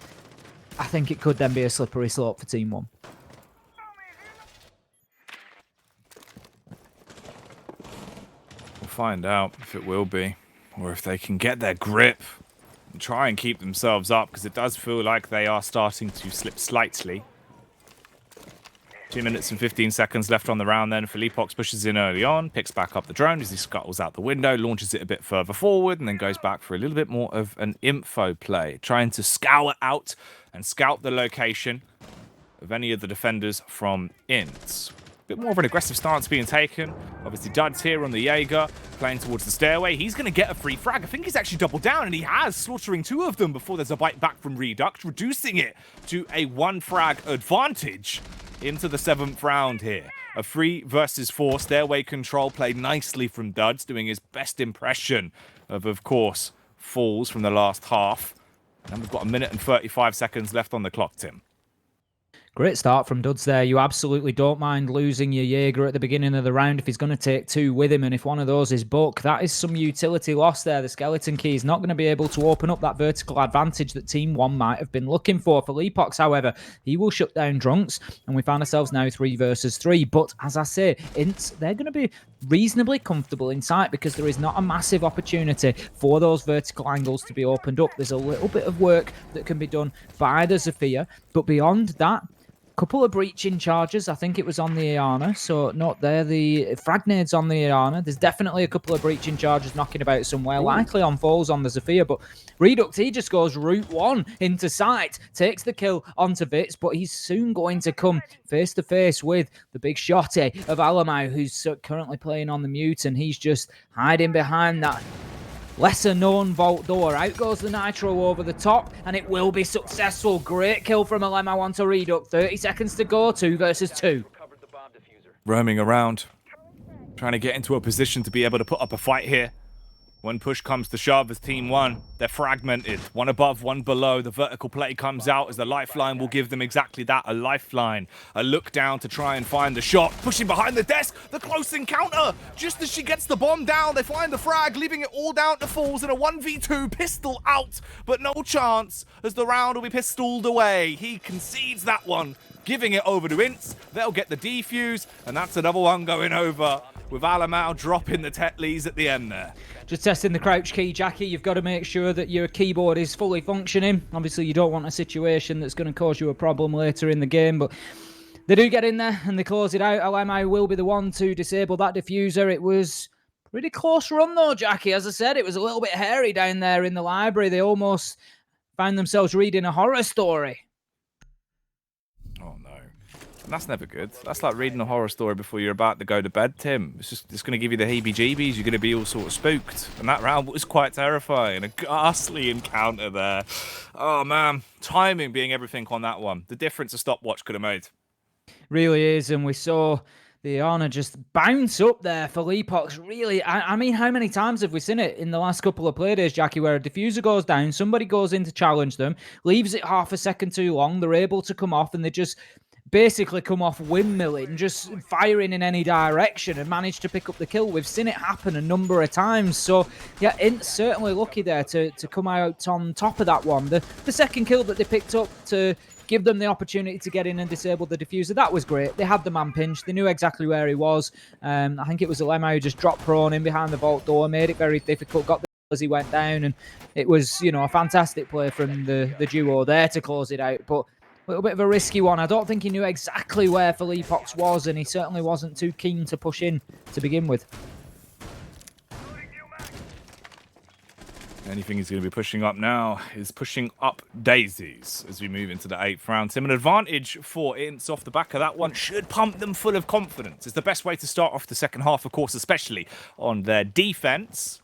[SPEAKER 6] I think it could then be a slippery slope for Team 1.
[SPEAKER 5] Find out if it will be, or if they can get their grip and try and keep themselves up, because it does feel like they are starting to slip slightly. 2 minutes and 15 seconds left on the round then. Felipox pushes in early on, picks back up the drone as he scuttles out the window, launches it a bit further forward, and then goes back for a little bit more of an info play, trying to scour out and scout the location of any of the defenders from Ints. Bit more of an aggressive stance being taken. Obviously, Duds here on the Jaeger, playing towards the stairway. He's going to get a free frag. I think he's actually doubled down, and he has, slaughtering 2 of them before there's a bite back from Redux, reducing it to a 1 frag advantage into the 7th round here. A 3 versus 4 stairway control played nicely from Duds, doing his best impression of course, Falls from the last half. And we've got 1 minute and 35 seconds left on the clock, Tim.
[SPEAKER 6] Great start from Duds there. You absolutely don't mind losing your Jaeger at the beginning of the round if he's going to take 2 with him, and if one of those is Buck, that is some utility loss there. The Skeleton Key is not going to be able to open up that vertical advantage that Team 1 might have been looking for. For Leapox, however, he will shut down Drunks, and we find ourselves now 3 versus 3. But as I say, Ints, they're going to be reasonably comfortable in sight because there is not a massive opportunity for those vertical angles to be opened up. There's a little bit of work that can be done by the Zephyr, but beyond that, couple of breaching charges. I think it was on the Iana. So not there. The frag nades on the Iana. There's definitely a couple of breaching charges knocking about somewhere. Likely on falls on the Zofia. But Redux, he just goes route one into sight. Takes the kill onto Vitz. But he's soon going to come face to face with the big shotty of Alamau, who's currently playing on the mute. And he's just hiding behind that lesser known vault door. Out goes the Nitro over the top, and it will be successful. Great kill from Alemao onto Redux. 30 seconds to go, 2 versus 2.
[SPEAKER 5] Roaming around, trying to get into a position to be able to put up a fight here. When push comes to shove as Team 1, they're fragmented. One above, one below. The vertical play comes out as the lifeline will give them exactly that, a lifeline. A look down to try and find the shot. Pushing behind the desk, the close encounter. Just as she gets the bomb down, they find the frag, leaving it all down to Falls in a 1v2, pistol out. But no chance as the round will be pistoled away. He concedes that one, giving it over to Ints. They'll get the defuse, and that's another one going over, with Alamau dropping the Tetleys at the end there.
[SPEAKER 6] Just testing the crouch key, Jackie. You've got to make sure that your keyboard is fully functioning. Obviously, you don't want a situation that's going to cause you a problem later in the game, but they do get in there and they close it out. Alamau will be the one to disable that diffuser. It was a pretty close run though, Jackie. As I said, it was a little bit hairy down there in the library. They almost found themselves reading a horror story.
[SPEAKER 5] Oh no. And that's never good. That's like reading a horror story before you're about to go to bed, Tim. It's going to give you the heebie-jeebies. You're going to be all sort of spooked. And that round was quite terrifying. A ghastly encounter there. Oh man, timing being everything on that one. The difference a stopwatch could have made.
[SPEAKER 6] Really is, and we saw the Iana just bounce up there for Leapox. Really, I mean, how many times have we seen it in the last couple of playdays, Jackie, where a diffuser goes down, somebody goes in to challenge them, leaves it half a second too long, they're able to come off, and they just basically come off windmilling, just firing in any direction and manage to pick up the kill. We've seen it happen a number of times. So, yeah, Int's certainly lucky there to come out on top of that one. The second kill that they picked up to give them the opportunity to get in and disable the diffuser, that was great. They had the man pinched. They knew exactly where he was. I think it was Alemao who just dropped prone in behind the vault door, made it very difficult, got the as he went down, and it was, you know, a fantastic play from the duo there to close it out. But a little bit of a risky one. I don't think he knew exactly where Felipox was, and he certainly wasn't too keen to push in to begin with.
[SPEAKER 5] Anything he's going to be pushing up now is pushing up daisies as we move into the 8th round. Tim, an advantage for Ints off the back of that one should pump them full of confidence. It's the best way to start off the second half, of course, especially on their defense.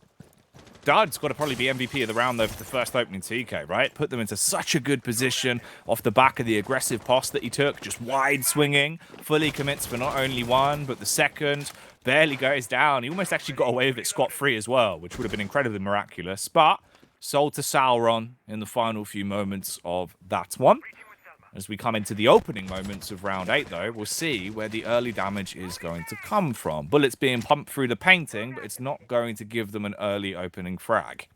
[SPEAKER 5] Dud's got to probably be MVP of the round, though, for the first opening TK, right? Put them into such a good position off the back of the aggressive pass that he took, just wide swinging, fully commits for not only one, but the second, barely goes down. He almost actually got away with it scot-free as well, which would have been incredibly miraculous, but sold to Sauron in the final few moments of that one. As we come into the opening moments of round 8, though, we'll see where the early damage is going to come from. Bullets being pumped through the painting, but it's not going to give them an early opening frag.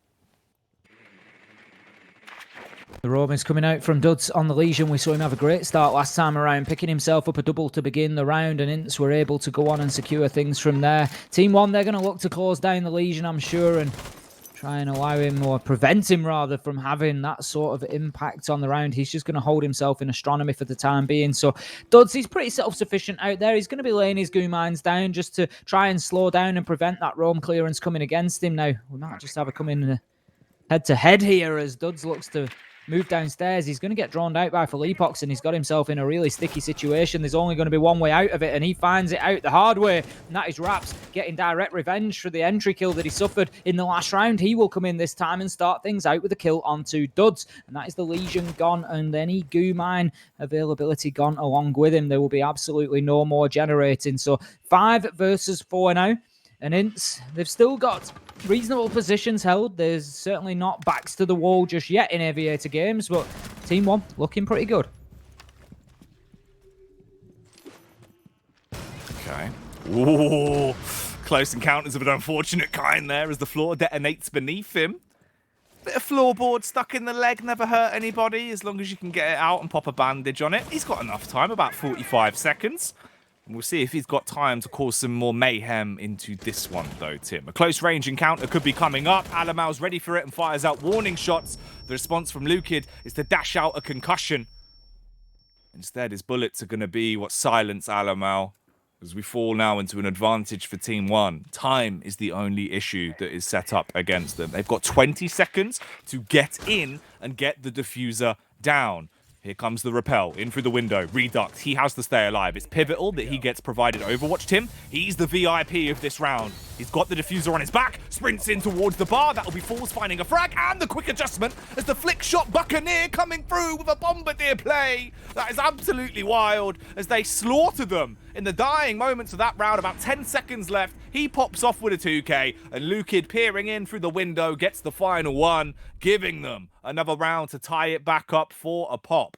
[SPEAKER 6] The Romans coming out from Duds on the Legion. We saw him have a great start last time around, picking himself up a double to begin the round, and Ints were able to go on and secure things from there. Team 1, they're going to look to close down the Legion, I'm sure, and try and allow him, or prevent him rather, from having that sort of impact on the round. He's just going to hold himself in astronomy for the time being. So Duds, he's pretty self-sufficient out there. He's going to be laying his goo mines down just to try and slow down and prevent that roam clearance coming against him. Now, we might just have a come in head-to-head here as Duds looks to move downstairs. He's going to get drawn out by Felipox, and he's got himself in a really sticky situation. There's only going to be one way out of it, and he finds it out the hard way, and that is Raps getting direct revenge for the entry kill that he suffered in the last round. He will come in this time and start things out with a kill onto Duds, and that is the Legion gone, and any goo mine availability gone along with him. There will be absolutely no more generating. So 5 versus 4 now, and Ints, they've still got reasonable positions held. There's certainly not backs to the wall just yet in Aviator games, but Team 1 looking pretty good.
[SPEAKER 5] Okay. Ooh, close encounters of an unfortunate kind there as the floor detonates beneath him. Bit of floorboard stuck in the leg, never hurt anybody as long as you can get it out and pop a bandage on it. He's got enough time, about 45 seconds. We'll see if he's got time to cause some more mayhem into this one, though, Tim. A close-range encounter could be coming up. Alamao's ready for it and fires out warning shots. The response from Lukid is to dash out a concussion. Instead, his bullets are going to be what silence Alamal as we fall now into an advantage for Team 1. Time is the only issue that is set up against them. They've got 20 seconds to get in and get the diffuser down. Here comes the repel, in through the window, Reduct, he has to stay alive. It's pivotal that he gets provided Overwatch Tim. He's the VIP of this round. He's got the diffuser on his back, sprints in towards the bar, that'll be Falls finding a frag, and the quick adjustment as the flick shot Buccaneer coming through with a Bombardier play. That is absolutely wild as they slaughter them. In the dying moments of that round, about 10 seconds left, he pops off with a 2K, and Lukid peering in through the window gets the final one, giving them another round to tie it back up for a pop.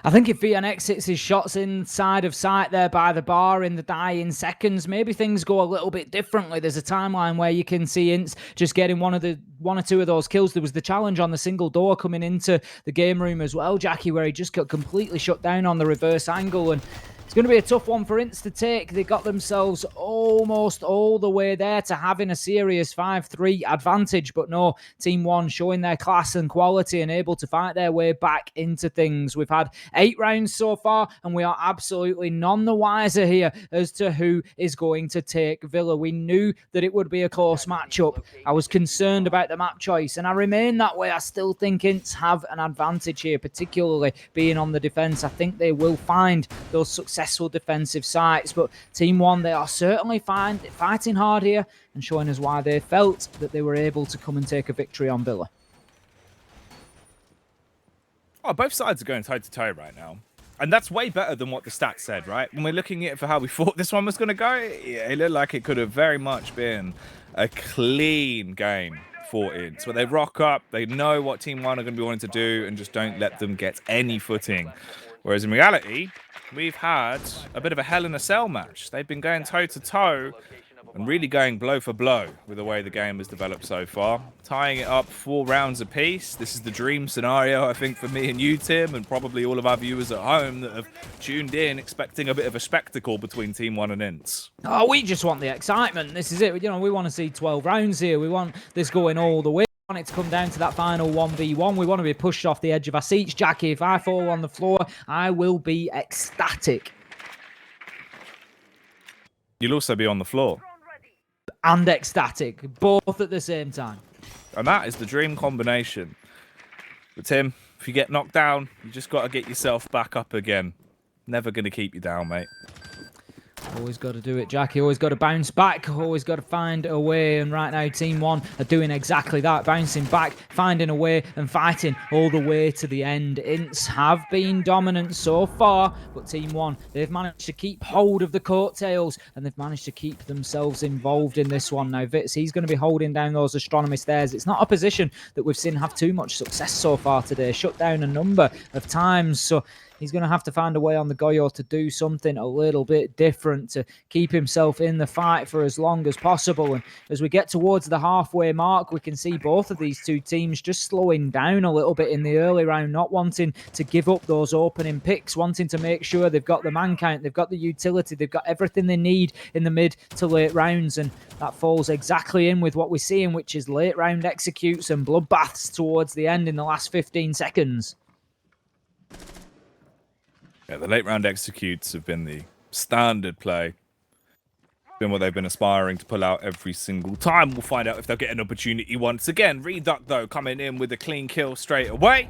[SPEAKER 6] I think if VNX hits his shots inside of sight there by the bar in the dying seconds, maybe things go a little bit differently. There's a timeline where you can see Ints just getting one or two of those kills. There was the challenge on the single door coming into the game room as well, Jackie, where he just got completely shut down on the reverse angle, and it's going to be a tough one for Ints to take. They got themselves almost all the way there to having a serious 5-3 advantage, but no, Team 1 showing their class and quality and able to fight their way back into things. We've had 8 rounds so far, and we are absolutely none the wiser here as to who is going to take Villa. We knew that it would be a close matchup. I was concerned about the map choice, and I remain that way. I still think Ints have an advantage here, particularly being on the defense. I think they will find those successful defensive sites, but Team 1, they are certainly fighting hard here and showing us why they felt that they were able to come and take a victory on Villa.
[SPEAKER 5] Oh, both sides are going toe-to-toe right now. And that's way better than what the stats said, right? When we're looking at it for how we thought this one was going to go, it looked like it could have very much been a clean game for Ints, where they rock up, they know what Team 1 are going to be wanting to do, and just don't let them get any footing. Whereas in reality, we've had a bit of a hell in a cell match. They've been going toe-to-toe and really going blow for blow with the way the game has developed so far. Tying it up 4 rounds apiece. This is the dream scenario, I think, for me and you, Tim, and probably all of our viewers at home that have tuned in expecting a bit of a spectacle between Team 1 and Ints.
[SPEAKER 6] Oh, we just want the excitement. This is it. You know, we want to see 12 rounds here. We want this going all the way. We want it to come down to that final 1v1. We want to be pushed off the edge of our seats. Jackie, if I fall on the floor, I will be ecstatic.
[SPEAKER 5] You'll also be on the floor.
[SPEAKER 6] And ecstatic, both at the same time.
[SPEAKER 5] And that is the dream combination. But Tim, if you get knocked down, you just got to get yourself back up again. Never going to keep you down, mate.
[SPEAKER 6] Always got to do it, Jackie. Always got to bounce back. Always got to find a way. And right now, Team 1 are doing exactly that. Bouncing back, finding a way, and fighting all the way to the end. Ints have been dominant so far, but Team 1, they've managed to keep hold of the coattails, and they've managed to keep themselves involved in this one. Now, Vitz, he's going to be holding down those astronomy stairs. It's not a position that we've seen have too much success so far today. Shut down a number of times, so he's going to have to find a way on the Goyo to do something a little bit different to keep himself in the fight for as long as possible. And as we get towards the halfway mark, we can see both of these two teams just slowing down a little bit in the early round, not wanting to give up those opening picks, wanting to make sure they've got the man count, they've got the utility, they've got everything they need in the mid to late rounds. And that falls exactly in with what we're seeing, which is late round executes and bloodbaths towards the end in the last 15 seconds.
[SPEAKER 5] Yeah, the late round executes have been the standard play. Been what they've been aspiring to pull out every single time. We'll find out if they'll get an opportunity once again. Reduct, though, coming in with a clean kill straight away,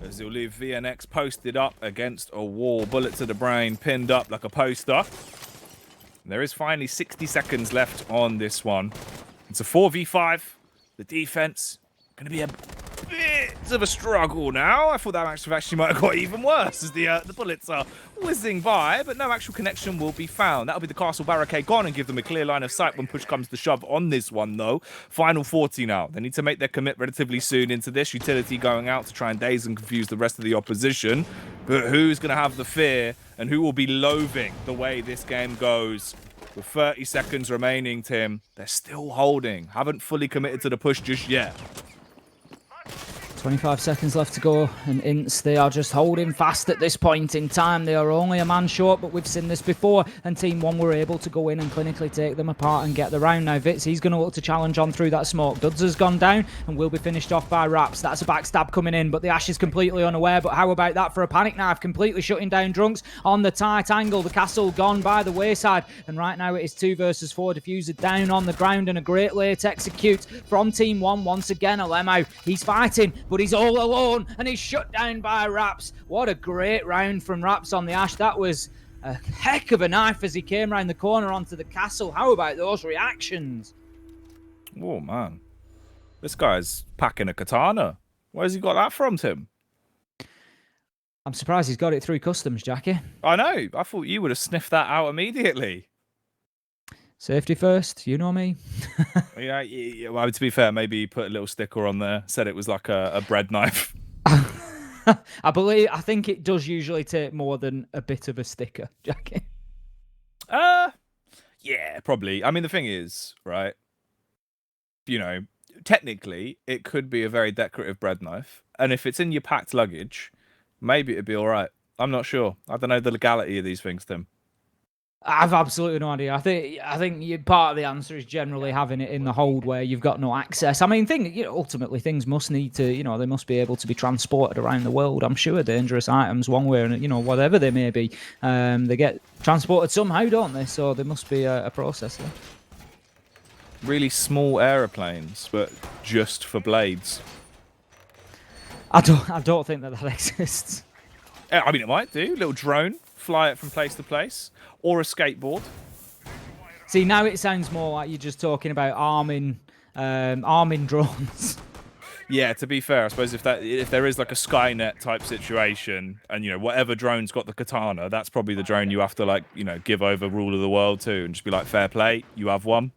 [SPEAKER 5] as he'll leave VNX posted up against a wall. Bullet to the brain, pinned up like a poster. And there is finally 60 seconds left on this one. It's a 4v5. The defense going to be a bit of a struggle now. I thought that actually might have got even worse as the bullets are whizzing by, but no actual connection will be found. That'll be the castle barricade gone and give them a clear line of sight when push comes to shove on this one, though. Final 40 now. They need to make their commit relatively soon into this. Utility going out to try and daze and confuse the rest of the opposition. But who's going to have the fear and who will be loathing the way this game goes? With 30 seconds remaining, Tim, they're still holding. Haven't fully committed to the push just yet.
[SPEAKER 6] 25 seconds left to go, and Ints, they are just holding fast at this point in time. They are only a man short, but we've seen this before, and Team 1 were able to go in and clinically take them apart and get the round. Now, Vitz, he's going to look to challenge on through that smoke. Duds has gone down and will be finished off by Raps. That's a backstab coming in, but the Ash is completely unaware, but how about that for a panic knife? Completely shutting down Drunks on the tight angle. The castle gone by the wayside, and right now it is 2 versus 4. Diffuser down on the ground, and a great late execute from Team 1 once again. Alemo, he's fighting, but he's all alone, and he's shut down by Raps. What a great round from Raps on the Ash. That was a heck of a knife as he came around the corner onto the castle. How about those reactions?
[SPEAKER 5] Oh, man. This guy's packing a katana. Where's he got that from, Tim?
[SPEAKER 6] I'm surprised he's got it through customs, Jackie.
[SPEAKER 5] I know. I thought you would have sniffed that out immediately.
[SPEAKER 6] Safety first, you know me.
[SPEAKER 5] Yeah, well, to be fair, maybe you put a little sticker on there, said it was like a bread knife.
[SPEAKER 6] I think it does usually take more than a bit of a sticker, Jackie.
[SPEAKER 5] Yeah, probably. I mean, the thing is, right, you know, technically, it could be a very decorative bread knife. And if it's in your packed luggage, maybe it'd be all right. I'm not sure. I don't know the legality of these things, Tim.
[SPEAKER 6] I've absolutely no idea. I think part of the answer is generally having it in the hold where you've got no access. I mean, ultimately things must need to, they must be able to be transported around the world. I'm sure dangerous items, one way or whatever they may be, they get transported somehow, don't they? So there must be a process there.
[SPEAKER 5] Really small aeroplanes, but just for blades.
[SPEAKER 6] I don't think that exists.
[SPEAKER 5] I mean, it might do. Little drone, fly it from place to place. Or a skateboard.
[SPEAKER 6] See, now it sounds more like you're just talking about arming drones.
[SPEAKER 5] Yeah, to be fair, I suppose if there is like a Skynet type situation, and whatever drone's got the katana, that's probably the drone you have to give over rule of the world to, and just be like, fair play, you have one.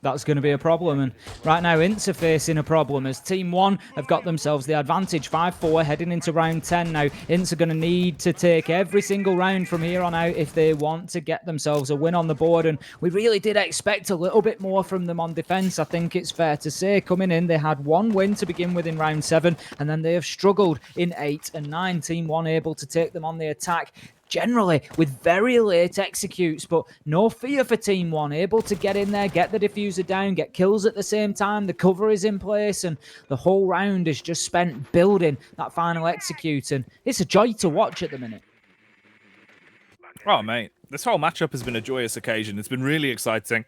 [SPEAKER 6] That's going to be a problem, and right now Ints are facing a problem as Team 1 have got themselves the advantage, 5-4 heading into round 10 now. Ints are going to need to take every single round from here on out if they want to get themselves a win on the board, and we really did expect a little bit more from them on defense. I think it's fair to say coming in they had 1 win to begin with in round 7, and then they have struggled in 8 and 9. Team 1 able to take them on the attack, generally with very late executes, but no fear for Team 1, able to get in there, get the diffuser down, get kills at the same time. The cover is in place, and the whole round is just spent building that final execute, and it's a joy to watch at the minute.
[SPEAKER 5] Oh, mate, this whole matchup has been a joyous occasion. It's been really exciting,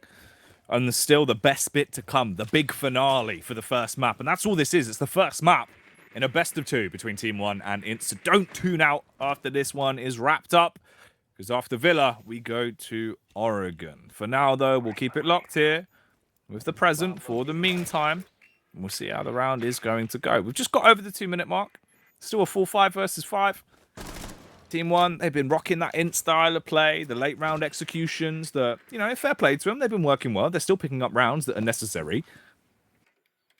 [SPEAKER 5] and there's still the best bit to come, the big finale for the first map, and that's all this is. It's the first map in a best of 2 between Team 1 and Ints. So don't tune out after this one is wrapped up, because after Villa, we go to Oregon. For now, though, we'll keep it locked here with the present for the meantime, and we'll see how the round is going to go. We've just got over the 2-minute mark. Still a full 5 versus 5. Team 1, they've been rocking that Int style of play, the late round executions, fair play to them. They've been working well. They're still picking up rounds that are necessary.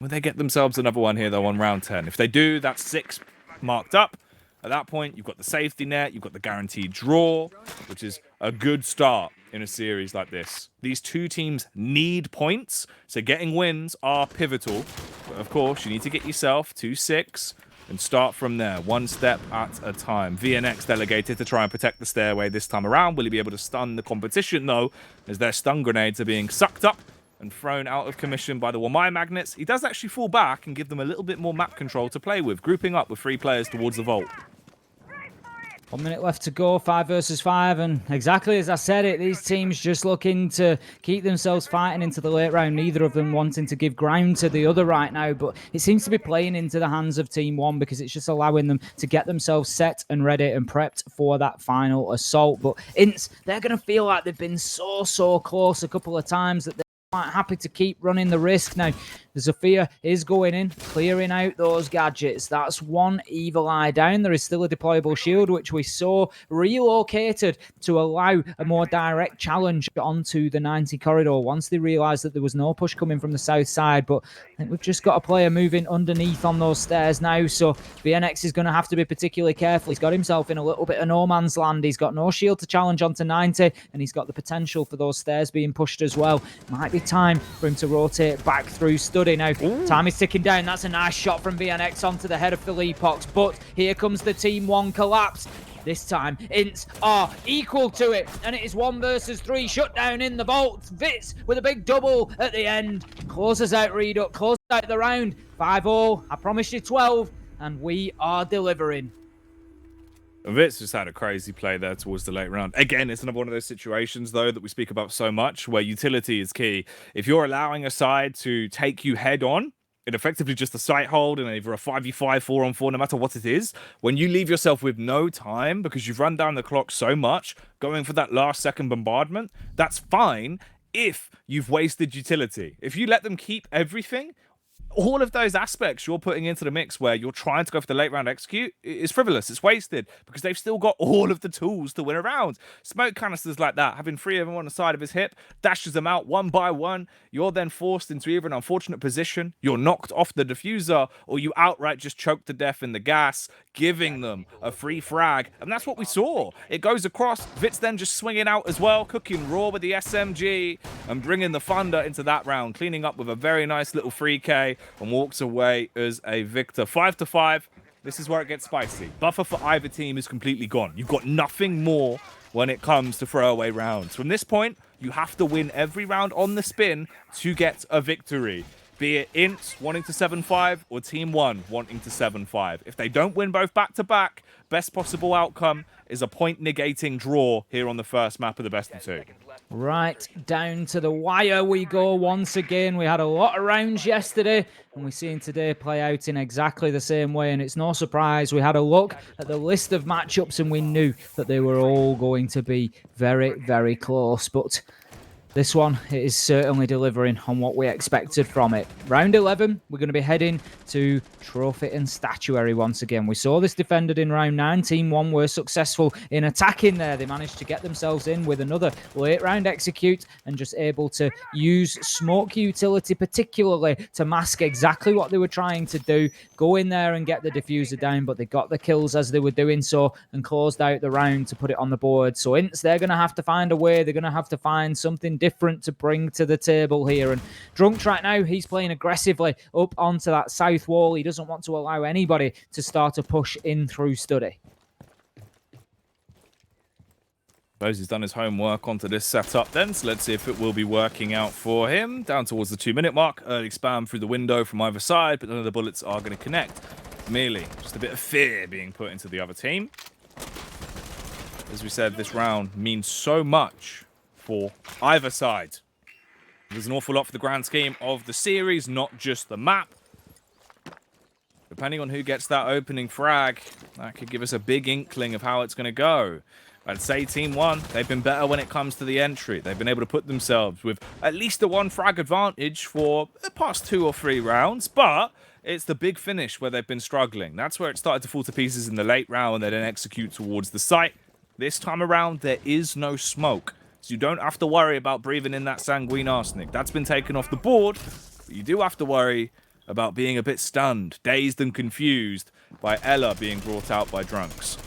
[SPEAKER 5] Will they get themselves another one here, though, on round 10? If they do, that's 6 marked up. At that point, you've got the safety net, you've got the guaranteed draw, which is a good start in a series like this. These two teams need points, so getting wins are pivotal. But, of course, you need to get yourself to 6 and start from there, one step at a time. VNX delegated to try and protect the stairway this time around. Will he be able to stun the competition, though, as their stun grenades are being sucked up and thrown out of commission by the Wamai magnets? He does actually fall back and give them a little bit more map control to play with, grouping up with 3 players towards the vault.
[SPEAKER 6] 1 minute left to go, 5 versus 5, and exactly as I said it, these teams just looking to keep themselves fighting into the late round, neither of them wanting to give ground to the other right now, but it seems to be playing into the hands of Team 1 because it's just allowing them to get themselves set and ready and prepped for that final assault. But Ints, they're going to feel like they've been so close a couple of times that they're quite happy to keep running the risk. Now, the Zofia is going in, clearing out those gadgets. That's 1 evil eye down. There is still a deployable shield, which we saw relocated to allow a more direct challenge onto the 90 corridor once they realised that there was no push coming from the south side. But I think we've just got a player moving underneath on those stairs now, so VNX is going to have to be particularly careful. He's got himself in a little bit of no man's land. He's got no shield to challenge onto 90, and he's got the potential for those stairs being pushed as well. Might be time for him to rotate back through stuff. Study. Now, time is ticking down. That's a nice shot from VNX onto the head of Philippox, but here comes the Team 1 collapse. This time, Ints are equal to it, and it is 1 versus 3 shutdown in the vault. Vitz with a big double at the end. Closes out Reduct, closes out the round. 5-all, I promised you 12, and we are delivering.
[SPEAKER 5] Vitz just had a crazy play there towards the late round. Again, it's another one of those situations, though, that we speak about so much, where utility is key. If you're allowing a side to take you head on, it effectively just a sight hold and either a 5v5, 4-on-4, no matter what it is. When you leave yourself with no time because you've run down the clock so much, going for that last second bombardment, that's fine if you've wasted utility. If you let them keep everything, all of those aspects you're putting into the mix where you're trying to go for the late round execute is frivolous. It's wasted because they've still got all of the tools to win a round. Smoke canisters like that, having 3 of them on the side of his hip, dashes them out one by one. You're then forced into either an unfortunate position, you're knocked off the diffuser, or you outright just choke to death in the gas, giving them a free frag. And that's what we saw. It goes across. Vitz then just swinging out as well, cooking raw with the SMG and bringing the thunder into that round, cleaning up with a very nice little 3K. And walks away as a victor. 5-5. This is where it gets spicy. Buffer for either team is completely gone. You've got nothing more when it comes to throwaway rounds. From this point, you have to win every round on the spin to get a victory. Be it Int wanting to 7-5 or Team 1 wanting to 7-5. If they don't win both back-to-back, best possible outcome is a point-negating draw here on the first map of the best of 2.
[SPEAKER 6] Right down to the wire we go once again. We had a lot of rounds yesterday, and we're seeing today play out in exactly the same way, and it's no surprise. We had a look at the list of matchups, and we knew that they were all going to be very, very close, but this one is certainly delivering on what we expected from it. Round 11, we're going to be heading to Trophy and Statuary once again. We saw this defended in round 9. Team 1 were successful in attacking there. They managed to get themselves in with another late round execute and just able to use smoke utility particularly to mask exactly what they were trying to do. Go in there and get the diffuser down, but they got the kills as they were doing so and closed out the round to put it on the board. So Ints, they're going to have to find a way. They're going to have to find something different to bring to the table here. And Drunks right now, he's playing aggressively up onto that south wall. He doesn't want to allow anybody to start a push in through Study.
[SPEAKER 5] Suppose he's done his homework onto this setup then, so let's see if it will be working out for him. Down towards the 2-minute mark, early spam through the window from either side, but none of the bullets are going to connect. Merely just a bit of fear being put into the other team. As we said, this round means so much for either side. There's an awful lot for the grand scheme of the series, not just the map. Depending on who gets that opening frag, that could give us a big inkling of how it's going to go. I'd say Team 1, they've been better when it comes to the entry. They've been able to put themselves with at least a 1 frag advantage for the past 2 or 3 rounds, but it's the big finish where they've been struggling. That's where it started to fall to pieces in the late round and they then execute towards the site. This time around, there is no smoke, so you don't have to worry about breathing in that sanguine arsenic. That's been taken off the board, but you do have to worry about being a bit stunned, dazed and confused by Ella being brought out by Drunks.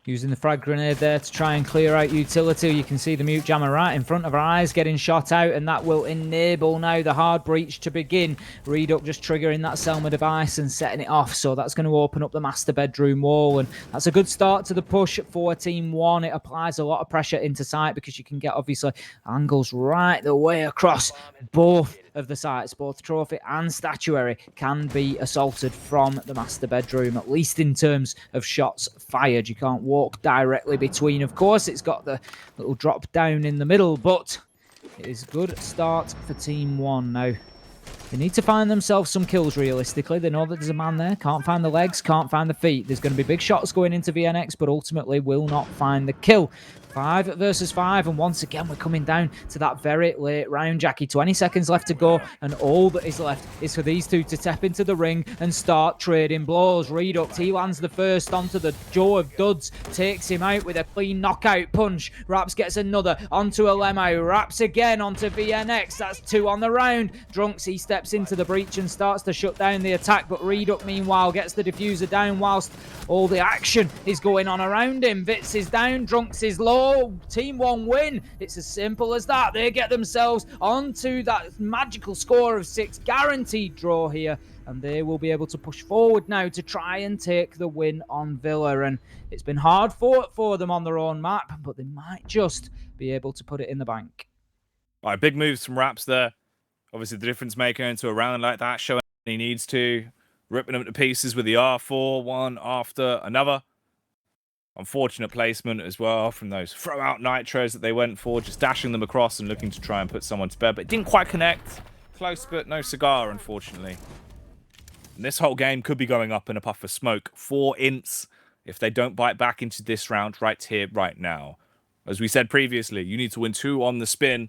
[SPEAKER 6] Using the frag grenade there to try and clear out utility. You can see the mute jammer right in front of our eyes getting shot out, and that will enable now the hard breach to begin. Reduct just triggering that Selma device and setting it off, so that's going to open up the master bedroom wall, and that's a good start to the push for Team 1. It applies a lot of pressure into sight because you can get obviously angles right the way across both of the sites. Both Trophy and Statuary can be assaulted from the master bedroom, at least in terms of shots fired. You can't walk directly between, of course. It's got the little drop down in the middle, but it is a good start for Team 1 now. They need to find themselves some kills realistically. They know that there's a man there. Can't find the legs, can't find the feet. There's going to be big shots going into VNX, but ultimately will not find the kill. 5 versus 5, and once again we're coming down to that very late round, Jackie. 20 seconds left to go, and all that is left is for these two to step into the ring and start trading blows. Reduct, he lands the first onto the jaw of Duds, takes him out with a clean knockout punch. Raps gets another onto Alemo, Raps again onto VNX. That's 2 on the round. Drunks, he steps into the breach and starts to shut down the attack, but Reduct meanwhile gets the diffuser down whilst all the action is going on around him. Vitz is down, Drunks is low. go. Team 1 win. It's as simple as that. They get themselves onto that magical score of 6, guaranteed draw here, and they will be able to push forward now to try and take the win on Villa. And it's been hard fought for them on their own map, but they might just be able to put it in the bank.
[SPEAKER 5] All right, big moves from Raps there. Obviously, the difference maker into a round like that, showing he needs to, ripping them to pieces with the R4, one after another. Unfortunate placement as well from those throw-out nitros that they went for, just dashing them across and looking to try and put someone to bed, but it didn't quite connect. Close, but no cigar, unfortunately. And this whole game could be going up in a puff of smoke for Ints if they don't bite back into this round right here, right now. As we said previously, you need to win 2 on the spin.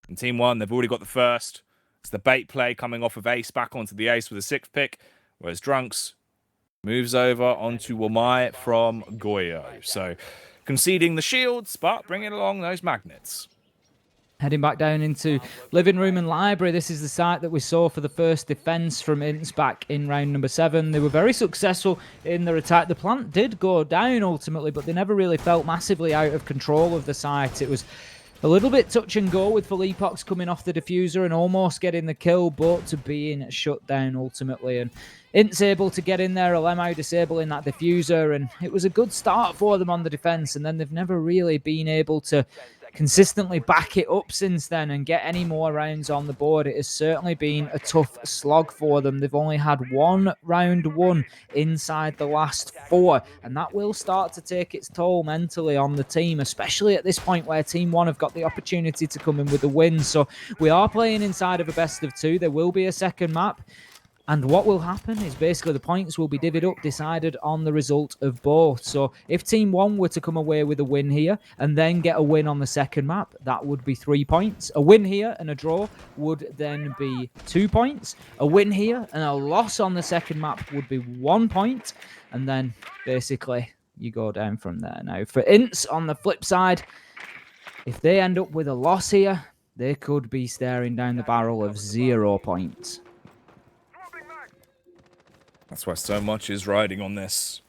[SPEAKER 5] And Team 1, they've already got the first. It's the bait play coming off of Ace back onto the Ace with a 6th pick, whereas Drunks moves over onto Wamai from Goyo. So conceding the shields, but bringing along those magnets.
[SPEAKER 6] Heading back down into living room and library. This is the site that we saw for the first defense from Ints back in round number 7. They were very successful in their attack. The plant did go down ultimately, but they never really felt massively out of control of the site. It was a little bit touch and go with Felipox coming off the diffuser and almost getting the kill, but to being shut down ultimately. And Int's able to get in there, Alemo disabling that diffuser, and it was a good start for them on the defense, and then they've never really been able to consistently back it up since then and get any more rounds on the board. It has certainly been a tough slog for them. They've only had 1 round won inside the last 4, and that will start to take its toll mentally on the team, especially at this point where Team 1 have got the opportunity to come in with a win. So we are playing inside of a best of 2. There will be a second map. And what will happen is basically the points will be divvied up, decided on the result of both. So if Team 1 were to come away with a win here and then get a win on the second map, that would be 3 points. A win here and a draw would then be 2 points. A win here and a loss on the second map would be 1 point. And then basically you go down from there. Now for Ints on the flip side, if they end up with a loss here, they could be staring down the barrel of 0 points.
[SPEAKER 5] That's why so much is riding on this.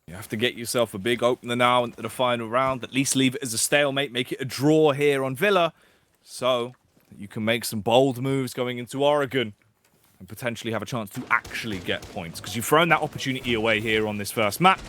[SPEAKER 5] You have to get yourself a big opener now into the final round. At least leave it as a stalemate. Make it a draw here on Villa. So that you can make some bold moves going into Oregon. And potentially have a chance to actually get points. Because you've thrown that opportunity away here on this first map.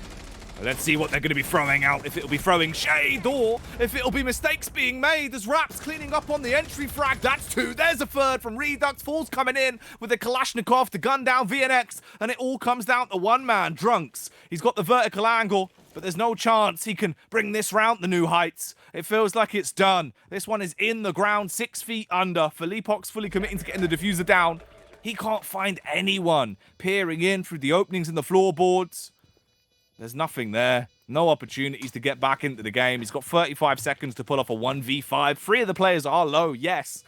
[SPEAKER 5] Let's see what they're going to be throwing out, if it'll be throwing shade or if it'll be mistakes being made as Raps cleaning up on the entry frag. That's 2. There's a 3rd from Redux. Falls coming in with a Kalashnikov to gun down VNX, and it all comes down to one man, Drunks. He's got the vertical angle, but there's no chance he can bring this round the new heights. It feels like it's done. This one is in the ground, 6 feet under. Felipox fully committing to getting the diffuser down. He can't find anyone peering in through the openings in the floorboards. There's nothing there. No opportunities to get back into the game. He's got 35 seconds to pull off a 1v5. 3 of the players are low, yes.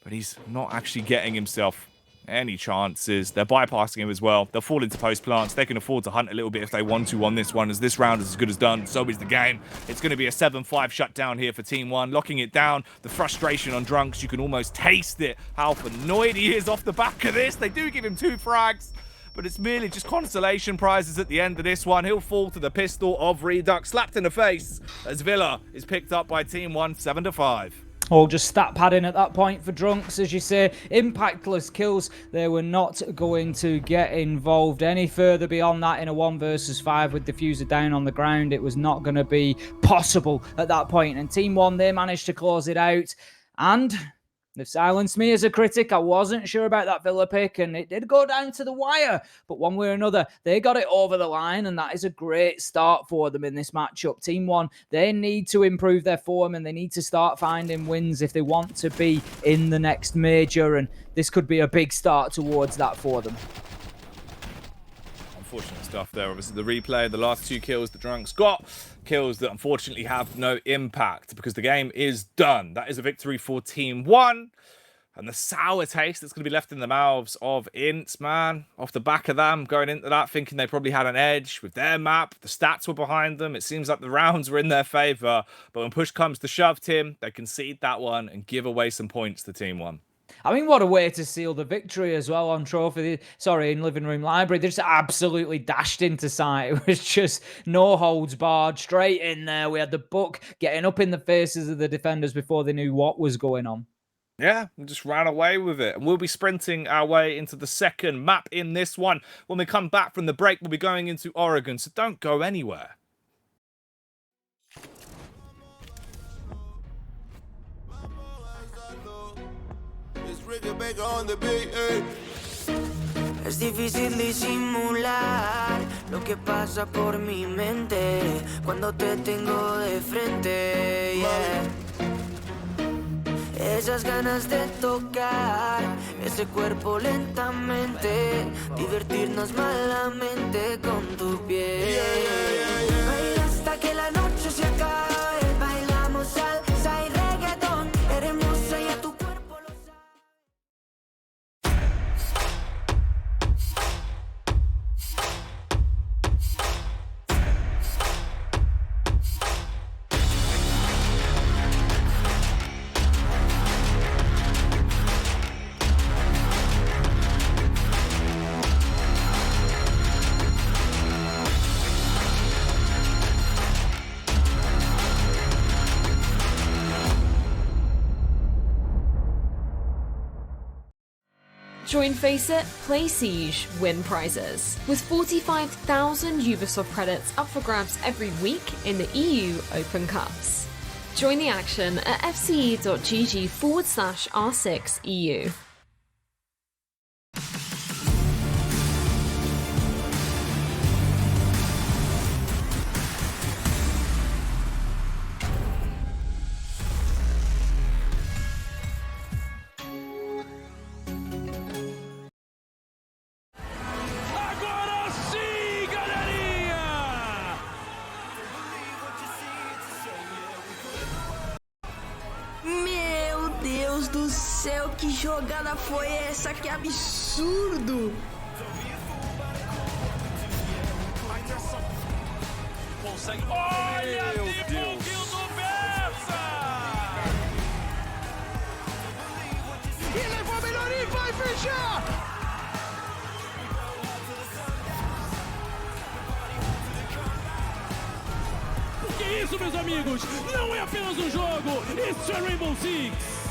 [SPEAKER 5] But he's not actually getting himself any chances. They're bypassing him as well. They'll fall into post plants. They can afford to hunt a little bit if they want to on this one, as this round is as good as done. So is the game. It's going to be a 7-5 shutdown here for Team 1. Locking it down. The frustration on Drunks. You can almost taste it. How annoyed he is off the back of this. They do give him 2 frags. But it's merely just consolation prizes at the end of this one. He'll fall to the pistol of Redux, slapped in the face, as Villa is picked up by Team 1, 7-5.
[SPEAKER 6] All just stat padding at that point for Drunks, as you say. Impactless kills. They were not going to get involved any further beyond that in a 1 versus 5 with diffuser down on the ground. It was not going to be possible at that point. And Team 1, they managed to close it out. And they've silenced me as a critic. I wasn't sure about that Villa pick, and it did go down to the wire. But one way or another, they got it over the line, and that is a great start for them in this matchup. Team 1, they need to improve their form, and they need to start finding wins if they want to be in the next major, and this could be a big start towards that for them.
[SPEAKER 5] Unfortunate stuff there. Obviously, the replay, the last 2 kills that Drunks got, kills that unfortunately have no impact because the game is done. That is a victory for Team 1. And the sour taste that's going to be left in the mouths of Ints, man. Off the back of them, going into that, thinking they probably had an edge with their map. The stats were behind them. It seems like the rounds were in their favour. But when push comes to shove, Tim, they concede that one and give away some points to Team 1.
[SPEAKER 6] I mean, what a way to seal the victory as well on in Living Room Library. They just absolutely dashed into sight. It was just no holds barred, straight in there. We had the book getting up in the faces of the defenders before they knew what was going on.
[SPEAKER 5] Yeah, and just ran away with it. And we'll be sprinting our way into the second map in this one. When we come back from the break, we'll be going into Oregon, so don't go anywhere.
[SPEAKER 3] Es difícil disimular lo que pasa por mi mente cuando te tengo de frente, yeah. Esas ganas de tocar ese cuerpo lentamente, divertirnos malamente con tu piel. Baila hasta que la noche se acabe, bailamos salsa y reggaetón, eres hermosa y a tu cuerpo lo sabe.
[SPEAKER 4] Join Face It, Play Siege, win prizes. With 45,000 Ubisoft credits up for grabs every week in the EU Open Cups. Join the action at fce.gg/R6EU.
[SPEAKER 9] Agora sim, galerinha!
[SPEAKER 11] Meu Deus do céu, que jogada foi essa? Que absurdo!
[SPEAKER 9] Consegue. Olha, Deus do Bessa!
[SPEAKER 2] E levou a melhor e vai fechar!
[SPEAKER 9] Que isso, meus amigos? Não é apenas um jogo, isso é Rainbow Six!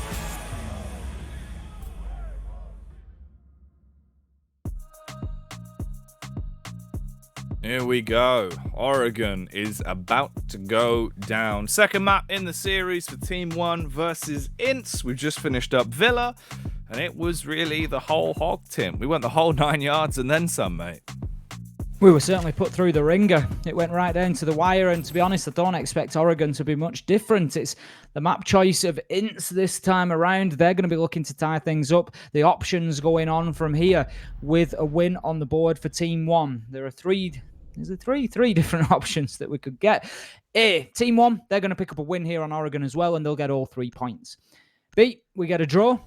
[SPEAKER 5] Here we go. Oregon is about to go down. Second map in the series for Team 1 versus Ints. We've just finished up Villa, and it was really the whole hog, Tim. We went the whole 9 yards and then some, mate.
[SPEAKER 6] We were certainly put through the ringer. It went right down to the wire, and to be honest, I don't expect Oregon to be much different. It's the map choice of Ints this time around. They're going to be looking to tie things up. The options going on from here with a win on the board for Team 1. There are three different options that we could get. A, Team 1, they're going to pick up a win here on Oregon as well, and they'll get all 3 points. B, we get a draw,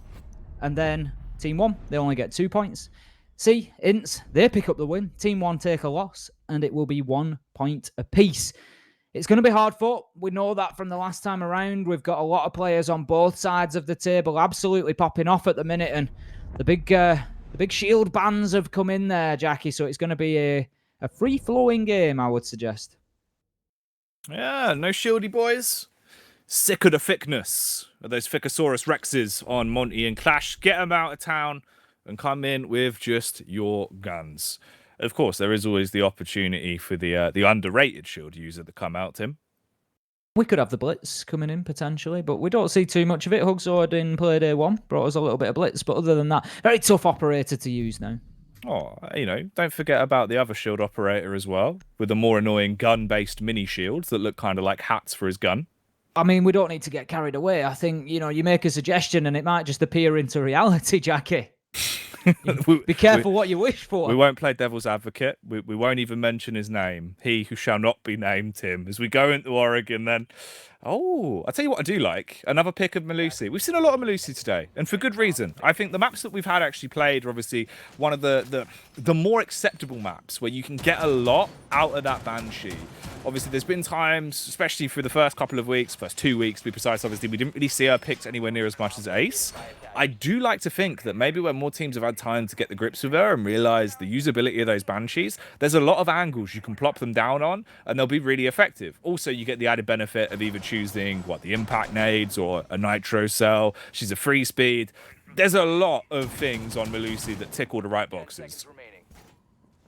[SPEAKER 6] and then Team 1, they only get 2 points. C, Ints, they pick up the win. Team 1 take a loss, and it will be 1 point apiece. It's going to be hard fought. We know that from the last time around. We've got a lot of players on both sides of the table absolutely popping off at the minute, and the big shield bans have come in there, Jackie, so it's going to be a free-flowing game, I would suggest.
[SPEAKER 5] Yeah, no shieldy boys. Sick of the thickness of those Thickosaurus Rexes on Monty and Clash. Get them out of town and come in with just your guns. Of course, there is always the opportunity for the underrated shield user to come out, Tim.
[SPEAKER 6] We could have the Blitz coming in, potentially, but we don't see too much of it. Hugsword in Playday 1 brought us a little bit of Blitz, but other than that, very tough operator to use now.
[SPEAKER 5] Oh, don't forget about the other shield operator as well, with the more annoying gun-based mini shields that look kind of like hats for his gun.
[SPEAKER 6] I mean, we don't need to get carried away. I think, you make a suggestion and it might just appear into reality, Jackie. Be careful what you wish for.
[SPEAKER 5] We won't play devil's advocate. We won't even mention his name. He who shall not be named, Tim. As we go into Oregon then, Oh, I'll tell you what I do like. Another pick of Malusi. We've seen a lot of Malusi today, and for good reason. I think the maps that we've had actually played are obviously one of the more acceptable maps where you can get a lot out of that Banshee. Obviously, there's been times, especially for the first couple of weeks, first 2 weeks to be precise, obviously, we didn't really see her picked anywhere near as much as Ace. I do like to think that maybe when more teams have had time to get the grips with her and realise the usability of those Banshees, there's a lot of angles you can plop them down on, and they'll be really effective. Also, you get the added benefit of either choosing, the impact nades or a nitro cell. She's a free speed. There's a lot of things on Malusi that tick all the right boxes.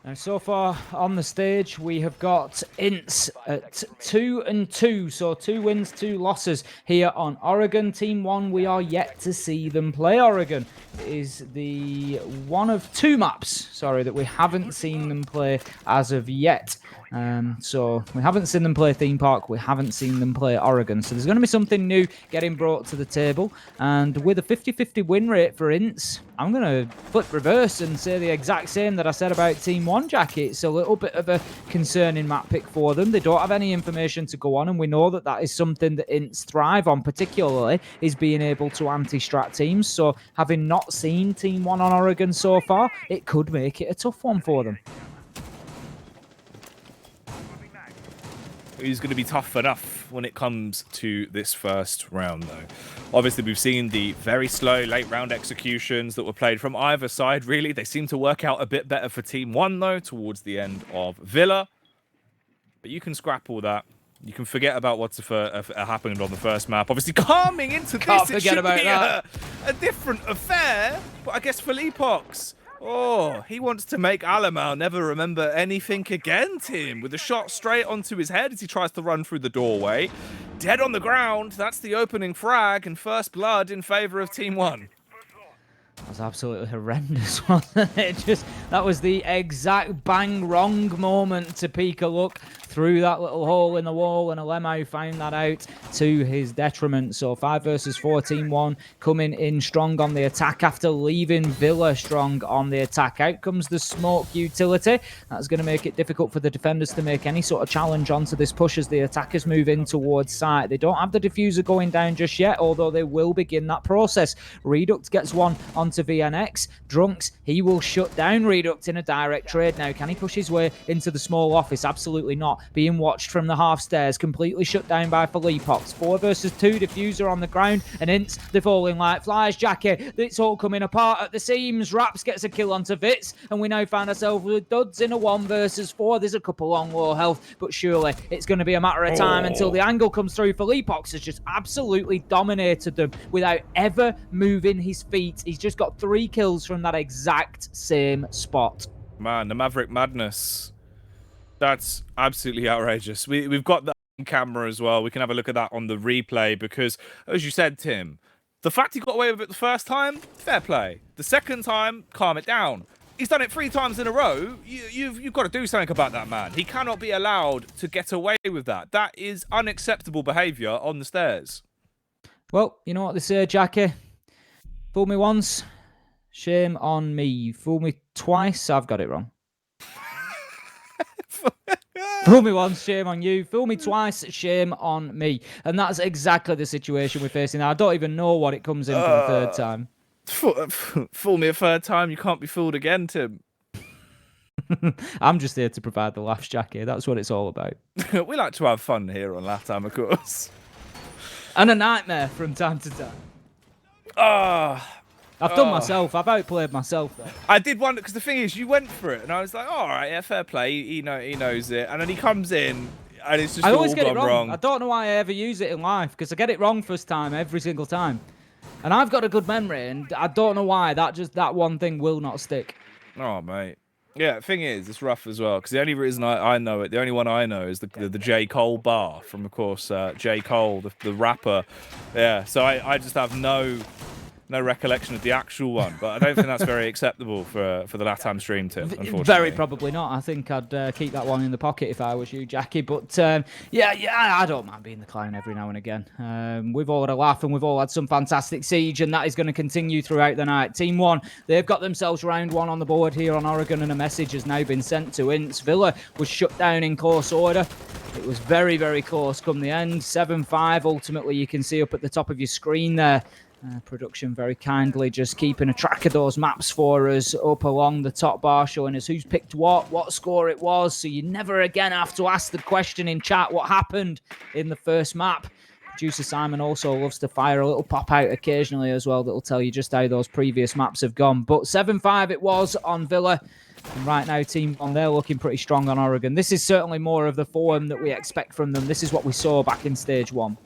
[SPEAKER 6] And so far on the stage, we have got Ints at 2-2. So 2 wins, 2 losses here on Oregon. Team 1, we are yet to see them play Oregon. It is the one of 2 maps, that we haven't seen them play as of yet. So we haven't seen them play Theme Park. We haven't seen them play Oregon. So there's going to be something new getting brought to the table. And with a 50-50 win rate for Ints, I'm going to flip reverse and say the exact same that I said about Team 1, Jackie. It's a little bit of a concerning map pick for them. They don't have any information to go on, and we know that that is something that Ints thrive on, particularly, is being able to anti-strat teams. So having not seen Team 1 on Oregon so far, it could make it a tough one for them.
[SPEAKER 5] Who's going to be tough enough when it comes to this first round, though? Obviously, we've seen the very slow late round executions that were played from either side, really. They seem to work out a bit better for Team 1, though, towards the end of Villa. But you can scrap all that. You can forget about what's happened on the first map. Obviously, coming into this, it should be a different affair. But I guess Felipox, he wants to make Alamau never remember anything again, Tim, with a shot straight onto his head as he tries to run through the doorway. Dead on the ground. That's the opening frag and first blood in favor of Team 1.
[SPEAKER 6] That was absolutely horrendous, wasn't it? That was the exact bang wrong moment to peek a look through that little hole in the wall, and Alemau found that out to his detriment. So 5 versus 4, Team 1 coming in strong on the attack after leaving Villa strong on the attack. Out comes the smoke utility. That's going to make it difficult for the defenders to make any sort of challenge onto this push as the attackers move in towards site. They don't have the diffuser going down just yet, although they will begin that process. Reduct gets one onto VNX. Drunks, he will shut down Reduct in a direct trade now. Can he push his way into the small office? Absolutely not. Being watched from the half stairs, completely shut down by Felipox. 4 versus 2, diffuser on the ground, and Ints, they're falling like flies. Jackie, it's all coming apart at the seams. Raps gets a kill onto Vitz, and we now find ourselves with Duds in a 1 versus 4. There's a couple on low health, but surely it's going to be a matter of time until the angle comes through. Felipox has just absolutely dominated them without ever moving his feet. He's just got 3 kills from that exact same spot.
[SPEAKER 5] Man, the Maverick Madness. That's absolutely outrageous. We've got that on camera as well. We can have a look at that on the replay because, as you said, Tim, the fact he got away with it the first time, fair play. The second time, calm it down. He's done it 3 times in a row. You've got to do something about that, man. He cannot be allowed to get away with that. That is unacceptable behaviour on the stairs.
[SPEAKER 6] Well, you know what they say, Jackie? Fool me once, shame on me. Fool me twice, I've got it wrong. Fool me once, shame on you. Fool me twice, shame on me. And that's exactly the situation we're facing now. I don't even know what it comes in for the third time.
[SPEAKER 5] Fool me a third time, you can't be fooled again, Tim.
[SPEAKER 6] I'm just here to provide the laughs, Jackie. That's what it's all about.
[SPEAKER 5] We like to have fun here on LATAM, of course.
[SPEAKER 6] And a nightmare from time to time. I've done myself. I've outplayed myself, though.
[SPEAKER 5] I did wonder, because the thing is, you went for it, and I was like, all right, yeah, fair play. He knows it. And then he comes in, and it's just all gone wrong.
[SPEAKER 6] I don't know why I ever use it in life, because I get it wrong first time, every single time. And I've got a good memory, and I don't know why. That one thing will not stick.
[SPEAKER 5] Oh, mate. Yeah, the thing is, it's rough as well, because the only reason I know it, the only one I know is the J. Cole bar from, of course, J. Cole, the rapper. Yeah, so I just have no no recollection of the actual one, but I don't think that's very acceptable for the LATAM stream, Tim, unfortunately.
[SPEAKER 6] Very probably not. I think I'd keep that one in the pocket if I was you, Jackie. But yeah, I don't mind being the clown every now and again. We've all had a laugh and we've all had some fantastic siege, and that is going to continue throughout the night. Team 1, they've got themselves round 1 on the board here on Oregon, and a message has now been sent to Ints. Villa was shut down in close order. It was very, very close come the end. 7-5, ultimately, you can see up at the top of your screen there. Production very kindly just keeping a track of those maps for us up along the top bar, showing us who's picked what score it was, so you never again have to ask the question in chat what happened in the first map. Producer Simon also loves to fire a little pop out occasionally as well that'll tell you just how those previous maps have gone. But 7-5 it was on Villa. And right now, Team 1, they're looking pretty strong on Oregon. This is certainly more of the form that we expect from them. This is what we saw back in Stage 1.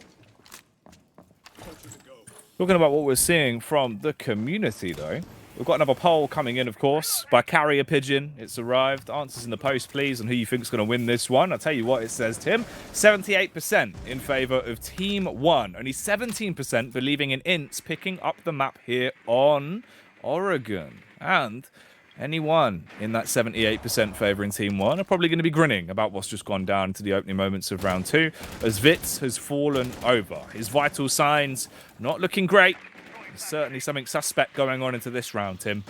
[SPEAKER 5] Talking about what we're seeing from the community, though, we've got another poll coming in, of course, by Carrier Pigeon. It's arrived. Answers in the post, please, on who you think's going to win this one. I'll tell you what it says, Tim. 78% in favour of Team 1. Only 17% believing in Ints picking up the map here on Oregon. And anyone in that 78% favouring Team 1 are probably going to be grinning about what's just gone down to the opening moments of round 2, as Vitz has fallen over. His vital signs not looking great. There's certainly something suspect going on into this round, Tim.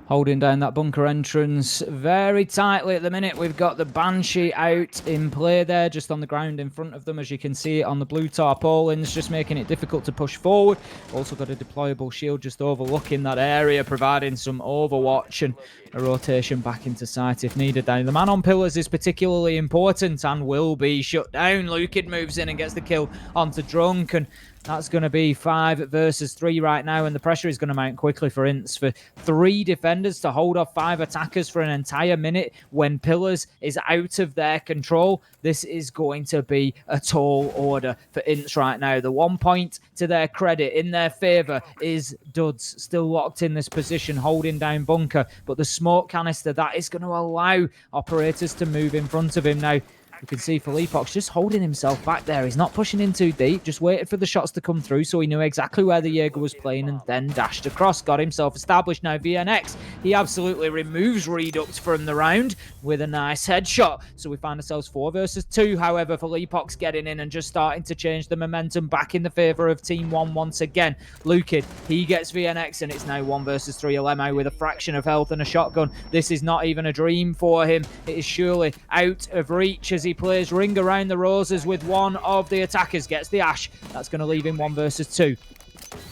[SPEAKER 6] Holding down that bunker entrance very tightly at the minute. We've got the Banshee out in play there, just on the ground in front of them, as you can see it on the blue tarpaulins, just making it difficult to push forward. Also got a deployable shield just overlooking that area, providing some overwatch and a rotation back into sight if needed. Down the man on pillars is particularly important and will be shut down. Lukid moves in and gets the kill onto Drunk, and that's going to be 5 versus 3 right now, and the pressure is going to mount quickly for Ints. For 3 defenders to hold off 5 attackers for an entire minute when Pillars is out of their control, this is going to be a tall order for Ints right now. The 1 point to their credit in their favour is Duds, still locked in this position, holding down bunker, but the smoke canister, that is going to allow operators to move in front of him now. You can see Felipox just holding himself back there. He's not pushing in too deep, just waited for the shots to come through so he knew exactly where the Jaeger was playing and then dashed across. Got himself established now. VNX, he absolutely removes Redux from the round with a nice headshot. So we find ourselves 4 versus 2. However, Felipox getting in and just starting to change the momentum back in the favour of Team 1 once again. Lukid, he gets VNX and it's now 1 versus 3. Alemo with a fraction of health and a shotgun. This is not even a dream for him. It is surely out of reach as he plays Ring Around the Roses with one of the attackers. Gets the Ash. That's going to leave him 1 versus 2.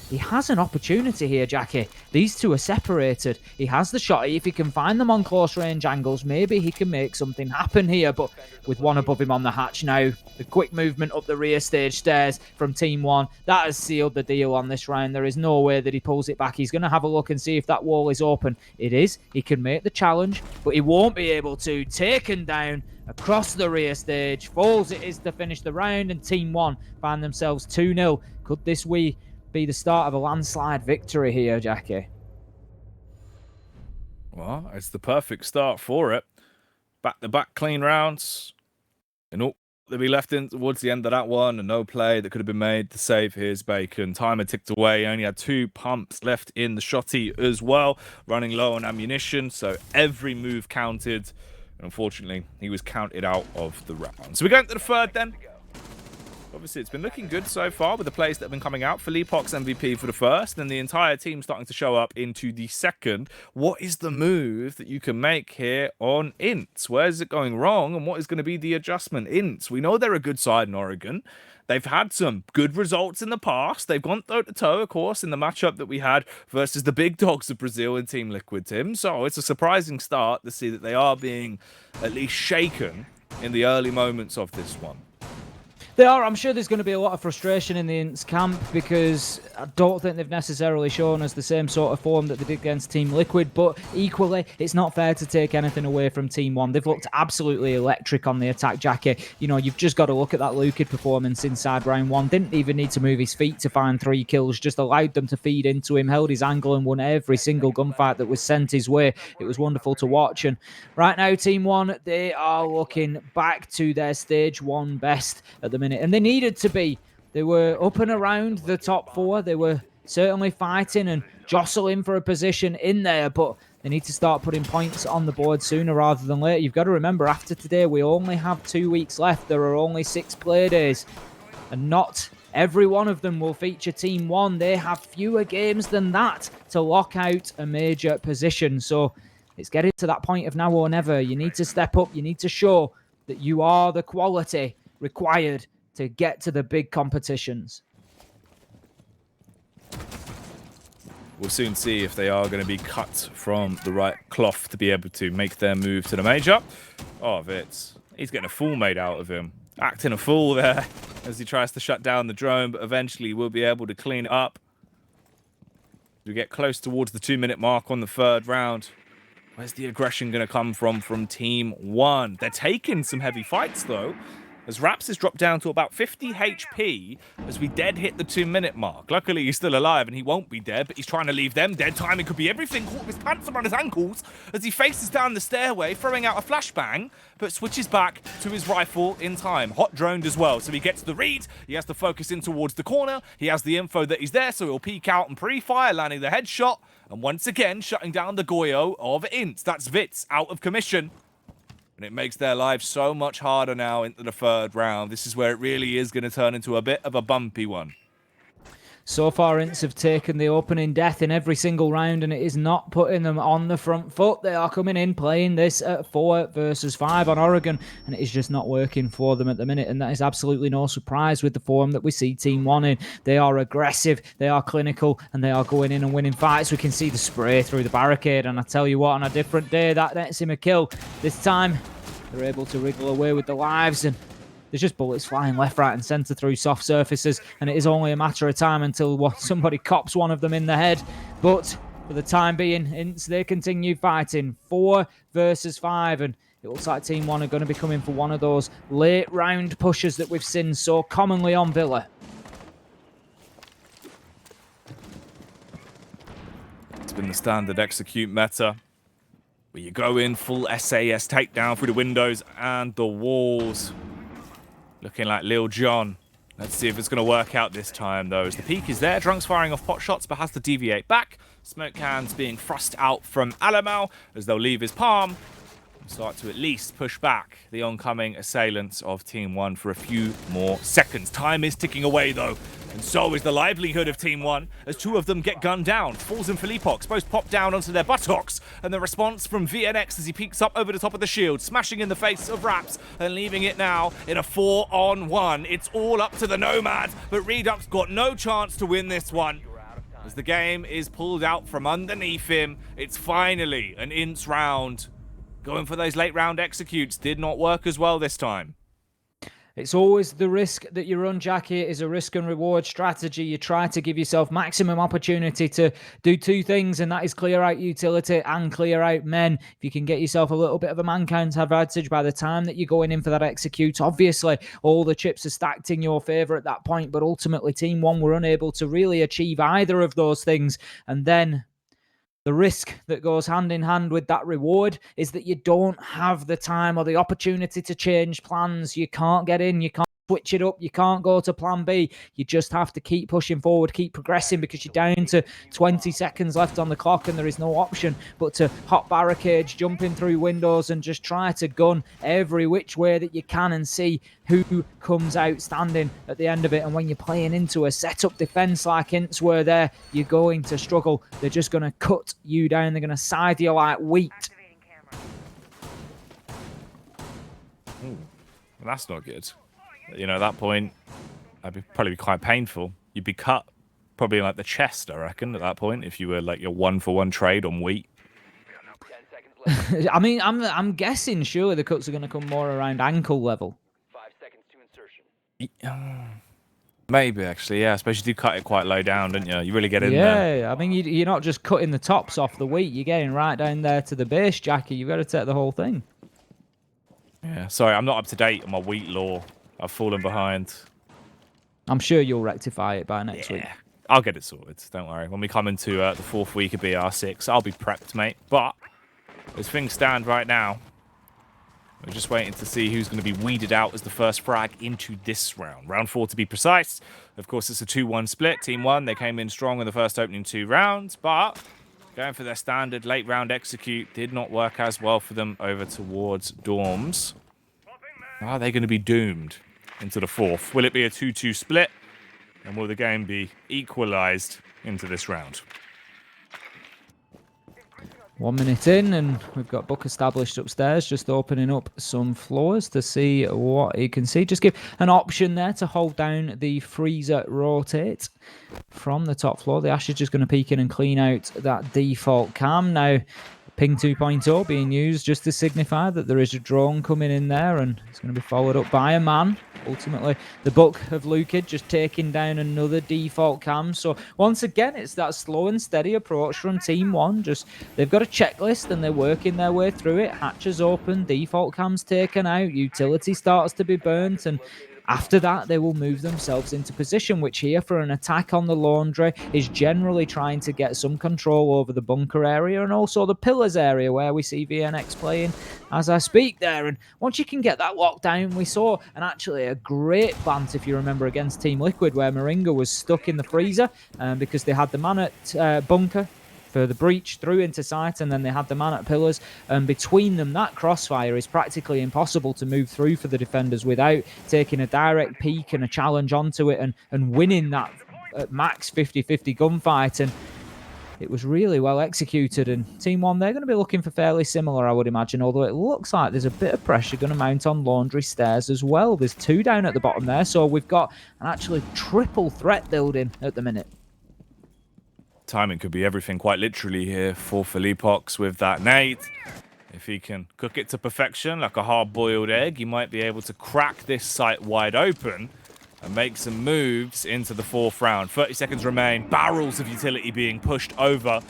[SPEAKER 6] He has an opportunity here, Jackie. These two are separated. He has the shot. If he can find them on close range angles, maybe he can make something happen here. But with one above him on the hatch now, the quick movement up the rear stage stairs from Team 1, that has sealed the deal on this round. There is no way that he pulls it back. He's going to have a look and see if that wall is open. It is. He can make the challenge, but he won't be able to. Taken down across the rear stage. Falls it is to finish the round, and Team 1 find themselves 2-0. Could this be the start of a landslide victory here, Jackie?
[SPEAKER 5] Well, it's the perfect start for it. Back-to-back clean rounds. And they'll be left in towards the end of that one, and no play that could have been made to save his bacon. Timer ticked away. Only had 2 pumps left in the shotty as well, running low on ammunition, so every move counted. And unfortunately, he was counted out of the round. So we're going to the third then. Obviously, it's been looking good so far with the players that have been coming out. Felipox MVP for the first, and the entire team starting to show up into the second. What is the move that you can make here on Ints? Where is it going wrong, and what is going to be the adjustment? Ints, we know they're a good side in Oregon. They've had some good results in the past. They've gone toe-to-toe, of course, in the matchup that we had versus the big dogs of Brazil and Team Liquid, Tim. So it's a surprising start to see that they are being at least shaken in the early moments of this one.
[SPEAKER 6] They are. I'm sure there's going to be a lot of frustration in the Ints camp because I don't think they've necessarily shown us the same sort of form that they did against Team Liquid, but equally, it's not fair to take anything away from Team 1. They've looked absolutely electric on the attack, Jackie. You know, you've just got to look at that Lukid performance inside round 1. Didn't even need to move his feet to find 3 kills, just allowed them to feed into him, held his angle and won every single gunfight that was sent his way. It was wonderful to watch. And right now, Team 1, they are looking back to their stage 1 best at the minute. And they needed to be They were up and around the top 4. They were certainly fighting and jostling for a position in there, but they need to start putting points on the board sooner rather than later. You've got to remember, after today, we only have 2 weeks left. There are only 6 play days, and not every one of them will feature Team 1. They have fewer games than that to lock out a major position. So it's getting to that point of now or never. You need to step up. You need to show that you are the quality required to get to the big competitions.
[SPEAKER 5] We'll soon see if they are going to be cut from the right cloth to be able to make their move to the major. Oh, Vitz. He's getting a fool made out of him. Acting a fool there as he tries to shut down the drone, but eventually we'll be able to clean it up. We get close towards the 2-minute mark on the 3rd round. Where's the aggression going to come from Team 1? They're taking some heavy fights, though, as Raps has dropped down to about 50 HP as we dead hit the 2-minute mark. Luckily, he's still alive and he won't be dead, but he's trying to leave them dead. Timing could be everything. Caught his pants around his ankles as he faces down the stairway, throwing out a flashbang, but switches back to his rifle in time. Hot droned as well, so he gets the read. He has to focus in towards the corner. He has the info that he's there, so he'll peek out and pre-fire, landing the headshot, and once again, shutting down the Goyo of Int. That's Vitz out of commission. And it makes their lives so much harder now into the 3rd round. This is where it really is going to turn into a bit of a bumpy one.
[SPEAKER 6] So far, Ints have taken the opening death in every single round, and it is not putting them on the front foot. They are coming in playing this at 4 versus 5 on Oregon, and it is just not working for them at the minute, and that is absolutely no surprise with the form that we see Team 1 in. They are aggressive, they are clinical, and they are going in and winning fights. We can see the spray through the barricade, and I tell you what, on a different day, that nets him a kill. This time, they're able to wriggle away with the lives, and there's just bullets flying left, right, and centre through soft surfaces, and it is only a matter of time until somebody cops one of them in the head. But for the time being, Ints, they continue fighting 4 versus 5, and it looks like Team 1 are going to be coming for one of those late round pushes that we've seen so commonly on Villa.
[SPEAKER 5] It's been the standard execute meta, where you go in full SAS takedown through the windows and the walls. Looking like Lil Jon. Let's see if it's going to work out this time, though. As the peak is there, Drunk's firing off pot shots, but has to deviate back. Smoke cans being thrust out from Alamau as they'll leave his palm and start to at least push back the oncoming assailants of Team 1 for a few more seconds. Time is ticking away, though, and so is the livelihood of Team 1 as 2 of them get gunned down. Falls and Filipox both pop down onto their buttocks, and the response from VNX as he peeks up over the top of the shield, smashing in the face of Raps and leaving it now in a 4-on-1. It's all up to the Nomad, but Redux got no chance to win this one. As the game is pulled out from underneath him, it's finally an Ints round. Going for those late round executes did not work as well this time.
[SPEAKER 6] It's always the risk that you run, Jackie. It is a risk and reward strategy. You try to give yourself maximum opportunity to do 2 things, and that is clear out utility and clear out men. If you can get yourself a little bit of a man count advantage by the time that you're going in for that execute, obviously all the chips are stacked in your favour at that point, but ultimately Team 1 were unable to really achieve either of those things. And then the risk that goes hand in hand with that reward is that you don't have the time or the opportunity to change plans. You can't get in, you can't switch it up, you can't go to plan B. You just have to keep pushing forward, keep progressing, because you're down to 20 seconds left on the clock and there is no option but to hop barricades, jumping through windows, and just try to gun every which way that you can and see who comes out standing at the end of it. And when you're playing into a set-up defense like Ints were there, you're going to struggle. They're just going to cut you down. They're going to side you like wheat.
[SPEAKER 5] Well, that's not good. You know, at that point, that'd probably be quite painful. You'd be cut probably in like the chest, I reckon, at that point, if you were like your 1-for-1 trade on wheat.
[SPEAKER 6] I mean, I'm guessing surely the cuts are going to come more around ankle level.
[SPEAKER 12] 5 seconds to insertion.
[SPEAKER 5] Maybe, actually, yeah. I suppose you do cut it quite low down, don't you? You really get in there.
[SPEAKER 6] Yeah, I mean, you're not just cutting the tops off the wheat. You're getting right down there to the base, Jackie. You've got to take the whole thing.
[SPEAKER 5] Yeah, sorry, I'm not up to date on my wheat law. I've fallen behind.
[SPEAKER 6] I'm sure you'll rectify it by next week.
[SPEAKER 5] I'll get it sorted. Don't worry. When we come into the 4th week of BR6, I'll be prepped, mate. But as things stand right now, We're just waiting to see who's going to be weeded out as the first frag into this round. Round 4 to be precise. Of course, it's a 2-1 split. Team 1, they came in strong in the first opening 2 rounds, but going for their standard late round execute did not work as well for them over towards dorms. Are they going to be doomed into the 4th? Will it be a 2-2 split? And will the game be equalized into this round?
[SPEAKER 6] 1 minute in, and we've got Buck established upstairs, just opening up some floors to see what he can see. Just give an option there to hold down the freezer rotate from the top floor. The Ash is just going to peek in and clean out that default cam. Now, Ping 2.0 being used just to signify that there is a drone coming in there, and it's going to be followed up by a man. Ultimately, the Buck of Lukid just taking down another default cam. So once again, it's that slow and steady approach from Team 1. Just they've got a checklist and they're working their way through it. Hatches open, default cams taken out, utility starts to be burnt, and after that, they will move themselves into position, which here for an attack on the laundry is generally trying to get some control over the bunker area and also the pillars area where we see VNX playing as I speak there. And once you can get that locked down, we saw actually a great plant, if you remember, against Team Liquid, where Moringa was stuck in the freezer because they had the man at bunker for the breach through into sight, and then they had the man at pillars, and between them that crossfire is practically impossible to move through for the defenders without taking a direct peek and a challenge onto it and winning that max 50-50 gunfight. And it was really well executed, and Team 1, they're going to be looking for fairly similar, I would imagine, although it looks like there's a bit of pressure going to mount on Laundry Stairs as well. There's 2 down at the bottom there, so we've got an actually triple threat building at the minute.
[SPEAKER 5] Timing could be everything quite literally here for Felipox with that nade. If he can cook it to perfection like a hard-boiled egg, he might be able to crack this site wide open and make some moves into the 4th round. 30 seconds remain. Barrels of utility being pushed over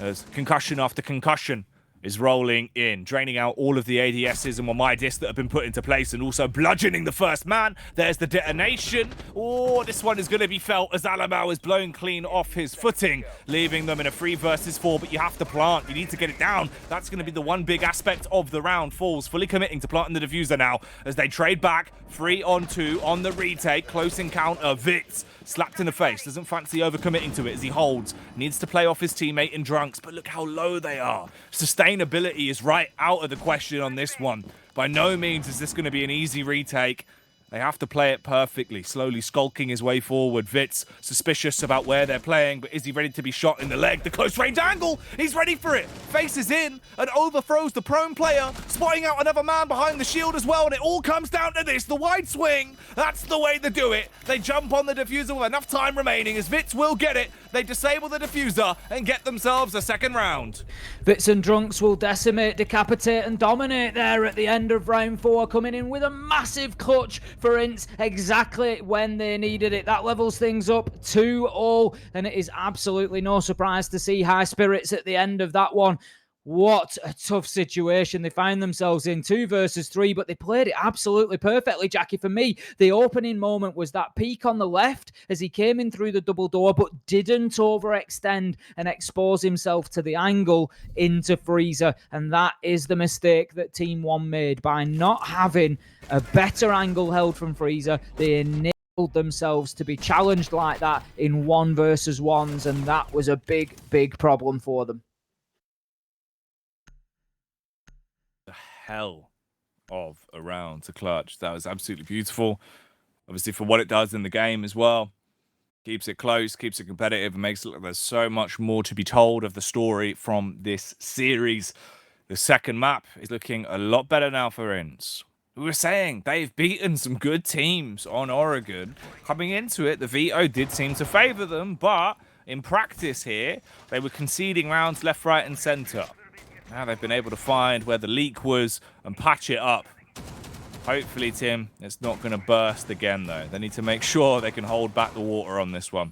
[SPEAKER 5] as concussion after concussion is rolling in, draining out all of the ADSs and Wamidis that have been put into place and also bludgeoning the first man. There's the detonation. Oh, this one is going to be felt as Alamau is blown clean off his footing, leaving them in a 3 versus 4, but you have to plant. You need to get it down. That's going to be the one big aspect of the round. Falls fully committing to planting the diffuser now as they trade back 3-on-2 on the retake. Close encounter. Vitz slapped in the face. Doesn't fancy overcommitting to it as he holds. Needs to play off his teammate in Drunks, but look how low they are. Sustainability is right out of the question on this one. By no means is this going to be an easy retake. They have to play it perfectly. Slowly skulking his way forward. Vitz suspicious about where they're playing, but is he ready to be shot in the leg? The close range angle! He's ready for it! Faces in and overthrows the prone player, spotting out another man behind the shield as well, and it all comes down to this. The wide swing, that's the way to do it. They jump on the diffuser with enough time remaining as Vitz will get it. They disable the diffuser and get themselves a 2nd round.
[SPEAKER 6] Vitz and Drunks will decimate, decapitate and dominate there at the end of round 4, coming in with a massive clutch for Ints exactly when they needed it. That levels things up 2-all, and it is absolutely no surprise to see high spirits at the end of that one. What a tough situation they find themselves in, 2 versus 3, but they played it absolutely perfectly, Jackie. For me, the opening moment was that peak on the left as he came in through the double door, but didn't overextend and expose himself to the angle into Freezer. And that is the mistake that Team 1 made by not having a better angle held from Freezer. They enabled themselves to be challenged like that in 1 versus 1s, and that was a big, big problem for them.
[SPEAKER 5] Hell of a round to clutch. That was absolutely beautiful. Obviously for what it does in the game as well. Keeps it close, keeps it competitive, and makes it look like there's so much more to be told of the story from this series. The 2nd map is looking a lot better now for Ints. We were saying they've beaten some good teams on Oregon. Coming into it, the veto did seem to favor them, but in practice here, they were conceding rounds left, right, and center. Now they've been able to find where the leak was and patch it up. Hopefully, Tim, it's not going to burst again, though. They need to make sure they can hold back the water on this one.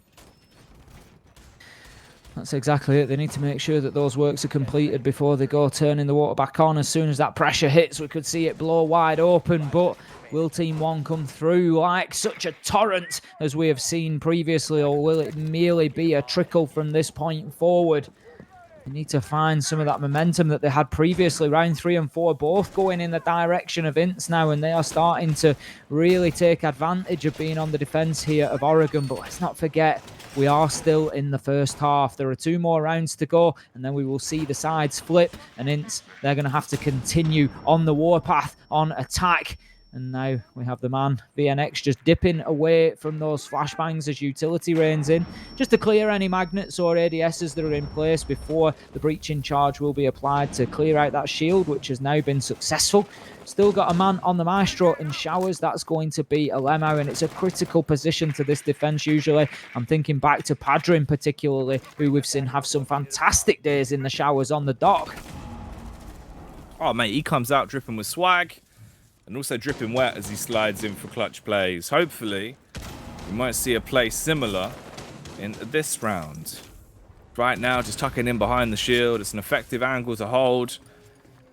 [SPEAKER 6] That's exactly it. They need to make sure that those works are completed before they go turning the water back on. As soon as that pressure hits, we could see it blow wide open, but will Team 1 come through like such a torrent as we have seen previously, or will it merely be a trickle from this point forward? They need to find some of that momentum that they had previously. Round 3 and 4 both going in the direction of Ints now, and they are starting to really take advantage of being on the defense here of Oregon. But let's not forget, we are still in the first half. There are 2 more rounds to go, and then we will see the sides flip, and Ints, they're going to have to continue on the warpath, on attack. And now we have the man, VNX, just dipping away from those flashbangs as utility reigns in, just to clear any magnets or ADSs that are in place before the breaching charge will be applied to clear out that shield, which has now been successful. Still got a man on the Maestro in showers. That's going to be a Lemao, and it's a critical position to this defense usually. I'm thinking back to Padrin particularly, who we've seen have some fantastic days in the showers on the dock.
[SPEAKER 5] Oh, mate, he comes out dripping with swag. And also dripping wet as he slides in for clutch plays. Hopefully, we might see a play similar in this round. Right now, just tucking in behind the shield. It's an effective angle to hold.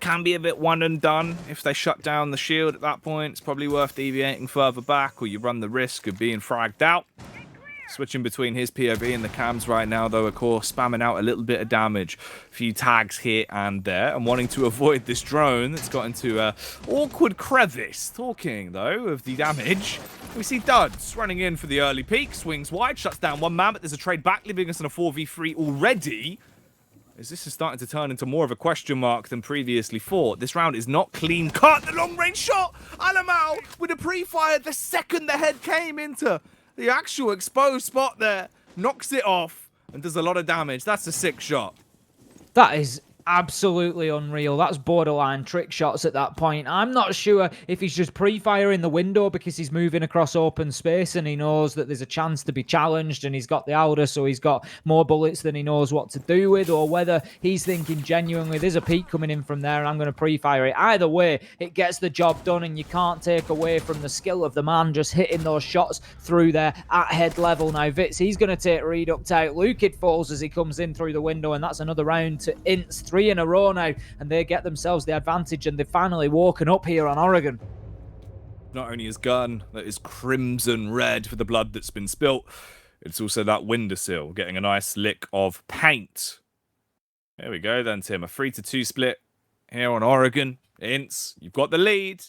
[SPEAKER 5] Can be a bit one and done if they shut down the shield at that point. It's probably worth deviating further back, or you run the risk of being fragged out. Switching between his POV and the cams right now, though, of course, spamming out a little bit of damage. A few tags here and there, and wanting to avoid this drone that's got into an awkward crevice. Talking, though, of the damage, we see Duds running in for the early peak, swings wide, shuts down one man, but there's a trade back, leaving us in a 4v3 already. As this is starting to turn into more of a question mark than previously thought. This round is not clean cut. The long-range shot! Alamau with a pre-fire the second the head came into the actual exposed spot there, knocks it off and does a lot of damage. That's a sick shot.
[SPEAKER 6] That is absolutely unreal. That's borderline trick shots at that point. I'm not sure if he's just pre-firing the window because he's moving across open space and he knows that there's a chance to be challenged and he's got the Alder, so he's got more bullets than he knows what to do with, or whether he's thinking genuinely there's a peak coming in from there and I'm going to pre-fire it. Either way, it gets the job done, and you can't take away from the skill of the man just hitting those shots through there at head level. Now Vitz, he's going to take Reduct out. Lukid falls as he comes in through the window, and that's another round to Ints. 3 in a row now, and they get themselves the advantage, and they've finally woken up here on Oregon.
[SPEAKER 5] Not only his gun that is crimson red for the blood that's been spilt, it's also that windowsill getting a nice lick of paint. There we go then, Tim. A 3-2 split here on Oregon. Ints, you've got the lead.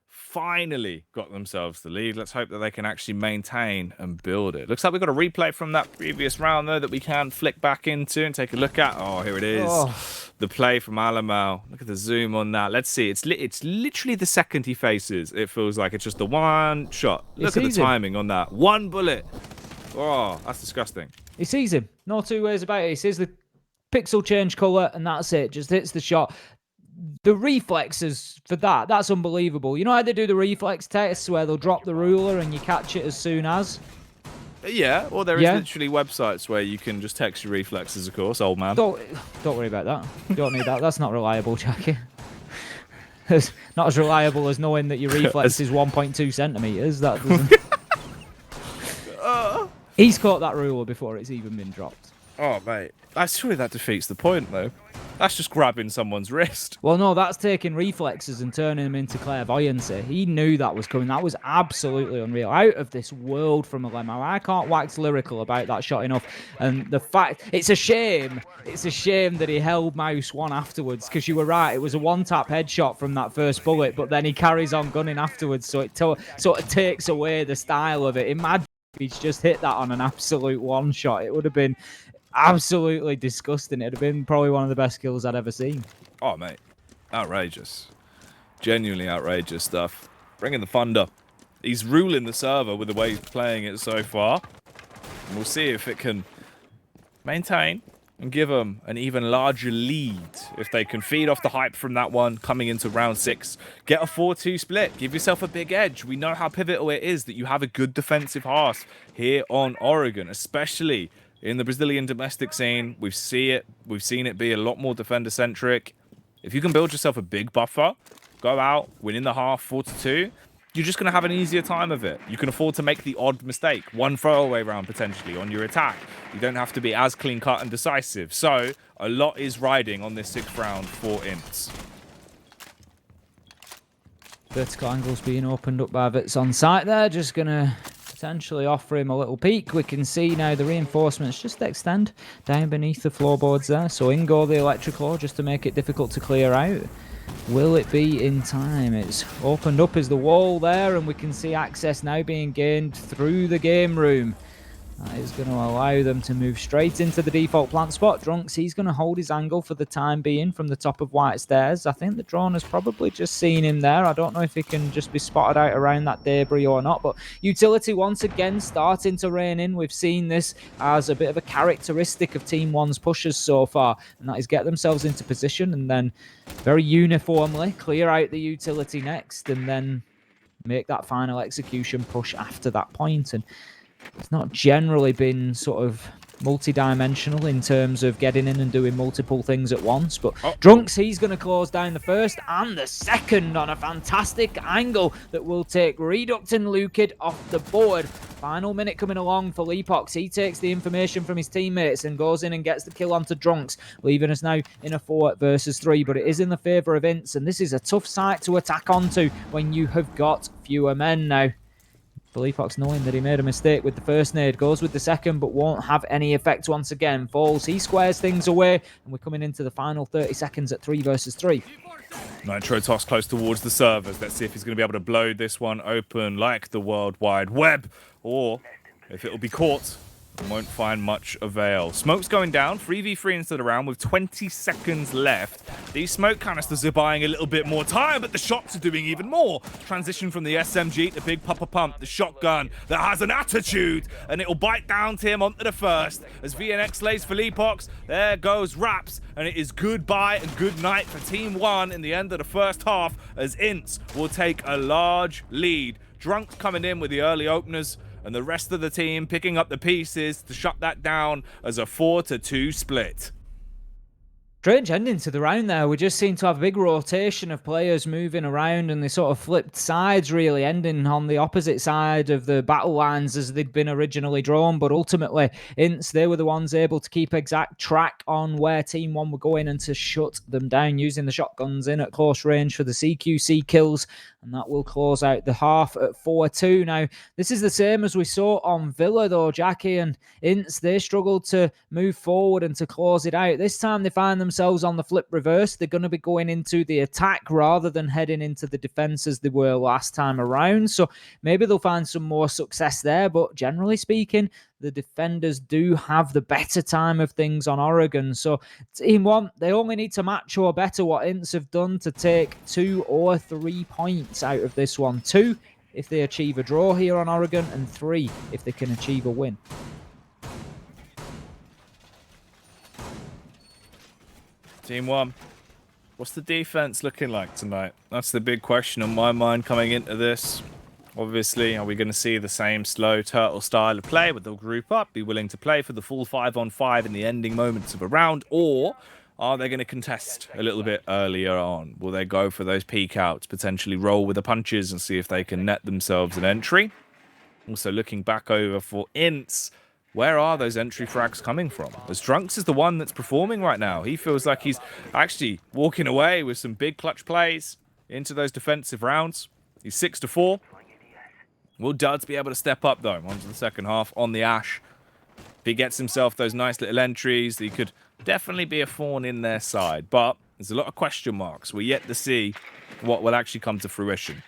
[SPEAKER 5] Finally got themselves the lead. Let's hope that they can actually maintain and build it. Looks like we've got a replay from that previous round, though, that we can flick back into and take a look at. Oh, here it is. Oh. The play from Alamau. Look at the zoom on that. Let's see. It's literally the second he faces. It feels like it's just the one shot. Look at the timing on that. One bullet. Oh, that's disgusting.
[SPEAKER 6] He sees him. No two ways about it. He sees the pixel change colour, and that's it. Just hits the shot. The reflexes for that's unbelievable. You know how they do the reflex tests where they'll drop the ruler and you catch it as soon as?
[SPEAKER 5] Yeah, or there is literally websites where you can just text your reflexes, of course, old man.
[SPEAKER 6] Don't worry about that. You don't need that. That's not reliable, Jackie. It's not as reliable as knowing that your reflex is 1.2 centimetres. That doesn't... He's caught that ruler before it's even been dropped.
[SPEAKER 5] Oh, mate. Surely that defeats the point, though. That's just grabbing someone's wrist.
[SPEAKER 6] Well, no, that's taking reflexes and turning them into clairvoyancy. He knew that was coming. That was absolutely unreal. Out of this world from a Lemao. I can't wax lyrical about that shot enough. And the fact... It's a shame. It's a shame that he held mouse one afterwards, because you were right. It was a one-tap headshot from that first bullet, but then he carries on gunning afterwards, so it sort of takes away the style of it. Imagine if he's just hit that on an absolute one-shot. It would have been... absolutely disgusting. It'd have been probably one of the best kills I'd ever seen.
[SPEAKER 5] Oh, mate. Outrageous. Genuinely outrageous stuff. Bringing the thunder. He's ruling the server with the way he's playing it so far. And we'll see if it can maintain and give them an even larger lead. If they can feed off the hype from that one coming into round 6. Get a 4-2 split. Give yourself a big edge. We know how pivotal it is that you have a good defensive half here on Oregon, especially in the Brazilian domestic scene. We've seen it be a lot more defender-centric. If you can build yourself a big buffer, go out, win in the half, 4-2, you're just going to have an easier time of it. You can afford to make the odd mistake, one throwaway round potentially on your attack. You don't have to be as clean-cut and decisive. So, a lot is riding on this 6th round for Ints.
[SPEAKER 6] Vertical angles being opened up by Vitz on site there. Just going to potentially offer him a little peek. We can see now the reinforcements just extend down beneath the floorboards there. So in go the electrical just to make it difficult to clear out. Will it be in time? It's opened up as the wall there, and we can see access now being gained through the game room. That is going to allow them to move straight into the default plant spot. Drunks, he's going to hold his angle for the time being from the top of White Stairs. I think the drone has probably just seen him there. I don't know if he can just be spotted out around that debris or not, but utility once again starting to rein in. We've seen this as a bit of a characteristic of Team 1's pushes so far, and that is get themselves into position and then very uniformly clear out the utility next and then make that final execution push after that point. And it's not generally been sort of multi-dimensional in terms of getting in and doing multiple things at once, but Drunks, he's going to close down the first and the second on a fantastic angle that will take Reduct and Lukid off the board. Final minute coming along for Leapox. He takes the information from his teammates and goes in and gets the kill onto Drunks, leaving us now in a 4 versus 3, but it is in the favour of Ints, and this is a tough site to attack onto when you have got fewer men now. Leapox, knowing that he made a mistake with the first nade, goes with the second, but won't have any effect once again. Falls, he squares things away, and we're coming into the final 30 seconds at 3 versus 3.
[SPEAKER 5] Nitro toss close towards the servers. Let's see if he's going to be able to blow this one open like the World Wide Web, or if it'll be caught and won't find much avail. Smoke's going down, 3v3 into the round with 20 seconds left. These smoke canisters are buying a little bit more time, but the shots are doing even more. Transition from the SMG to Big Papa Pump, the shotgun that has an attitude, and it'll bite down to him onto the first. As VNX lays for Leapox, there goes Raps, and it is goodbye and good night for Team 1 in the end of the first half, as Ints will take a large lead. Drunks coming in with the early openers, and the rest of the team picking up the pieces to shut that down as a 4-2 split.
[SPEAKER 6] Strange ending to the round there. We just seem to have a big rotation of players moving around, and they sort of flipped sides, really ending on the opposite side of the battle lines as they'd been originally drawn. But ultimately, Ints, they were the ones able to keep exact track on where Team 1 were going and to shut them down using the shotguns in at close range for the CQC kills. And that will close out the half at 4-2. Now, this is the same as we saw on Villa, though, Jackie, and Ints, they struggled to move forward and to close it out. This time they find themselves on the flip reverse. They're going to be going into the attack rather than heading into the defense as they were last time around. So maybe they'll find some more success there, but generally speaking, the defenders do have the better time of things on Oregon. So Team 1, they only need to match or better what Ints have done to take 2 or 3 points out of this one. 2 if they achieve a draw here on Oregon, and 3 if they can achieve a win.
[SPEAKER 5] Team 1, what's the defense looking like tonight? That's the big question on my mind coming into this. Obviously, are we going to see the same slow turtle style of play where they'll group up, be willing to play for the full 5-on-5 in the ending moments of a round, or are they going to contest a little bit earlier on? Will they go for those peek outs, potentially roll with the punches and see if they can net themselves an entry? Also looking back over for Ints, where are those entry frags coming from? As Drunks is the one that's performing right now. He feels like he's actually walking away with some big clutch plays into those defensive rounds. He's 6-4. Will Duds be able to step up, though, onto the second half on the Ash? If he gets himself those nice little entries, he could definitely be a thorn in their side. But there's a lot of question marks. We're yet to see what will actually come to fruition.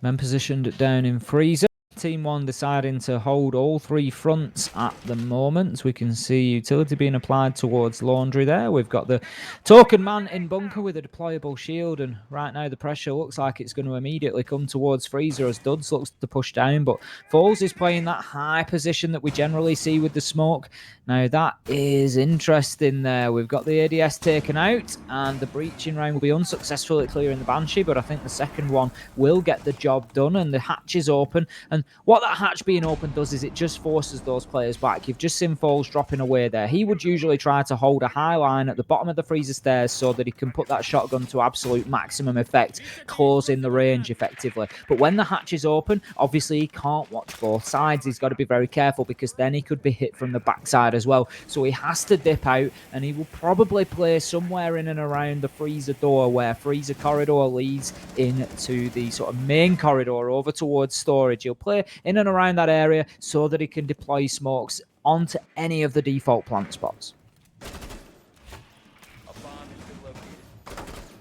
[SPEAKER 6] Men positioned down in freezer. Team 1 deciding to hold all 3 fronts at the moment. We can see utility being applied towards laundry there. We've got the token man in bunker with a deployable shield, and right now the pressure looks like it's going to immediately come towards freezer as Duds looks to push down, but Falls is playing that high position that we generally see with the smoke. Now that is interesting there. We've got the ADS taken out, and the breaching round will be unsuccessful at clearing the Banshee, but I think the second one will get the job done, and the hatch is open, and what that hatch being open does is it just forces those players back. You've just seen Foles dropping away there. He would usually try to hold a high line at the bottom of the freezer stairs so that he can put that shotgun to absolute maximum effect, closing the range effectively. But when the hatch is open, obviously he can't watch both sides. He's got to be very careful because then he could be hit from the backside as well. So he has to dip out, and he will probably play somewhere in and around the freezer door where freezer corridor leads into the sort of main corridor over towards storage. He'll play in and around that area so that he can deploy smokes onto any of the default plant spots.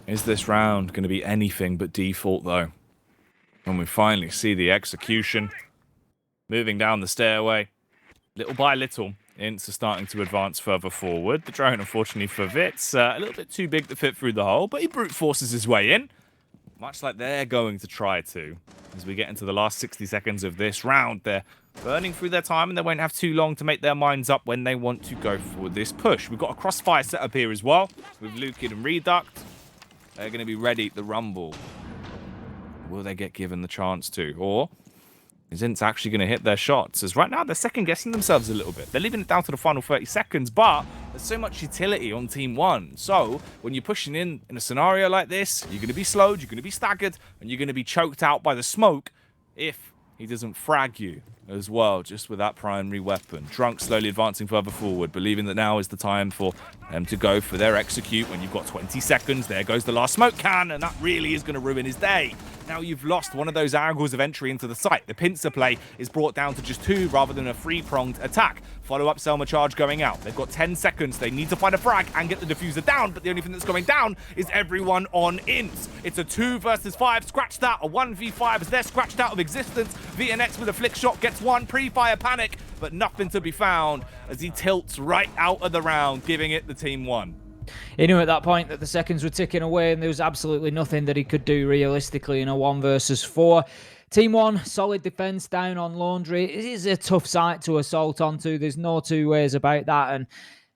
[SPEAKER 5] Is this round going to be anything but default, though? When we finally see the execution moving down the stairway, little by little, Ints are starting to advance further forward. The drone, unfortunately for Vitz, a little bit too big to fit through the hole, but he brute forces his way in, much like they're going to try to. As we get into the last 60 seconds of this round, they're burning through their time, and they won't have too long to make their minds up when they want to go for this push. We've got a crossfire setup here as well, with Lukid and Reduct. They're going to be ready to rumble. Will they get given the chance to? Or is Ints actually going to hit their shots? As right now, they're second-guessing themselves a little bit. They're leaving it down to the final 30 seconds, but there's so much utility on Team 1. So when you're pushing in a scenario like this, you're going to be slowed, you're going to be staggered, and you're going to be choked out by the smoke if he doesn't frag you as well, just with that primary weapon. Drunk slowly advancing further forward, believing that now is the time for them to go for their execute. When you've got 20 seconds, there goes the last smoke can, and that really is going to ruin his day. Now you've lost one of those angles of entry into the site. The pincer play is brought down to just 2 rather than a 3-pronged attack. Follow-up Selma charge going out. They've got 10 seconds. They need to find a frag and get the diffuser down, but the only thing that's going down is everyone on Ints. It's a 2 versus 5. Scratch that. A 1v5 as they're scratched out of existence. VNX with a flick shot gets one. Pre-fire panic, but nothing to be found as he tilts right out of the round, giving it the Team 1.
[SPEAKER 6] He knew at that point that the seconds were ticking away and there was absolutely nothing that he could do realistically in a 1 versus 4. Team 1, solid defense down on Laundry. It is a tough site to assault onto. There's no two ways about that. And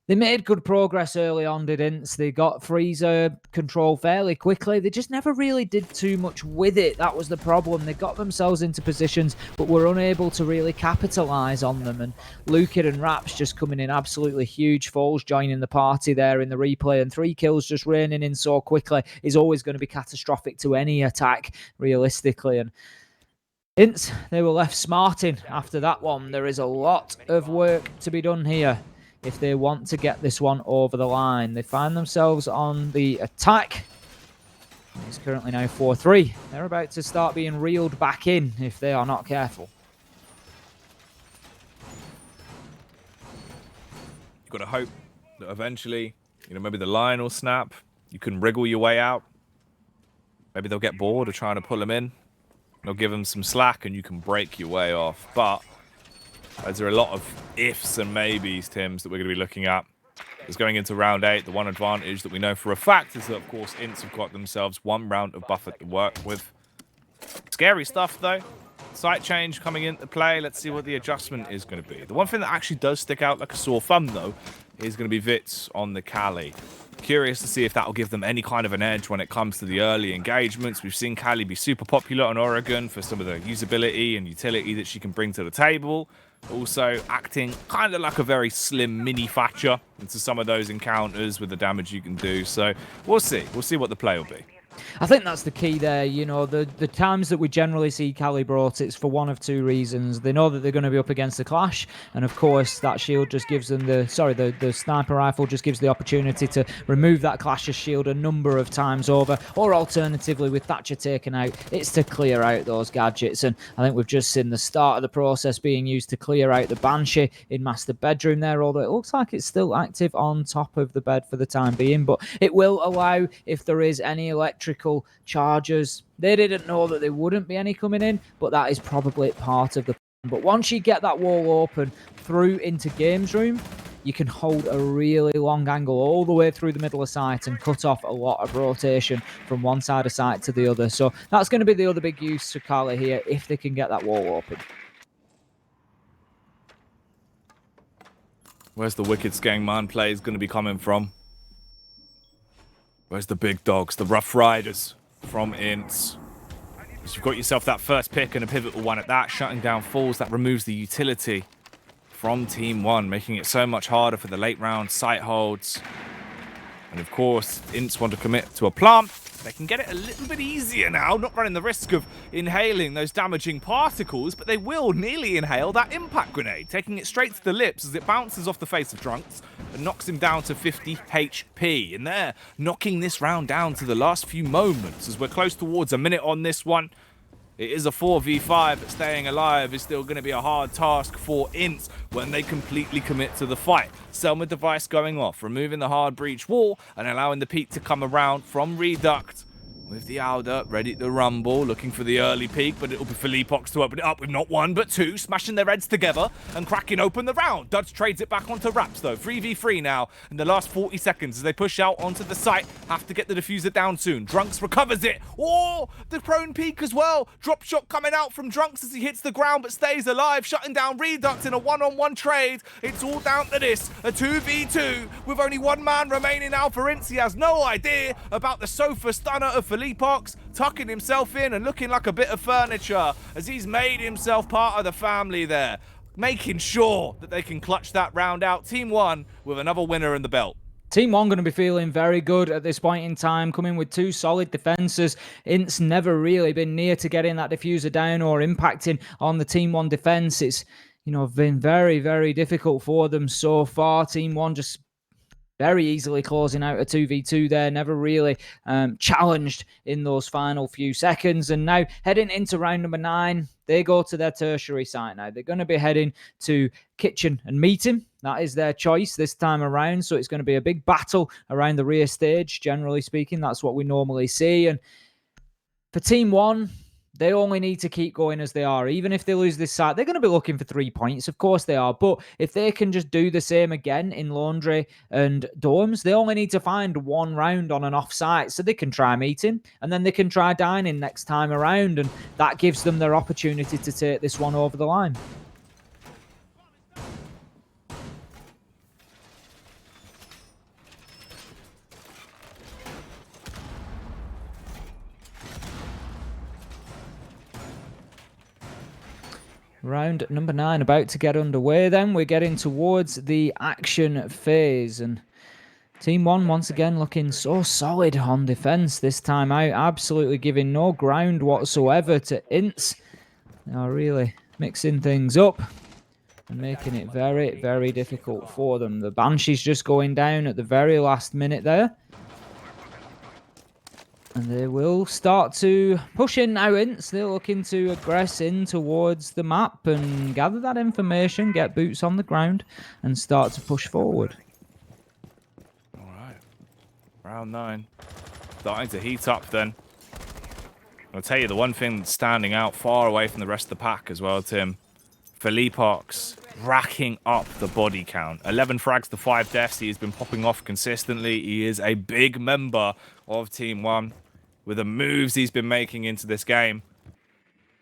[SPEAKER 6] they made good progress early on, didn't they? They got freezer control fairly quickly. They just never really did too much with it. That was the problem. They got themselves into positions, but were unable to really capitalise on them. And Lukid and Raps just coming in absolutely huge. Foles joining the party there in the replay. And 3 kills just raining in so quickly is always going to be catastrophic to any attack, realistically. And Ints, they were left smarting after that one. There is a lot of work to be done here if they want to get this one over the line. They find themselves on the attack. It's currently now 4-3. They're about to start being reeled back in if they are not careful.
[SPEAKER 5] You've got to hope that eventually, maybe the line will snap. You can wriggle your way out. Maybe they'll get bored of trying to pull them in. They'll give them some slack and you can break your way off. But there are a lot of ifs and maybes, Tims, that we're going to be looking at. As going into round 8, the one advantage that we know for a fact is that, of course, Ints have got themselves 1 round of buffer to work with. Scary stuff, though. Site change coming into play. Let's see what the adjustment is going to be. The one thing that actually does stick out like a sore thumb, though, is going to be Vitz on the Kali. Curious to see if that will give them any kind of an edge when it comes to the early engagements. We've seen Kali be super popular on Oregon for some of the usability and utility that she can bring to the table. Also acting kind of like a very slim mini Thatcher into some of those encounters with the damage you can do. So we'll see. We'll see what the play will be.
[SPEAKER 6] I think that's the key there. The times that we generally see Kali brought, it's for one of 2 reasons. They know that they're going to be up against the Clash, and of course that shield just gives them the sniper rifle just gives the opportunity to remove that Clash's shield a number of times over, or alternatively with Thatcher taken out, it's to clear out those gadgets. And I think we've just seen the start of the process being used to clear out the Banshee in Master Bedroom there, although it looks like it's still active on top of the bed for the time being, but it will allow, if there is any electrical charges. They didn't know that there wouldn't be any coming in, but that is probably part of the plan. But once you get that wall open through into games room, you can hold a really long angle all the way through the middle of site and cut off a lot of rotation from one side of site to the other. So that's going to be the other big use for Kali here if they can get that wall open.
[SPEAKER 5] Where's the Wicked Skangman play is going to be coming from? Where's the big dogs, the Rough Riders from Ints? Because you've got yourself that first pick and a pivotal one at that. Shutting down Falls, that removes the utility from Team 1, making it so much harder for the late round sight holds. And of course, Ints want to commit to a plant. They can get it a little bit easier now, not running the risk of inhaling those damaging particles, but they will nearly inhale that impact grenade, taking it straight to the lips as it bounces off the face of Drunks and knocks him down to 50 HP. And they're knocking this round down to the last few moments as we're close towards a minute on this one. It is a 4v5, but staying alive is still going to be a hard task for Ints when they completely commit to the fight. Selma device going off, removing the hard breach wall and allowing the peak to come around from Reduct. With the Alda ready to rumble, looking for the early peak, but it'll be Philippox to open it up with not one but two, smashing their heads together and cracking open the round. Dutch trades it back onto Raps though, 3v3 now in the last 40 seconds as they push out onto the site. Have to get the diffuser down soon. Drunks recovers it. Oh, the prone peak as well. Drop shot coming out from Drunks as he hits the ground but stays alive, shutting down Redux in a one-on-one trade. It's all down to this, a 2v2 with only one man remaining now for Ints. He has no idea about the sofa stunner of Philippox, tucking himself in and looking like a bit of furniture as he's made himself part of the family there, making sure that they can clutch that round out. Team 1 with another winner in the belt.
[SPEAKER 6] Team 1 going to be feeling very good at this point in time, coming with two solid defenses. Ints never really been near to getting that diffuser down or impacting on the Team 1 defense. It's, been very, very difficult for them so far. Team 1 just very easily closing out a 2v2 there, never really challenged in those final few seconds. And now heading into round number 9, they go to their tertiary site now. They're going to be heading to Kitchen and Meeting. That is their choice this time around. So it's going to be a big battle around the rear stage, generally speaking. That's what we normally see. And for Team 1, they only need to keep going as they are. Even if they lose this site, they're going to be looking for 3 points. Of course they are. But if they can just do the same again in Laundry and Dorms, they only need to find one round on an off-site so they can try Meeting. And then they can try Dining next time around. And that gives them their opportunity to take this one over the line. Round number 9 about to get underway then. We're getting towards the action phase. And Team 1 once again looking so solid on defense this time out. Absolutely giving no ground whatsoever to Ints. They are really mixing things up and making it very, very difficult for them. The Banshee's just going down at the very last minute there. And they will start to push in now, Ints. They're looking to aggress in towards the map and gather that information, get boots on the ground, and start to push forward.
[SPEAKER 5] All right. Round 9. Starting to heat up then. I'll tell you the one thing that's standing out far away from the rest of the pack as well, Tim. Philippox racking up the body count. 11 frags to 5 deaths. He has been popping off consistently. He is a big member of Team 1 with the moves he's been making into this game.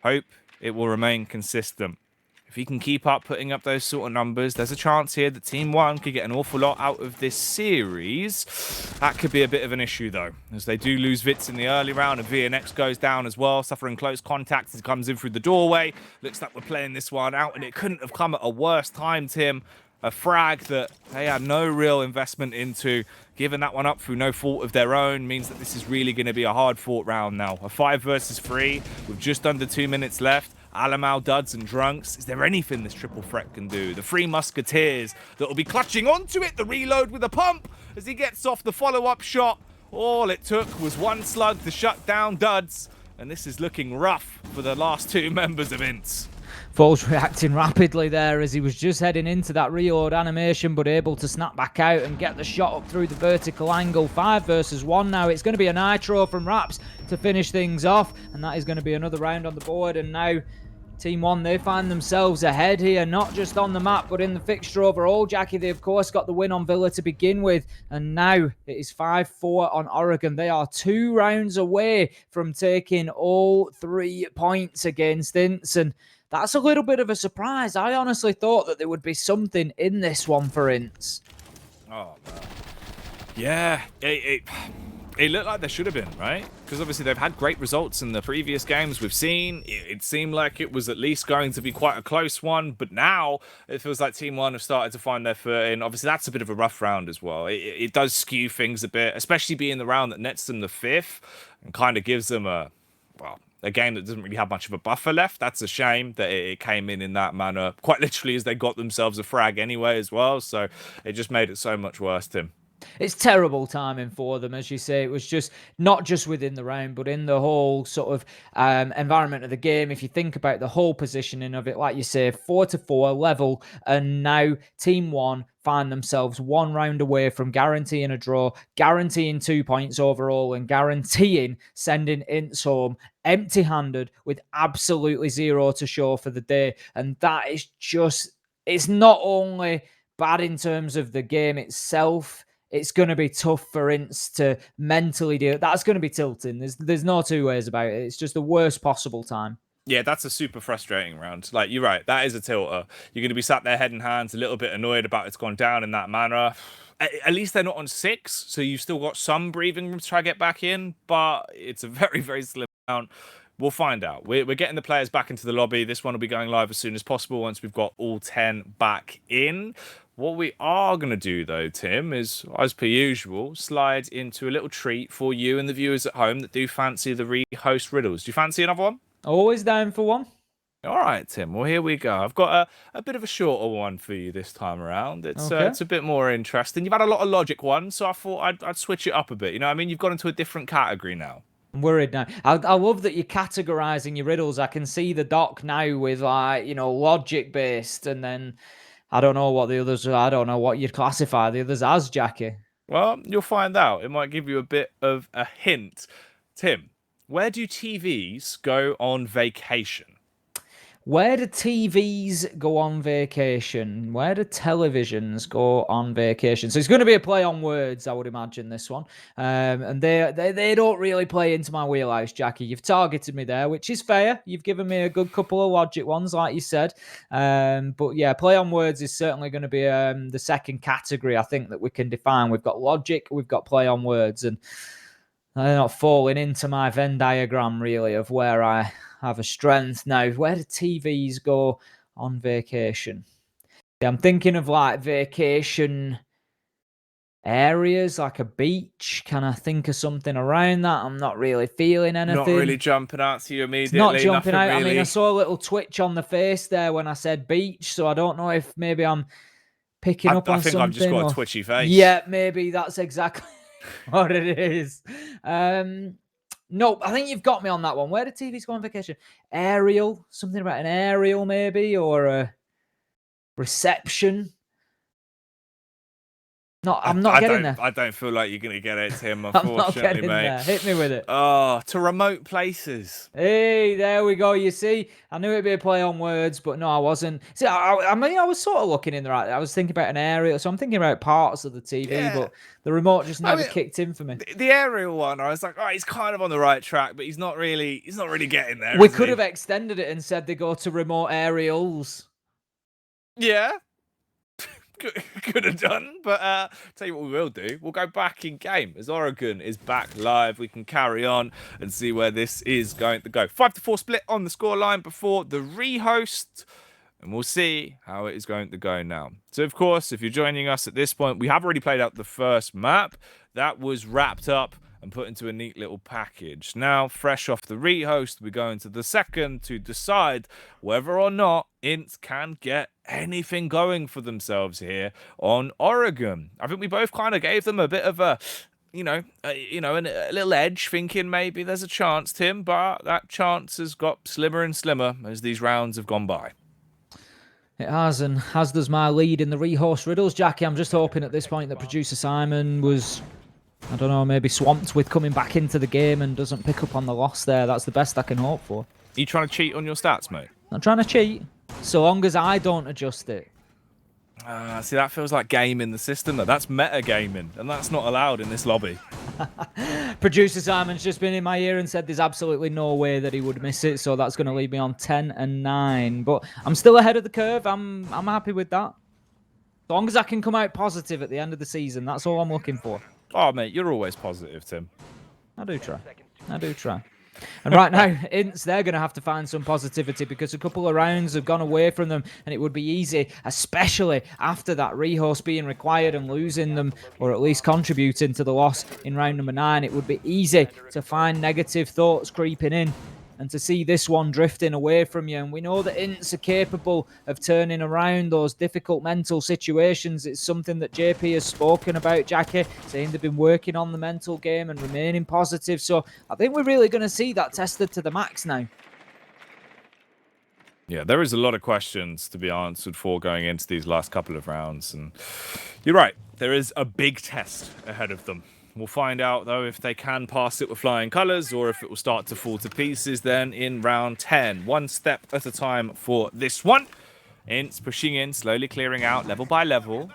[SPEAKER 5] Hope it will remain consistent. If he can keep up putting up those sort of numbers, there's a chance here that Team 1 could get an awful lot out of this series. That could be a bit of an issue, though, as they do lose Vitz in the early round, and VNX goes down as well, suffering close contact as he comes in through the doorway. Looks like we're playing this one out, and it couldn't have come at a worse time, Tim. A frag that they had no real investment into. Giving that one up through no fault of their own means that this is really going to be a hard-fought round now. A 5 versus 3 with just under 2 minutes left. Alamau, Duds, and Drunks. Is there anything this triple threat can do? The 3 Musketeers that will be clutching onto it. The reload with a pump as he gets off the follow-up shot. All it took was one slug to shut down Duds. And this is looking rough for the last 2 members of Ints.
[SPEAKER 6] Foles reacting rapidly there as he was just heading into that reload animation, but able to snap back out and get the shot up through the vertical angle. 5 versus 1 now. It's going to be a nitro from Raps to finish things off, and that is going to be another round on the board. And now Team 1, they find themselves ahead here, not just on the map, but in the fixture overall. Jackie, they of course got the win on Villa to begin with, and now it is 5-4 on Oregon. They are 2 rounds away from taking all 3 points against Ints, and that's a little bit of a surprise. I honestly thought that there would be something in this one for Ints.
[SPEAKER 5] Oh, man. Yeah, It looked like there should have been, right? Because obviously they've had great results in the previous games we've seen. It seemed like it was at least going to be quite a close one, but now it feels like Team One have started to find their footing. Obviously, that's a bit of a rough round as well. It does skew things a bit, especially being the round that nets them the 5th and kind of gives them a game that doesn't really have much of a buffer left. That's a shame that it came in that manner, quite literally as they got themselves a frag anyway as well. So it just made it so much worse, Tim.
[SPEAKER 6] It's terrible timing for them, as you say. It was just not just within the round, but in the whole sort of environment of the game. If you think about the whole positioning of it, like you say, 4-4 level, and now Team One find themselves one round away from guaranteeing a draw, guaranteeing 2 points overall, and guaranteeing sending Ints home empty-handed with absolutely zero to show for the day. And that is just, it's not only bad in terms of the game itself. It's going to be tough for Ints to mentally do it. That's going to be tilting. There's no two ways about it. It's just the worst possible time.
[SPEAKER 5] Yeah, that's a super frustrating round. Like, you're right. That is a tilter. You're going to be sat there head in hands, a little bit annoyed about it's gone down in that manner. At least they're not on 6, so you've still got some breathing room to try to get back in, but it's a very, very slim amount. We'll find out. We're getting the players back into the lobby. This one will be going live as soon as possible once we've got all 10 back in. What we are going to do, though, Tim, is, as per usual, slide into a little treat for you and the viewers at home that do fancy the rehost riddles. Do you fancy another one?
[SPEAKER 6] Always down for one.
[SPEAKER 5] All right, Tim. Well, here we go. I've got a bit of a shorter one for you this time around. It's a bit more interesting. You've had a lot of logic ones, so I thought I'd switch it up a bit. You know what I mean? You've gone into a different category now.
[SPEAKER 6] I'm worried now. I love that you're categorizing your riddles. I can see the doc now with, like, you know, logic based, and then I don't know what the others are. I don't know what you'd classify the others as, Jackie.
[SPEAKER 5] Well, you'll find out. It might give you a bit of a hint. Tim, where do TVs go on vacation?
[SPEAKER 6] Where do TVs go on vacation? Where do televisions go on vacation? So it's going to be a play on words, I would imagine, this one. And they don't really play into my wheelhouse, Jackie. You've targeted me there, which is fair. You've given me a good couple of logic ones, like you said. But yeah, play on words is certainly going to be the second category, I think, that we can define. We've got logic, we've got play on words, and they're not falling into my Venn diagram, really, of where I have a strength. Now, where do TVs go on vacation? Yeah, I'm thinking of, like, vacation areas, like a beach. Can I think of something around that? I'm not really feeling anything.
[SPEAKER 5] Not really jumping out to you immediately.
[SPEAKER 6] It's not jumping out.
[SPEAKER 5] Really.
[SPEAKER 6] I mean, I saw a little twitch on the face there when I said beach, so I don't know if maybe I'm picking up on something.
[SPEAKER 5] I think I've just got a twitchy face.
[SPEAKER 6] Yeah, maybe that's exactly what it is. No, I think you've got me on that one. Where do TVs go on vacation? Aerial, something about an aerial maybe, or a reception. No, I'm not getting there.
[SPEAKER 5] I don't feel like you're going to get it, Tim, unfortunately,
[SPEAKER 6] I'm not getting
[SPEAKER 5] mate.
[SPEAKER 6] there. Hit me with it.
[SPEAKER 5] Oh, to remote places.
[SPEAKER 6] Hey, there we go. You see, I knew it'd be a play on words, but no, I wasn't. See, I mean, I was sort of looking in the right. I was thinking about an aerial, so I'm thinking about parts of the TV, but the remote just never kicked in for me.
[SPEAKER 5] The aerial one, I was like, oh, he's kind of on the right track, but he's not really getting there.
[SPEAKER 6] We could have extended it and said they go to remote aerials.
[SPEAKER 5] Yeah. Could have done, but tell you what we will do. We'll go back in game as Oregon is back live. We can carry on and see where this is going to go. 5-4 split on the scoreline before the rehost, and we'll see how it is going to go now. So, of course, if you're joining us at this point, we have already played out the first map. That was wrapped up and put into a neat little package. Now, fresh off the rehost, we go into the second to decide whether or not Ints can get anything going for themselves here on Oregon. I think we both kind of gave them a bit of a little edge, thinking maybe there's a chance, Tim, but that chance has got slimmer and slimmer as these rounds have gone by.
[SPEAKER 6] It has, and as does my lead in the rehost riddles, Jackie. I'm just hoping at this point that producer Simon was, I don't know, maybe swamped with coming back into the game and doesn't pick up on the loss there. That's the best I can hope for.
[SPEAKER 5] Are you trying to cheat on your stats, mate?
[SPEAKER 6] Not trying to cheat, so long as I don't adjust it.
[SPEAKER 5] See, that feels like gaming the system, though. That's meta-gaming, and that's not allowed in this lobby.
[SPEAKER 6] Producer Simon's just been in my ear and said there's absolutely no way that he would miss it, so that's going to leave me on 10-9. But I'm still ahead of the curve. I'm happy with that. As long as I can come out positive at the end of the season, that's all I'm looking for.
[SPEAKER 5] Oh, mate, you're always positive, Tim.
[SPEAKER 6] I do try. I do try. And right now, Ints, they're going to have to find some positivity because a couple of rounds have gone away from them, and it would be easy, especially after that rehost being required and losing them, or at least contributing to the loss in round number 9. It would be easy to find negative thoughts creeping in and to see this one drifting away from you. And we know that Ints are capable of turning around those difficult mental situations. It's something that JP has spoken about, Jackie, saying they've been working on the mental game and remaining positive. So I think we're really going to see that tested to the max now.
[SPEAKER 5] Yeah, there is a lot of questions to be answered for going into these last couple of rounds. And you're right, there is a big test ahead of them. We'll find out, though, if they can pass it with flying colours or if it will start to fall to pieces then in round 10. One step at a time for this one. Ints pushing in, slowly clearing out, level by level.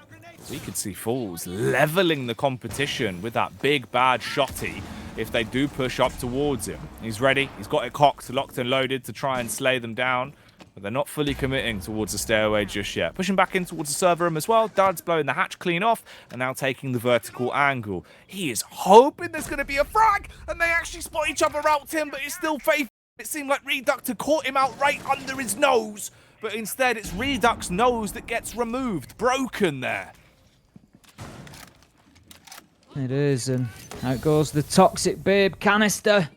[SPEAKER 5] We could see Falls levelling the competition with that big, bad shotty if they do push up towards him. He's ready. He's got it cocked, locked and loaded to try and slay them down. But they're not fully committing towards the stairway just yet. Pushing back in towards the server room as well. Dud's blowing the hatch clean off and now taking the vertical angle. He is hoping there's going to be a frag and they actually spot each other out, Tim, but it's still faithful. It seemed like Redux had caught him out right under his nose, but instead it's Redux's nose that gets removed, broken there.
[SPEAKER 6] It is, and out goes the Toxic Babe canister.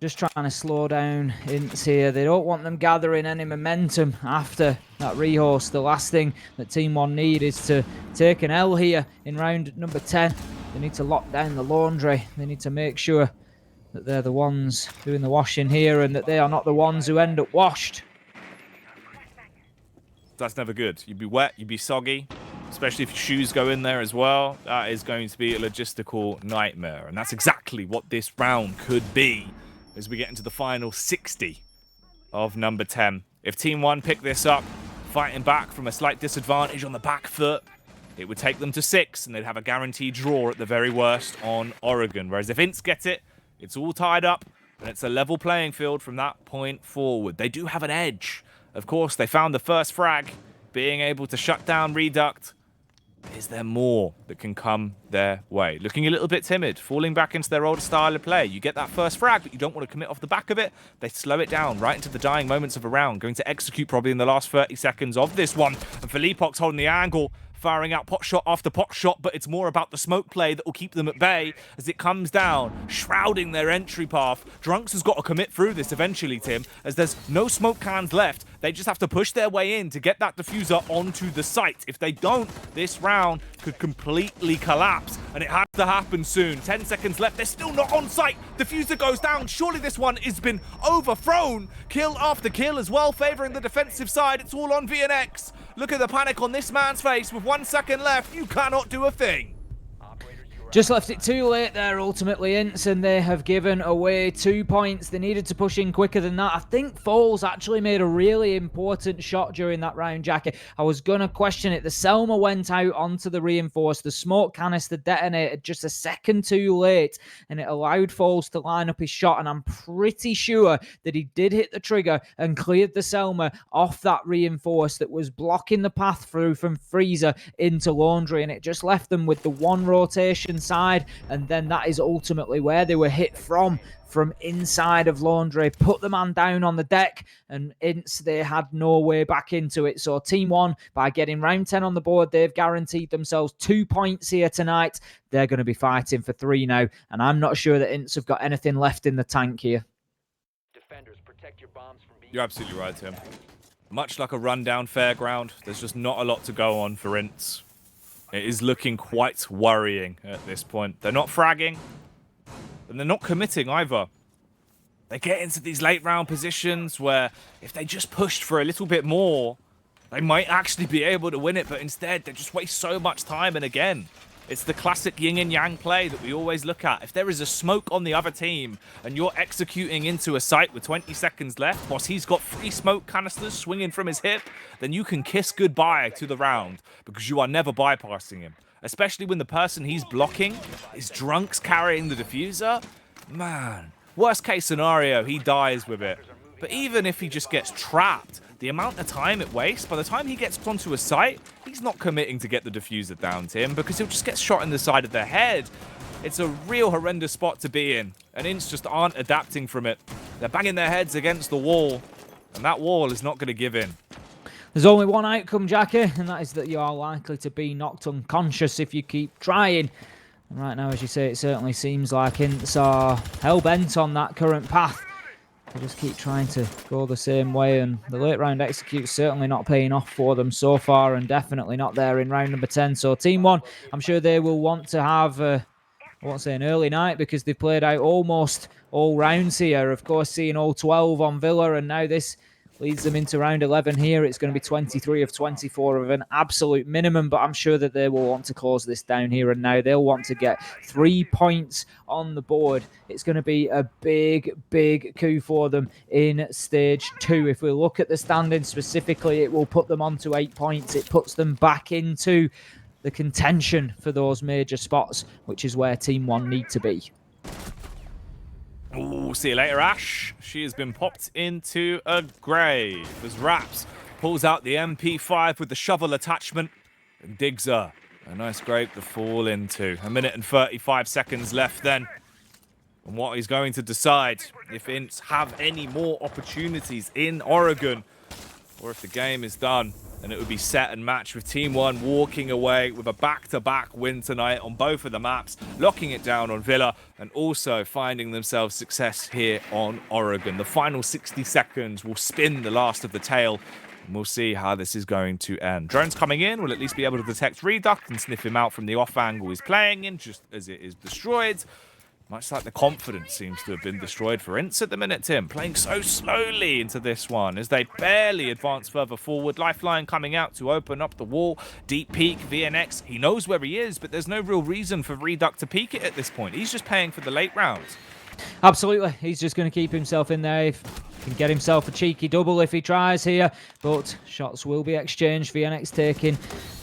[SPEAKER 6] Just trying to slow down Ints here. They don't want them gathering any momentum after that rehost. The last thing that Team 1 need is to take an L here in round number 10. They need to lock down the laundry. They need to make sure that they're the ones doing the washing here and that they are not the ones who end up washed.
[SPEAKER 5] That's never good. You'd be wet, you'd be soggy, especially if your shoes go in there as well. That is going to be a logistical nightmare. And that's exactly what this round could be as we get into the final 60 of number 10. If Team 1 pick this up, fighting back from a slight disadvantage on the back foot, it would take them to 6, and they'd have a guaranteed draw at the very worst on Oregon. Whereas if Ints get it, it's all tied up, and it's a level playing field from that point forward. They do have an edge. Of course, they found the first frag, being able to shut down Reduct. Is there more that can come their way? Looking a little bit timid, falling back into their old style of play. You get that first frag, but you don't want to commit off the back of it. They slow it down right into the dying moments of a round, going to execute probably in the last 30 seconds of this one. And Felipox holding the angle, firing out pot shot after pot shot, but it's more about the smoke play that will keep them at bay as it comes down, shrouding their entry path. Drunks has got to commit through this eventually, Tim, as there's no smoke cans left. They just have to push their way in to get that diffuser onto the site. If they don't, this round could completely collapse, and it has to happen soon. 10 seconds left. They're still not on site. Diffuser goes down. Surely this one has been overthrown. Kill after kill as well, favoring the defensive side. It's all on VNX. Look at the panic on this man's face. With 1 second left, you cannot do a thing.
[SPEAKER 6] Just left it too late there, ultimately, Ints, and they have given away 2 points. They needed to push in quicker than that. I think Foles actually made a really important shot during that round, Jackie. I was going to question it. The Selma went out onto the reinforced. The smoke canister detonated just a second too late, and it allowed Foles to line up his shot, and I'm pretty sure that he did hit the trigger and cleared the Selma off that reinforced that was blocking the path through from Freezer into Laundry, and it just left them with the one rotation side, and then that is ultimately where they were hit from inside of Laundry. Put the man down on the deck, and Ints, they had no way back into it. So Team 1, by getting round 10 on the board, they've guaranteed themselves 2 points here tonight. They're going to be fighting for 3 now, and I'm not sure that Ints have got anything left in the tank here.
[SPEAKER 12] Defenders, protect your bombs from being...
[SPEAKER 5] You're absolutely right, Tim. Much like a rundown fairground, there's just not a lot to go on for Ints. It is looking quite worrying at this point. They're not fragging, and they're not committing either. They get into these late round positions where if they just pushed for a little bit more, they might actually be able to win it, but instead they just waste so much time. And again, it's the classic yin and yang play that we always look at. If there is a smoke on the other team and you're executing into a site with 20 seconds left, whilst he's got 3 smoke canisters swinging from his hip, then you can kiss goodbye to the round because you are never bypassing him. Especially when the person he's blocking is Drunks carrying the diffuser. Man, worst case scenario, he dies with it. But even if he just gets trapped, the amount of time it wastes, by the time he gets onto a site, he's not committing to get the diffuser down, Tim, because he'll just get shot in the side of the head. It's a real horrendous spot to be in, and Ints just aren't adapting from it. They're banging their heads against the wall, and that wall is not going to give in.
[SPEAKER 6] There's only one outcome, Jackie, and that is that you are likely to be knocked unconscious if you keep trying. And right now, as you say, it certainly seems like Ints are hell-bent on that current path. They just keep trying to go the same way, and the late round execute's certainly not paying off for them so far, and definitely not there in round number 10. So Team 1, I'm sure they will want to have, I won't say an early night, because they've played out almost all rounds here. Of course, seeing all 12 on Villa, and now this leads them into round 11 here. It's going to be 23 of 24 of an absolute minimum, but I'm sure that they will want to close this down here and now. They'll want to get 3 points on the board. It's going to be a big, big coup for them in stage 2. If we look at the standings specifically, it will put them onto 8 points. It puts them back into the contention for those major spots, which is where Team 1 need to be.
[SPEAKER 5] Ooh, see you later, Ash. She has been popped into a grave as Raps pulls out the MP5 with the shovel attachment and digs her a nice grave to fall into. 1 minute and 35 seconds left then. And what he's going to decide if Ints have any more opportunities in Oregon, or if the game is done and it would be set and match with Team 1 walking away with a back-to-back win tonight on both of the maps, locking it down on Villa and also finding themselves success here on Oregon. The final 60 seconds will spin the last of the tale, and we'll see how this is going to end. Drones coming in will at least be able to detect Reduct and sniff him out from the off angle he's playing in, just as it is destroyed. Much like the confidence seems to have been destroyed for Ints at the minute, Tim. Playing so slowly into this one as they barely advance further forward. Lifeline coming out to open up the wall. Deep peek, VNX. He knows where he is, but there's no real reason for Reduct to peek it at this point. He's just paying for the late rounds.
[SPEAKER 6] Absolutely. He's just going to keep himself in there. If he can get himself a cheeky double if he tries here. But shots will be exchanged. VNX taking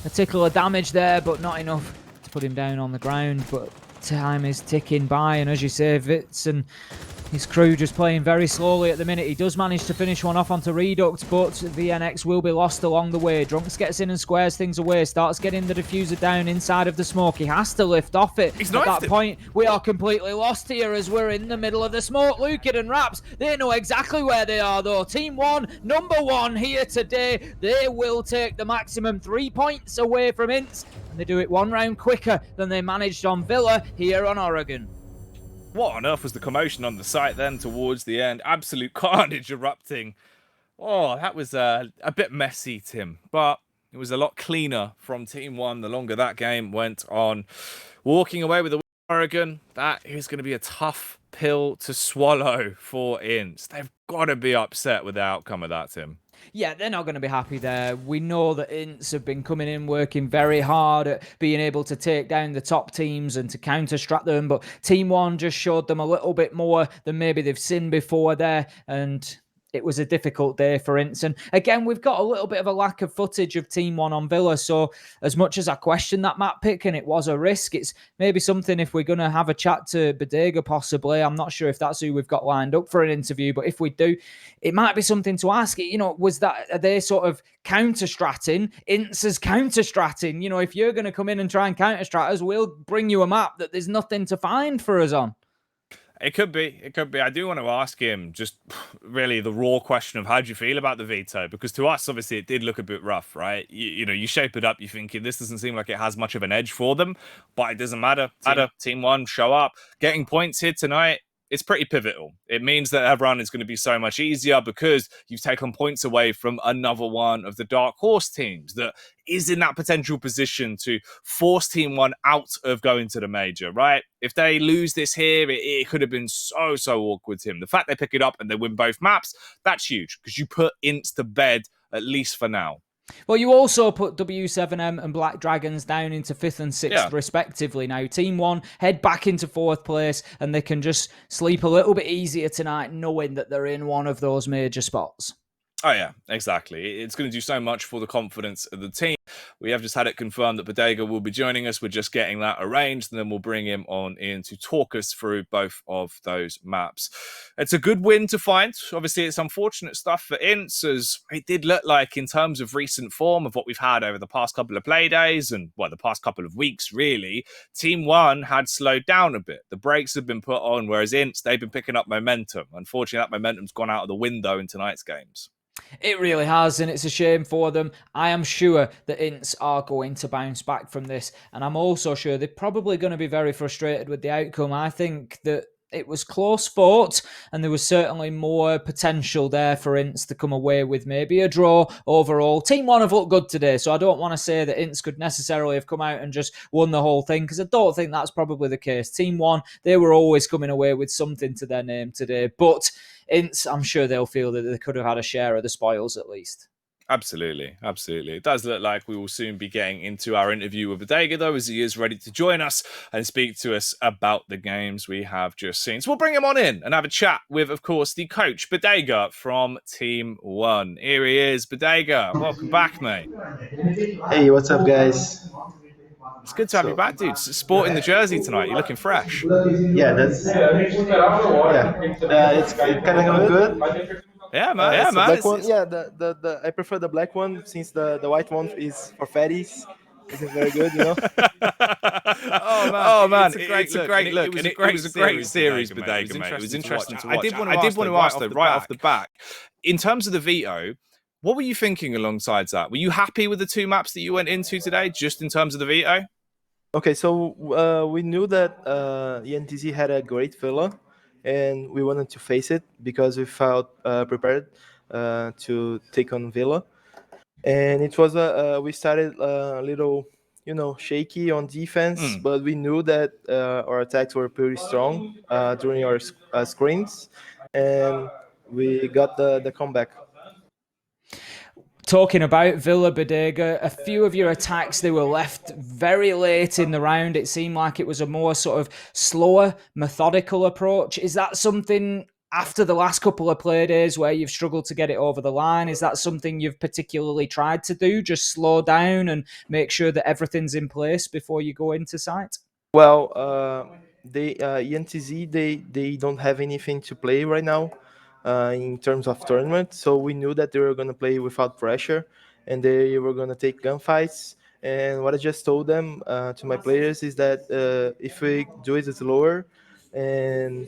[SPEAKER 6] a tickle of damage there, but not enough to put him down on the ground. But time is ticking by, and as you say, Vitz and his crew just playing very slowly at the minute. He does manage to finish one off onto Reduct, but VNX will be lost along the way. Drunks gets in and squares things away, starts getting the diffuser down inside of the smoke. He has to lift off it. At that point, we are completely lost here as we're in the middle of the smoke. Lucan and Raps, they know exactly where they are though. Team 1, number 1 here today. They will take the maximum 3 points away from Ints, and they do it 1 round quicker than they managed on Villa here on Oregon.
[SPEAKER 5] What on earth was the commotion on the site then towards the end? Absolute carnage erupting. Oh, that was a bit messy, Tim. But it was a lot cleaner from Team 1 the longer that game went on. Walking away with the Oregon, that is going to be a tough pill to swallow for Ints. They've got to be upset with the outcome of that, Tim.
[SPEAKER 6] Yeah, they're not going to be happy there. We know that Ints have been coming in, working very hard at being able to take down the top teams and to counter-strat them, but Team 1 just showed them a little bit more than maybe they've seen before there, and it was a difficult day for Ints. And again, we've got a little bit of a lack of footage of Team 1 on Villa, so as much as I question that map pick and it was a risk, it's maybe something if we're going to have a chat to Bodega possibly. I'm not sure if that's who we've got lined up for an interview, but if we do, it might be something to ask. You know, are they sort of counter-stratting? Ints is counter-stratting. You know, if you're going to come in and try and counter-strat us, we'll bring you a map that there's nothing to find for us on.
[SPEAKER 5] It could be. It could be. I do want to ask him just really the raw question of how do you feel about the veto? Because to us, obviously, it did look a bit rough, right? You know, you shape it up, you're thinking this doesn't seem like it has much of an edge for them, but it doesn't matter. Team 1, show up. Getting points here tonight, it's pretty pivotal. It means that everyone is going to be so much easier because you've taken points away from another one of the Dark Horse teams that is in that potential position to force Team 1 out of going to the major, right? If they lose this here, it could have been so awkward, Tim. The fact they pick it up and they win both maps, that's huge because you put Ints to bed, at least for now.
[SPEAKER 6] Well, you also put W7M and Black Dragons down into 5th and 6th, respectively. Now, Team 1 head back into 4th place, and they can just sleep a little bit easier tonight, knowing that they're in one of those major spots.
[SPEAKER 5] Oh, yeah, exactly. It's going to do so much for the confidence of the team. We have just had it confirmed that Bodega will be joining us. We're just getting that arranged, and then we'll bring him on in to talk us through both of those maps. It's a good win to find. Obviously, it's unfortunate stuff for Ints, as it did look like in terms of recent form of what we've had over the past couple of play days and, well, the past couple of weeks, really, Team 1 had slowed down a bit. The brakes have been put on, whereas Ints, they've been picking up momentum. Unfortunately, that momentum's gone out of the window in tonight's games.
[SPEAKER 6] It really has, and it's a shame for them. I am sure the Ints are going to bounce back from this, and I'm also sure they're probably going to be very frustrated with the outcome. I think that it was close fought, and there was certainly more potential there for Ints to come away with maybe a draw overall. Team 1 have looked good today, so I don't want to say that Ints could necessarily have come out and just won the whole thing, because I don't think that's probably the case. Team 1, they were always coming away with something to their name today, but Ints, I'm sure they'll feel that they could have had a share of the spoils at least.
[SPEAKER 5] Absolutely, absolutely. It does look like we will soon be getting into our interview with Bodega, though, as he is ready to join us and speak to us about the games we have just seen. So we'll bring him on in and have a chat with, of course, the coach, Bodega, from Team 1. Here he is, Bodega. Welcome back, mate.
[SPEAKER 13] Hey, what's up, guys?
[SPEAKER 5] It's good to have you back, dude. Sporting the jersey tonight. You're looking fresh.
[SPEAKER 13] Yeah, it's kind of going good.
[SPEAKER 5] Yeah, man.
[SPEAKER 13] It's the black one. Yeah, the I prefer the black one since the white one is for fatties. Isn't very good, you know.
[SPEAKER 5] Oh man, it's a great look, and it was a great series, Bodega, mate. It was interesting to watch. I did want to ask though, right off the back, in terms of the veto, what were you thinking alongside that? Were you happy with the two maps that you went into today, just in terms of the veto?
[SPEAKER 13] Okay, so we knew that ENTZ had a great villa, and we wanted to face it because we felt prepared to take on Villa. And it was we started a little, shaky on defense, but we knew that our attacks were pretty strong during our screens, and we got the comeback.
[SPEAKER 6] Talking about Villa, Bodega, a few of your attacks, they were left very late in the round. It seemed like it was a more sort of slower, methodical approach. Is that something after the last couple of play days where you've struggled to get it over the line? Is that something you've particularly tried to do? Just slow down and make sure that everything's in place before you go into site?
[SPEAKER 13] Well, ENTZ, they don't have anything to play right now. In terms of tournament, so we knew that they were going to play without pressure and they were going to take gunfights. And what I just told them to my players is that if we do it slower and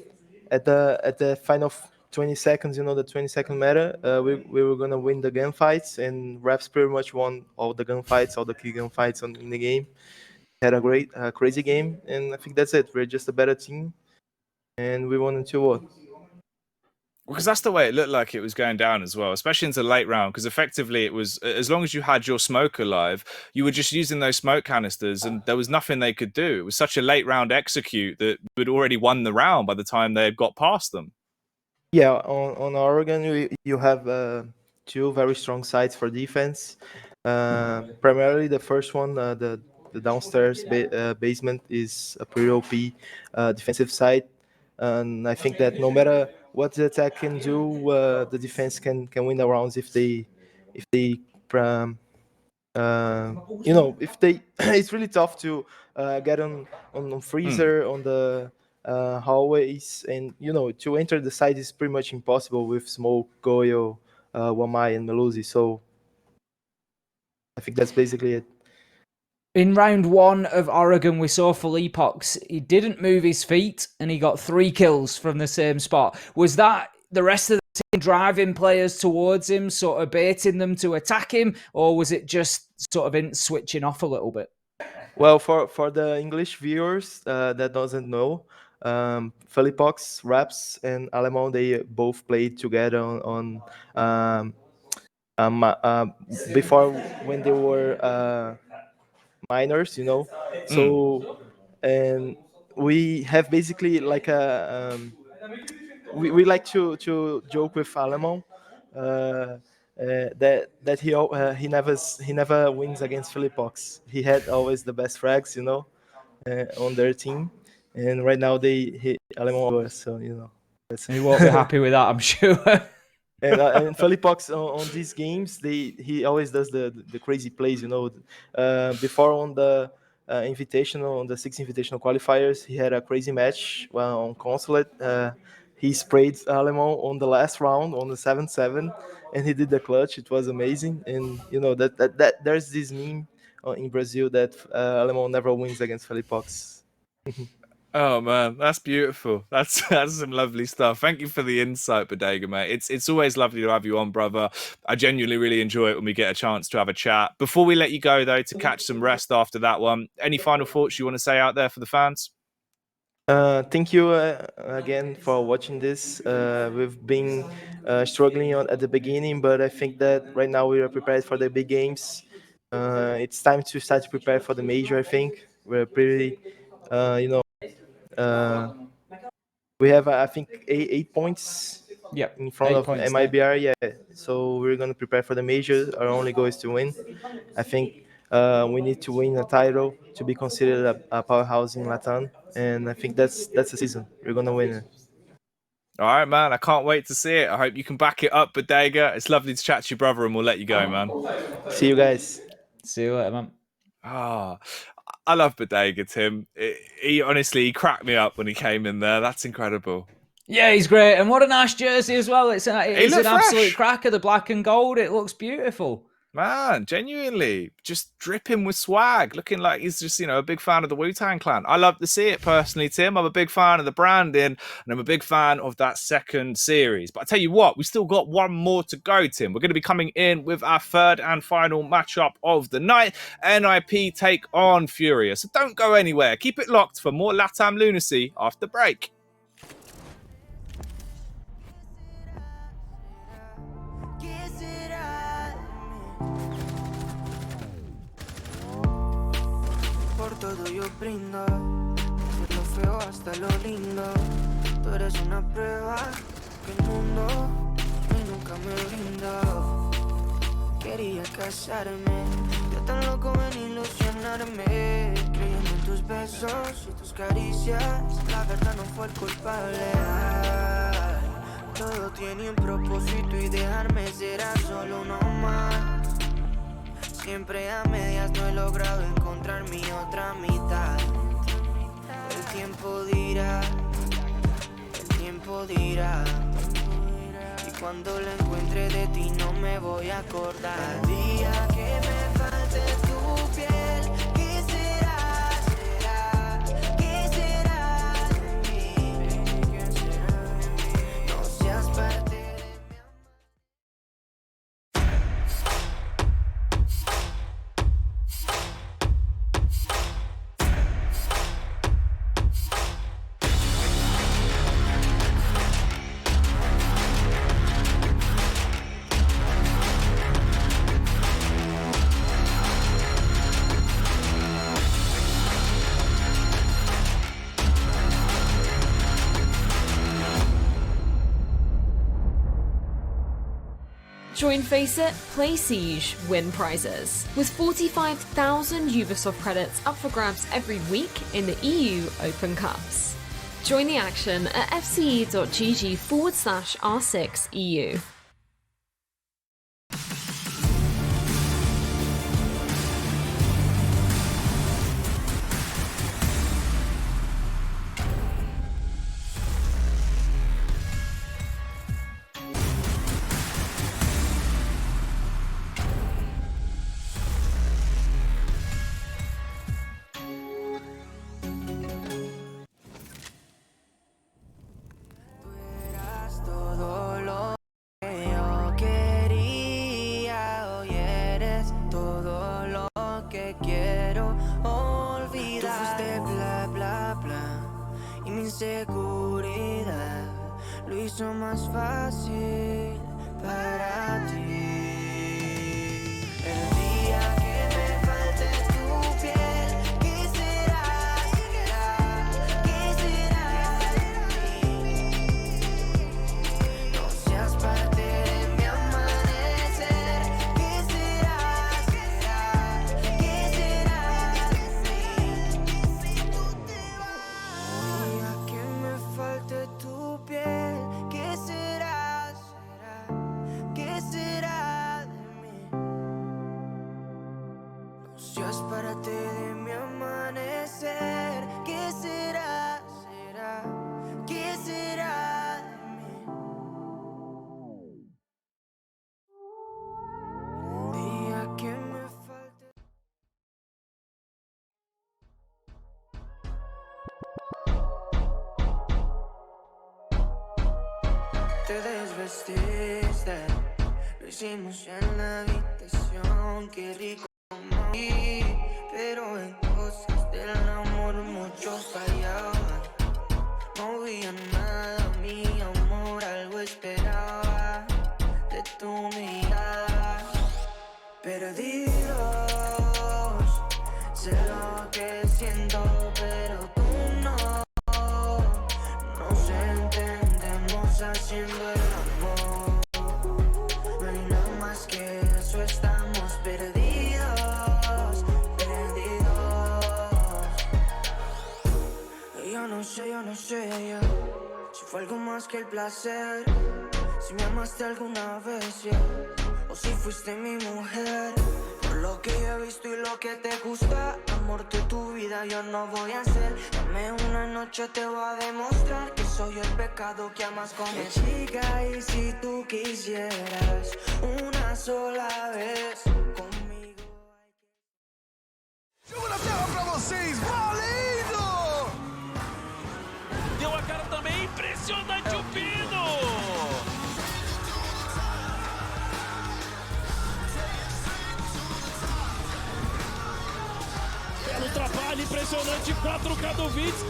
[SPEAKER 13] at the final 20 seconds, the 20-second meta, we were going to win the gunfights, and Raps pretty much won all the gunfights, all the key gunfights in the game. Had a great crazy game, and I think that's it. We're just a better team and we wanted to win.
[SPEAKER 5] Because that's the way it looked like it was going down as well, especially into the late round, because effectively it was, as long as you had your smoke alive, you were just using those smoke canisters and there was nothing they could do. It was such a late round execute that we'd already won the round by the time they had got past them.
[SPEAKER 13] Yeah, on Oregon, you have two very strong sides for defense. Primarily the first one, the downstairs basement is a pretty OP defensive side. And I think that no matter what the attack can do, the defense can win the rounds if they if they it's really tough to get on freezer on the hallways, and to enter the site is pretty much impossible with Smoke, Goyo, Wamai, and Melusi. So I think that's basically it.
[SPEAKER 6] In round one of Oregon, we saw Felipox. He didn't move his feet and he got 3 kills from the same spot. Was that the rest of the team driving players towards him, sort of baiting them to attack him, or was it just sort of switching off a little bit?
[SPEAKER 13] Well, for the English viewers that doesn't know, Felipox, Raps, and Alemão, they both played together on before when they were minors, so and we have basically like a we like to joke with Alemão that he never wins against Felipox. He had always the best frags, on their team, and right now they hit Alemão, so that's
[SPEAKER 6] he won't be happy with that, I'm sure.
[SPEAKER 13] And Felipox on these games, he always does the crazy plays. Before on the invitational, on the six invitational qualifiers, he had a crazy match on Consulate. He sprayed Alemão on the last round on the 7-7, and he did the clutch. It was amazing. And that there's this meme in Brazil that Alemão never wins against Felipox.
[SPEAKER 5] Oh man, that's beautiful. That's some lovely stuff. Thank you for the insight, Bodega, mate. It's always lovely to have you on, brother. I genuinely really enjoy it when we get a chance to have a chat. Before we let you go, though, to catch some rest after that one, any final thoughts you want to say out there for the fans?
[SPEAKER 13] Thank you again for watching this. We've been struggling at the beginning, but I think that right now we are prepared for the big games. It's time to start to prepare for the major. I think we're pretty, uh, we have I think eight points.
[SPEAKER 6] Yep,
[SPEAKER 13] In front
[SPEAKER 6] 8
[SPEAKER 13] of
[SPEAKER 6] points.
[SPEAKER 13] MIBR, yeah. So we're gonna prepare for the major. Our only goal is to win. I think we need to win a title to be considered a powerhouse in LATAM, and I think that's the season. We're gonna win it.
[SPEAKER 5] All right, man. I can't wait to see it. I hope you can back it up, Bodega. It's lovely to chat to your brother, and we'll let you go, man.
[SPEAKER 13] See you guys.
[SPEAKER 6] See you later, man.
[SPEAKER 5] I love Bodega, Tim. He honestly cracked me up when he came in there. That's incredible.
[SPEAKER 6] Yeah, he's great. And what a nice jersey as well. It's an absolute
[SPEAKER 5] fresh.
[SPEAKER 6] cracker, the black and gold. It looks beautiful.
[SPEAKER 5] Man, genuinely, just dripping with swag, looking like he's just, a big fan of the Wu-Tang Clan. I love to see it personally, Tim. I'm a big fan of the branding, and I'm a big fan of that second series. But I tell you what, we still got one more to go, Tim. We're going to be coming in with our third and final matchup of the night. NIP take on Furious. So don't go anywhere. Keep it locked for more LATAM lunacy after break.
[SPEAKER 3] Por todo yo brindo, de lo feo hasta lo lindo. Tú eres una prueba que el mundo y nunca me brindó. Quería casarme, yo tan loco en ilusionarme, creyendo en tus besos y tus caricias. La verdad no fue el culpable. Ay, todo tiene un propósito y dejarme será solo uno más. Siempre a medias no he logrado encontrar mi otra mitad. El tiempo dirá, el tiempo dirá. Y cuando la encuentre de ti no me voy a acordar. El día que me falte tu piel, ¿qué será? ¿Qué será de mí? No seas parte de
[SPEAKER 4] Join Face It, Play Siege, win prizes. With 45,000 Ubisoft credits up for grabs every week in the EU Open Cups. Join the action at fce.gg/R6EU. seguridad lo hizo más fácil para ti. El día que me falte tu piel, ¿qué será? ¿Qué será de mí? No seas parte de mi amanecer. ¿Qué será? ¿Qué será de mí? Si tú te vas. El día que me falte tu piel, ¿qué será?
[SPEAKER 3] Si es parte de mi amanecer, ¿qué será? ¿Qué será de mí? El día que me falte. Te desvestiste, lo hicimos en la habitación, qué rico. Pero en cosas del amor muchos fallaban. No veía nada, mi amor, algo esperaba de tu mirada. Perdidos, sé lo que siento, pero tú no. Nos entendemos haciendo el amor. No hay nada más que eso, estamos perdidos. Yo no sé ya, si fue algo más que el placer, si me amaste alguna vez ya, o si fuiste mi mujer. Por lo que yo he visto y lo que te gusta, amor de tu vida yo no voy a hacer. Dame una noche, te voy a demostrar que soy el pecado que amas con mi chica. Y si tú quisieras una sola vez conmigo.
[SPEAKER 10] Jogo na tela pra vocês, valendo!
[SPEAKER 9] Deu a cara também, impressionante o Pino! Belo trabalho, impressionante, 4K do Vitz.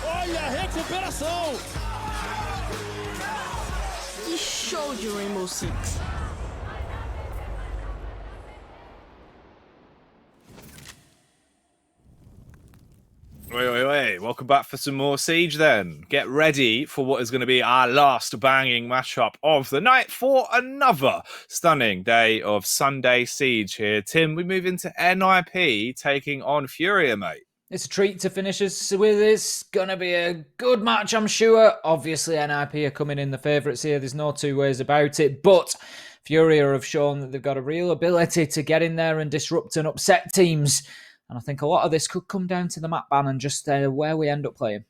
[SPEAKER 9] Olha a recuperação!
[SPEAKER 11] Que show de Rainbow Six!
[SPEAKER 5] Wait. Welcome back for some more Siege then. Get ready for what is going to be our last banging matchup of the night for another stunning day of Sunday Siege here. Tim, we move into NIP taking on Furia, mate.
[SPEAKER 6] It's a treat to finish us with. It's going to be a good match, I'm sure. Obviously, NIP are coming in the favourites here. There's no two ways about it. But Furia have shown that they've got a real ability to get in there and disrupt and upset teams. And I think a lot of this could come down to the map ban and just where we end up playing.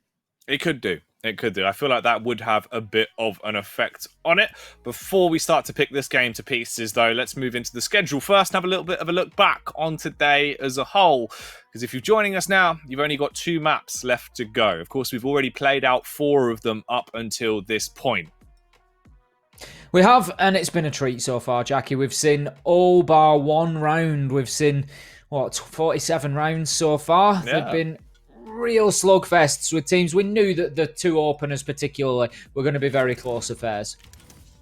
[SPEAKER 5] It could do. I feel like that would have a bit of an effect on it. Before we start to pick this game to pieces, though, let's move into the schedule first and have a little bit of a look back on today as a whole. Because if you're joining us now, you've only got 2 maps left to go. Of course, we've already played out 4 of them up until this point.
[SPEAKER 6] We have, and it's been a treat so far, Jackie. We've seen all bar 1 round. We've seen 47 rounds so far.
[SPEAKER 5] Yeah.
[SPEAKER 6] They've been real slugfests with teams. We knew that the 2 openers particularly were going to be very close affairs.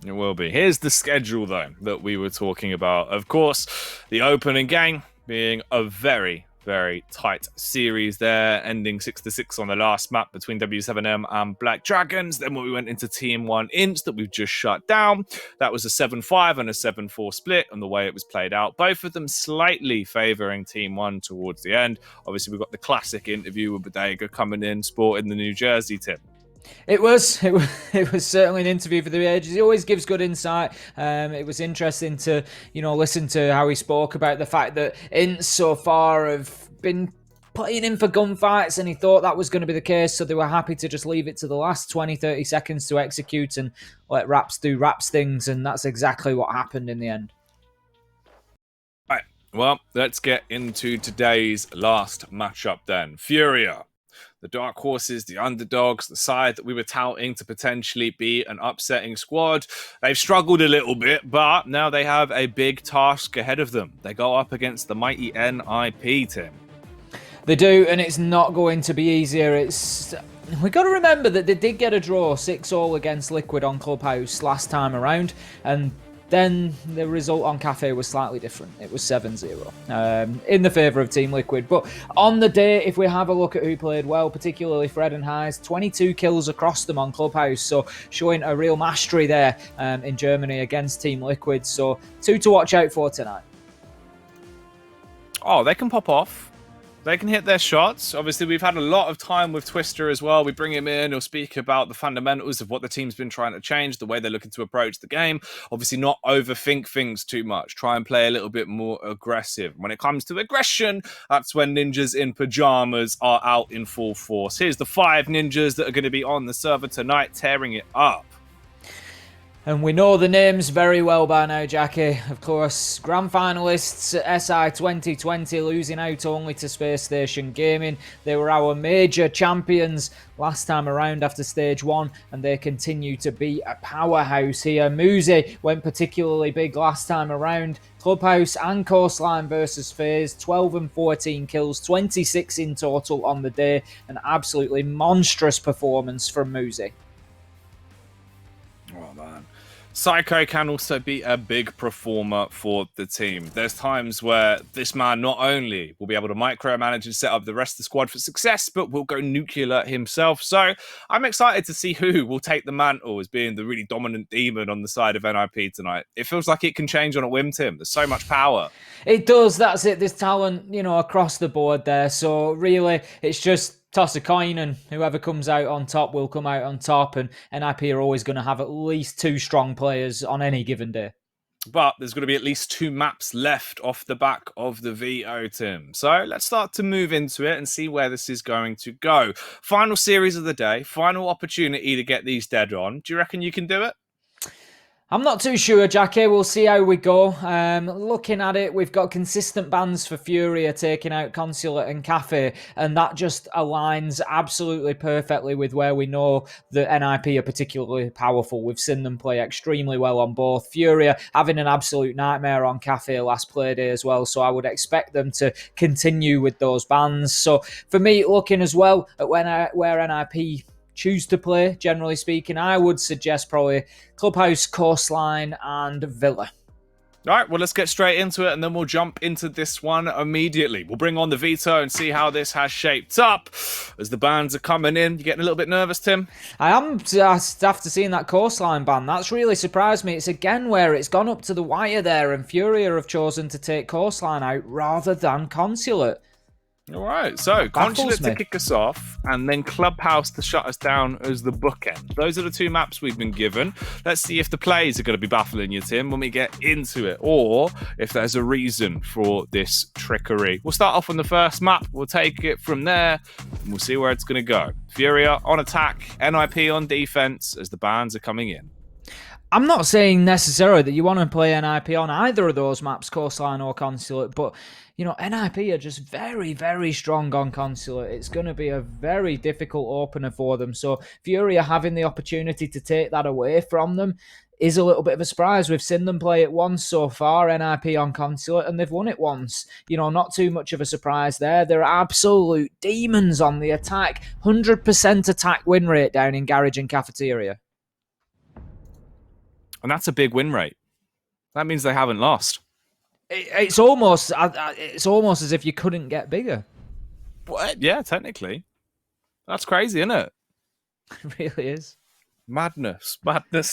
[SPEAKER 5] It will be. Here's the schedule, though, that we were talking about. Of course, the opening game being a very, very tight series there, ending 6-6 on the last map between W7M and Black Dragons. Then when we went into Team 1 Ints that we've just shut down, that was a 7-5 and a 7-4 split on the way it was played out. Both of them slightly favouring Team 1 towards the end. Obviously, we've got the classic interview with Bodega coming in, sporting the New Jersey tip.
[SPEAKER 6] It was certainly an interview for the ages. He always gives good insight. It was interesting to listen to how he spoke about the fact that Ints so far have been playing in for gunfights, and he thought that was going to be the case, so they were happy to just leave it to the last 20-30 seconds to execute and let Raps do Raps things, and that's exactly what happened in the end.
[SPEAKER 5] Right, well, let's get into today's last matchup then. Furia, the dark horses, the underdogs, the side that we were touting to potentially be an upsetting squad. They've struggled a little bit, but now they have a big task ahead of them. They go up against the mighty NIP, Tim.
[SPEAKER 6] They do, and it's not going to be easier. We got to remember that they did get a draw 6-all against Liquid on Clubhouse last time around, and then the result on Cafe was slightly different. It was 7-0 in the favour of Team Liquid. But on the day, if we have a look at who played well, particularly Fred and Heise, 22 kills across them on Clubhouse, so showing a real mastery there in Germany against Team Liquid. So 2 to watch out for tonight.
[SPEAKER 5] Oh, they can pop off. They can hit their shots. Obviously, we've had a lot of time with Twister as well. We bring him in. He'll speak about the fundamentals of what the team's been trying to change, the way they're looking to approach the game. Obviously, not overthink things too much. Try and play a little bit more aggressive. When it comes to aggression, that's when ninjas in pajamas are out in full force. Here's the 5 ninjas that are going to be on the server tonight, tearing it up.
[SPEAKER 6] And we know the names very well by now, Jackie. Of course, grand finalists at SI 2020, losing out only to Space Station Gaming. They were our major champions last time around after stage 1, and they continue to be a powerhouse here. Muzi went particularly big last time around. Clubhouse and Coastline versus FaZe, 12 and 14 kills, 26 in total on the day. An absolutely monstrous performance from Muzi.
[SPEAKER 5] Oh, man. Psycho can also be a big performer for the team. There's times where this man not only will be able to micromanage and set up the rest of the squad for success, but will go nuclear himself. So I'm excited to see who will take the mantle as being the really dominant demon on the side of NIP tonight. It feels like it can change on a whim, Tim. There's so much power.
[SPEAKER 6] It does, that's it. There's talent, across the board there. So really, it's just toss a coin and whoever comes out on top will come out on top, and NIP are always going to have at least 2 strong players on any given day.
[SPEAKER 5] But there's going to be at least 2 maps left off the back of the VO, Tim. So let's start to move into it and see where this is going to go. Final series of the day, final opportunity to get these dead on. Do you reckon you can do it?
[SPEAKER 6] I'm not too sure, Jackie. We'll see how we go. Looking at it, we've got consistent bans for Furia taking out Consulate and Cafe, and that just aligns absolutely perfectly with where we know that NIP are particularly powerful. We've seen them play extremely well on both. Furia having an absolute nightmare on Cafe last play day as well, so I would expect them to continue with those bans. So for me, looking as well at where NIP choose to play, generally speaking, I would suggest probably Clubhouse, Coastline, and Villa.
[SPEAKER 5] All right, well, let's get straight into it, and then we'll jump into this one immediately. We'll bring on the veto and see how this has shaped up. As the bans are coming in, you getting a little bit nervous, Tim?
[SPEAKER 6] I am, after seeing that Coastline ban. That's really surprised me. It's again where it's gone up to the wire there, and Furia have chosen to take Coastline out rather than Consulate.
[SPEAKER 5] All right, so Consulate to kick us off, and then Clubhouse to shut us down as the bookend. Those are the 2 maps we've been given. Let's see if the plays are going to be baffling you, Tim, when we get into it, or if there's a reason for this trickery. We'll start off on the first map. We'll take it from there, and we'll see where it's going to go. Furia on attack, NIP on defense as the bans are coming in.
[SPEAKER 6] I'm not saying necessarily that you want to play NIP on either of those maps, Coastline or Consulate, but NIP are just very, very strong on Consulate. It's going to be a very difficult opener for them. So Furia having the opportunity to take that away from them is a little bit of a surprise. We've seen them play it once so far, NIP on Consulate, and they've won it once. Not too much of a surprise there. They're absolute demons on the attack. 100% attack win rate down in Garage and Cafeteria.
[SPEAKER 5] And that's a big win rate. That means they haven't lost.
[SPEAKER 6] It's almost as if you couldn't get bigger.
[SPEAKER 5] What? Yeah, technically. That's crazy, isn't it?
[SPEAKER 6] It really is.
[SPEAKER 5] Madness,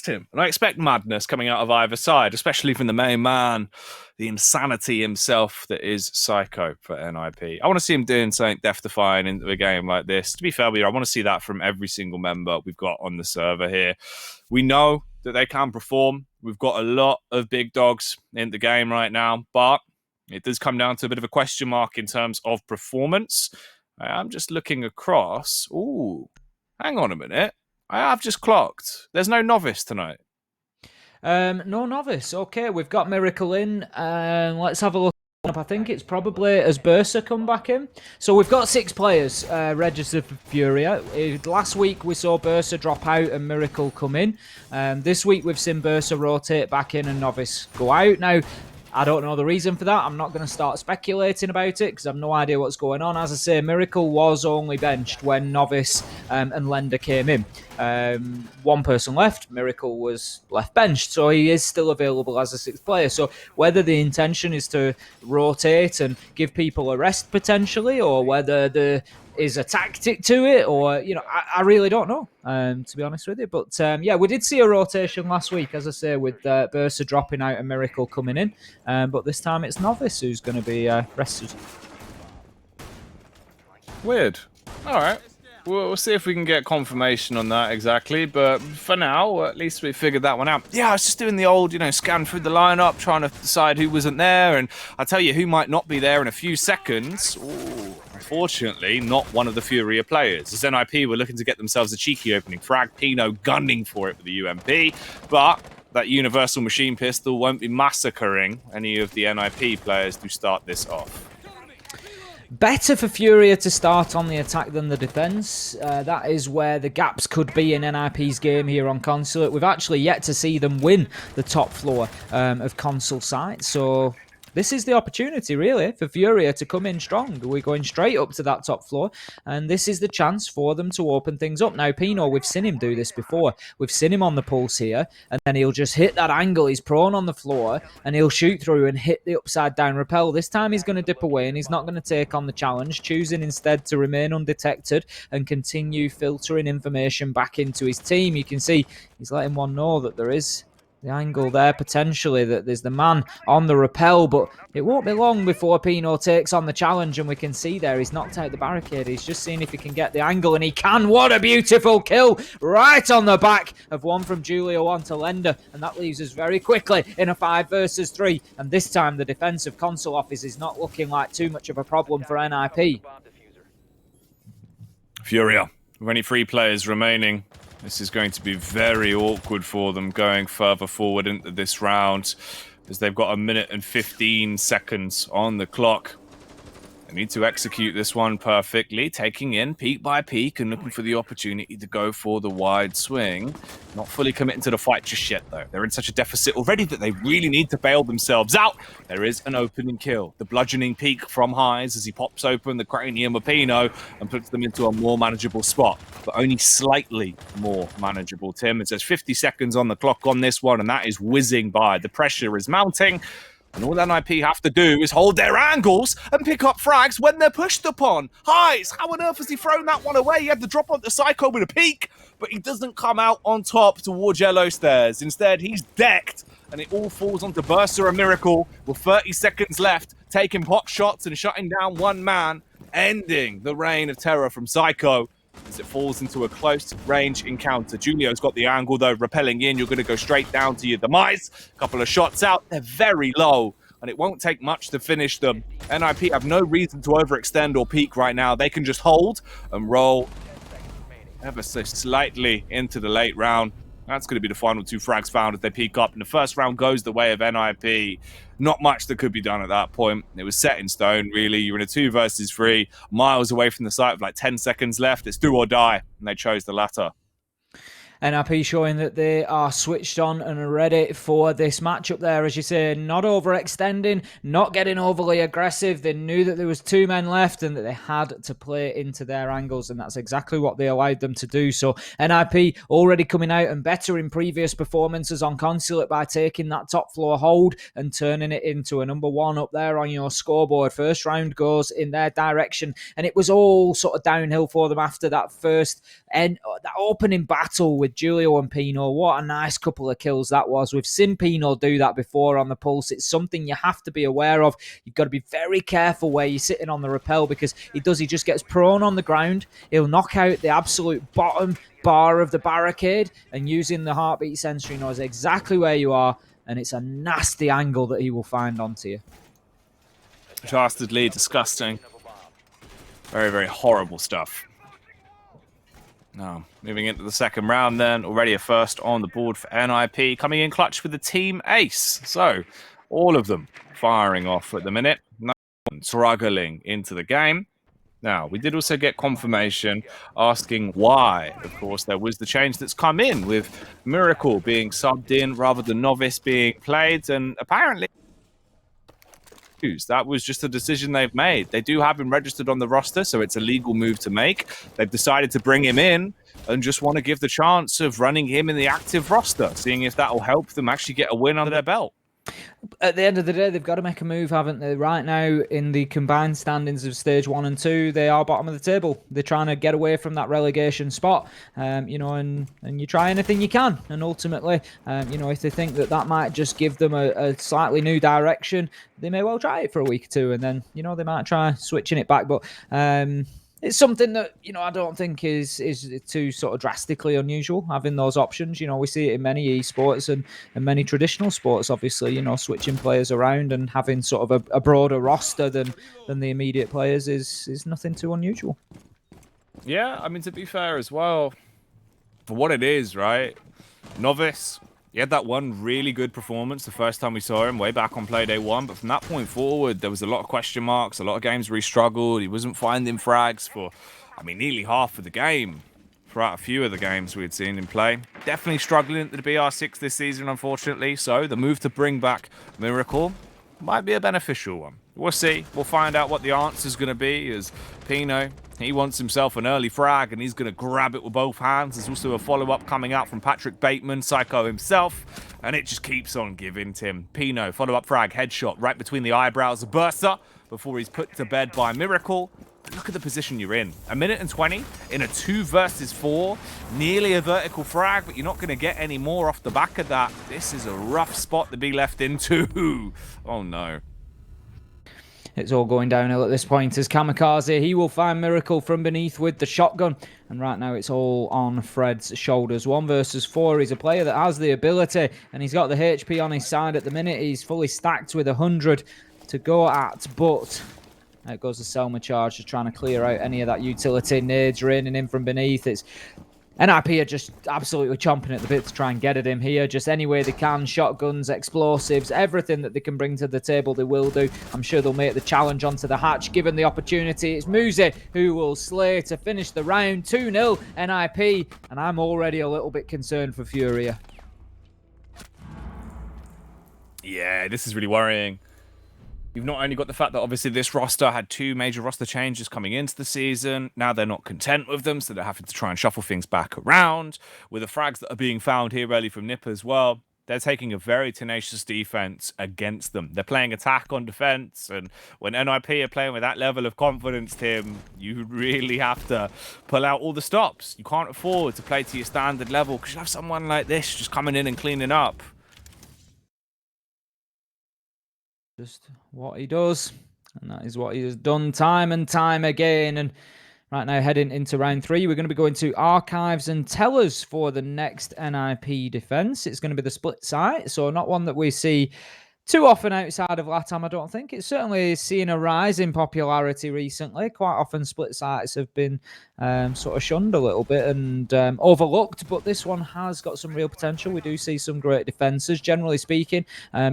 [SPEAKER 5] Tim. And I expect madness coming out of either side, especially from the main man, the insanity himself that is Psycho for NIP. I want to see him doing something death-defying into a game like this. To be fair with you, I want to see that from every single member we've got on the server here. We know that they can perform. We've got a lot of big dogs in the game right now, but it does come down to a bit of a question mark in terms of performance. I'm just looking across. Ooh, hang on a minute. I have just clocked. There's no novice tonight.
[SPEAKER 6] No novice. Okay, we've got Miracle in. Let's have a look. I think it's probably as Bursa come back in. So we've got 6 players registered for Furia. Last week we saw Bursa drop out and Miracle come in. This week we've seen Bursa rotate back in and Novice go out. Now, I don't know the reason for that. I'm not going to start speculating about it because I have no idea what's going on. As I say, Miracle was only benched when Novice and Lender came in. One person left, Miracle was left benched, so he is still available as a 6th player. So whether the intention is to rotate and give people a rest potentially, or whether there is a tactic to it, or I really don't know, to be honest with you. But yeah, we did see a rotation last week, as I say, with Bursa dropping out and Miracle coming in, but this time it's Novice who's going to be rested.
[SPEAKER 5] Weird. All right. We'll see if we can get confirmation on that exactly. But for now, at least we figured that one out. Yeah, I was just doing the old, scan through the lineup, trying to decide who wasn't there. And I'll tell you who might not be there in a few seconds. Ooh, unfortunately, not one of the Furia players. As NIP were looking to get themselves a cheeky opening frag. Pino gunning for it with the UMP. But that universal machine pistol won't be massacring any of the NIP players to start this off.
[SPEAKER 6] Better for Furia to start on the attack than the defense. That is where the gaps could be in NIP's game here on Consulate. We've actually yet to see them win the top floor of Consul site, so this is the opportunity, really, for Furia to come in strong. We're going straight up to that top floor, and this is the chance for them to open things up. Now, Pino, we've seen him do this before. We've seen him on the pulse here, and then he'll just hit that angle. He's prone on the floor, and he'll shoot through and hit the upside-down rappel. This time he's going to dip away, and he's not going to take on the challenge, choosing instead to remain undetected and continue filtering information back into his team. You can see he's letting one know that there is the angle there, potentially, that there's the man on the rappel, but it won't be long before Pino takes on the challenge, and we can see there he's knocked out the barricade. He's just seeing if he can get the angle, and he can. What a beautiful kill right on the back of one from Julio onto Lender, and that leaves us very quickly in a 5 versus 3, and this time the defensive console office is not looking like too much of a problem for NIP.
[SPEAKER 5] Furia, with only 3 players remaining, this is going to be very awkward for them going further forward into this round, as they've got 1 minute and 15 seconds on the clock. They need to execute this one perfectly, taking in peak by peak and looking for the opportunity to go for the wide swing. Not fully committing to the fight just yet, though. They're in such a deficit already that they really need to bail themselves out. There is an opening kill. The bludgeoning peak from Highs as he pops open the cranium of Pino and puts them into a more manageable spot, but only slightly more manageable, Tim. It says 50 seconds on the clock on this one, and that is whizzing by. The pressure is mounting. And all NIP have to do is hold their angles and pick up frags when they're pushed upon. Highs, how on earth has he thrown that one away? He had to drop onto Psycho with a peek, but he doesn't come out on top towards Yellow Stairs. Instead, he's decked, and it all falls onto Bursa and Miracle with 30 seconds left, taking pot shots and shutting down one man, ending the reign of terror from Psycho as it falls into a close-range encounter. Julio's got the angle, though, rappelling in. You're going to go straight down to your demise. A couple of shots out. They're very low, and it won't take much to finish them. NIP have no reason to overextend or peak right now. They can just hold and roll ever so slightly into the late round. That's going to be the final 2 frags found as they peak up. And the first round goes the way of NIP. Not much that could be done at that point. It was set in stone, really. You're in a 2 versus 3, miles away from the site with like 10 seconds left. It's do or die, and they chose the latter.
[SPEAKER 6] NIP showing that they are switched on and are ready for this matchup there, as you say, not overextending, not getting overly aggressive. They knew that there was 2 men left and that they had to play into their angles, and that's exactly what they allowed them to do. So NIP already coming out and better in previous performances on Consulate by taking that top floor hold and turning it into a number 1 up there on your scoreboard. First round goes in their direction, and it was all sort of downhill for them after that first and that opening battle with Julio and Pino. What a nice couple of kills that was. We've seen Pino do that before on the pulse. It's something you have to be aware of. You've got to be very careful where you're sitting on the rappel, because he just gets prone on the ground. He'll knock out the absolute bottom bar of the barricade, and using the heartbeat sensor, he knows exactly where you are, and it's a nasty angle that he will find onto you.
[SPEAKER 5] Dastardly, disgusting. Very, very horrible stuff. Now, moving into the second round then, already a first on the board for NIP, coming in clutch with the team ace. So, all of them firing off at the minute. No one struggling into the game. Now, we did also get confirmation asking why. Of course, there was the change that's come in with Miracle being subbed in rather than Novice being played, and apparently that was just a decision they've made. They do have him registered on the roster, so it's a legal move to make. They've decided to bring him in and just want to give the chance of running him in the active roster, seeing if that will help them actually get a win under their belt.
[SPEAKER 6] At the end of the day, they've got to make a move, haven't they? Right now, in the combined standings of stage 1 and 2, they are bottom of the table. They're trying to get away from that relegation spot, and you try anything you can. And ultimately, if they think that might just give them a slightly new direction, they may well try it for a week or 2, and then, they might try switching it back. But it's something that, you know, I don't think is too sort of drastically unusual, having those options. You know, we see it in many esports and many traditional sports, obviously, you know, switching players around and having sort of a broader roster than the immediate players is nothing too unusual.
[SPEAKER 5] Yeah, I mean, to be fair as well, for what it is, right? Novice, he had that one really good performance the first time we saw him way back on play day 1, but from that point forward, there was a lot of question marks, a lot of games where he struggled. He wasn't finding frags for, I mean, nearly half of the game throughout a few of the games we had seen him play. Definitely struggling at the BR6 this season, unfortunately, so the move to bring back Miracle might be a beneficial one. We'll see. We'll find out what the answer's going to be, as Pino, he wants himself an early frag, and he's going to grab it with both hands. There's also a follow-up coming out from Patrick Bateman, Psycho himself, and it just keeps on giving Tim. Pino, follow-up frag, headshot right between the eyebrows of Bursa before he's put to bed by Miracle. But look at the position you're in. 1 minute and 20 in a 2 versus 4. Nearly a vertical frag, but you're not going to get any more off the back of that. This is a rough spot to be left into. Oh, no.
[SPEAKER 6] It's all going downhill at this point as Kamikaze, he will find Miracle from beneath with the shotgun. And right now it's all on Fred's shoulders. 1 versus 4. He's a player that has the ability, and he's got the HP on his side at the minute. He's fully stacked with 100 to go at, but there goes the Selma charge, just trying to clear out any of that utility. Nades raining in from beneath. It's NIP are just absolutely chomping at the bit to try and get at him here, just any way they can. Shotguns, explosives, everything that they can bring to the table, they will do. I'm sure they'll make the challenge onto the hatch, given the opportunity. It's Muzi who will slay to finish the round. 2-0 NIP, and I'm already a little bit concerned for Furia.
[SPEAKER 5] Yeah, this is really worrying. You've not only got the fact that obviously this roster had 2 major roster changes coming into the season. Now they're not content with them, so they're having to try and shuffle things back around. With the frags that are being found here early from Nip as well, they're taking a very tenacious defense against them. They're playing attack on defense, and when NIP are playing with that level of confidence, Tim, you really have to pull out all the stops. You can't afford to play to your standard level because you have someone like this just coming in and cleaning up.
[SPEAKER 6] Just what he does, and that is what he has done time and time again. And right now, heading into round 3, we're going to be going to Archives and Tellers for the next NIP defense. It's going to be the split site, so not one that we see too often outside of LATAM, I don't think. It's certainly seen a rise in popularity recently. Quite often split sites have been sort of shunned a little bit and overlooked, but this one has got some real potential. We do see some great defenses. Generally speaking,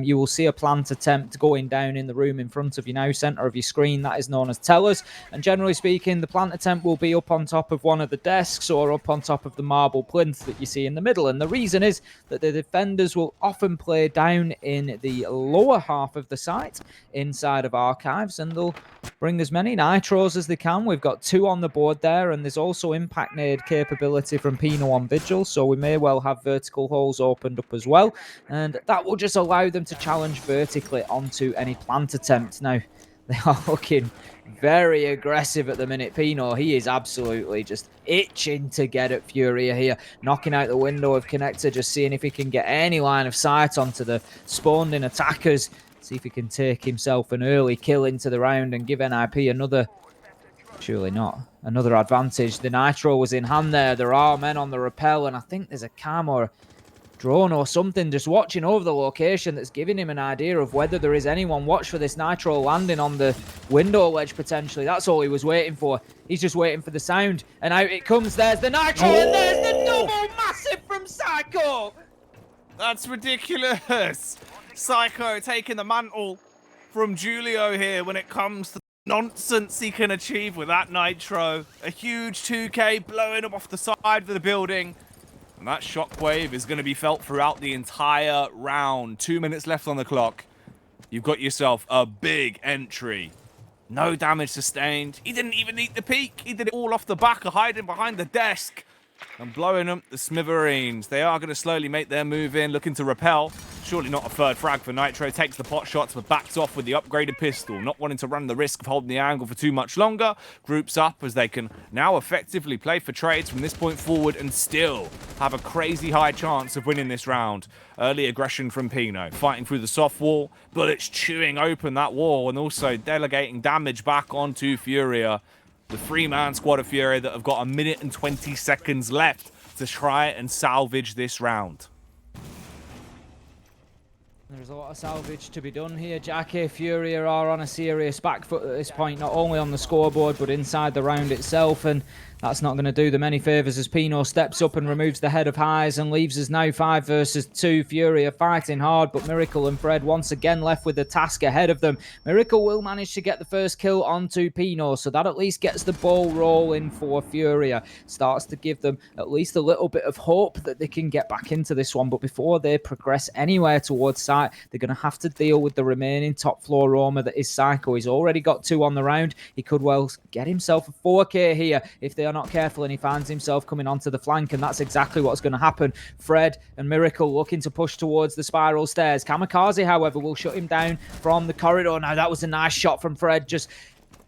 [SPEAKER 6] you will see a plant attempt going down in the room in front of you now, center of your screen. That is known as tellers. And generally speaking, the plant attempt will be up on top of one of the desks or up on top of the marble plinth that you see in the middle. And the reason is that the defenders will often play down in the lower half of the site inside of Archives, and they'll bring as many nitros as they can. We've got 2 on the board there, and there's also impact nade capability from Pino on Vigil, so we may well have vertical holes opened up as well, and that will just allow them to challenge vertically onto any plant attempt. Now, they are looking very aggressive at the minute. Pino, he is absolutely just itching to get at Furia here, knocking out the window of Connector, just seeing if he can get any line of sight onto the spawned in attackers. See if he can take himself an early kill into the round and give NIP another, surely not, another advantage. The nitro was in hand there. There are men on the rappel, and I think there's a cam or drone or something just watching over the location that's giving him an idea of whether there is anyone. Watch for this nitro landing on the window ledge potentially. That's all he was waiting for. He's just waiting for the sound, and out it comes. There's the nitro, and there's the double massive from Psycho.
[SPEAKER 5] That's ridiculous. Psycho taking the mantle from Julio here when it comes to the nonsense he can achieve with that nitro. A huge 2K blowing up off the side of the building. And that shockwave is going to be felt throughout the entire round. 2 minutes left on the clock. You've got yourself a big entry. No damage sustained. He didn't even need the peek. He did it all off the back of hiding behind the desk and blowing up the smithereens. They are going to slowly make their move in, looking to repel. Surely not a third frag for Nitro. Takes the pot shots, but backs off with the upgraded pistol. Not wanting to run the risk of holding the angle for too much longer. Groups up as they can now effectively play for trades from this point forward and still have a crazy high chance of winning this round. Early aggression from Pino. Fighting through the soft wall. Bullets chewing open that wall and also delegating damage back onto Furia. The 3-man squad of Fury that have got 1 minute and 20 seconds left to try and salvage this round.
[SPEAKER 6] There's a lot of salvage to be done here, Jackie. Fury are on a serious back foot at this point, not only on the scoreboard, but inside the round itself, and that's not going to do them any favours as Pino steps up and removes the head of highs and leaves us now 5 versus 2. Fury are fighting hard, but Miracle and Fred once again left with the task ahead of them. Miracle will manage to get the first kill onto Pino, so that at least gets the ball rolling for Furia. Starts to give them at least a little bit of hope that they can get back into this one, but before they progress anywhere towards sight, they're going to have to deal with the remaining top floor roamer that is Psycho. He's already got 2 on the round. He could well get himself a 4K here if they are not careful, and he finds himself coming onto the flank, and that's exactly what's going to happen. Fred and Miracle looking to push towards the spiral stairs. Kamikaze, however, will shut him down from the corridor. Now, that was a nice shot from Fred, just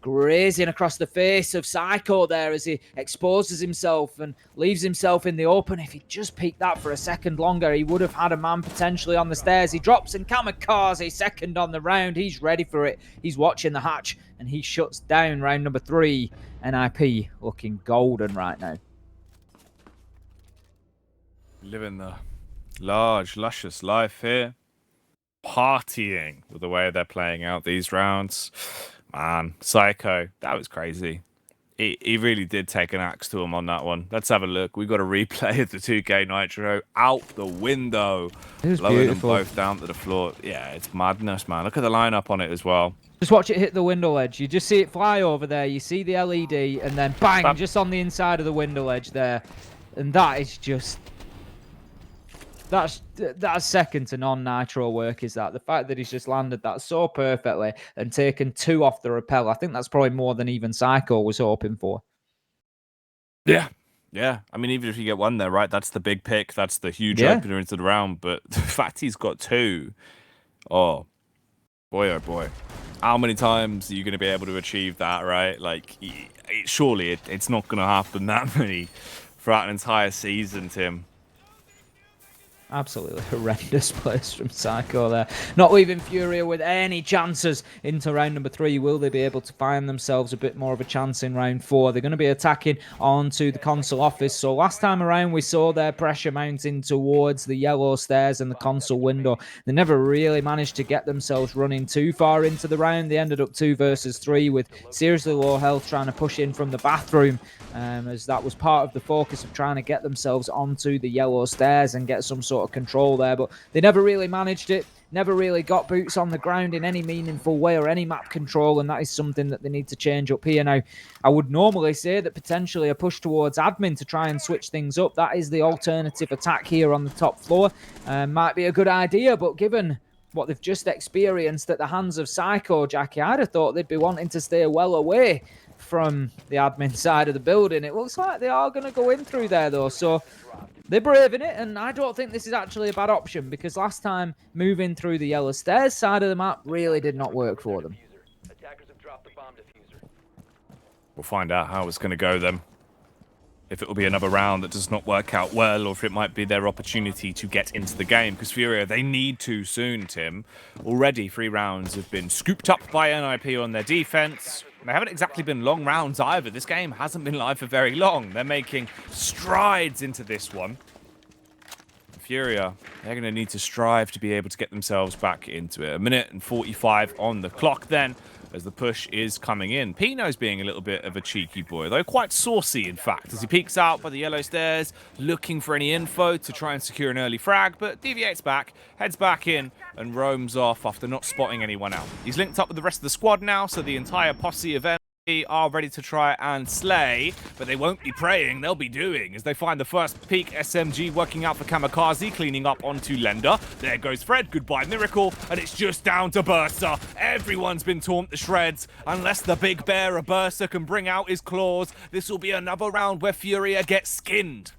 [SPEAKER 6] grazing across the face of Psycho there as he exposes himself and leaves himself in the open. If he just peeked that for a second longer, he would have had a man potentially on the stairs. He drops, and Kamikaze, second on the round. He's ready for it. He's watching the hatch, and he shuts down round number 3. NIP looking golden right now.
[SPEAKER 5] Living the large, luscious life here. Partying with the way they're playing out these rounds. Man, Psycho, that was crazy. He really did take an axe to him on that one. Let's have a look. We got a replay of the 2K Nitro out the window.
[SPEAKER 6] It was
[SPEAKER 5] Lowering
[SPEAKER 6] beautiful.
[SPEAKER 5] them both down to the floor. Yeah, it's madness, man. Look at the lineup on it as well.
[SPEAKER 6] Just watch it hit the window ledge. You just see it fly over there. You see the LED, and then bang, just on the inside of the window ledge there. And that is just... That's second to non-Nitro work, is that. The fact that he's just landed that so perfectly and taken 2 off the rappel. I think that's probably more than even Psycho was hoping for.
[SPEAKER 5] Yeah. Yeah. I mean, even if you get 1 there, right, that's the big pick. That's the huge opener into the round. But the fact he's got 2, oh boy. How many times are you going to be able to achieve that, right? Like, surely it's not going to happen that many throughout an entire season, Tim.
[SPEAKER 6] Absolutely horrendous place from Psycho there. Not leaving Furia with any chances into round number 3. Will they be able to find themselves a bit more of a chance in round 4? They're going to be attacking onto the console office. So last time around, we saw their pressure mounting towards the yellow stairs and the console window. They never really managed to get themselves running too far into the round. They ended up 2 versus 3 with seriously low health, trying to push in from the bathroom, as that was part of the focus of trying to get themselves onto the yellow stairs and get some sort of control there, but they never really managed it, never really got boots on the ground in any meaningful way or any map control, and that is something that they need to change up here. Now, I would normally say that potentially a push towards admin to try and switch things up, that is the alternative attack here on the top floor, might be a good idea, but given what they've just experienced at the hands of Psycho, Jackie, I'd have thought they'd be wanting to stay well away from the admin side of the building. It looks like they are going to go in through there, though, so they're braving it, and I don't think this is actually a bad option, because last time moving through the yellow stairs side of the map really did not work for them.
[SPEAKER 5] We'll find out how it's going to go then. If it will be another round that does not work out well, or if it might be their opportunity to get into the game. Because Furia, they need to soon, Tim. Already 3 rounds have been scooped up by NIP on their defense. They haven't exactly been long rounds either. This game hasn't been live for very long. They're making strides into this one. Furia, they're going to need to strive to be able to get themselves back into it. 1 minute and 45 on the clock then, as the push is coming in. Pino's being a little bit of a cheeky boy, though quite saucy, in fact, as he peeks out by the yellow stairs, looking for any info to try and secure an early frag, but deviates back, heads back in, and roams off after not spotting anyone out. He's linked up with the rest of the squad now, so the entire posse of are ready to try and slay, but they won't be praying, they'll be doing, as they find the first peak SMG working out for Kamikaze, cleaning up onto Lender. There goes Fred, goodbye Miracle, and it's just down to Bursa. Everyone's been torn to shreds. Unless the big bear of Bursa can bring out his claws, this will be another round where Furia gets skinned.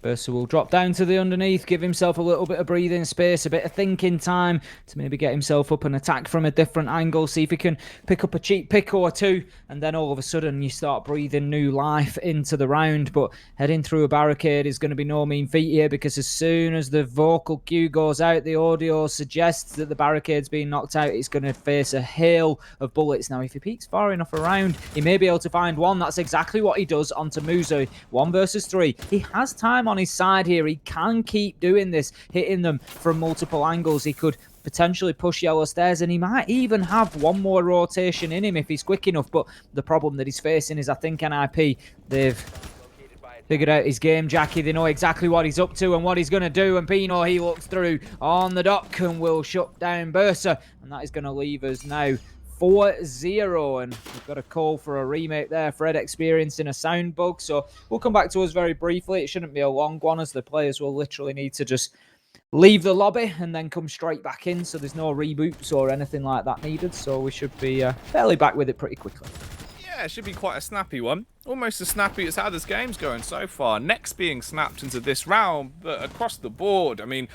[SPEAKER 6] Bursa will drop down to the underneath, give himself a little bit of breathing space, a bit of thinking time to maybe get himself up and attack from a different angle, see if he can pick up a cheap pick or two, and then all of a sudden you start breathing new life into the round. But heading through a barricade is going to be no mean feat here, because as soon as the vocal cue goes out, the audio suggests that the barricade's being knocked out. It's going to face a hail of bullets. Now, if he peeks far enough around, he may be able to find one. That's exactly what he does onto Muzo. 1 versus 3. He has time on his side here. He can keep doing this, hitting them from multiple angles. He could potentially push yellow stairs, and he might even have one more rotation in him if he's quick enough. But the problem that he's facing is, I think, NIP, they've figured out his game, Jackie. They know exactly what he's up to and what he's going to do. And Pino, he looks through on the dock and will shut down Bursa. And that is going to leave us now 4-0, and we've got a call for a remake there. Fred experiencing a sound bug, so we'll come back to us very briefly. It shouldn't be a long one, as the players will literally need to just leave the lobby and then come straight back in, so there's no reboots or anything like that needed, so we should be fairly back with it pretty quickly.
[SPEAKER 5] Yeah, it should be quite a snappy one. Almost as snappy as how this game's going so far. Next being snapped into this round, but across the board, I mean,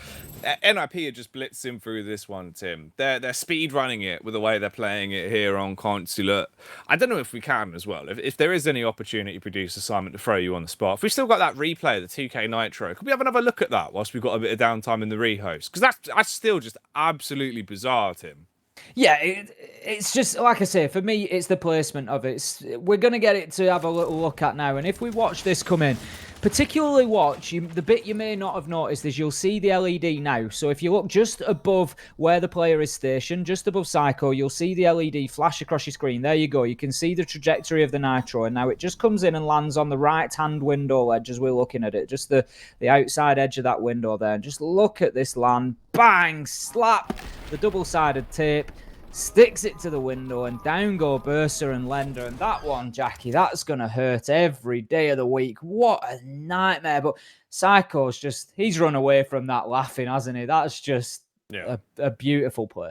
[SPEAKER 5] NIP are just blitzing through this one, Tim. They're speed running it with the way they're playing it here on Consulate. I don't know if we can as well. If there is any opportunity, produce assignment to throw you on the spot. If we've still got that replay, the 2K Nitro, could we have another look at that whilst we've got a bit of downtime in the rehost? Because that's still just absolutely bizarre, Tim.
[SPEAKER 6] Yeah, it's just, like I say, for me, it's the placement of it. We're going to get it to have a little look at now. And if we watch this come in, particularly watch, the bit you may not have noticed is you'll see the LED now. So if you look just above where the player is stationed, just above Psycho, you'll see the LED flash across your screen. There you go. You can see the trajectory of the Nitro. And now it just comes in and lands on the right-hand window ledge as we're looking at it. Just the outside edge of that window there. And just look at this land. Bang! Slap! The double-sided tape. Sticks it to the window, and down go Bursa and Lender. And that one, Jackie, that's going to hurt every day of the week. What a nightmare. But Psycho's just, he's run away from that laughing, hasn't he? That's just a beautiful play.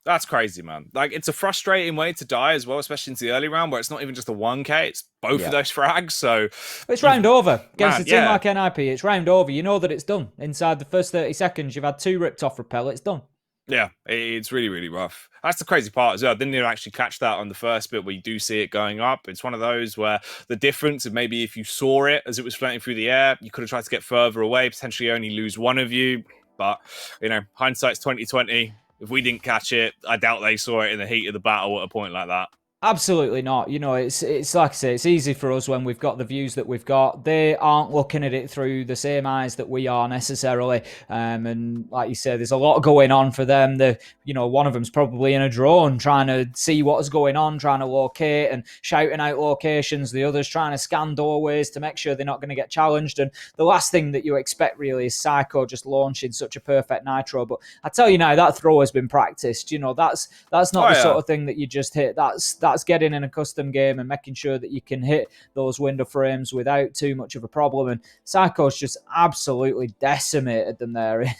[SPEAKER 5] That's crazy, man. Like, it's a frustrating way to die as well, especially into the early round, where it's not even just a 1K, it's both of those frags. So
[SPEAKER 6] it's round over. Against a team like NIP, it's round over. You know that it's done. Inside the first 30 seconds, you've had 2 ripped off rappel, it's done.
[SPEAKER 5] Yeah, it's really, really rough. That's the crazy part as well. I didn't even actually catch that on the first bit where you do see it going up. It's one of those where the difference of maybe if you saw it as it was floating through the air, you could have tried to get further away, potentially only lose one of you. But, you know, hindsight's 2020. If we didn't catch it, I doubt they saw it in the heat of the battle at a point like that.
[SPEAKER 6] Absolutely not. You know, it's like I say, it's easy for us when we've got the views that we've got. They aren't looking at it through the same eyes that we are necessarily. And like you said, there's a lot going on for them. One of them's probably in a drone trying to see what's going on, trying to locate and shouting out locations. The other's trying to scan doorways to make sure they're not going to get challenged. And the last thing that you expect really is Psycho just launching such a perfect Nitro. But I tell you now, that throw has been practiced. You know, that's not the sort of thing that you just hit. That's getting in a custom game and making sure that you can hit those window frames without too much of a problem. And Psycho's just absolutely decimated them there. It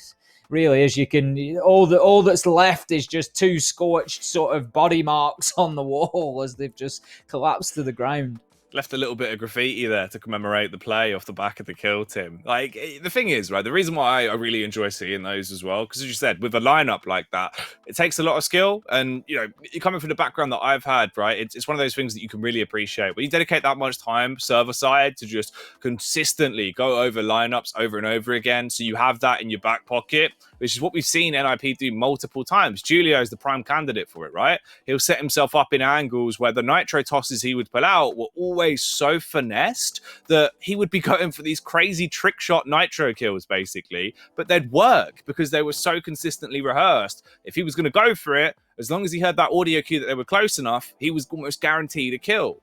[SPEAKER 6] really is. You can all that's left is just 2 scorched sort of body marks on the wall as they've just collapsed to the ground.
[SPEAKER 5] Left a little bit of graffiti there to commemorate the play off the back of the kill, Tim. Like, the thing is, right, the reason why I really enjoy seeing those as well, because as you said, with a lineup like that, it takes a lot of skill. And, you know, coming from the background that I've had, right, it's one of those things that you can really appreciate. When you dedicate that much time, server side, to just consistently go over lineups over and over again, so you have that in your back pocket, which is what we've seen NIP do multiple times. Julio is the prime candidate for it, right? He'll set himself up in angles where the Nitro tosses he would pull out were always so finessed that he would be going for these crazy trick shot Nitro kills, basically, but they'd work because they were so consistently rehearsed. If he was going to go for it, as long as he heard that audio cue that they were close enough, he was almost guaranteed a kill.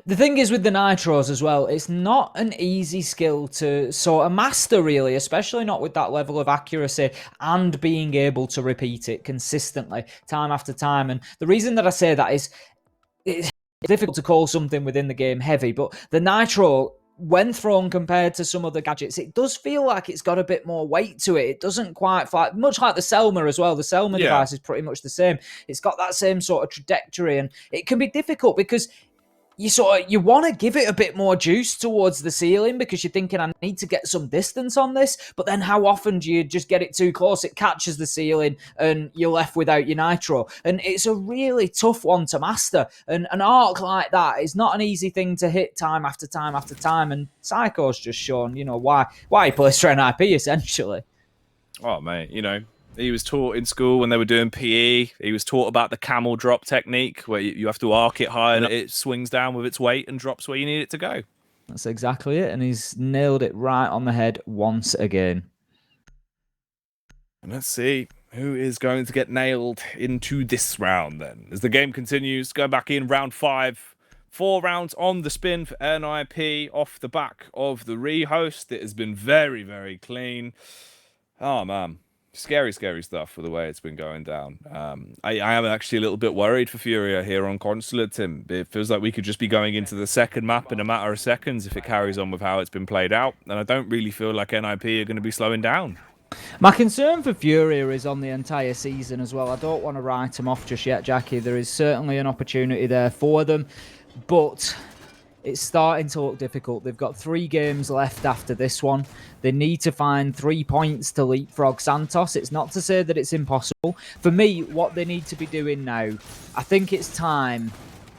[SPEAKER 6] The thing is with the Nitros as well, it's not an easy skill to sort of master, really, especially not with that level of accuracy and being able to repeat it consistently, time after time. And the reason that I say that is it's difficult to call something within the game heavy, but the Nitro, when thrown compared to some other gadgets, it does feel like it's got a bit more weight to it. It doesn't quite fly, much like the Selma as well. The Selma device is pretty much the same. It's got that same sort of trajectory, and it can be difficult because you want to give it a bit more juice towards the ceiling because you're thinking, I need to get some distance on this. But then how often do you just get it too close? It catches the ceiling and you're left without your nitro. And it's a really tough one to master. And an arc like that is not an easy thing to hit time after time after time. And Psycho's just shown, why he plays for NIP essentially.
[SPEAKER 5] Oh, mate, he was taught in school when they were doing PE. He was taught about the camel drop technique, where you have to arc it high and it swings down with its weight and drops where you need it to go.
[SPEAKER 6] That's exactly it, and he's nailed it right on the head once again.
[SPEAKER 5] And let's see who is going to get nailed into this round then. As the game continues, go back in round 5. 4 rounds on the spin for NIP off the back of the rehost. It has been very, very clean. Oh, man. Scary stuff for the way it's been going down. I am actually a little bit worried for Furia here on Consulate, Tim. It feels like we could just be going into the second map in a matter of seconds if it carries on with how it's been played out. And I don't really feel like NIP are going to be slowing down.
[SPEAKER 6] My concern for Furia is on the entire season as well. I don't want to write them off just yet, Jackie. There is certainly an opportunity there for them. But it's starting to look difficult. They've got 3 games left after this one. They need to find 3 points to leapfrog Santos. It's not to say that it's impossible. For me, what they need to be doing now, I think it's time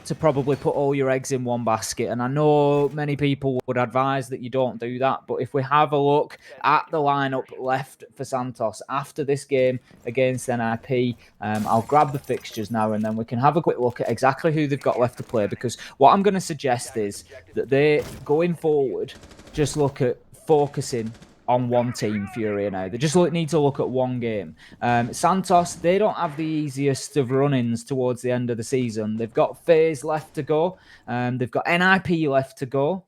[SPEAKER 6] to probably put all your eggs in one basket. And I know many people would advise that you don't do that. But if we have a look at the lineup left for Santos after this game against NIP, I'll grab the fixtures now and then we can have a quick look at exactly who they've got left to play. Because what I'm going to suggest is that they, going forward, just look at focusing on one team, Furia now. They just need to look at one game. Santos, they don't have the easiest of run-ins towards the end of the season. They've got FaZe left to go. They've got NIP left to go.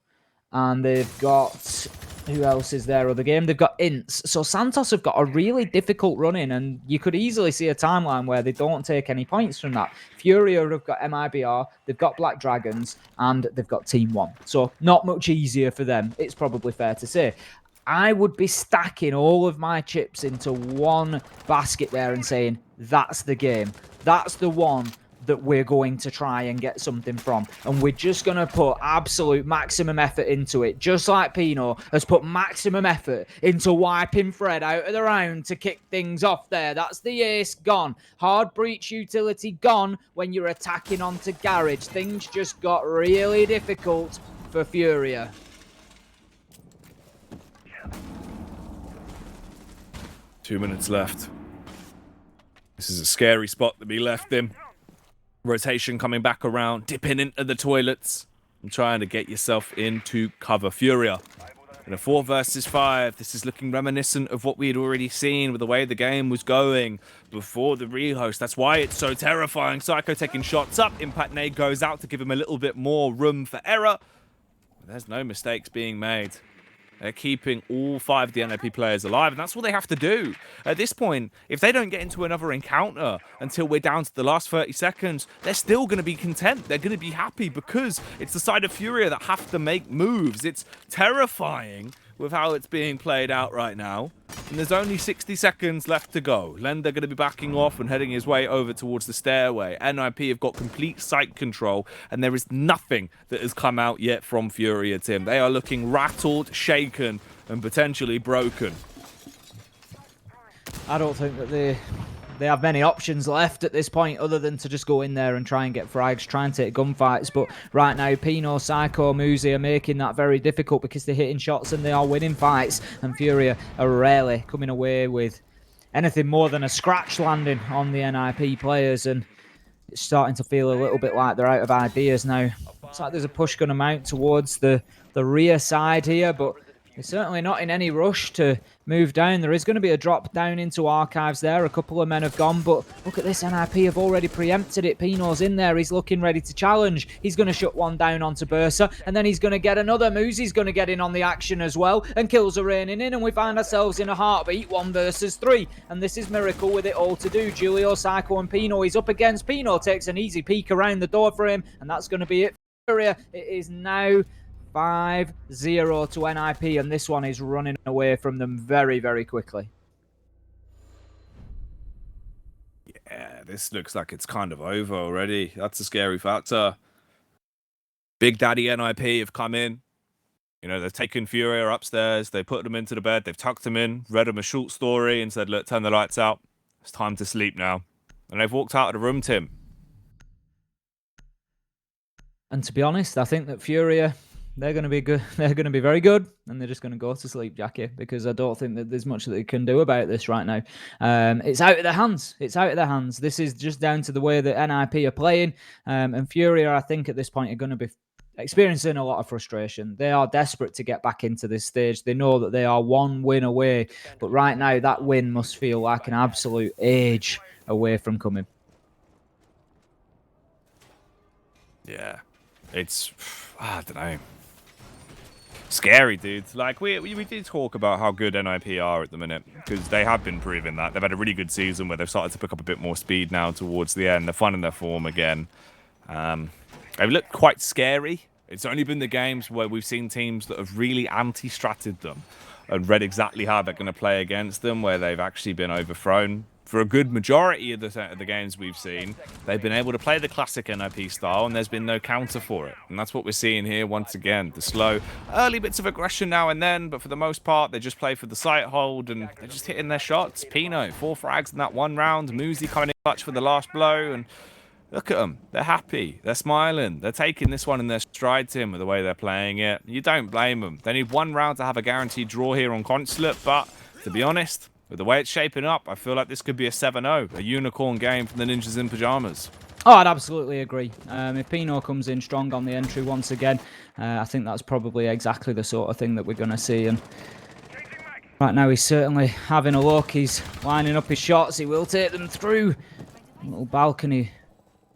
[SPEAKER 6] And they've got... Who else is there other game? They've got Ints. So Santos have got a really difficult run-in, and you could easily see a timeline where they don't take any points from that. Furia have got MIBR, they've got Black Dragons, and they've got Team 1. So not much easier for them, it's probably fair to say. I would be stacking all of my chips into one basket there and saying, that's the game. That's the one that we're going to try and get something from. And we're just going to put absolute maximum effort into it. Just like Pino has put maximum effort into wiping Fred out of the round to kick things off there. That's the ace gone. Hard breach utility gone when you're attacking onto Garage. Things just got really difficult for Furia.
[SPEAKER 5] Two minutes left. This is a scary spot to be left in. Rotation coming back around, dipping into the toilets and trying to get yourself into cover. Furia in a 4 versus 5. This is looking reminiscent of what we had already seen with the way the game was going before the rehost. That's why it's so terrifying. Psycho taking shots up. Impact Nade goes out to give him a little bit more room for error. But there's no mistakes being made. They're keeping all 5 of the NIP players alive, and that's what they have to do. At this point, if they don't get into another encounter until we're down to the last 30 seconds, they're still going to be content. They're going to be happy because it's the side of Furia that have to make moves. It's terrifying with how it's being played out right now. And there's only 60 seconds left to go. Lender going to be backing off and heading his way over towards the stairway. NIP have got complete sight control, and there is nothing that has come out yet from Furia, Tim. They are looking rattled, shaken, and potentially broken.
[SPEAKER 6] I don't think that they have many options left at this point other than to just go in there and try and get frags, try and take gunfights. But right now, Pino, Psycho, Muzi are making that very difficult because they're hitting shots and they are winning fights. And Furia are rarely coming away with anything more than a scratch landing on the NIP players. And it's starting to feel a little bit like they're out of ideas now. Looks like there's a push going to mount towards the rear side here, but they're certainly not in any rush to move down. There is going to be a drop down into Archives there. A couple of men have gone, but look at this. NIP have already preempted it. Pino's in there. He's looking ready to challenge. He's going to shut one down onto Bursa, and then he's going to get another. Muzi's going to get in on the action as well, and kills are raining in, and we find ourselves in a heartbeat 1 versus 3. And this is Miracle with it all to do. Julio, Psycho, and Pino. He's up against Pino. Takes an easy peek around the door for him, and that's going to be it. It is now 5-0 to NIP, and this one is running away from them very, very quickly.
[SPEAKER 5] Yeah, this looks like it's kind of over already. That's a scary factor. Big Daddy NIP have come in. You know, they've taken Furia upstairs, they put them into the bed, they've tucked them in, read them a short story and said, look, turn the lights out. It's time to sleep now. And they've walked out of the room, Tim.
[SPEAKER 6] And to be honest, I think that Furia, they're going to be good. They're going to be very good, and they're just going to go to sleep, Jackie, because I don't think that there's much that they can do about this right now. It's out of their hands. It's out of their hands. This is just down to the way that NIP are playing, and Furia, I think, at this point, are going to be experiencing a lot of frustration. They are desperate to get back into this stage. They know that they are one win away, but right now that win must feel like an absolute age away from coming.
[SPEAKER 5] Yeah, it's, I don't know, scary, dude. Like, we did talk about how good NIP are at the minute, because they have been proving that. They've had a really good season where they've started to pick up a bit more speed now towards the end. They're finding their form again. They've looked quite scary. It's only been the games where we've seen teams that have really anti-stratted them and read exactly how they're going to play against them, where they've actually been overthrown. For a good majority of the games we've seen, they've been able to play the classic NIP style, and there's been no counter for it. And that's what we're seeing here once again. The slow, early bits of aggression now and then, but for the most part, they just play for the sight hold, and they're just hitting their shots. Pino, 4 frags in that one round. Muzi coming in clutch for the last blow, and look at them. They're happy. They're smiling. They're taking this one in their stride, Tim, with the way they're playing it. You don't blame them. They need one round to have a guaranteed draw here on Consulate, but to be honest, with the way it's shaping up, I feel like this could be a 7-0, a unicorn game from the Ninjas in Pyjamas.
[SPEAKER 6] Oh, I'd absolutely agree. If Pino comes in strong on the entry once again, I think that's probably exactly the sort of thing that we're going to see. And right now, he's certainly having a look. He's lining up his shots. He will take them through. Little balcony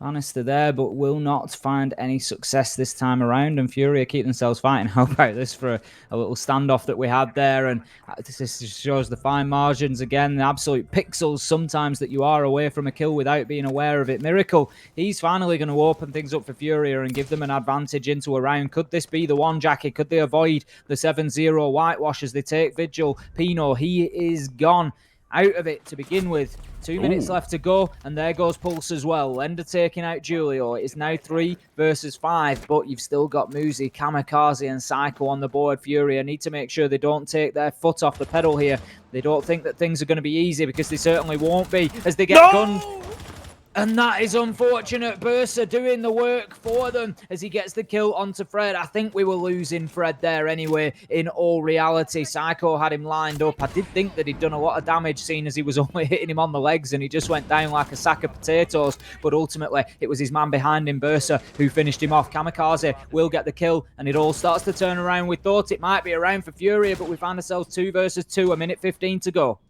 [SPEAKER 6] banister there, but will not find any success this time around. And Furia keep themselves fighting. How about this for a little standoff that we had there? And this just shows the fine margins again, the absolute pixels sometimes that you are away from a kill without being aware of it. Miracle, he's finally going to open things up for Furia and give them an advantage into a round. Could this be the one, Jackie? Could they avoid the 7-0 whitewash as they take Vigil? Pino, he is gone out of it to begin with. 2 minutes left to go, and there goes Pulse as well. Lender taking out Julio. It is now 3 versus 5, but you've still got Muzi, Kamikaze, and Psycho on the board. Furia need to make sure they don't take their foot off the pedal here. They don't think that things are going to be easy, because they certainly won't be as they get gunned. And that is unfortunate. Bursa doing the work for them as he gets the kill onto Fred. I think we were losing Fred there anyway, in all reality. Psycho had him lined up. I did think that he'd done a lot of damage, seeing as he was only hitting him on the legs, and he just went down like a sack of potatoes. But ultimately, it was his man behind him, Bursa, who finished him off. Kamikaze will get the kill, and it all starts to turn around. We thought it might be a round for Furia, but we found ourselves 2 versus 2, 1:15 to go.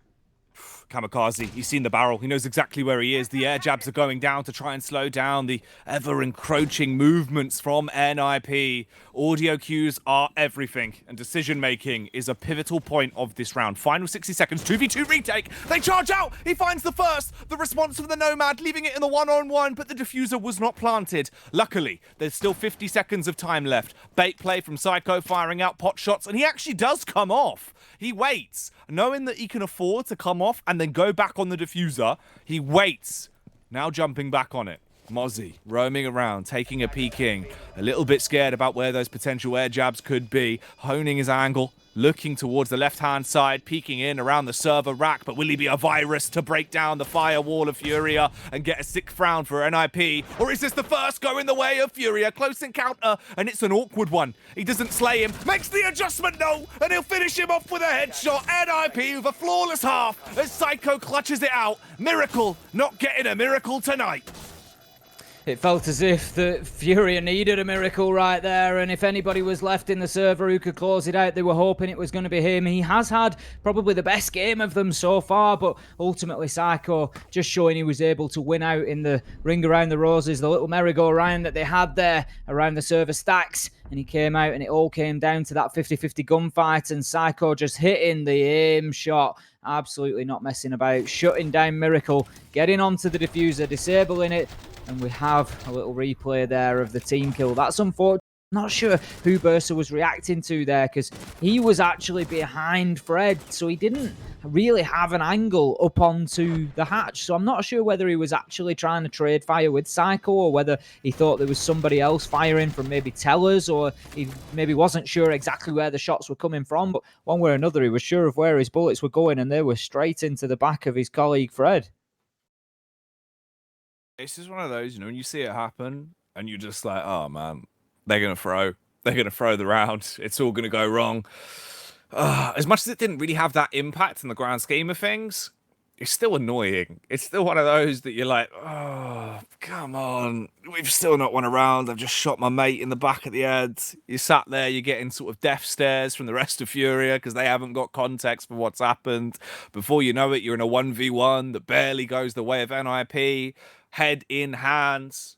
[SPEAKER 5] Kamikaze, he's seen the barrel. He knows exactly where he is. The air jabs are going down to try and slow down the ever-encroaching movements from NIP. Audio cues are everything, and decision-making is a pivotal point of this round. Final 60 seconds, 2v2 retake. They charge out. He finds the first. The response from the Nomad, leaving it in the one-on-one, but the diffuser was not planted. Luckily, there's still 50 seconds of time left. Bait play from Psycho, firing out pot shots, and he actually does come off. He waits, knowing that he can afford to come off and then go back on the diffuser. He waits, now jumping back on it. Mozzie roaming around, taking a peeking, a little bit scared about where those potential air jabs could be, honing his angle, looking towards the left-hand side, peeking in around the server rack, but will he be a virus to break down the firewall of Furia and get a 6th round for NIP? Or is this the first go in the way of Furia? Close encounter, and it's an awkward one. He doesn't slay him, makes the adjustment, no, and he'll finish him off with a headshot. NIP with a flawless half as Psycho clutches it out. Miracle not getting a miracle tonight.
[SPEAKER 6] It felt as if the Furia needed a miracle right there, and if anybody was left in the server who could close it out, they were hoping it was going to be him. He has had probably the best game of them so far, but ultimately Psycho just showing he was able to win out in the ring around the roses, the little merry-go-round that they had there around the server stacks, and he came out and it all came down to that 50-50 gunfight, and Psycho just hitting the aim shot. Absolutely not messing about, shutting down Miracle, getting onto the diffuser, disabling it, and we have a little replay there of the team kill. That's unfortunate. Not sure who Bursa was reacting to there, because he was actually behind Fred, so he didn't really have an angle up onto the hatch. So I'm not sure whether he was actually trying to trade fire with Psycho, or whether he thought there was somebody else firing from maybe Tellers, or he maybe wasn't sure exactly where the shots were coming from. But one way or another, he was sure of where his bullets were going, and they were straight into the back of his colleague Fred.
[SPEAKER 5] It's just one of those, when you see it happen and you're just like, oh man, they're going to throw the round. It's all going to go wrong. As much as it didn't really have that impact in the grand scheme of things, it's still annoying. It's still one of those that you're like, oh, come on. We've still not won a round. I've just shot my mate in the back of the head. You sat there, you're getting sort of death stares from the rest of Furia because they haven't got context for what's happened. Before you know it, you're in a 1v1 that barely goes the way of NIP. Head in hands.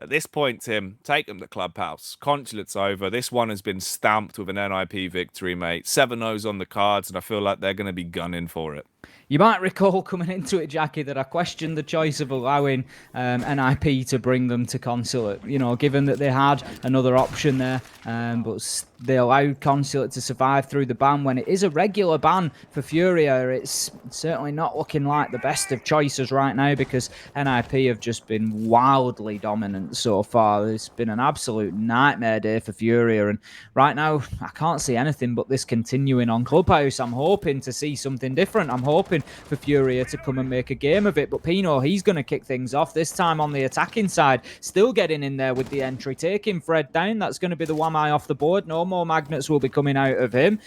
[SPEAKER 5] At this point, Tim, take them to Clubhouse. Consulate's over. This one has been stamped with an NIP victory, mate. 7-0s on the cards, and I feel like they're going to be gunning for it.
[SPEAKER 6] You might recall coming into it, Jackie, that I questioned the choice of allowing NIP to bring them to Consulate. Given that they had another option there, but they allowed Consulate to survive through the ban. When it is a regular ban for Furia, it's certainly not looking like the best of choices right now, because NIP have just been wildly dominant so far. It's been an absolute nightmare day for Furia, and right now I can't see anything but this continuing on Clubhouse. I'm hoping to see something different. I'm hoping for Furia to come and make a game of it, but Pino, he's going to kick things off, this time on the attacking side, still getting in there with the entry, taking Fred down. That's going to be the one eye off the board. No more magnets will be coming out of him.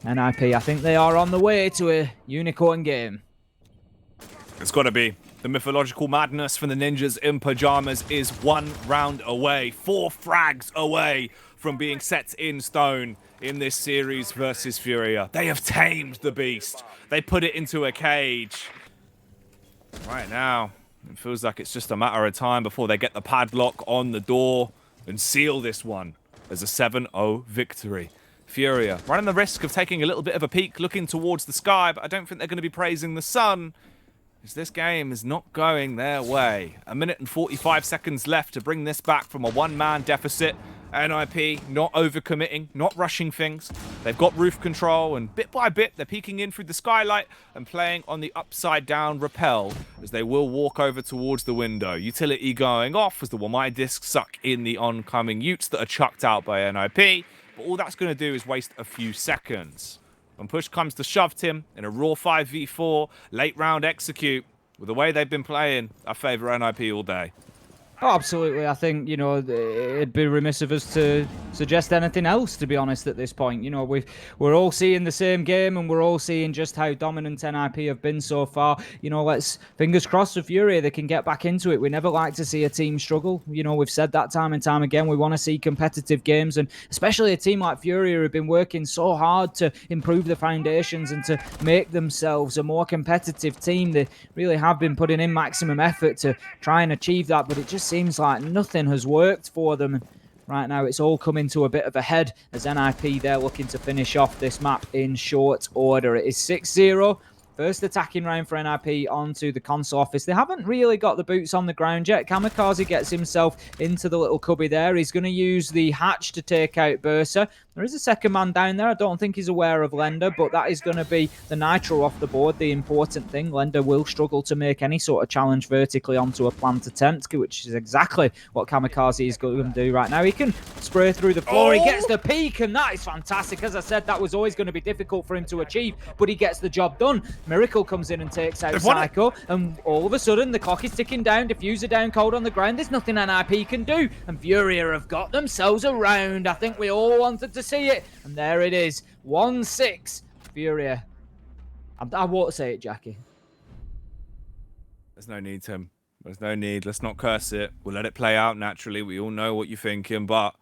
[SPEAKER 6] NIP, I think they are on the way to a unicorn game.
[SPEAKER 5] It's got to be. The mythological madness from the ninjas in pajamas is 1 round away, 4 frags away from being set in stone in this series versus Furia. They have tamed the beast. They put it into a cage. Right now, it feels like it's just a matter of time before they get the padlock on the door and seal this one as a 7-0 victory. Furia running the risk of taking a little bit of a peek, looking towards the sky, but I don't think they're going to be praising the sun, as this game is not going their way. 1 minute and 45 seconds left to bring this back from a one-man deficit. NIP not overcommitting, not rushing things. They've got roof control, and bit by bit they're peeking in through the skylight and playing on the upside down rappel as they will walk over towards the window. Utility going off as the Wamai discs suck in the oncoming Utes that are chucked out by NIP. But all that's going to do is waste a few seconds. When push comes to shove, Tim, in a raw 5v4, late round execute, with the way they've been playing, I favour NIP all day.
[SPEAKER 6] Oh, absolutely. I think, it'd be remiss of us to suggest anything else, to be honest, at this point. We're all seeing the same game, and we're all seeing just how dominant NIP have been so far. Let's fingers crossed for Fury, they can get back into it. We never like to see a team struggle. We've said that time and time again. We want to see competitive games, and especially a team like Fury who have been working so hard to improve the foundations and to make themselves a more competitive team. They really have been putting in maximum effort to try and achieve that, but it just seems like nothing has worked for them. Right now, it's all coming to a bit of a head as NIP, they're looking to finish off this map in short order. It is 6-0. First attacking round for NIP onto the console office. They haven't really got the boots on the ground yet. Kamikaze gets himself into the little cubby there. He's going to use the hatch to take out Bursa. There is a second man down there. I don't think he's aware of Lender, but that is going to be the nitro off the board. The important thing, Lender will struggle to make any sort of challenge vertically onto a plant attempt, which is exactly what Kamikaze is going to do right now. He can spray through the floor. He gets the peak, and that is fantastic. As I said, that was always going to be difficult for him to achieve, but he gets the job done. Miracle comes in and takes out Psycho, and all of a sudden the clock is ticking down. Diffuser down cold on the ground. There's nothing NIP can do, and Furia have got themselves a round. I think we all wanted to see it, and there it is. 1-6 Furia. I won't say it, Jackie.
[SPEAKER 5] There's no need, Tim. There's no need. Let's not curse it. We'll let it play out naturally. We all know what you're thinking, but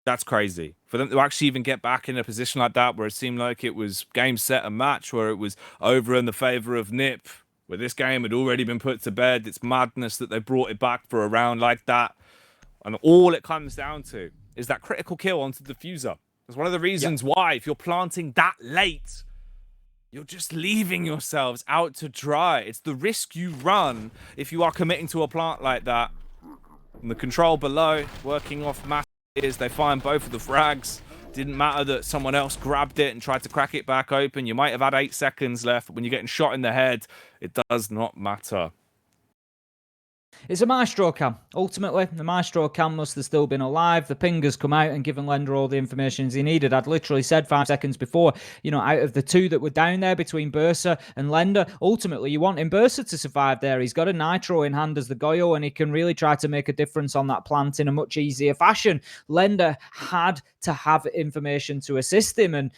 [SPEAKER 5] that's crazy. For them to actually even get back in a position like that, where it seemed like it was game, set, and match, where it was over in the favour of Nip, where this game had already been put to bed. It's madness that they brought it back for a round like that. And all it comes down to is that critical kill onto the diffuser. That's one of the reasons why, if you're planting that late, you're just leaving yourselves out to dry. It's the risk you run if you are committing to a plant like that. And the control below, working off masses, they find both of the frags. Didn't matter that someone else grabbed it and tried to crack it back open. You might have had 8 seconds left, but when you're getting shot in the head, it does not matter.
[SPEAKER 6] It's a Maestro cam. Ultimately, the Maestro cam must have still been alive. The ping has come out and given Lender all the information he needed. I'd literally said 5 seconds before, out of the 2 that were down there between Bursa and Lender, ultimately you want Bursa to survive there. He's got a Nitro in hand as the Goyo, and he can really try to make a difference on that plant in a much easier fashion. Lender had to have information to assist him, and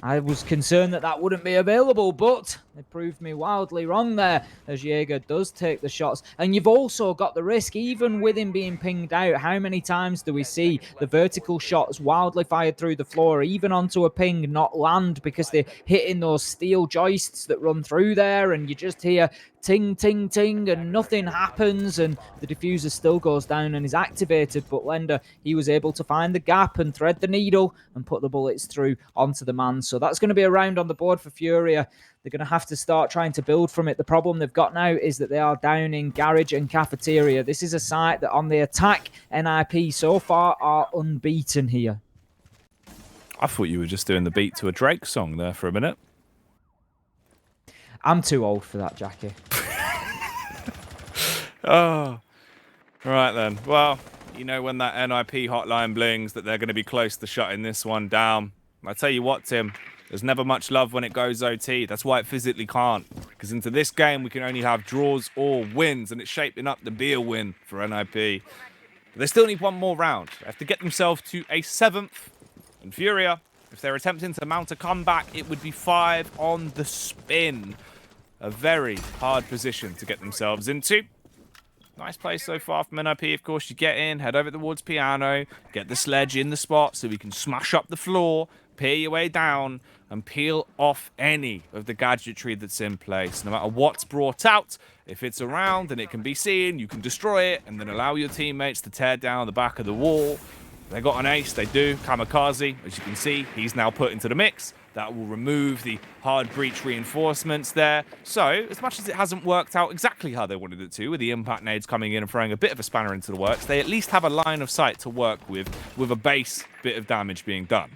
[SPEAKER 6] I was concerned that wouldn't be available, but they proved me wildly wrong there as Jaeger does take the shots. And you've also got the risk, even with him being pinged out, how many times do we see the vertical shots wildly fired through the floor, even onto a ping, not land because they're hitting those steel joists that run through there, and you just hear ting, ting, ting, and nothing happens, and the diffuser still goes down and is activated. But Lender, he was able to find the gap and thread the needle and put the bullets through onto the man. So that's going to be a round on the board for Furia. They're going to have to start trying to build from it. The problem they've got now is that they are down in Garage and Cafeteria. This is a site that on the attack, NIP so far are unbeaten here.
[SPEAKER 5] I thought you were just doing the beat to a Drake song there for a minute.
[SPEAKER 6] I'm too old for that, Jackie.
[SPEAKER 5] Oh, right then. Well, when that NIP hotline blings that they're going to be close to shutting this one down. I tell you what, Tim, there's never much love when it goes OT. That's why it physically can't. Because into this game, we can only have draws or wins, and it's shaping up to be a win for NIP. But they still need one more round. They have to get themselves to a 7th. And Furia, if they're attempting to mount a comeback, it would be 5 on the spin. A very hard position to get themselves into. Nice play so far from NIP. Of course, you get in, head over towards Piano, get the sledge in the spot so we can smash up the floor, peer your way down, and peel off any of the gadgetry that's in place. No matter what's brought out, if it's around and it can be seen, you can destroy it and then allow your teammates to tear down the back of the wall. They got an ace, they do. Kamikaze, as you can see, he's now put into the mix. That will remove the hard breach reinforcements there. So, as much as it hasn't worked out exactly how they wanted it to, with the impact nades coming in and throwing a bit of a spanner into the works, they at least have a line of sight to work with a base bit of damage being done.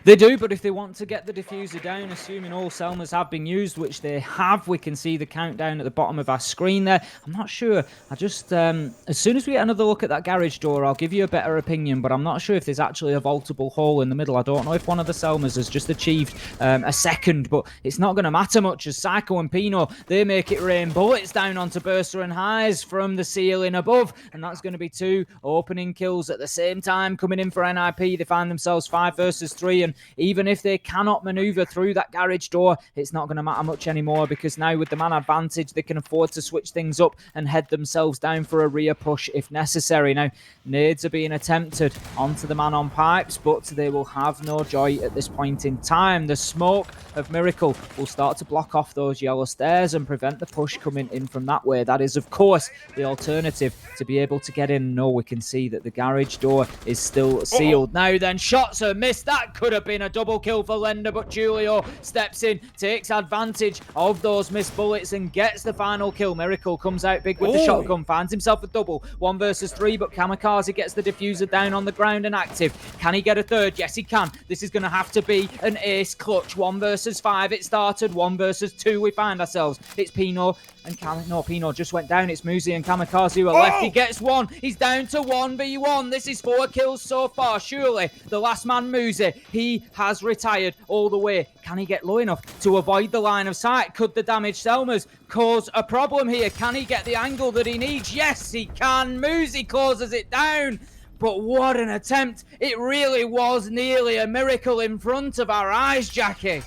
[SPEAKER 6] They do, but if they want to get the diffuser down, assuming all Selmas have been used, which they have, we can see the countdown at the bottom of our screen there. I'm not sure. I just, as soon as we get another look at that garage door, I'll give you a better opinion, but I'm not sure if there's actually a vaultable hole in the middle. I don't know if one of the Selmas has just achieved a second, but it's not going to matter much as Psycho and Pino, they make it rain bullets down onto Burster and Highs from the ceiling above, and that's going to be 2 opening kills at the same time coming in for NIP. They find themselves 5 versus 3. And even if they cannot maneuver through that garage door, it's not going to matter much anymore, because now with the man advantage, they can afford to switch things up and head themselves down for a rear push if necessary. Now, nades are being attempted onto the man on pipes, but they will have no joy at this point in time. The smoke of Miracle will start to block off those yellow stairs and prevent the push coming in from that way. That is, of course, the alternative to be able to get in. No, we can see that the garage door is still sealed. Now then, shots are missed. That could have been a double kill for Lender, but Julio steps in, takes advantage of those missed bullets and gets the final kill. Miracle comes out big with the shotgun, finds himself a double. 1 versus 3, but Kamikaze gets the diffuser down on the ground and active. Can he get a third? Yes, he can. This is going to have to be an ace clutch. 1 versus 5 it started. 1 versus 2 we find ourselves. It's Pino and no, Pino just went down. It's Muzi and Kamikaze who are left. He gets 1. He's down to 1v1. This is 4 kills so far. Surely the last man, Muzi, he has retired all the way. Can he get low enough to avoid the line of sight? Could the damaged Selmas cause a problem here? Can he get the angle that he needs? Yes, he can. Muzi closes it down. But what an attempt. It really was nearly a miracle in front of our eyes, Jackie.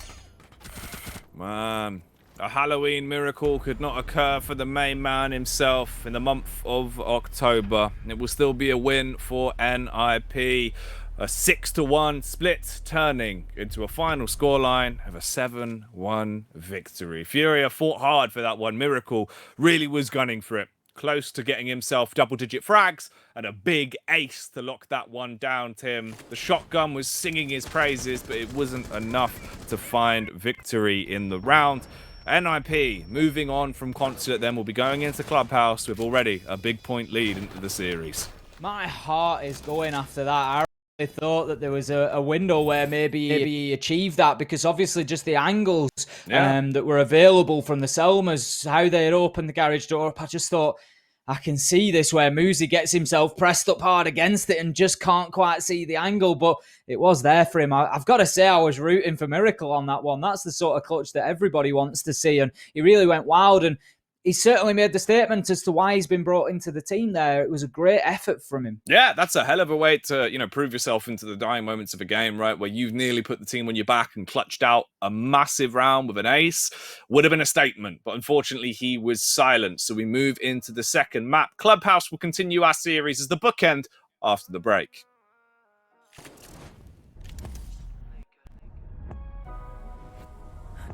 [SPEAKER 5] Man, a Halloween miracle could not occur for the main man himself in the month of October. It will still be a win for NIP. A 6-1 split turning into a final scoreline of a 7-1 victory. Furia fought hard for that one. Miracle really was gunning for it. Close to getting himself double-digit frags and a big ace to lock that one down, Tim. The shotgun was singing his praises, but it wasn't enough to find victory in the round. NIP moving on from Consulate, then will be going into Clubhouse with already a big point lead into the series.
[SPEAKER 6] My heart is going after that. I really thought that there was a window where maybe he achieved that, because obviously just the angles that were available from the Selmas, how they had opened the garage door up, I just thought, I can see this where Muzi gets himself pressed up hard against it and just can't quite see the angle, but it was there for him. I've got to say I was rooting for Miracle on that one. That's the sort of clutch that everybody wants to see, and he really went wild, and he certainly made the statement as to why he's been brought into the team there. It was a great effort from him.
[SPEAKER 5] Yeah, that's a hell of a way to, prove yourself into the dying moments of a game, right? Where you've nearly put the team on your back and clutched out a massive round with an ace. Would have been a statement, but unfortunately he was silent. So we move into the second map. Clubhouse will continue our series as the bookend after the break.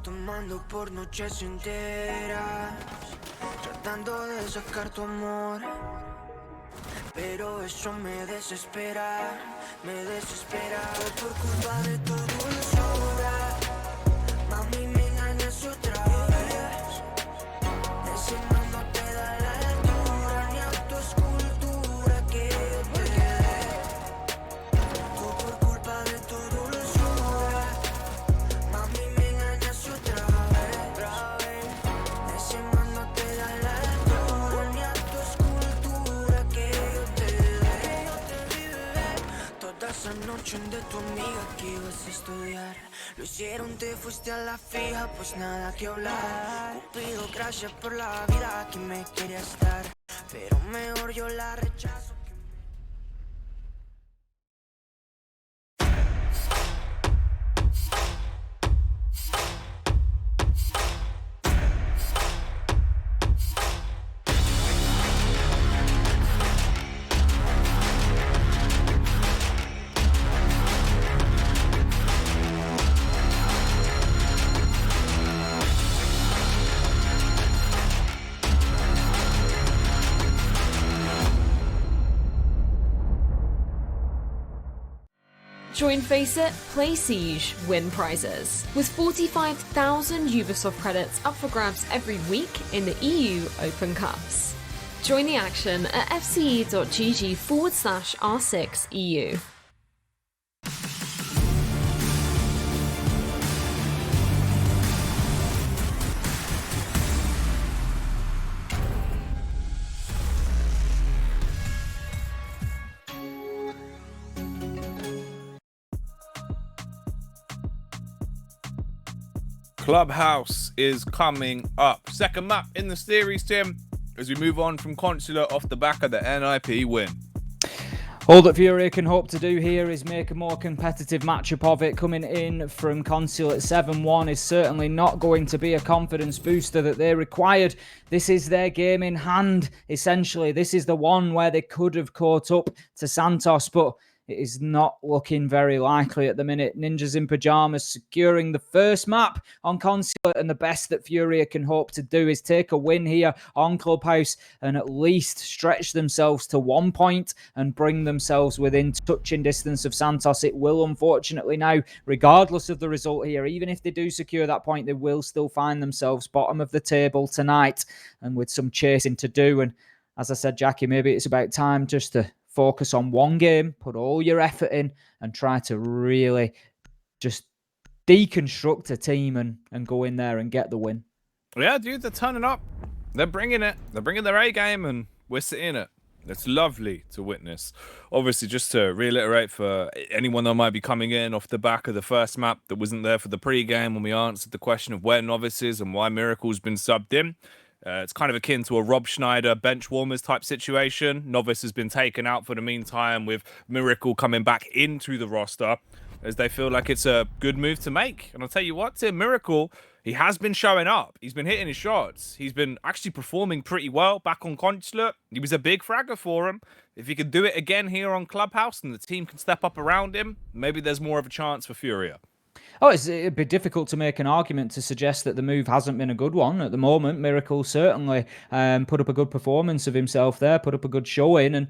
[SPEAKER 3] Tomando por noches enteras, tratando de sacar tu amor, pero eso me desespera, por culpa de tu dulzura. Mami, me engañas otra vez, ese man no te da la altura ni a tu escultura que yo te dé. Tú por culpa de tu dulzura, mami, me engañas otra vez, ese man no te da la altura ni a tu escultura que yo te dé. Toda esa noche de tu amiga que ibas a estudiar, lo hicieron, te fuiste a la fija, pues nada que hablar. Cupido, gracias por la vida que me querías dar, pero mejor yo la rechazo.
[SPEAKER 4] Join Face It, Play Siege, win prizes. With 45,000 Ubisoft credits up for grabs every week in the EU Open Cups. Join the action at fce.gg/R6EU.
[SPEAKER 5] Clubhouse is coming up. Second map in the series, Tim, as we move on from Consular off the back of the NIP win.
[SPEAKER 6] All that Fury can hope to do here is make a more competitive matchup of it. Coming in from Consulate 7-1 is certainly not going to be a confidence booster that they required. This is their game in hand, essentially. This is the one where they could have caught up to Santos, but it is not looking very likely at the minute. Ninjas in Pajamas securing the first map on Consulate, and the best that Furia can hope to do is take a win here on Clubhouse and at least stretch themselves to 1 point and bring themselves within touching distance of Santos. It will unfortunately now, regardless of the result here, even if they do secure that point, they will still find themselves bottom of the table tonight and with some chasing to do. And as I said, Jackie, maybe it's about time just to focus on one game, put all your effort in, and try to really just deconstruct a team and go in there and get the win.
[SPEAKER 5] Yeah, dude, they're turning up. They're bringing it. They're bringing their A game, and we're sitting it. It's lovely to witness. Obviously, just to reiterate for anyone that might be coming in off the back of the first map that wasn't there for the pre-game when we answered the question of where Novice is and why Miracle's been subbed in. It's kind of akin to a Rob Schneider bench warmers type situation. Novice has been taken out for the meantime, with Miracle coming back into the roster as they feel like it's a good move to make. And I'll tell you what, Tim, Miracle, he has been showing up. He's been hitting his shots. He's been actually performing pretty well back on Consulate. He was a big fragger for him. If he could do it again here on Clubhouse and the team can step up around him, maybe there's more of a chance for Furia.
[SPEAKER 6] Oh, it'd be difficult to make an argument to suggest that the move hasn't been a good one at the moment. Miracle certainly put up a good performance of himself there, put up a good showing, and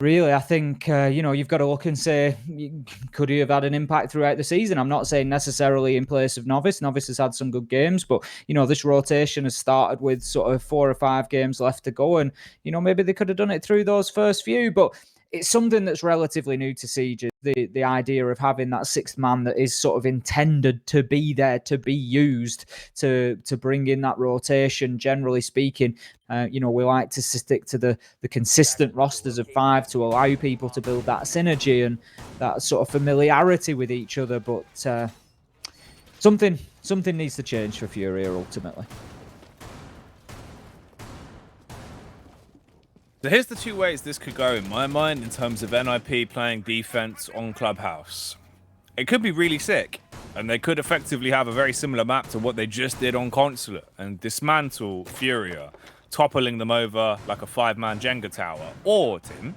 [SPEAKER 6] Really, I think, you've got to look and say, could he have had an impact throughout the season? I'm not saying necessarily in place of Novice. Novice has had some good games, but, this rotation has started with sort of 4 or 5 games left to go. And, maybe they could have done it through those first few, but it's something that's relatively new to Siege. The idea of having that sixth man that is sort of intended to be there, to be used, to bring in that rotation, generally speaking. We like to stick to the consistent rosters of 5 to allow people to build that synergy and that sort of familiarity with each other. But something needs to change for Furia ultimately.
[SPEAKER 5] So here's the two ways this could go in my mind in terms of NIP playing defense on Clubhouse. It could be really sick, and they could effectively have a very similar map to what they just did on Consulate and dismantle Furia, toppling them over like a 5-man Jenga tower. Or, Tim,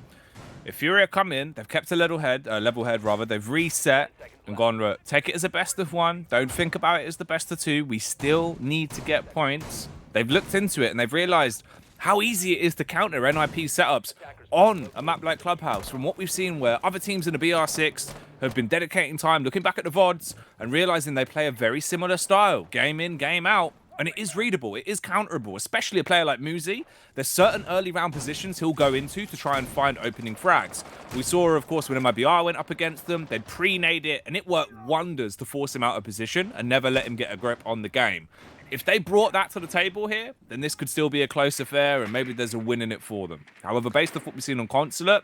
[SPEAKER 5] if Furia come in, they've kept a level head, they've reset and gone, take it as a best of 1, don't think about it as the best of 2, we still need to get points. They've looked into it and they've realized how easy it is to counter NIP setups on a map like Clubhouse from what we've seen where other teams in the BR6 have been dedicating time looking back at the VODs and realizing they play a very similar style, game in, game out. And it is readable, it is counterable, especially a player like Muzi. There's certain early round positions he'll go into to try and find opening frags. We saw, of course, when MIBR went up against them, they'd pre-nade it, and it worked wonders to force him out of position and never let him get a grip on the game. If they brought that to the table here, then this could still be a close affair and maybe there's a win in it for them. However, based off what we've seen on Consulate,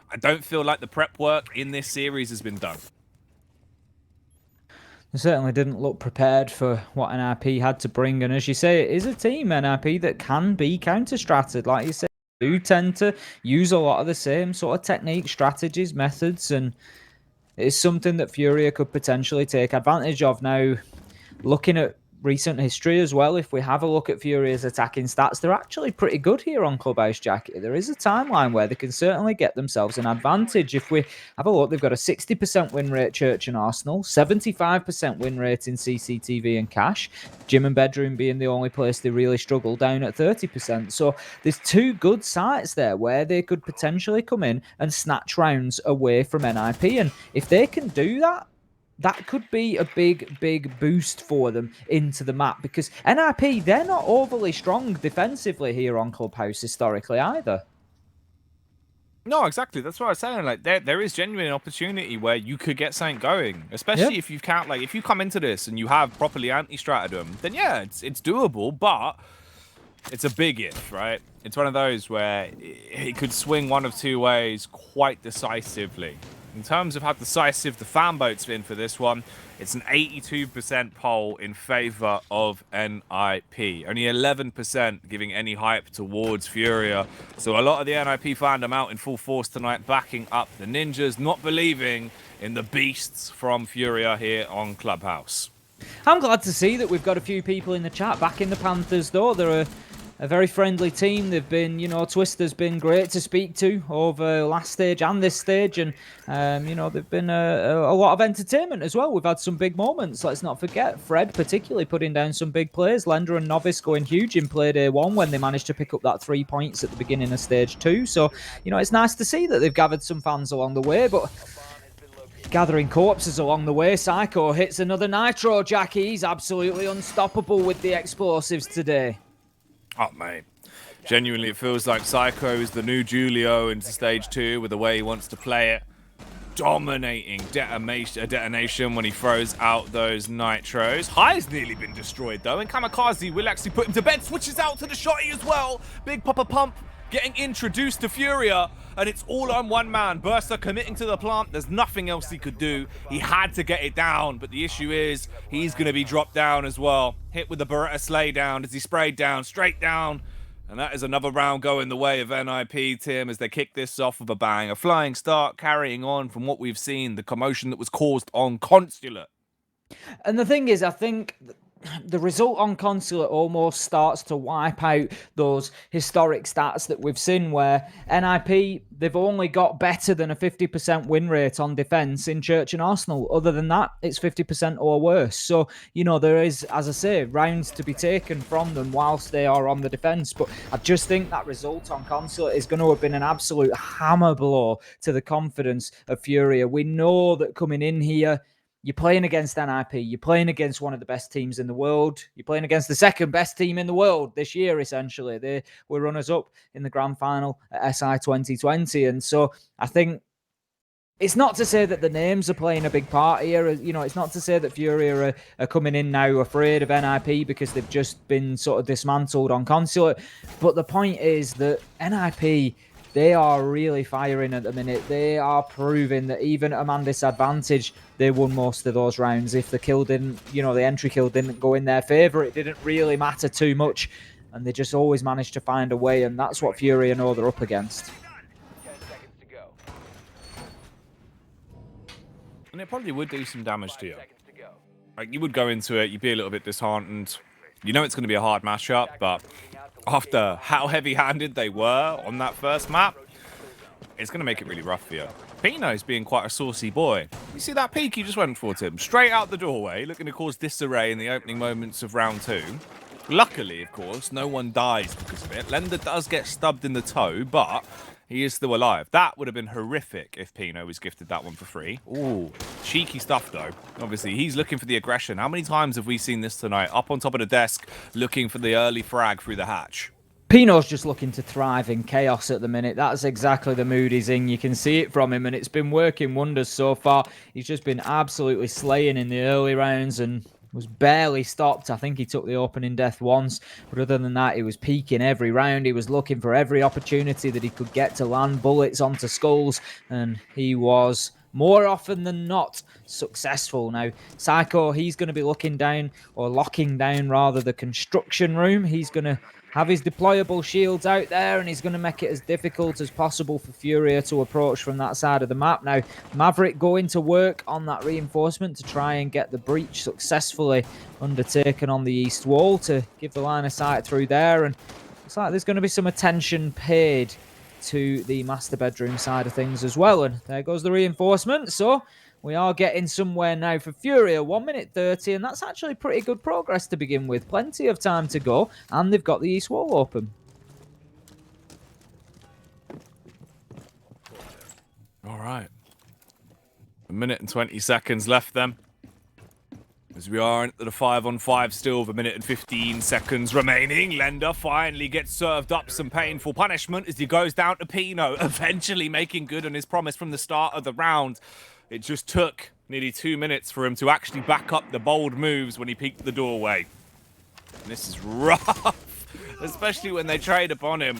[SPEAKER 5] I don't feel like the prep work in this series has been done.
[SPEAKER 6] They certainly didn't look prepared for what NIP had to bring. And as you say, it is a team, NIP, that can be counter-stratted. Like you say, they do tend to use a lot of the same sort of techniques, strategies, methods. And it's something that Furia could potentially take advantage of. Now, looking at recent history as well, if we have a look at Furia's attacking stats, they're actually pretty good here on Clubhouse, Jackie. There is a timeline where they can certainly get themselves an advantage. If we have a look, they've got a 60% win rate Church and Arsenal, 75% win rate in CCTV and Cash, Gym and Bedroom being the only place they really struggle, down at 30%. So there's 2 good sites there where they could potentially come in and snatch rounds away from NIP. And if they can do that, that could be a big boost for them into the map, because NIP, they're not overly strong defensively here on Clubhouse historically either.
[SPEAKER 5] No, exactly. That's what I was saying. Like, there is genuine opportunity where you could get something going, especially if you count, like, if you come into this and you have properly anti-stratted them, then yeah, it's doable, but it's a big if, right? It's one of those where it could swing one of 2 ways quite decisively. In terms of how decisive the fan vote's been for this one, it's an 82% poll in favor of NIP. Only 11% giving any hype towards Furia. So a lot of the NIP fandom out in full force tonight, backing up the Ninjas, not believing in the beasts from Furia here on Clubhouse.
[SPEAKER 6] I'm glad to see that we've got a few people in the chat back in the Panthers, though. They're a very friendly team. They've been, Twister's been great to speak to over last stage and this stage. And, they've been a lot of entertainment as well. We've had some big moments. Let's not forget Fred particularly putting down some big plays. Lender and Novice going huge in play day 1 when they managed to pick up that 3 points at the beginning of stage 2. So, it's nice to see that they've gathered some fans along the way. But gathering corpses along the way, Psycho hits another Nitro, Jackie. He's absolutely unstoppable with the explosives today.
[SPEAKER 5] Oh, mate. Genuinely, it feels like Psycho is the new Julio into stage 2 with the way he wants to play it. Dominating detonation when he throws out those nitros. High's nearly been destroyed, though, and Kamikaze will actually put him to bed. Switches out to the shotty as well. Big Papa Pump getting introduced to Furia, and it's all on one man. Burster committing to the plant. There's nothing else he could do. He had to get it down, but the issue is he's going to be dropped down as well. Hit with the Beretta Slay down as he sprayed down, straight down. And that is another round going the way of NIP, Tim, as they kick this off with a bang. A flying start, carrying on from what we've seen, the commotion that was caused on Consulate.
[SPEAKER 6] And the thing is, I think the result on Consulate almost starts to wipe out those historic stats that we've seen where NIP, they've only got better than a 50% win rate on defence in Church and Arsenal. Other than that, it's 50% or worse. So, there is, as I say, rounds to be taken from them whilst they are on the defence. But I just think that result on Consulate is going to have been an absolute hammer blow to the confidence of Furia. We know that coming in here, you're playing against NIP. You're playing against one of the best teams in the world. You're playing against the second best team in the world this year, essentially. They were runners-up in the grand final at SI 2020. And so I think it's not to say that the names are playing a big part here. It's not to say that Fury are coming in now afraid of NIP because they've just been sort of dismantled on Consulate. But the point is that NIP, they are really firing at the minute. They are proving that even at a man disadvantage, they won most of those rounds. If the kill didn't, the entry kill didn't go in their favour, it didn't really matter too much. And they just always managed to find a way. And that's what Fury know they're up against.
[SPEAKER 12] 10 seconds to go.
[SPEAKER 5] And it probably would do some damage to you. Like, you would go into it, you'd be a little bit disheartened. You know it's going to be a hard matchup, but after how heavy-handed they were on that first map, it's going to make it really rough for you. Pino's being quite a saucy boy. You see that peek he just went for, Tim? Straight out the doorway, looking to cause disarray in the opening moments of round 2. Luckily, of course, no one dies because of it. Lender does get stubbed in the toe, but he is still alive. That would have been horrific if Pino was gifted that one for free. Ooh, cheeky stuff, though. Obviously, he's looking for the aggression. How many times have we seen this tonight? Up on top of the desk, looking for the early frag through the hatch.
[SPEAKER 6] Pino's just looking to thrive in chaos at the minute. That's exactly the mood he's in. You can see it from him, and it's been working wonders so far. He's just been absolutely slaying in the early rounds and was barely stopped. I think he took the opening death once, but other than that, he was peaking every round. He was looking for every opportunity that he could get to land bullets onto skulls, and he was more often than not successful. Now, Psycho, he's going to be locking down the construction room. He's going to have his deployable shields out there, and he's going to make it as difficult as possible for Furia to approach from that side of the map. Now, Maverick going to work on that reinforcement to try and get the breach successfully undertaken on the east wall to give the line of sight through there. And looks like there's going to be some attention paid to the master bedroom side of things as well. And there goes the reinforcement. So we are getting somewhere now for Furia, 1 minute 30, and that's actually pretty good progress to begin with. Plenty of time to go, and they've got the east wall open.
[SPEAKER 5] All right. 1 minute and 20 seconds left then. As we are into the 5-on-5 still, with 1 minute and 15 seconds remaining. Lender finally gets served up some painful punishment as he goes down to Pino, eventually making good on his promise from the start of the round. It just took nearly 2 minutes for him to actually back up the bold moves when he peeked the doorway. And this is rough, especially when they trade upon him.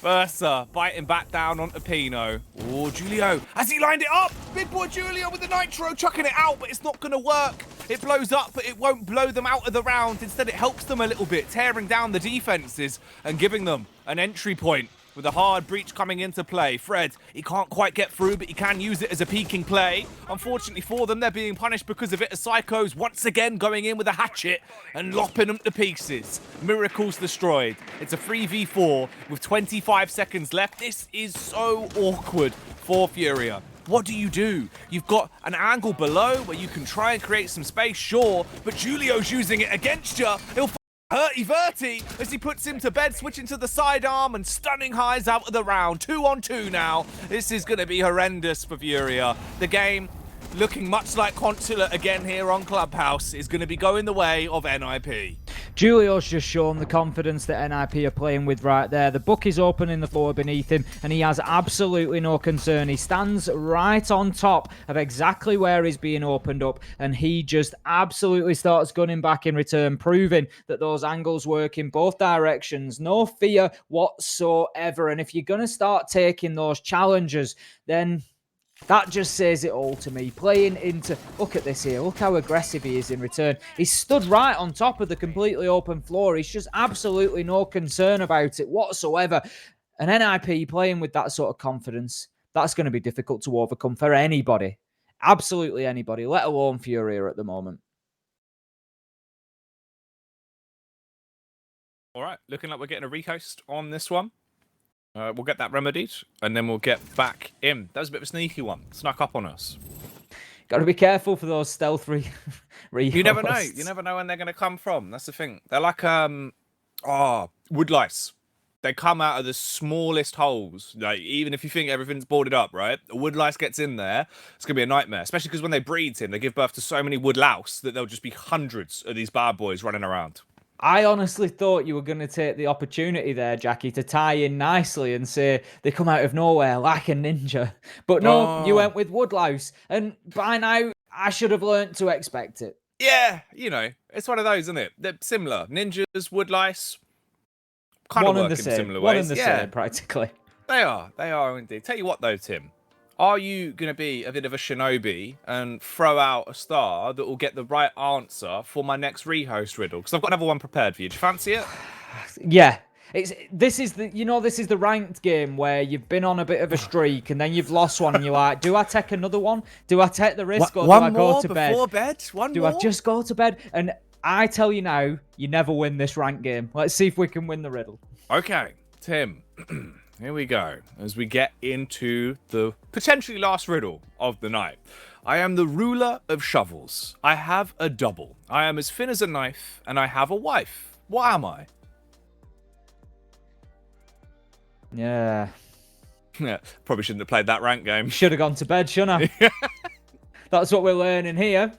[SPEAKER 5] Versa biting back down onto Pino. Oh, Julio, has he lined it up? Big boy Julio with the nitro, chucking it out, but it's not going to work. It blows up, but it won't blow them out of the round. Instead, it helps them a little bit, tearing down the defenses and giving them an entry point. With a hard breach coming into play. Fred, he can't quite get through, but he can use it as a peeking play. Unfortunately for them, they're being punished because of it as Psychos once again going in with a hatchet and lopping them to pieces. Miracles destroyed. It's a 3v4 with 25 seconds left. This is so awkward for Furia. What do? You've got an angle below where you can try and create some space, sure, but Julio's using it against you. He'll hurty-verty as he puts him to bed, switching to the sidearm and stunning highs out of the round. 2-on-2 now. This is going to be horrendous for Furia. The game, looking much like Consulate again here on Clubhouse, is going to be going the way of NIP.
[SPEAKER 6] Julio's just shown the confidence that NIP are playing with right there. The book is open in the floor beneath him, and he has absolutely no concern. He stands right on top of exactly where he's being opened up, and he just absolutely starts gunning back in return, proving that those angles work in both directions. No fear whatsoever. And if you're going to start taking those challenges, then that just says it all to me. Playing into... Look at this here. Look how aggressive he is in return. He's stood right on top of the completely open floor. He's just absolutely no concern about it whatsoever. And NIP playing with that sort of confidence, that's going to be difficult to overcome for anybody. Absolutely anybody, let alone Furia at the moment.
[SPEAKER 5] All right, looking like we're getting a rehost on this one. We'll get that remedied, and then we'll get back in. That was a bit of a sneaky one. Snuck up on us.
[SPEAKER 6] Got to be careful for those stealth rehosts.
[SPEAKER 5] You never know. You never know when they're going to come from. That's the thing. They're like wood lice. They come out of the smallest holes. Like, even if you think everything's boarded up, right? A wood lice gets in there, it's going to be a nightmare. Especially because when they breed him, they give birth to so many wood louse that there'll just be hundreds of these bad boys running around.
[SPEAKER 6] I honestly thought you were going to take the opportunity there, Jackie, to tie in nicely and say they come out of nowhere like a ninja. But no, you went with woodlouse. And by now, I should have learnt to expect it.
[SPEAKER 5] Yeah, you know, it's one of those, isn't it? They're similar. Ninjas, woodlice, kind of work in similar ways.
[SPEAKER 6] One and the same, practically.
[SPEAKER 5] They are indeed. Tell you what though, Tim. Are you going to be a bit of a shinobi and throw out a star that will get the right answer for my next rehost riddle? Because I've got another one prepared for you. Do you fancy it?
[SPEAKER 6] Yeah. This is the ranked game where you've been on a bit of a streak and then you've lost one and you're like, do I take another one? Do I take the risk or do I go to bed?
[SPEAKER 5] Before bed?
[SPEAKER 6] Do I just go to bed? And I tell you now, you never win this ranked game. Let's see if we can win the riddle.
[SPEAKER 5] Okay, Tim. Here we go, as we get into the potentially last riddle of the night. I am the ruler of shovels. I have a double. I am as thin as a knife, and I have a wife. What am I?
[SPEAKER 6] Yeah.
[SPEAKER 5] Probably shouldn't have played that rank game.
[SPEAKER 6] Should have gone to bed, shouldn't I? That's what we're learning here.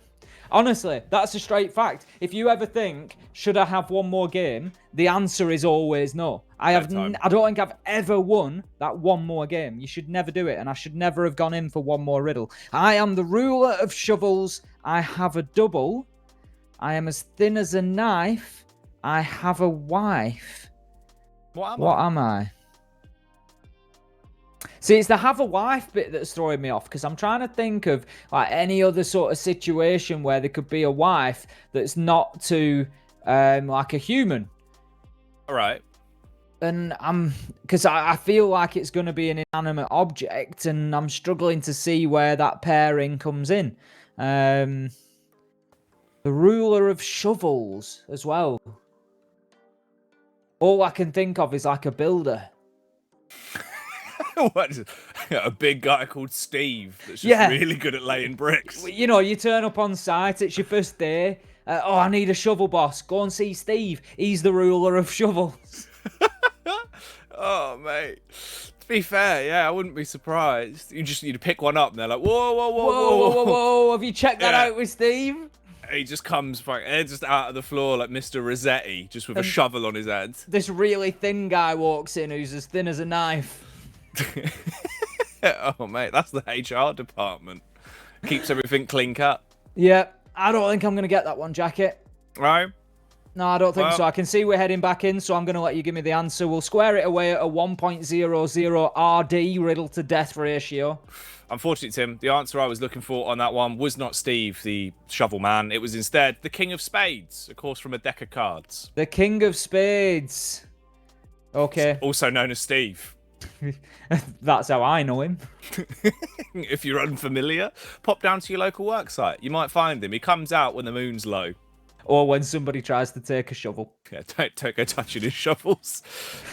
[SPEAKER 6] Honestly, that's a straight fact. If you ever think, should I have one more game? The answer is always no. I don't think I've ever won that one more game. You should never do it, and I should never have gone in for one more riddle. I am the ruler of shovels. I have a double. I am as thin as a knife. I have a wife. What am I? See, it's the have a wife bit that's throwing me off, because I'm trying to think of like any other sort of situation where there could be a wife that's not to like a human.
[SPEAKER 5] All right.
[SPEAKER 6] And because I feel like it's going to be an inanimate object, and I'm struggling to see where that pairing comes in. The ruler of shovels as well. All I can think of is like a builder.
[SPEAKER 5] What is it? A big guy called Steve that's just really good at laying bricks.
[SPEAKER 6] You know, you turn up on site, it's your first day. I need a shovel boss. Go and see Steve. He's the ruler of shovels.
[SPEAKER 5] Oh, mate. To be fair, yeah, I wouldn't be surprised. You'd pick one up and they're like, whoa.
[SPEAKER 6] Have you checked that out with Steve?
[SPEAKER 5] He just comes just out of the floor like Mr. Rossetti, just with a shovel on his head.
[SPEAKER 6] This really thin guy walks in who's as thin as a knife.
[SPEAKER 5] Oh, mate, that's the HR department. Keeps everything clean cut.
[SPEAKER 6] Yeah, I don't think I'm going to get that one, Jacket.
[SPEAKER 5] Right?
[SPEAKER 6] No, I don't think so. I can see we're heading back in, so I'm going to let you give me the answer. We'll square it away at a 1.00 RD riddle to death ratio.
[SPEAKER 5] Unfortunately, Tim, the answer I was looking for on that one was not Steve, the shovel man. It was instead the King of Spades, of course, from a deck of cards.
[SPEAKER 6] The King of Spades. Okay.
[SPEAKER 5] Also known as Steve.
[SPEAKER 6] That's how I know him.
[SPEAKER 5] If you're unfamiliar, pop down to your local work site. You might find him. He comes out when the moon's low.
[SPEAKER 6] Or when somebody tries to take a shovel.
[SPEAKER 5] Yeah, don't go touching his shovels.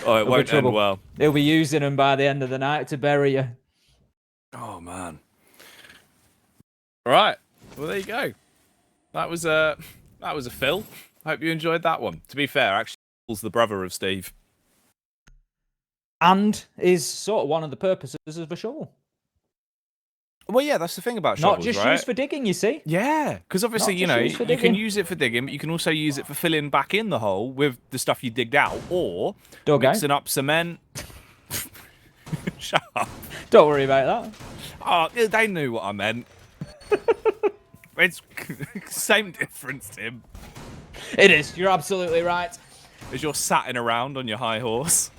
[SPEAKER 5] Oh, it won't end well.
[SPEAKER 6] He'll be using them by the end of the night to bury you.
[SPEAKER 5] Oh, man. All right. Well, there you go. That was a fill. Hope you enjoyed that one. To be fair, actually, Phil's the brother of Steve.
[SPEAKER 6] And is sort of one of the purposes of a shovel.
[SPEAKER 5] Well, yeah, that's the thing about shovels,
[SPEAKER 6] not just
[SPEAKER 5] right?
[SPEAKER 6] used for digging, you see.
[SPEAKER 5] Yeah, because obviously, you know, you can use it for digging, but you can also use it for filling back in the hole with the stuff you digged out, or mixing up cement. Shut up.
[SPEAKER 6] Don't worry about that.
[SPEAKER 5] Oh, they knew what I meant. It's same difference, Tim.
[SPEAKER 6] It is. You're absolutely right.
[SPEAKER 5] As you're satting around on your high horse.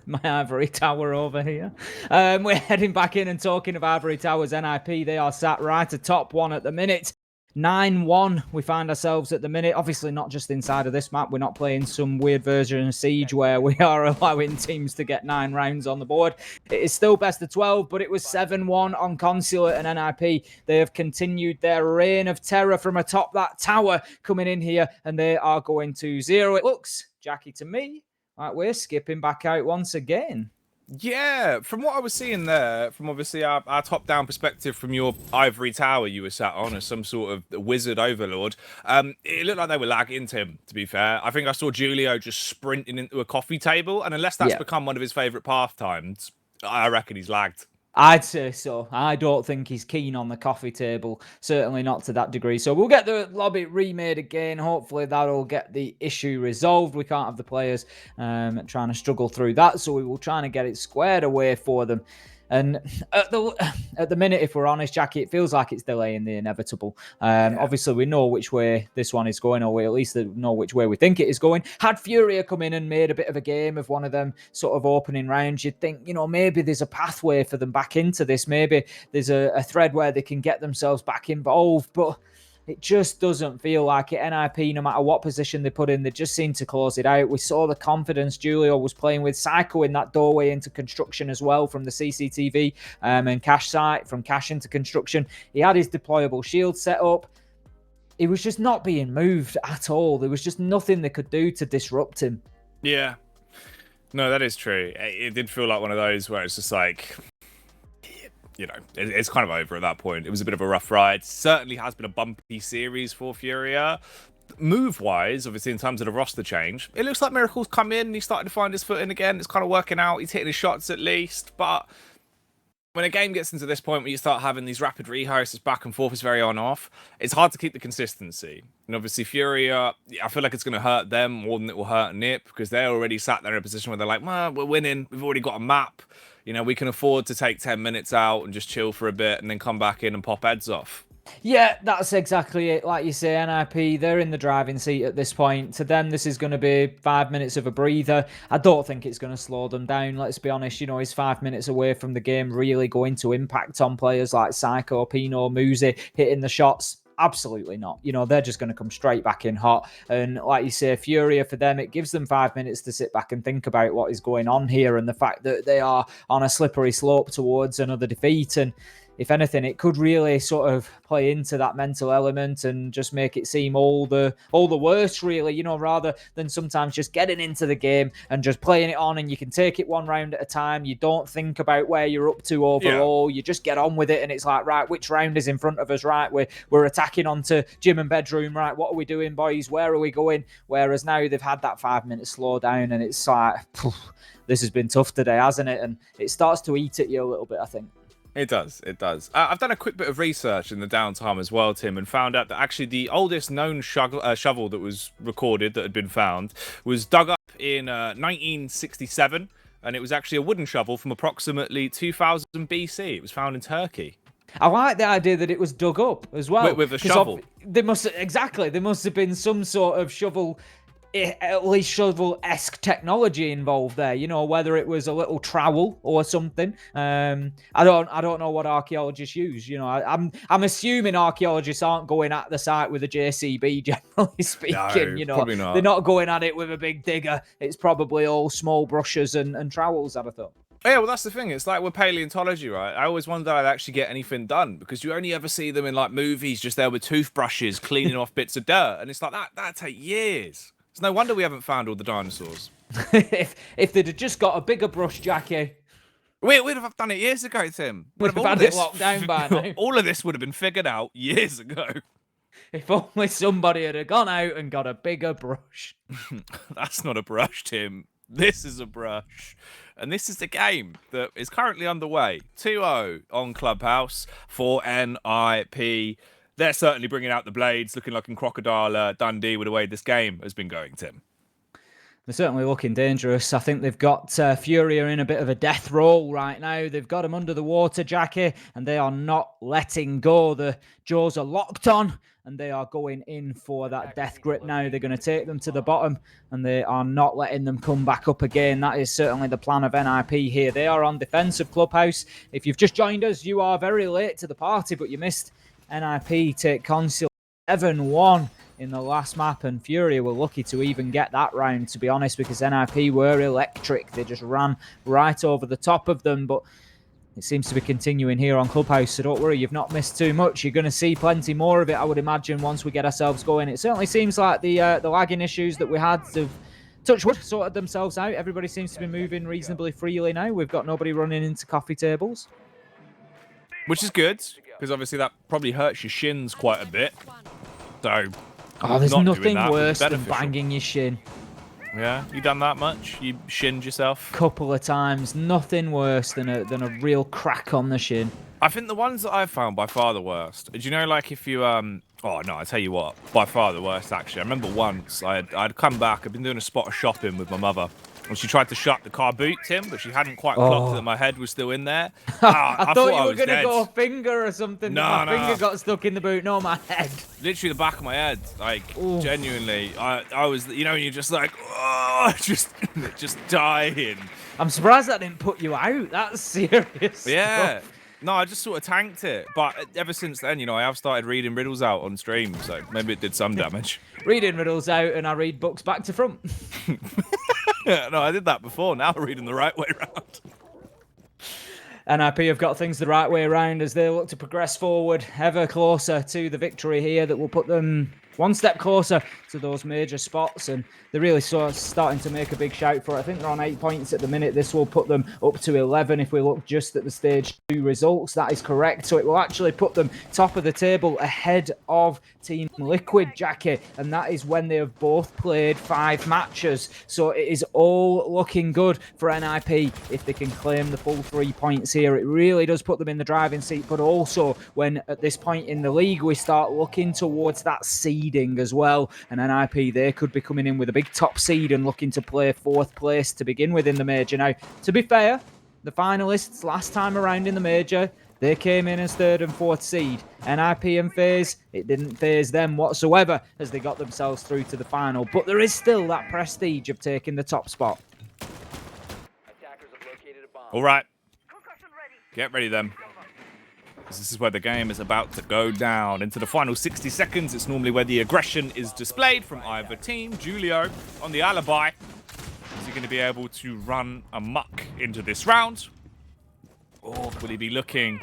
[SPEAKER 6] My ivory tower over here. We're heading back in and talking of ivory towers. NIP, they are sat right atop one at the minute. 9-1 we find ourselves at the minute. Obviously not just inside of this map. We're not playing some weird version of Siege where we are allowing teams to get 9 rounds on the board. It is still best of 12, but it was 7-1 on Consulate and NIP. They have continued their reign of terror from atop that tower coming in here, and they are going to 0. It looks Jackie, to me, like we're skipping back out once again.
[SPEAKER 5] Yeah, from what I was seeing there, from obviously our top-down perspective from your ivory tower you were sat on as some sort of wizard overlord, it looked like they were lagging Tim, to be fair. I think I saw Julio just sprinting into a coffee table, and unless that's become one of his favourite pastimes, I reckon he's lagged.
[SPEAKER 6] I'd say so. I don't think he's keen on the coffee table. Certainly not to that degree. So we'll get the lobby remade again. Hopefully that'll get the issue resolved. We can't have the players trying to struggle through that. So we will try to get it squared away for them. And at the minute, if we're honest, Jackie, it feels like it's delaying the inevitable. Obviously, we know which way this one is going, or we at least know which way we think it is going. Had Furia come in and made a bit of a game of one of them sort of opening rounds, you'd think, maybe there's a pathway for them back into this. Maybe there's a thread where they can get themselves back involved. But it just doesn't feel like it. NIP, no matter what position they put in, they just seem to close it out. We saw the confidence Julio was playing with. Psycho in that doorway into construction as well from the CCTV and Cash site, from Cash into construction. He had his deployable shield set up. He was just not being moved at all. There was just nothing they could do to disrupt him.
[SPEAKER 5] Yeah. No, that is true. It did feel like one of those where it's just like, it's kind of over at that point. It was a bit of a rough ride. Certainly has been a bumpy series for Furia. Move-wise, obviously, in terms of the roster change, it looks like Miracle's come in and he's starting to find his footing again. It's kind of working out. He's hitting his shots at least. But when a game gets into this point where you start having these rapid rehearses back and forth, it's very on-off. It's hard to keep the consistency. And obviously, Furia, I feel like it's going to hurt them more than it will hurt NIP because they're already sat there in a position where they're like, well, we're winning. We've already got a map. We can afford to take 10 minutes out and just chill for a bit and then come back in and pop heads off.
[SPEAKER 6] Yeah, that's exactly it. Like you say, NIP, they're in the driving seat at this point. To them, this is going to be 5 minutes of a breather. I don't think it's going to slow them down. Let's be honest, is 5 minutes away from the game really going to impact on players like Psycho, Pino, Muzi hitting the shots? Absolutely not. They're just going to come straight back in hot. And like you say, Furia, for them, it gives them 5 minutes to sit back and think about what is going on here and the fact that they are on a slippery slope towards another defeat. And if anything, it could really sort of play into that mental element and just make it seem all the worse, really, rather than sometimes just getting into the game and just playing it on, and you can take it one round at a time. You don't think about where you're up to overall. You just get on with it, and it's like, right, which round is in front of us? Right, we're attacking onto gym and bedroom. Right, what are we doing, boys? Where are we going? Whereas now they've had that 5 minute slowdown, and it's like, this has been tough today, hasn't it? And it starts to eat at you a little bit, I think.
[SPEAKER 5] It does. I've done a quick bit of research in the downtime as well, Tim, and found out that actually the oldest known shovel that was recorded that had been found was dug up in 1967, and it was actually a wooden shovel from approximately 2000 BC. It was found in Turkey.
[SPEAKER 6] I like the idea that it was dug up as well.
[SPEAKER 5] With a shovel.
[SPEAKER 6] There must have been some sort of shovel, at least shovel-esque technology involved there, whether it was a little trowel or something. I don't know what archaeologists use. I'm assuming archaeologists aren't going at the site with a JCB, generally speaking.
[SPEAKER 5] No, probably not.
[SPEAKER 6] They're not going at it with a big digger. It's probably all small brushes and trowels, I'd have thought.
[SPEAKER 5] Yeah, well, that's the thing. It's like with paleontology, right? I always wonder how they actually get anything done because you only ever see them in like movies, just there with toothbrushes cleaning off bits of dirt, and it's like that'd take years. It's no wonder we haven't found all the dinosaurs.
[SPEAKER 6] if they'd have just got a bigger brush, Jackie.
[SPEAKER 5] We'd have done it years ago, Tim.
[SPEAKER 6] We'd have had it locked down by now.
[SPEAKER 5] All of this would have been figured out years ago.
[SPEAKER 6] If only somebody had gone out and got a bigger brush.
[SPEAKER 5] That's not a brush, Tim. This is a brush. And this is the game that is currently underway. 2-0 on Clubhouse for NIP. They're certainly bringing out the blades, looking like in Crocodile Dundee with the way this game has been going, Tim.
[SPEAKER 6] They're certainly looking dangerous. I think they've got Furia in a bit of a death roll right now. They've got him under the water, Jackie, and they are not letting go. The jaws are locked on, and they are going in for that death grip now. They're going to take them to the bottom, and they are not letting them come back up again. That is certainly the plan of NIP here. They are on defensive Clubhouse. If you've just joined us, you are very late to the party, but you missed NIP take Consul 7-1 in the last map, and Furia were lucky to even get that round, to be honest, because NIP were electric. They just ran right over the top of them, but it seems to be continuing here on Clubhouse, so don't worry, you've not missed too much. You're going to see plenty more of it, I would imagine, once we get ourselves going. It certainly seems like the lagging issues that we had have Touchwood sorted themselves out. Everybody seems to be moving reasonably freely now. We've got nobody running into coffee tables.
[SPEAKER 5] Which is good, because obviously that probably hurts your shins quite a bit. So,
[SPEAKER 6] there's
[SPEAKER 5] not
[SPEAKER 6] nothing
[SPEAKER 5] doing that would be
[SPEAKER 6] worse than
[SPEAKER 5] beneficial.
[SPEAKER 6] banging your shin.
[SPEAKER 5] Yeah, you done that much? You shinned yourself?
[SPEAKER 6] Couple of times. Nothing worse than a real crack on the shin.
[SPEAKER 5] I think the ones that I've found by far the worst. Do you know, like, if you oh no, I tell you what, by far the worst actually. I remember once I'd come back. I'd been doing a spot of shopping with my mother, and she tried to shut the car boot, Tim, but she hadn't quite clocked that my head was still in there.
[SPEAKER 6] I thought you were
[SPEAKER 5] going to
[SPEAKER 6] go finger or something.
[SPEAKER 5] No,
[SPEAKER 6] my
[SPEAKER 5] no.
[SPEAKER 6] finger got stuck in the boot. No, my head.
[SPEAKER 5] Literally the back of my head. Like, genuinely, I was, you know, you're just like, oh, just dying.
[SPEAKER 6] I'm surprised that didn't put you out. That's serious.
[SPEAKER 5] Yeah.
[SPEAKER 6] Stuff.
[SPEAKER 5] No, I just sort of tanked it. But ever since then, you know, I have started reading riddles out on stream, so maybe it did some damage.
[SPEAKER 6] Reading riddles out, and I read books back to front.
[SPEAKER 5] Yeah, no, I did that before. Now I read them the right way around.
[SPEAKER 6] NIP have got things the right way around as they look to progress forward ever closer to the victory here that will put them one step closer to those major spots, and they're really sort of starting to make a big shout for it. I think they're on 8 points at the minute. This will put them up to 11 if we look just at the stage 2 results. That is correct. So it will actually put them top of the table ahead of Team Liquid, Jackie, and that is when they have both played 5 matches. So it is all looking good for NIP if they can claim the full 3 points here. It really does put them in the driving seat, but also when at this point in the league we start looking towards that seeding as well, and NIP, they could be coming in with a big top seed and looking to play 4th place to begin with in the major. Now, to be fair, the finalists last time around in the major, they came in as 3rd and 4th seed. NIP and FaZe, it didn't faze them whatsoever as they got themselves through to the final, but there is still that prestige of taking the top spot.
[SPEAKER 5] All right. Get ready then. This is where the game is about to go down. Into the final 60 seconds, it's normally where the aggression is displayed from either team. Julio on the alibi. Is he going to be able to run amok into this round? Or will he be looking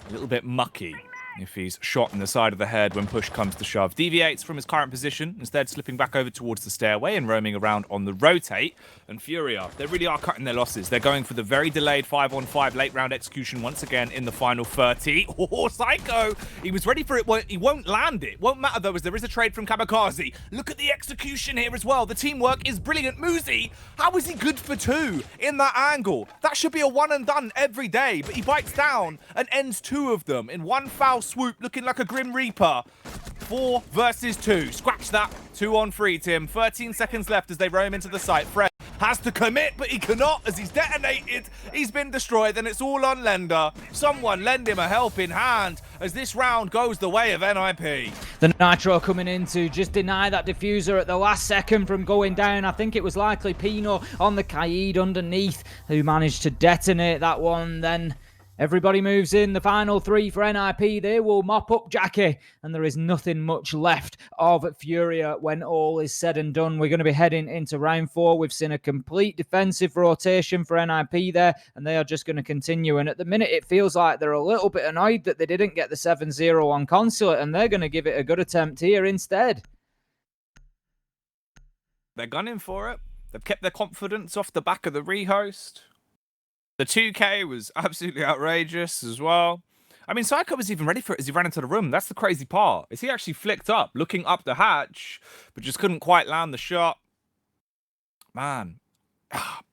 [SPEAKER 5] a little bit mucky if he's shot in the side of the head when push comes to shove? Deviates from his current position, instead slipping back over towards the stairway and roaming around on the rotate. And Furia, they really are cutting their losses. They're going for the very delayed 5-on-5 late round execution once again in the final 30. Oh, Psycho! He was ready for it. Well, he won't land it. Won't matter though, as there is a trade from Kamikaze. Look at the execution here as well. The teamwork is brilliant. Muzi, how is he good for 2 in that angle? That should be a one and done every day, but he bites down and ends 2 of them in one foul swoop, looking like a Grim Reaper. 4 versus 2. Scratch that. 2 on 3, Tim. 13 seconds left as they roam into the site. Fred has to commit, but he cannot as he's detonated. He's been destroyed, and it's all on Lender. Someone lend him a helping hand as this round goes the way of NIP.
[SPEAKER 6] The Nitro coming in to just deny that diffuser at the last second from going down. I think it was likely Pino on the Kaid underneath who managed to detonate that one. Then everybody moves in. The final 3 for NIP, they will mop up Jackie, and there is nothing much left of Furia when all is said and done. We're going to be heading into round 4. We've seen a complete defensive rotation for NIP there, and they are just going to continue. And at the minute, it feels like they're a little bit annoyed that they didn't get the 7-0 on Consulate, and they're going to give it a good attempt here instead.
[SPEAKER 5] They're gunning for it. They've kept their confidence off the back of the rehost. The 2K was absolutely outrageous as well. I mean, Psycho was even ready for it as he ran into the room. That's the crazy part. Is he actually flicked up, looking up the hatch, but just couldn't quite land the shot. Man.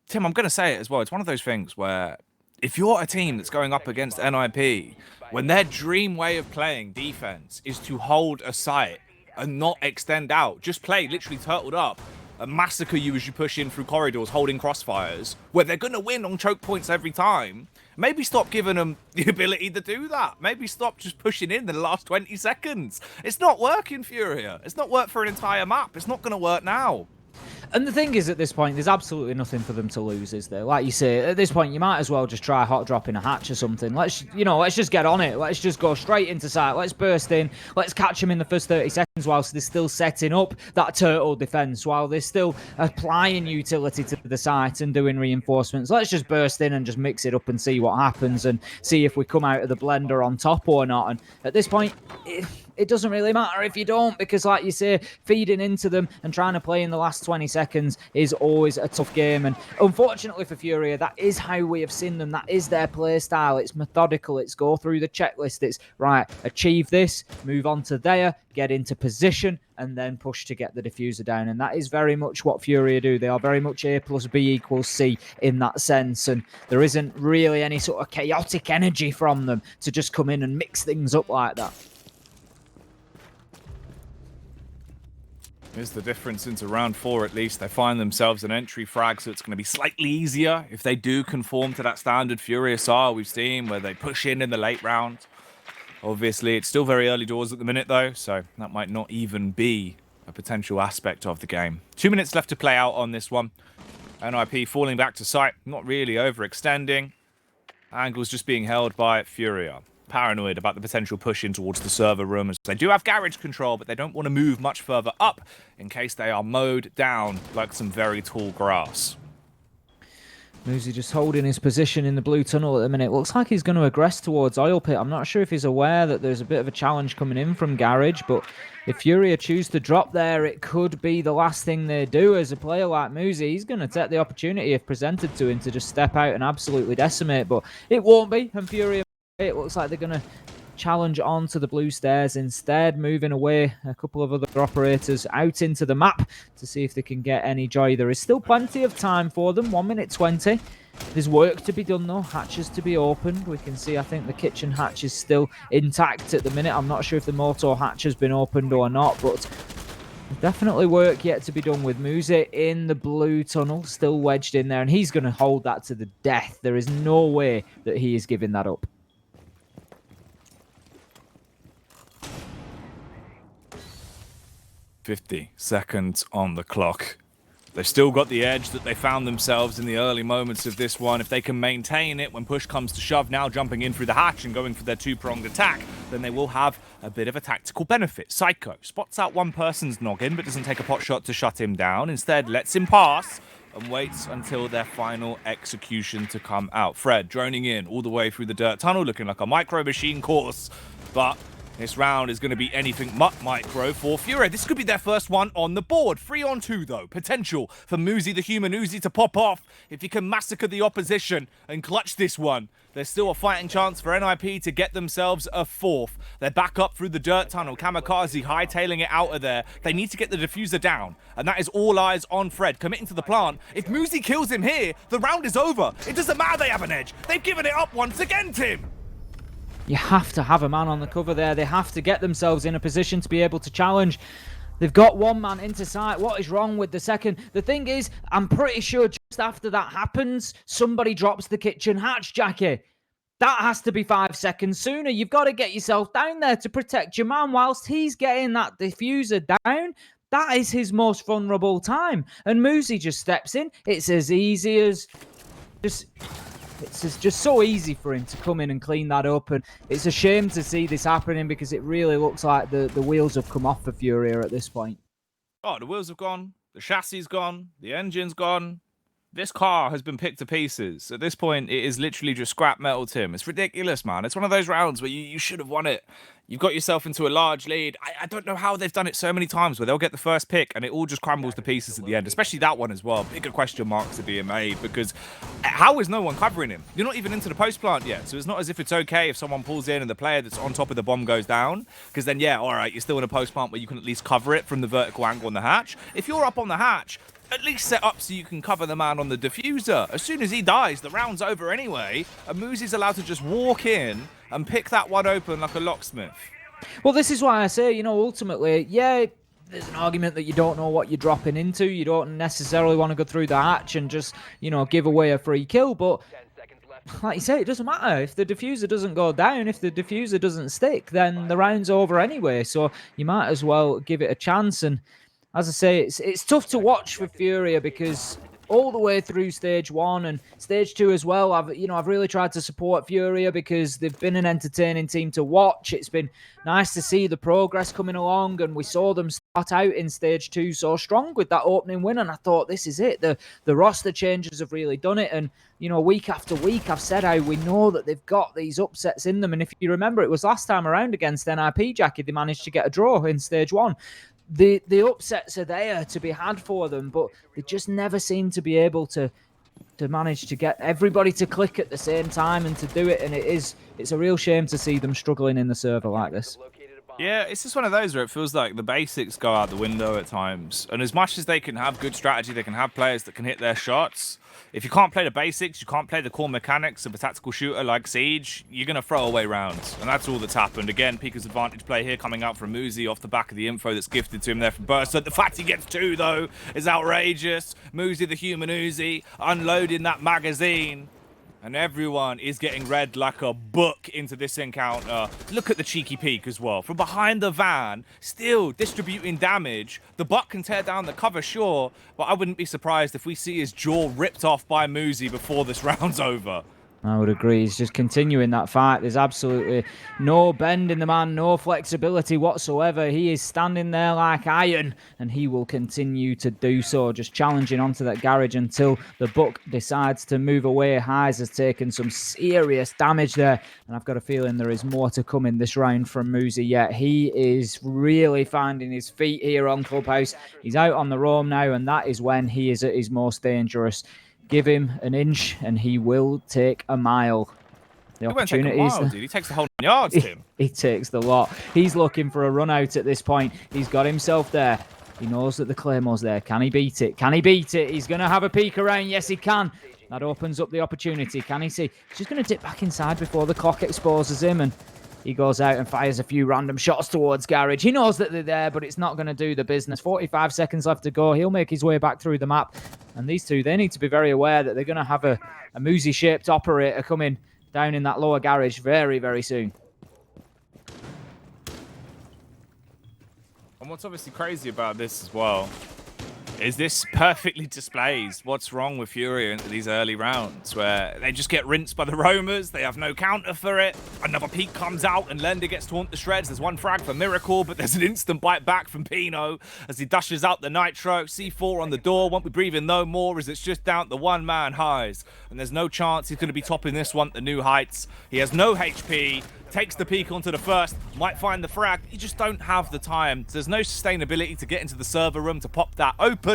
[SPEAKER 5] Tim, I'm going to say it as well. It's one of those things where if you're a team that's going up against NIP, when their dream way of playing defense is to hold a site and not extend out, just play literally turtled up, and massacre you as you push in through corridors holding crossfires, where they're going to win on choke points every time, maybe stop giving them the ability to do that. Maybe stop just pushing in the last 20 seconds. It's not working, Furia. It's not worked for an entire map. It's not going to work now.
[SPEAKER 6] And the thing is, at this point, there's absolutely nothing for them to lose, is there? Like you say, at this point, you might as well just try hot dropping a hatch or something. Let's just get on it. Let's just go straight into sight. Let's burst in. Let's catch them in the first 30 seconds whilst they're still setting up that turtle defense, while they're still applying utility to the site and doing reinforcements. Let's just burst in and just mix it up and see what happens and see if we come out of the blender on top or not. And at this point, it doesn't really matter if you don't, because like you say, feeding into them and trying to play in the last 20 seconds is always a tough game. And unfortunately for Furia, that is how we have seen them. That is their play style. It's methodical. It's go through the checklist. It's right, achieve this, move on to there, get into position, and then push to get the diffuser down. And that is very much what Furia do. They are very much A plus B equals C in that sense. And there isn't really any sort of chaotic energy from them to just come in and mix things up like that.
[SPEAKER 5] Here's the difference into round 4, at least. They find themselves an entry frag, so it's going to be slightly easier if they do conform to that standard Furia style we've seen, where they push in the late round. Obviously, it's still very early doors at the minute, though, so that might not even be a potential aspect of the game. 2 minutes left to play out on this one. NIP falling back to site, not really overextending. Angle's just being held by Furia. Paranoid about the potential push in towards the server room, as they do have garage control, but they don't want to move much further up in case they are mowed down like some very tall grass.
[SPEAKER 6] Muzi just holding his position in the blue tunnel at the minute. Looks like he's going to aggress towards Oil Pit. I'm not sure if he's aware that there's a bit of a challenge coming in from Garage, but if Furia choose to drop there, it could be the last thing they do. As a player like Muzi, he's going to take the opportunity, if presented to him, to just step out and absolutely decimate, but it won't be, and Furia, it looks like they're going to challenge onto the blue stairs instead, moving away a couple of other operators out into the map to see if they can get any joy. There is still plenty of time for them, 1 minute 20. There's work to be done though, hatches to be opened. We can see, I think the kitchen hatch is still intact at the minute. I'm not sure if the motor hatch has been opened or not, but definitely work yet to be done with Muzi in the blue tunnel, still wedged in there, and he's going to hold that to the death. There is no way that he is giving that up.
[SPEAKER 5] 50 seconds on the clock. They've still got the edge that they found themselves in the early moments of this one. If they can maintain it when push comes to shove, now jumping in through the hatch and going for their two-pronged attack, then they will have a bit of a tactical benefit. Psycho spots out one person's noggin, but doesn't take a pot shot to shut him down. Instead, lets him pass and waits until their final execution to come out. Fred droning in all the way through the dirt tunnel, looking like a micro machine course, but this round is going to be anything but micro for Furia. This could be their first one on the board. 3 on 2, though. Potential for Muzi the Human Uzi to pop off. If he can massacre the opposition and clutch this one, there's still a fighting chance for NIP to get themselves a 4th. They're back up through the dirt tunnel. Kamikaze hightailing it out of there. They need to get the diffuser down, and that is all eyes on Fred, committing to the plant. If Muzi kills him here, the round is over. It doesn't matter they have an edge. They've given it up once again, Tim.
[SPEAKER 6] You have to have a man on the cover there. They have to get themselves in a position to be able to challenge. They've got one man into sight. What is wrong with the second? The thing is, I'm pretty sure just after that happens, somebody drops the kitchen hatch, Jackie. That has to be 5 seconds sooner. You've got to get yourself down there to protect your man whilst he's getting that diffuser down. That is his most vulnerable time. And Muzi just steps in. It's as easy as It's just so easy for him to come in and clean that up, and it's a shame to see this happening because it really looks like the wheels have come off for Furia at this point.
[SPEAKER 5] Oh, the wheels have gone, the chassis gone, the engine's gone. This car has been picked to pieces. At this point, it is literally just scrap metal, Tim. It's ridiculous, man. It's one of those rounds where you should have won it. You've got yourself into a large lead. I don't know how they've done it so many times where they'll get the first pick and it all just crumbles to pieces at the end, especially that one as well. Bigger question marks are being made because how is no one covering him? You're not even into the post plant yet, so it's not as if it's okay if someone pulls in and the player that's on top of the bomb goes down, because then, yeah, all right, you're still in a post plant where you can at least cover it from the vertical angle on the hatch. If you're up on the hatch, at least set up so you can cover the man on the diffuser. As soon as he dies, the round's over anyway, and Muzi's allowed to just walk in and pick that one open like a locksmith.
[SPEAKER 6] Well, this is why I say, you know, ultimately, yeah, there's an argument that you don't know what you're dropping into. You don't necessarily want to go through the hatch and just, you know, give away a free kill, but like you say, it doesn't matter. If the diffuser doesn't go down, if the diffuser doesn't stick, then the round's over anyway, so you might as well give it a chance. And as I say, it's tough to watch for Furia because all the way through stage 1 and stage 2 as well, I've really tried to support Furia because they've been an entertaining team to watch. It's been nice to see the progress coming along, and we saw them out in stage 2 so strong with that opening win, and I thought, this is it. The roster changes have really done it, and week after week I've said how we know that they've got these upsets in them, and if you remember, it was last time around against NIP, Jackie, they managed to get a draw in stage 1. The upsets are there to be had for them, but they just never seem to be able to manage to get everybody to click at the same time and to do it, and it's a real shame to see them struggling in the server like this.
[SPEAKER 5] Yeah, it's just one of those where it feels like the basics go out the window at times. And as much as they can have good strategy, they can have players that can hit their shots. If you can't play the basics, you can't play the core mechanics of a tactical shooter like Siege, you're going to throw away rounds. And that's all that's happened. Again, Pika's advantage play here coming out from Muzi off the back of the info that's gifted to him there from Burst. So the fact he gets 2, though, is outrageous. Muzi, the human Uzi, unloading that magazine. And everyone is getting read like a book into this encounter. Look at the cheeky peek as well. From behind the van, still distributing damage. The butt can tear down the cover, sure, but I wouldn't be surprised if we see his jaw ripped off by Muzi before this round's over.
[SPEAKER 6] I would agree. He's just continuing that fight. There's absolutely no bend in the man, no flexibility whatsoever. He is standing there like iron, and he will continue to do so, just challenging onto that garage until the buck decides to move away. Highs has taken some serious damage there, and I've got a feeling there is more to come in this round from Muzi yet. He is really finding his feet here on Clubhouse. He's out on the roam now, and that is when he is at his most dangerous. Give him an inch and he will take a mile. The opportunities.
[SPEAKER 5] He takes the whole yards, Tim.
[SPEAKER 6] He takes the lot. He's looking for a run out at this point. He's got himself there. He knows that the Claymore's there. Can he beat it? Can he beat it? He's going to have a peek around. Yes, he can. That opens up the opportunity. Can he see? He's just going to dip back inside before the clock exposes him, and he goes out and fires a few random shots towards Garage. He knows that they're there, but it's not going to do the business. 45 seconds left to go. He'll make his way back through the map. And these two, they need to be very aware that they're going to have a Muzi-shaped operator coming down in that lower garage very, very soon.
[SPEAKER 5] And what's obviously crazy about this as well is this perfectly displays what's wrong with Fury into these early rounds, where they just get rinsed by the roamers, they have no counter for it, another peak comes out and Lender gets torn to shreds. There's one frag for Miracle, but there's an instant bite back from Pino as he dashes out the Nitro. C4 on the door, won't be breathing no more as it's just down to one-man highs. And there's no chance he's going to be topping this one to new heights. He has no HP, takes the peak onto the first, might find the frag. You just don't have the time. There's no sustainability to get into the server room to pop that open.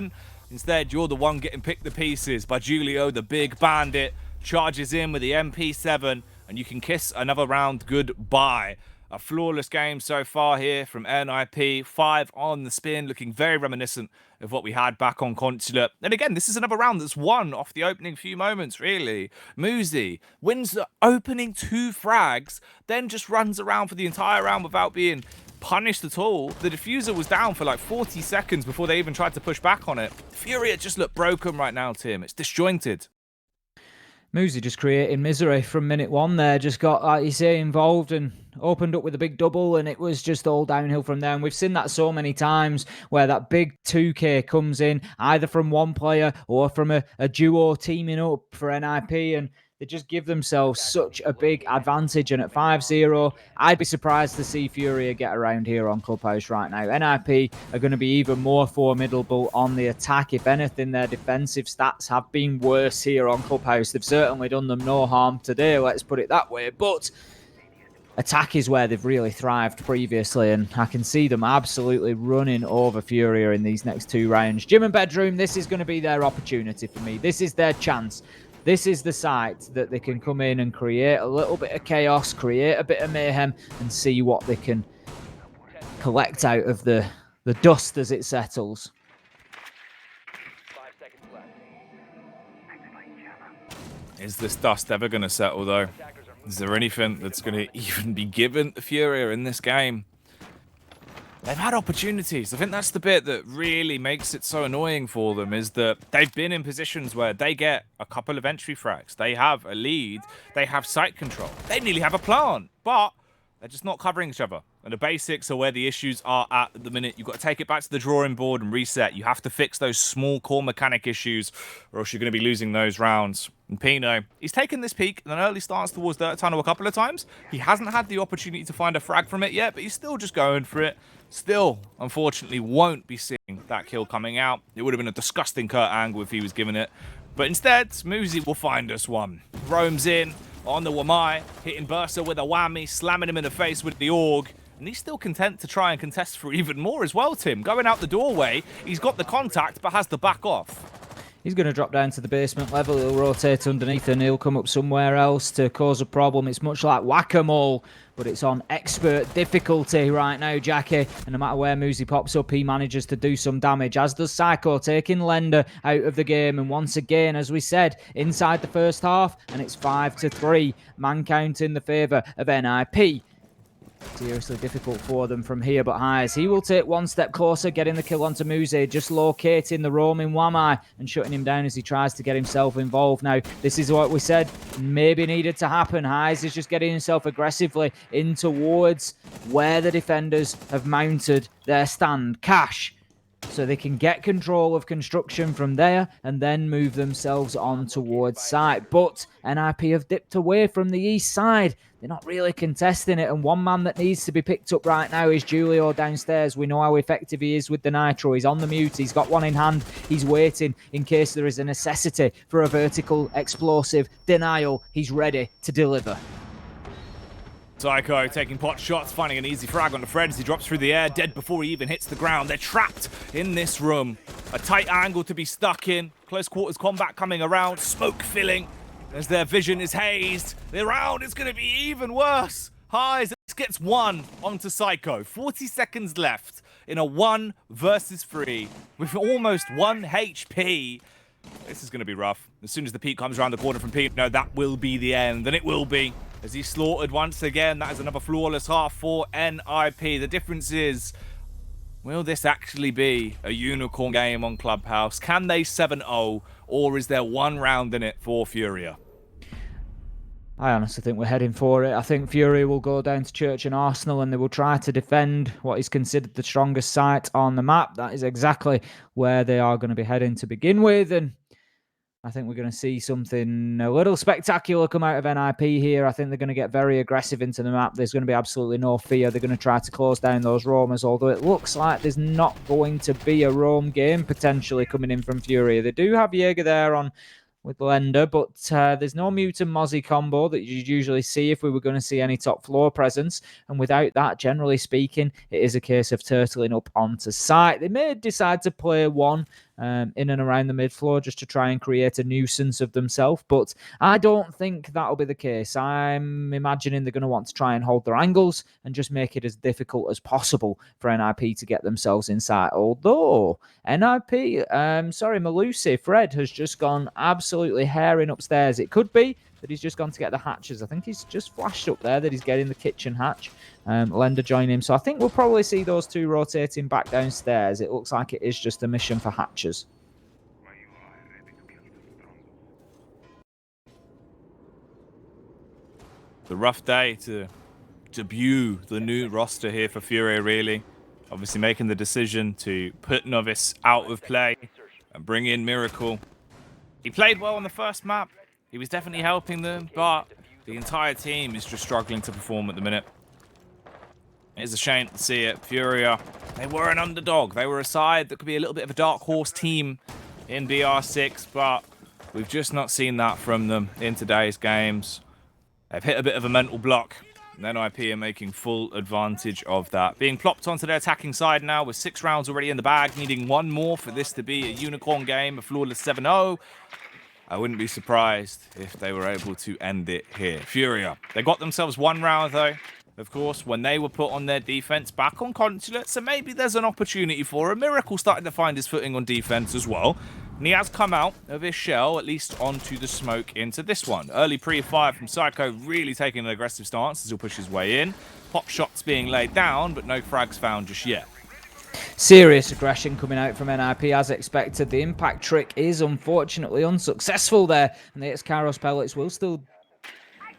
[SPEAKER 5] Instead, you're the one getting picked to pieces by Julio, the big bandit. Charges in with the MP7, and you can kiss another round goodbye. A flawless game so far here from NIP. 5 on the spin, looking very reminiscent of what we had back on Consulate. And again, this is another round that's won off the opening few moments, really. Muzi wins the opening 2 frags, then just runs around for the entire round without being punished at all. The diffuser was down for like 40 seconds before they even tried to push back on it. Fury just look broken right now, Tim. It's disjointed.
[SPEAKER 6] Muzi just creating misery from minute 1 there. Just got, like you say, involved and opened up with a big double, and it was just all downhill from there. And we've seen that so many times where that big 2K comes in either from one player or from a duo teaming up for NIP, and they just give themselves such a big advantage. And at 5-0, I'd be surprised to see Furia get around here on Clubhouse right now. NIP are going to be even more formidable on the attack. If anything, their defensive stats have been worse here on Clubhouse. They've certainly done them no harm today, let's put it that way. But attack is where they've really thrived previously, and I can see them absolutely running over Furia in these next 2 rounds. Gym and Bedroom, this is going to be their opportunity for me. This is their chance. This is the site that they can come in and create a little bit of chaos, create a bit of mayhem, and see what they can collect out of the dust as it settles.
[SPEAKER 12] 5 seconds left.
[SPEAKER 5] Is this dust ever going to settle, though? Is there anything that's going to even be given to Furia in this game? They've had opportunities. I think that's the bit that really makes it so annoying for them, is that they've been in positions where they get a couple of entry frags. They have a lead. They have site control. They nearly have a plant, but they're just not covering each other. And the basics are where the issues are at the minute. You've got to take it back to the drawing board and reset. You have to fix those small core mechanic issues, or else you're going to be losing those rounds. And Pino, he's taken this peak in an early stance towards Dirt Tunnel a couple of times. He hasn't had the opportunity to find a frag from it yet, but he's still just going for it. Still, unfortunately, won't be seeing that kill coming out. It would have been a disgusting Kurt angle if he was given it. But instead, Smoozy will find us one. Roams in on the Wamai, hitting Bursa with a whammy, slamming him in the face with the Org. And he's still content to try and contest for even more as well, Tim. Going out the doorway, he's got the contact, but has the back off.
[SPEAKER 6] He's going to drop down to the basement level. He'll rotate underneath and he'll come up somewhere else to cause a problem. It's much like whack-a-mole, but it's on expert difficulty right now, Jackie. And no matter where Muzi pops up, he manages to do some damage, as does Psycho, taking Lender out of the game. And once again, as we said, inside the first half, and it's 5-3. Man count in the favour of NIP. Seriously difficult for them from here, but Highs, he will take one step closer, getting the kill onto Muzi, just locating the roaming Wamai and shutting him down as he tries to get himself involved. Now, this is what we said maybe needed to happen. Highs is just getting himself aggressively in towards where the defenders have mounted their stand. Cash, so they can get control of construction from there and then move themselves on towards site. But NIP have dipped away from the east side. They're not really contesting it, and one man that needs to be picked up right now is Julio downstairs. We know how effective he is with the Nitro. He's on the mute. He's got one in hand. He's waiting in case there is a necessity for a vertical explosive denial. He's ready to deliver.
[SPEAKER 5] Psycho taking pot shots, finding an easy frag on the Fred as he drops through the air, dead before he even hits the ground. They're trapped in this room. A tight angle to be stuck in. Close quarters combat coming around. Smoke filling as their vision is hazed. The round is going to be even worse. Highs gets one onto Psycho. 40 seconds left in a 1 versus 3 with almost 1 HP. This is going to be rough. As soon as the peak comes around the corner from Pino, that will be the end, and it will be. As he's slaughtered once again, that is another flawless half for NIP. The difference is, will this actually be a unicorn game on Clubhouse? Can they 7-0, or is there one round in it for Furia?
[SPEAKER 6] I honestly think we're heading for it. I think Fury will go down to Church and Arsenal and they will try to defend what is considered the strongest site on the map. That is exactly where they are going to be heading to begin with. And I think we're going to see something a little spectacular come out of NIP here. I think they're going to get very aggressive into the map. There's going to be absolutely no fear. They're going to try to close down those roamers, although it looks like there's not going to be a roam game potentially coming in from Fury. They do have Jaeger there on with Lender, but there's no Mutant Mozzie combo that you'd usually see if we were going to see any top floor presence, and without that, generally speaking, it is a case of turtling up onto site. They may decide to play one in and around the mid-floor just to try and create a nuisance of themselves, but I don't think that'll be the case. I'm imagining they're going to want to try and hold their angles and just make it as difficult as possible for NIP to get themselves inside. Although Malusi, Fred has just gone absolutely herring upstairs. It could be that he's just gone to get the hatches. I think he's just flashed up there that he's getting the kitchen hatch. Lender join him. So I think we'll probably see those two rotating back downstairs. It looks like it is just a mission for hatches.
[SPEAKER 5] The rough day to debut the new roster here for Fury, really. Obviously making the decision to put Novice out of play and bring in Miracle. He played well on the first map. He was definitely helping them, but the entire team is just struggling to perform at the minute. It's a shame to see it. Furia, they were an underdog. They were a side that could be a little bit of a dark horse team in BR6, but we've just not seen that from them in today's games. They've hit a bit of a mental block, and NIP are making full advantage of that. Being plopped onto their attacking side now with 6 rounds already in the bag, needing one more for this to be a unicorn game, a flawless 7-0. I wouldn't be surprised if they were able to end it here. Furia, they got themselves 1 round though, of course, when they were put on their defense back on Consulate, so maybe there's an opportunity for a Miracle starting to find his footing on defense as well. And he has come out of his shell, at least onto the smoke into this one. Early pre-fire from Psycho, really taking an aggressive stance as he'll push his way in. Pop shots being laid down, but no frags found just yet.
[SPEAKER 6] Serious aggression coming out from NIP as expected. The impact trick is unfortunately unsuccessful there. And the X-Kairos pellets will still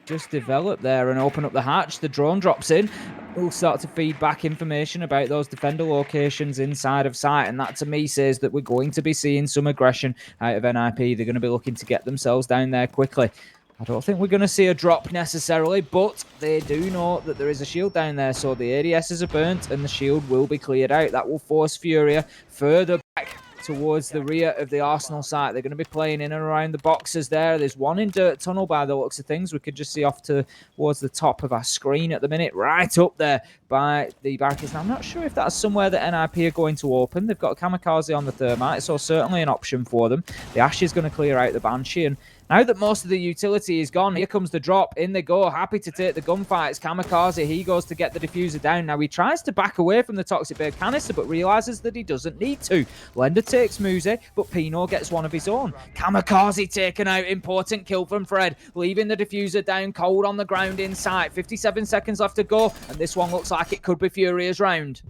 [SPEAKER 6] just develop there and open up the hatch. The drone drops in. will start to feed back information about those defender locations inside of sight, and that to me says that we're going to be seeing some aggression out of NIP. They're going to be looking to get themselves down there quickly. I don't think we're going to see a drop necessarily, but they do know that there is a shield down there, so the ADSs are burnt and the shield will be cleared out. That will force Furia further back towards the rear of the Arsenal site. They're going to be playing in and around the boxes there. There's one in Dirt Tunnel by the looks of things. We could just see off towards the top of our screen at the minute, right up there by the barricades. Now, I'm not sure if that's somewhere that NIP are going to open. They've got a Kamikaze on the Thermite, so certainly an option for them. The Ash is going to clear out the Banshee, and now that most of the utility is gone, here comes the drop. In they go. Happy to take the gunfight. It's Kamikaze. He goes to get the diffuser down. Now he tries to back away from the Toxic Bay canister, but realizes that he doesn't need to. Lender takes Muze, but Pino gets one of his own. Kamikaze taken out. Important kill from Fred. Leaving the diffuser down cold on the ground in sight. 57 seconds left to go, and this one looks like it could be Furia's round.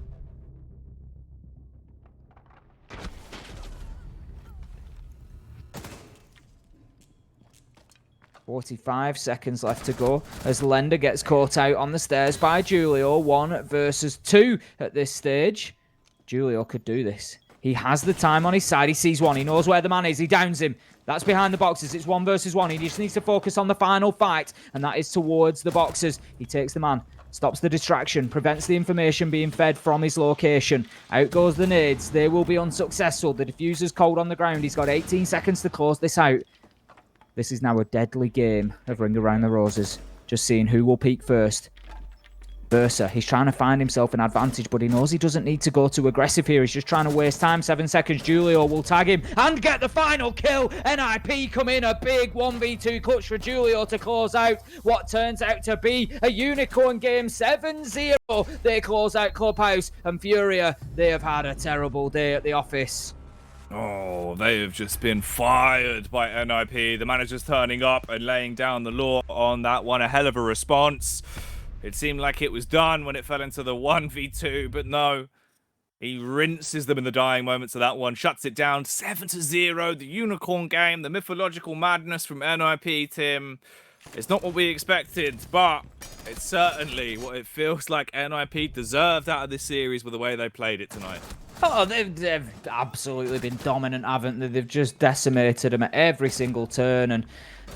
[SPEAKER 6] 45 seconds left to go as Lender gets caught out on the stairs by Julio. 1 versus 2 at this stage. Julio could do this. He has the time on his side. He sees one. He knows where the man is. He downs him. That's behind the boxes. It's 1 versus 1. He just needs to focus on the final fight, and that is towards the boxes. He takes the man. Stops the distraction, prevents the information being fed from his location. Out goes the nades. They will be unsuccessful. The diffuser's cold on the ground. He's got 18 seconds to close this out. This is now a deadly game of Ring Around the Roses. Just seeing who will peak first. Bursa, he's trying to find himself an advantage, but he knows he doesn't need to go too aggressive here. He's just trying to waste time. 7 seconds. Julio will tag him and get the final kill. NIP come in. A big 1v2 clutch for Julio to close out what turns out to be a unicorn game. 7-0. They close out Clubhouse, and Furia, they have had a terrible day at the office.
[SPEAKER 5] Oh, they have just been fired by NIP. The manager's turning up and laying down the law on that one. A hell of a response. It seemed like it was done when it fell into the 1v2, but no. He rinses them in the dying moments of that one, shuts it down. 7-0, the unicorn game, the mythological madness from NIP, Tim. It's not what we expected, but it's certainly what it feels like NIP deserved out of this series with the way they played it tonight.
[SPEAKER 6] Oh, they've absolutely been dominant, haven't they? They've just decimated them at every single turn, and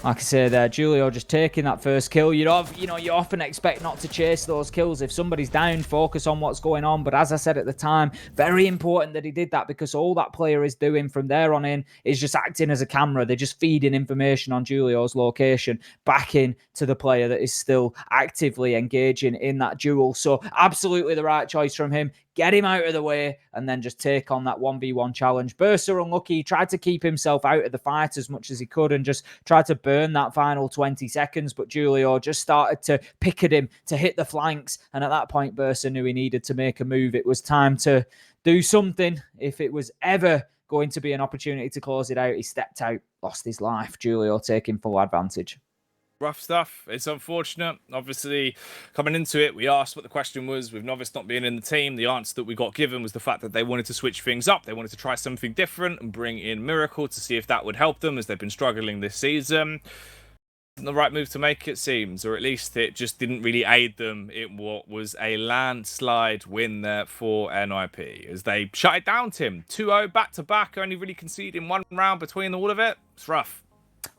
[SPEAKER 6] like I say there, Julio just taking that first kill. You often expect not to chase those kills. If somebody's down, focus on what's going on. But as I said at the time, very important that he did that, because all that player is doing from there on in is just acting as a camera. They're just feeding information on Julio's location back in to the player that is still actively engaging in that duel. So absolutely the right choice from him. Get him out of the way and then just take on that 1v1 challenge. Bursa unlucky. He tried to keep himself out of the fight as much as he could and just tried to burn that final 20 seconds. But Julio just started to pick at him to hit the flanks. And at that point, Bursa knew he needed to make a move. It was time to do something. If it was ever going to be an opportunity to close it out, he stepped out, lost his life. Julio taking full advantage.
[SPEAKER 5] Rough stuff. It's unfortunate. Obviously, coming into it, we asked what the question was with Novice not being in the team. The answer that we got given was the fact that they wanted to switch things up. They wanted to try something different and bring in Miracle to see if that would help them, as they've been struggling this season. The right move to make, it seems, or at least it just didn't really aid them in what was a landslide win there for NIP, as they shut it down, Tim. 2-0 back-to-back, only really conceding one round between all of it. It's rough.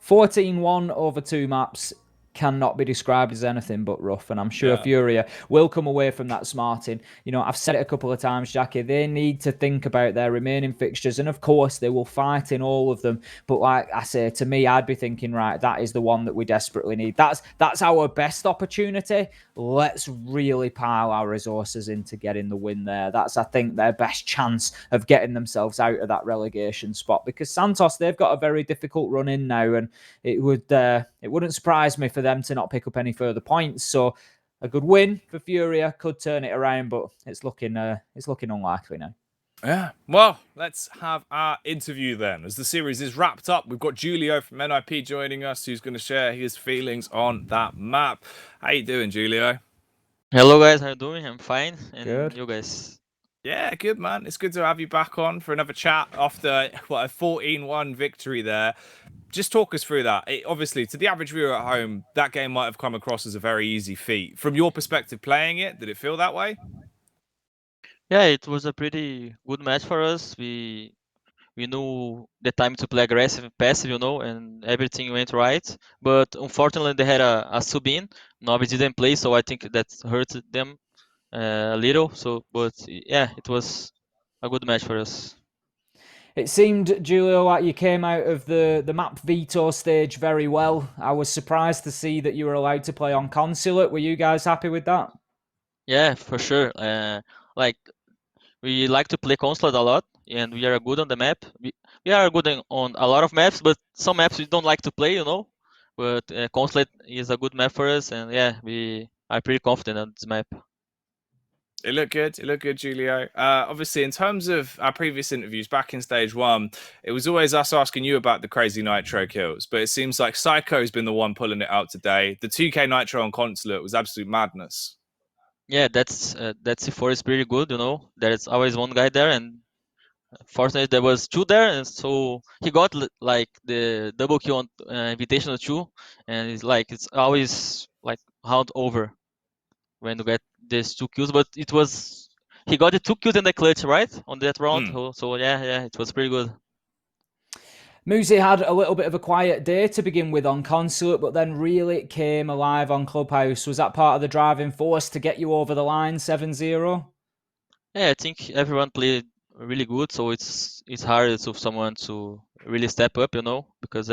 [SPEAKER 6] 14-1 over 2 maps cannot be described as anything but rough, and I'm sure Furia will come away from that smarting. You know, I've said it a couple of times, Jackie, they need to think about their remaining fixtures, and of course they will fight in all of them, but like I say, to me, I'd be thinking, right, that is the one that we desperately need. That's our best opportunity. Let's really pile our resources into getting the win there. That's, I think, their best chance of getting themselves out of that relegation spot, because Santos, they've got a very difficult run in now, and it wouldn't surprise me for them to not pick up any further points. So a good win for Furia could turn it around, but it's looking unlikely now.
[SPEAKER 5] Yeah, well, let's have our interview then. As the series is wrapped up, we've got Julio from NIP joining us, who's going to share his feelings on that map. How you doing, Julio?
[SPEAKER 14] Hello guys, how you doing? I'm fine. And
[SPEAKER 6] Good.
[SPEAKER 14] you guys?
[SPEAKER 5] Yeah, good, man. It's good to have you back on for another chat after a 14-1 victory there. Just talk us through that. Obviously, to the average viewer at home, that game might have come across as a very easy feat. From your perspective playing it, did it feel that way?
[SPEAKER 14] Yeah, it was a pretty good match for us. We knew the time to play aggressive and passive, and everything went right. But unfortunately, they had a sub-in. Novi didn't play, so I think that hurt them a little. But yeah, it was a good match for us.
[SPEAKER 6] It seemed, Julio, like you came out of the map veto stage very well. I was surprised to see that you were allowed to play on Consulate. Were you guys happy with that?
[SPEAKER 14] Yeah, for sure. Like we like to play Consulate a lot, and we are good on the map. We are good on a lot of maps, but some maps we don't like to play. But Consulate is a good map for us, and yeah, we are pretty confident on this map.
[SPEAKER 5] It looked good. It looked good, Julio. Obviously, in terms of our previous interviews back in stage one, it was always us asking you about the crazy nitro kills. But it seems like Psycho's been the one pulling it out today. The 2K nitro on Consulate was absolute madness.
[SPEAKER 14] Yeah, that's C4 is pretty good. There's always one guy there, and fortunately there was two there, and so he got like the double kill on invitational 2, and it's always like round over when you get these 2 kills. But he got the 2 kills in the clutch, right, on that round. So yeah, it was pretty good.
[SPEAKER 6] Muzi had a little bit of a quiet day to begin with on Consulate, but then really came alive on Clubhouse. Was that part of the driving force to get you over the line 7-0?
[SPEAKER 14] Yeah, I think everyone played really good, so it's hard for someone to really step up, because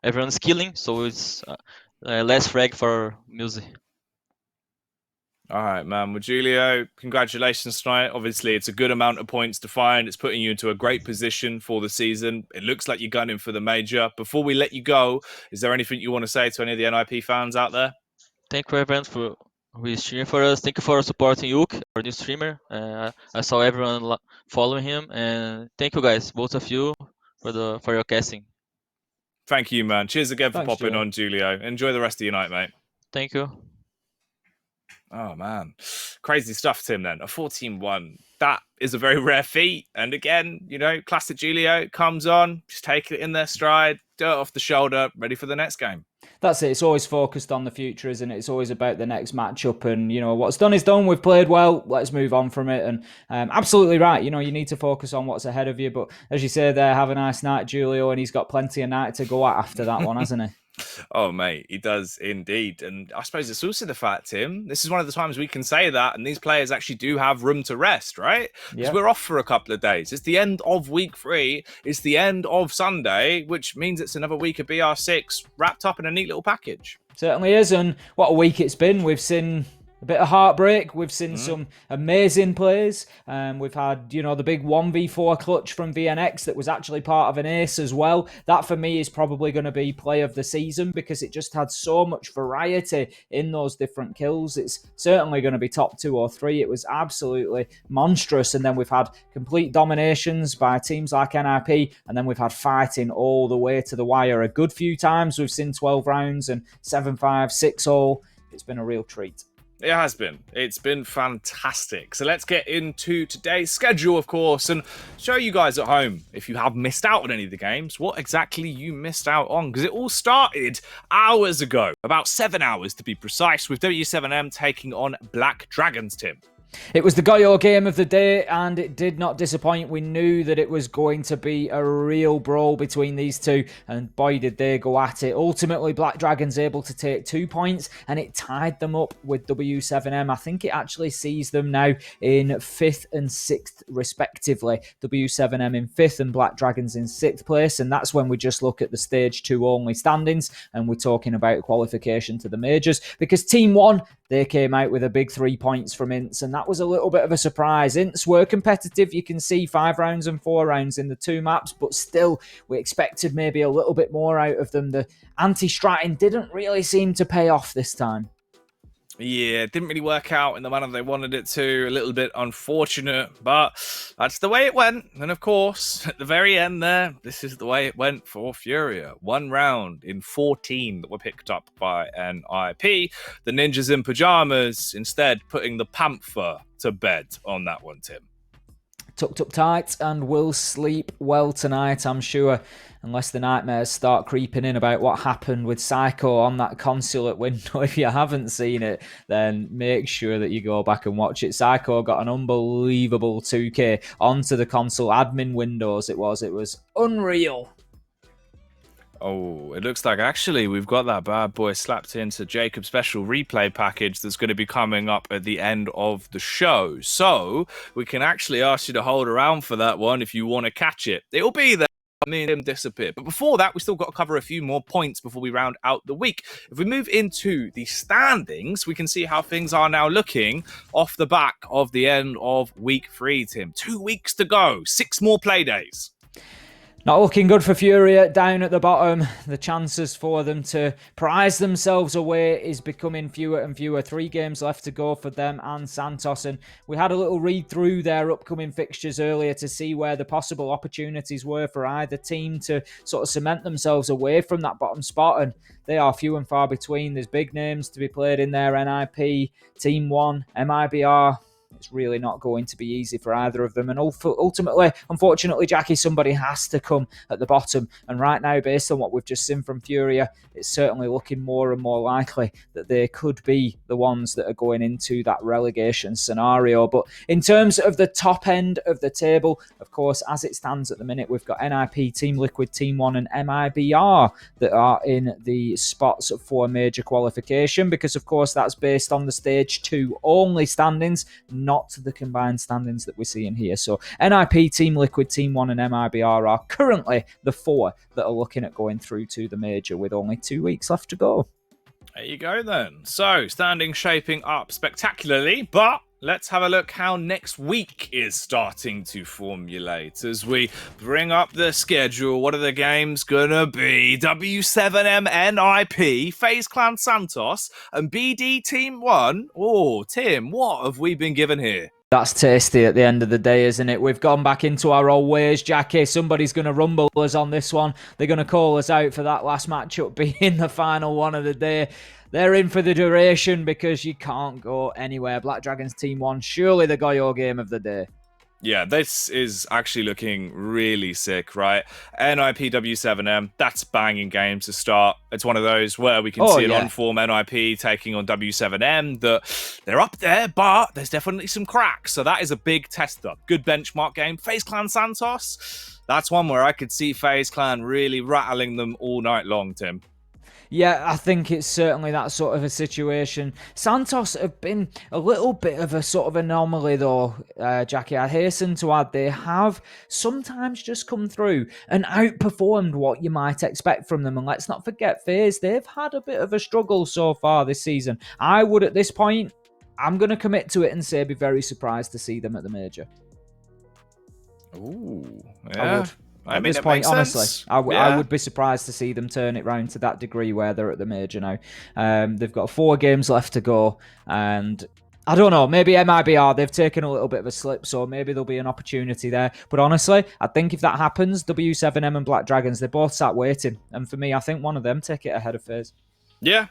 [SPEAKER 14] everyone's killing, so it's less frag for music.
[SPEAKER 5] All right, man. Well, Julio, congratulations tonight. Obviously, it's a good amount of points to find. It's putting you into a great position for the season. It looks like you're gunning for the major. Before we let you go, is there anything you want to say to any of the NIP fans out there?
[SPEAKER 14] Thank you, everyone, who is cheering for us. Thank you for supporting Yuk, our new streamer. I saw everyone following him, and thank you guys, both of you, for your casting.
[SPEAKER 5] Thank you, man. Cheers again for popping
[SPEAKER 6] Julio.
[SPEAKER 5] on, Julio. Enjoy the rest of your night, mate.
[SPEAKER 14] Thank you.
[SPEAKER 5] Oh, man. Crazy stuff, Tim, then. A 14-1. That is a very rare feat. And again, classic Julio comes on, just take it in their stride, dirt off the shoulder, ready for the next game.
[SPEAKER 6] That's it. It's always focused on the future, isn't it? It's always about the next matchup. And, what's done is done. We've played well. Let's move on from it. And absolutely right. You need to focus on what's ahead of you. But as you say there, have a nice night, Julio. And he's got plenty of night to go at after that one, hasn't he?
[SPEAKER 5] Oh, mate, he does indeed. And I suppose it's also the fact, Tim, this is one of the times we can say that, and these players actually do have room to rest, right? Because we're off for a couple of days. It's the end of week 3. It's the end of Sunday, which means it's another week of BR6 wrapped up in a neat little package.
[SPEAKER 6] Certainly is. And what a week it's been. We've seen a bit of heartbreak. We've seen some amazing plays. We've had, the big 1v4 clutch from VNX that was actually part of an ace as well. That for me is probably going to be play of the season because it just had so much variety in those different kills. It's certainly going to be top 2 or 3. It was absolutely monstrous. And then we've had complete dominations by teams like NIP. And then we've had fighting all the way to the wire. A good few times we've seen 12 rounds and 7-5, 6-all. It's been a real treat.
[SPEAKER 5] It has been. It's been fantastic. So let's get into today's schedule, of course, and show you guys at home, if you have missed out on any of the games, what exactly you missed out on. Because it all started hours ago, about 7 hours to be precise, with W7M taking on Black Dragons, Tim.
[SPEAKER 6] It was the Goyo game of the day, and it did not disappoint. We knew that it was going to be a real brawl between these two, and boy, did they go at it. Ultimately, Black Dragons able to take 2 points, and it tied them up with W7M. I think it actually sees them now in 5th and 6th, respectively. W7M in 5th and Black Dragons in 6th place, and that's when we just look at the Stage 2 only standings, and we're talking about qualification to the majors, because Team 1, they came out with a big 3 points from Ints, and that was a little bit of a surprise. Ints were competitive. You can see 5 rounds and 4 rounds in the 2 maps, but still, we expected maybe a little bit more out of them. The anti-stratting didn't really seem to pay off this time.
[SPEAKER 5] Yeah, it didn't really work out in the manner they wanted it to. A little bit unfortunate, but that's the way it went. And of course, at the very end there, this is the way it went for Furia. 1 round in 14 that were picked up by NIP. The Ninjas in Pajamas instead putting the Panther to bed on that one, Tim.
[SPEAKER 6] tucked up tight and will sleep well tonight, I'm sure, unless the nightmares start creeping in about what happened with Psycho on that consulate window. If you haven't seen it, then make sure that you go back and watch it. Psycho got an unbelievable 2K onto the console admin windows. It was unreal.
[SPEAKER 5] Oh, it looks like actually we've got that bad boy slapped into Jacob's special replay package that's going to be coming up at the end of the show. So we can actually ask you to hold around for that one if you want to catch it. It'll be there. Me and him disappear. But before that, we still got to cover a few more points before we round out the week. If we move into the standings, we can see how things are now looking off the back of the end of week 3, Tim. 2 weeks to go, 6 more play days.
[SPEAKER 6] Not looking good for Furia down at the bottom. The chances for them to prize themselves away is becoming fewer and fewer. 3 games left to go for them and Santos. And we had a little read through their upcoming fixtures earlier to see where the possible opportunities were for either team to sort of cement themselves away from that bottom spot. And they are few and far between. There's big names to be played in there. NIP, Team 1, MIBR. It's really not going to be easy for either of them. And ultimately, unfortunately, Jackie, somebody has to come at the bottom. And right now, based on what we've just seen from Furia, it's certainly looking more and more likely that they could be the ones that are going into that relegation scenario. But in terms of the top end of the table, of course, as it stands at the minute, we've got NIP, Team Liquid, Team 1 and MIBR that are in the spots for major qualification because, of course, that's based on the Stage 2 only standings, not the combined standings that we're seeing here. So NIP, Team Liquid, Team 1 and MIBR are currently the 4 that are looking at going through to the major with only 2 weeks left to go.
[SPEAKER 5] There you go then. So standings shaping up spectacularly, but let's have a look how next week is starting to formulate as we bring up the schedule. What are the games gonna be? W7M NIP, FaZe Clan Santos, and BD Team 1. Oh, Tim, what have we been given here?
[SPEAKER 6] That's tasty at the end of the day, isn't it? We've gone back into our old ways, Jackie. Somebody's going to rumble us on this one. They're going to call us out for that last matchup being the final one of the day. They're in for the duration because you can't go anywhere. Black Dragons Team 1, surely the Goyo game of the day.
[SPEAKER 5] Yeah, this is actually looking really sick, right? NIP W7M, that's a banging game to start. It's one of those where we can see an on-form NIP taking on W7M that they're up there, but there's definitely some cracks. So that is a big tester. Good benchmark game. FaZe Clan Santos, that's one where I could see FaZe Clan really rattling them all night long, Tim.
[SPEAKER 6] Yeah, I think it's certainly that sort of a situation. Santos have been a little bit of a sort of anomaly though, Jackie. I hasten to add they have sometimes just come through and outperformed what you might expect from them. And let's not forget FaZe, they've had a bit of a struggle so far this season. I would at this point, I'm going to commit to it and say be very surprised to see them at the major.
[SPEAKER 5] Ooh,
[SPEAKER 6] yeah. I would. At this point, honestly, I would be surprised to see them turn it round to that degree where they're at the major now. They've got 4 games left to go, and I don't know, maybe MIBR, they've taken a little bit of a slip, so maybe there'll be an opportunity there. But honestly, I think if that happens, W7M and Black Dragons, they both sat waiting. And for me, I think one of them take it ahead of FaZe.
[SPEAKER 5] Yeah.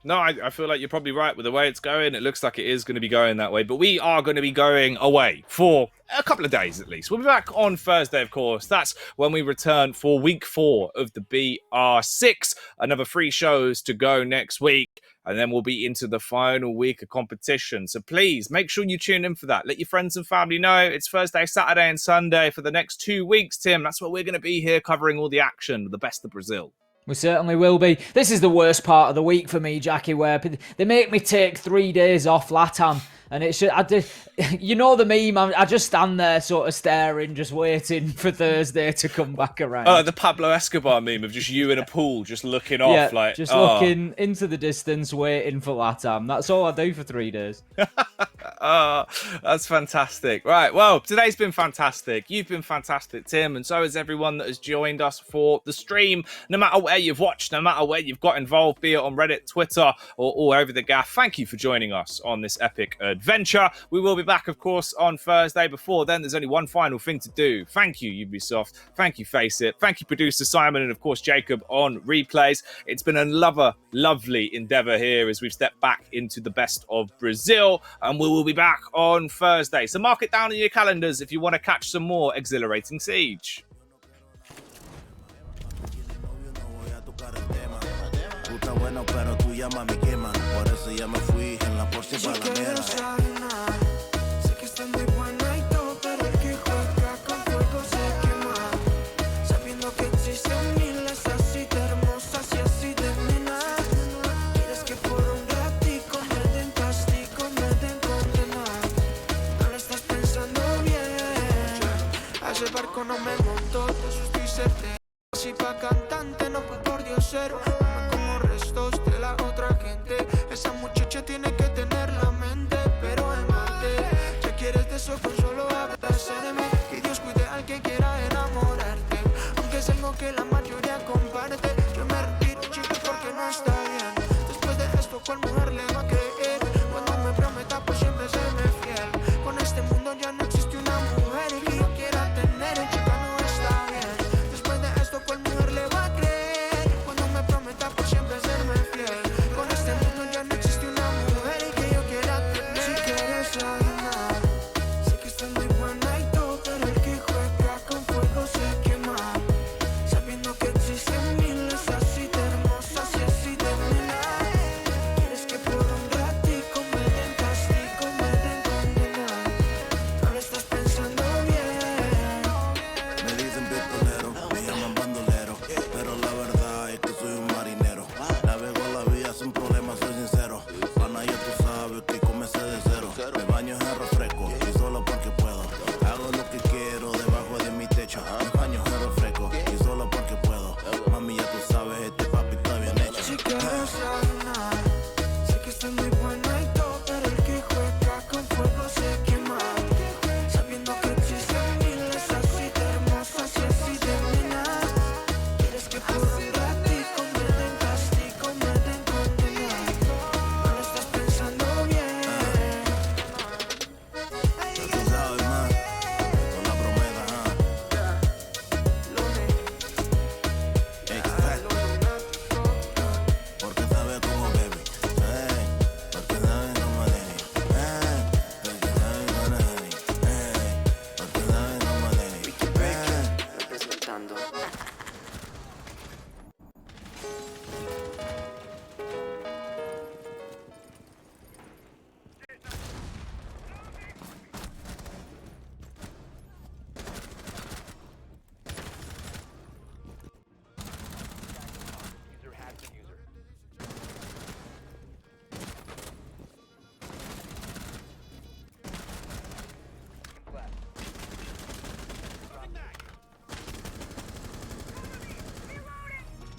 [SPEAKER 5] No, I feel like you're probably right with the way it's going. It looks like it is going to be going that way. But we are going to be going away for a couple of days at least. We'll be back on Thursday, of course. That's when we return for week 4 of the BR6. Another 3 shows to go next week. And then we'll be into the final week of competition. So please make sure you tune in for that. Let your friends and family know it's Thursday, Saturday and Sunday for the next 2 weeks, Tim. That's where we're going to be here covering all the action, the best of Brazil.
[SPEAKER 6] We certainly will be. This is the worst part of the week for me, Jackie, where they make me take 3 days off LATAM. And it's you know the meme, I just stand there sort of staring, just waiting for Thursday to come back around.
[SPEAKER 5] Oh, the Pablo Escobar meme of just you in a pool, just looking off.
[SPEAKER 6] Looking into the distance, waiting for LATAM. That's all I do for 3 days.
[SPEAKER 5] That's fantastic. Right, well, today's been fantastic. You've been fantastic, Tim, and so has everyone that has joined us for the stream. No matter where you've watched, no matter where you've got involved, be it on Reddit, Twitter, or all over the gaff, thank you for joining us on this epic adventure. We will be back, of course, on Thursday. Before then, there's only one final thing to do. Thank you, Ubisoft. Thank you, Faceit. Thank you, producer Simon, and of course, Jacob on replays. It's been another lovely endeavor here as we've stepped back into the best of Brazil, and we will be back on Thursday. So mark it down in your calendars if you want to catch some more exhilarating Siege.
[SPEAKER 2] Ese barco no me montó, de eso estoy certero. Si pa' cantante no fue por diosero. No como restos de la otra gente. Esa muchacha tiene que tener la mente, pero en arte. Si quieres de eso, con solo abrazarme. Que Dios cuide al que quiera enamorarte. Aunque es algo que la mayoría comparte. Yo me retiro, chico, porque no está bien. Después de esto, ¿cuál mujer le va a creer? Cuando me prometa, pues siempre serme fiel. Con este mundo ya no existe una mujer que yo quiera tener. Chica, no está bien. Después de esto, ¿cuál mujer le va a creer? Cuando me prometa, pues siempre serme fiel. Con este mundo ya no existe una mujer que yo quiera tener. Si quieres adivinar, sé que estás muy buena y todo, pero el que juega con fuego se quema. Sabiendo que existen miles así de hermosas y así de buenas. Quieres que por un ratico me den castigo, me den condena. No lo estás pensando bien.
[SPEAKER 15] Me dicen pistolero, me llaman bandolero, pero la verdad es que soy un marinero. Navego la vida sin problemas, soy sincero. Pana, ya tú sabes que comencé de cero. Me baño en refresco y solo porque puedo. Hago lo que quiero debajo de mi techo. Me baño en refresco y solo porque puedo. Mami, ya tú sabes, este papi está bien hecho.
[SPEAKER 2] Si quieres adivinar, sé que estás muy buena y todo, pero el que juega con fuego se quema. Sabiendo que existen miles así de hermosas y así de buenas. Quieres que por un ratico me den castigo, me den condena. No lo estás pensando bien.
[SPEAKER 15] Ya tú sabes, man, con la promesa, Exacto. Porque sabes cómo, baby. Porque sabes cómo, Lenny. Porque sabes cómo, Lenny. Porque sabes cómo, Lenny.
[SPEAKER 3] Representando.
[SPEAKER 12] User has the user. Left.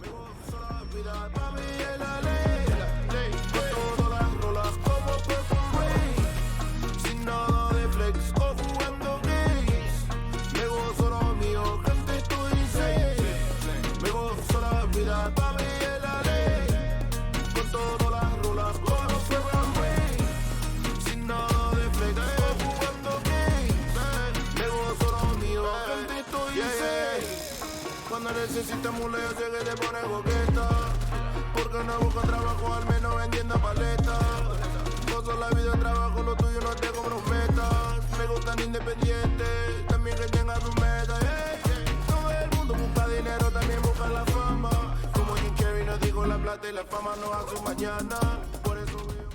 [SPEAKER 15] Me gozo la vida, pa' mí es la ley. Con todas las rolas como Purple Rain. Sin nada de flex o jugando gays. Me gozo lo mío, gente, estoy safe. Me gozo la vida, pa' mí es la ley. Con todas las rolas como Purple Rain. Sin nada de flex o jugando gays. Me gozo lo mío, gente, estoy safe. Cuando necesitas muleo, sé que te pone coqueta. Porque no busco trabajo, al menos vendiendo paletas. Gozo la vida, trabajo, lo tuyo no te comprometas. Me gustan independientes, también que tengan sus metas. Todo el mundo busca dinero, también busca la fama. Como Jim Carrey nos dijo, la plata y la fama no a su mañana. Por eso veo.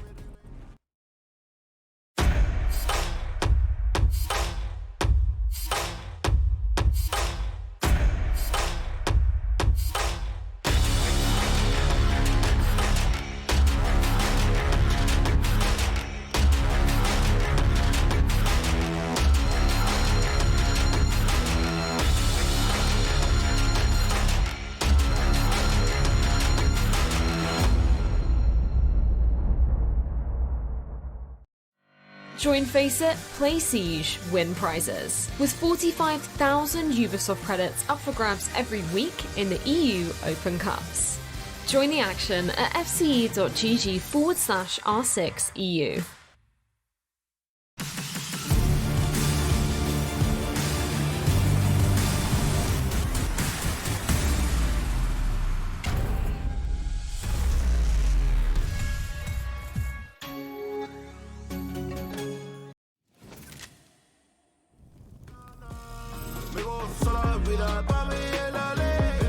[SPEAKER 4] Join Face It, play Siege, win prizes. With 45,000 Ubisoft credits up for grabs every week in the EU Open Cups. Join the action at fce.gg/R6EU.
[SPEAKER 15] vida pa' mí es la ley.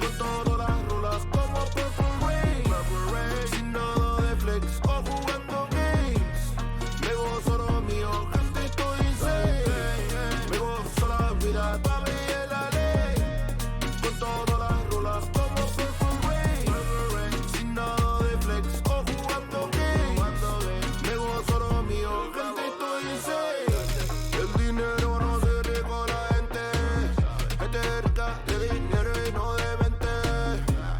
[SPEAKER 15] Con todas las rolas como Purple Rain. Sin nada de flex o jugando games. Me gozo lo mío, gente, estoy insane. Me gozo la vida pa' mí es la ley. Con todas las rolas como Purple Rain. Sin nada de flex o jugando games. Me gozo lo mío, gente, estoy insane. El dinero no se rico a la gente. Gente rica de dinero y no de mente.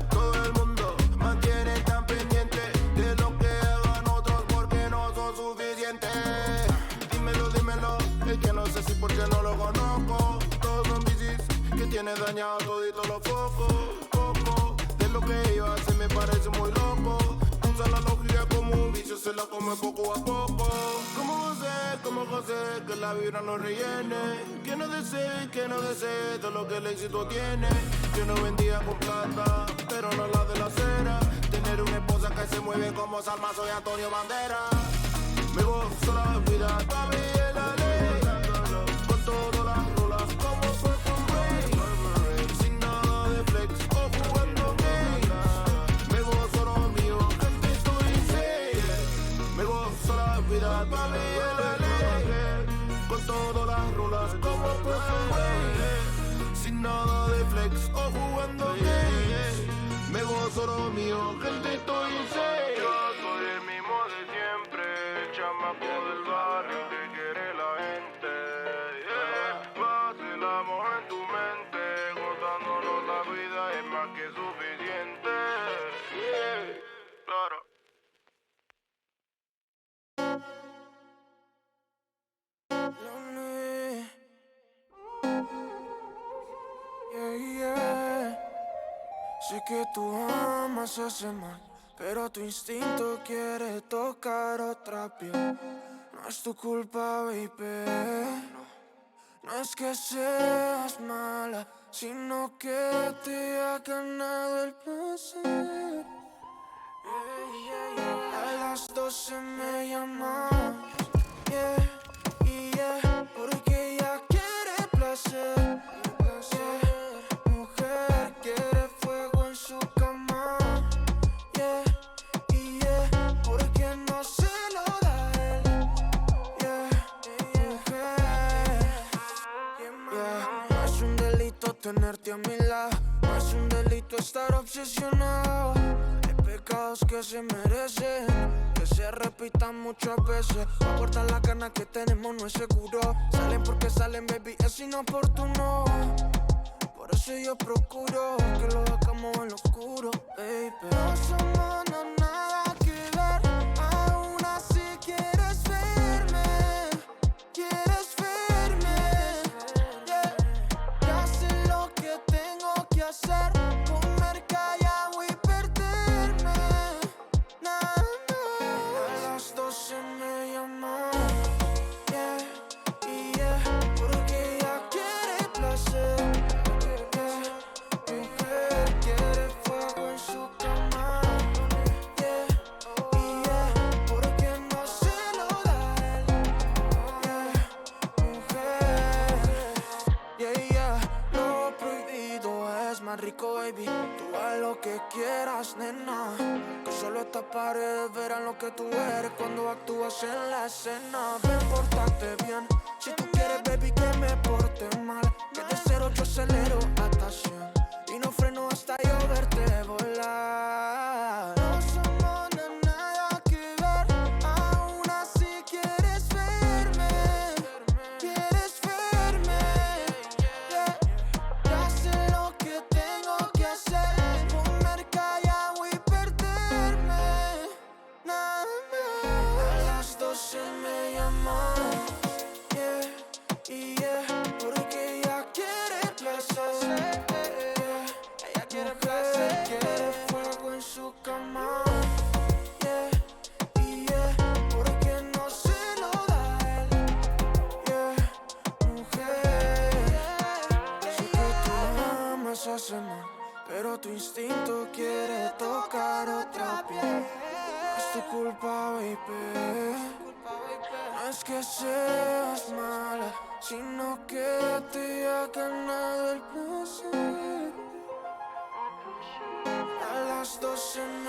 [SPEAKER 15] Todo el mundo mantiene tan pendiente de lo que hagan otros porque no son suficientes. Dímelo, dímelo, es que no sé si porque no lo conozco. Todos son bicis que tiene dañado todito los focos. Poco de lo que ellos hacen me parece muy loco. Usa la lógica como un vicio, se la come poco a poco. Como José, que la vibra no rellene. Que no desee todo lo que el éxito tiene. Yo no vendía con plata, pero no la de la acera. Tener una esposa que se mueve como Salma, soy Antonio Bandera. Me gozo la vida, pa' mí es la ley. Con todas las rolas como Purple Rain. Sin nada de flex o jugando games. Me gozo lo mío, gente, estoy insane. Me gozo la vida, pa' mí es la ley. Con todas las rolas como Purple Rain. Sin nada de flex o jugando games. Me gozo lo mío, gente, estoy insane. Yo soy el mismo de siempre, el chamaco del barrio que quiere la gente. Vacilamos en tu mente, gozándonos la vida es más que suficiente. Claro. Sé que tú amas ese mal, pero tu instinto quiere tocar otra piel. No es tu culpa, baby. No es que seas mala, sino que te ha ganado el placer. A las 12 me llamas, porque ella quiere placer. Mujer quiere fuego en su cama, porque no se lo da él. Mujer, no es un delito tenerte a mi lado, no es un delito estar obsesionado. Hay pecados que se merecen, que se repitan muchas veces. Aportar la gana que tenemos no es seguro. Salen porque salen, baby, es inoportuno. Por eso yo procuro que lo hagamos en lo oscuro, baby. No somos nada que ver, aún así quieres verme. Quieres verme, ya sé lo que tengo que hacer. Comer callado y perderme. A las 12 me llaman, porque ella quiere placer. Mujer quiere fuego en su cama, porque no se lo da él. Mujer, lo prohibido es más rico, baby. Tú haz lo que quieras, nena, que solo estas paredes verán lo que tú eres cuando actúas en la escena. Ven, pórtate bien, si tú quieres, baby, que me porte mal. Que de 0 yo acelero hasta 100 y no freno hasta yo verte volar. No somos nada que ver, aún así quieres verme. Quieres verme, ya sé lo que tengo que hacer. Comer callado y perderme. A las 12 me llaman, porque ella quiere placer. Ella quiere placer, quiere fuego en su cama, porque no se lo da él. Mujer, sé que tú amas ese man, pero tu instinto quiere tocar otra piel. No es tu culpa, baby. No es que seas mala, sino que te ha ganado el
[SPEAKER 2] dos en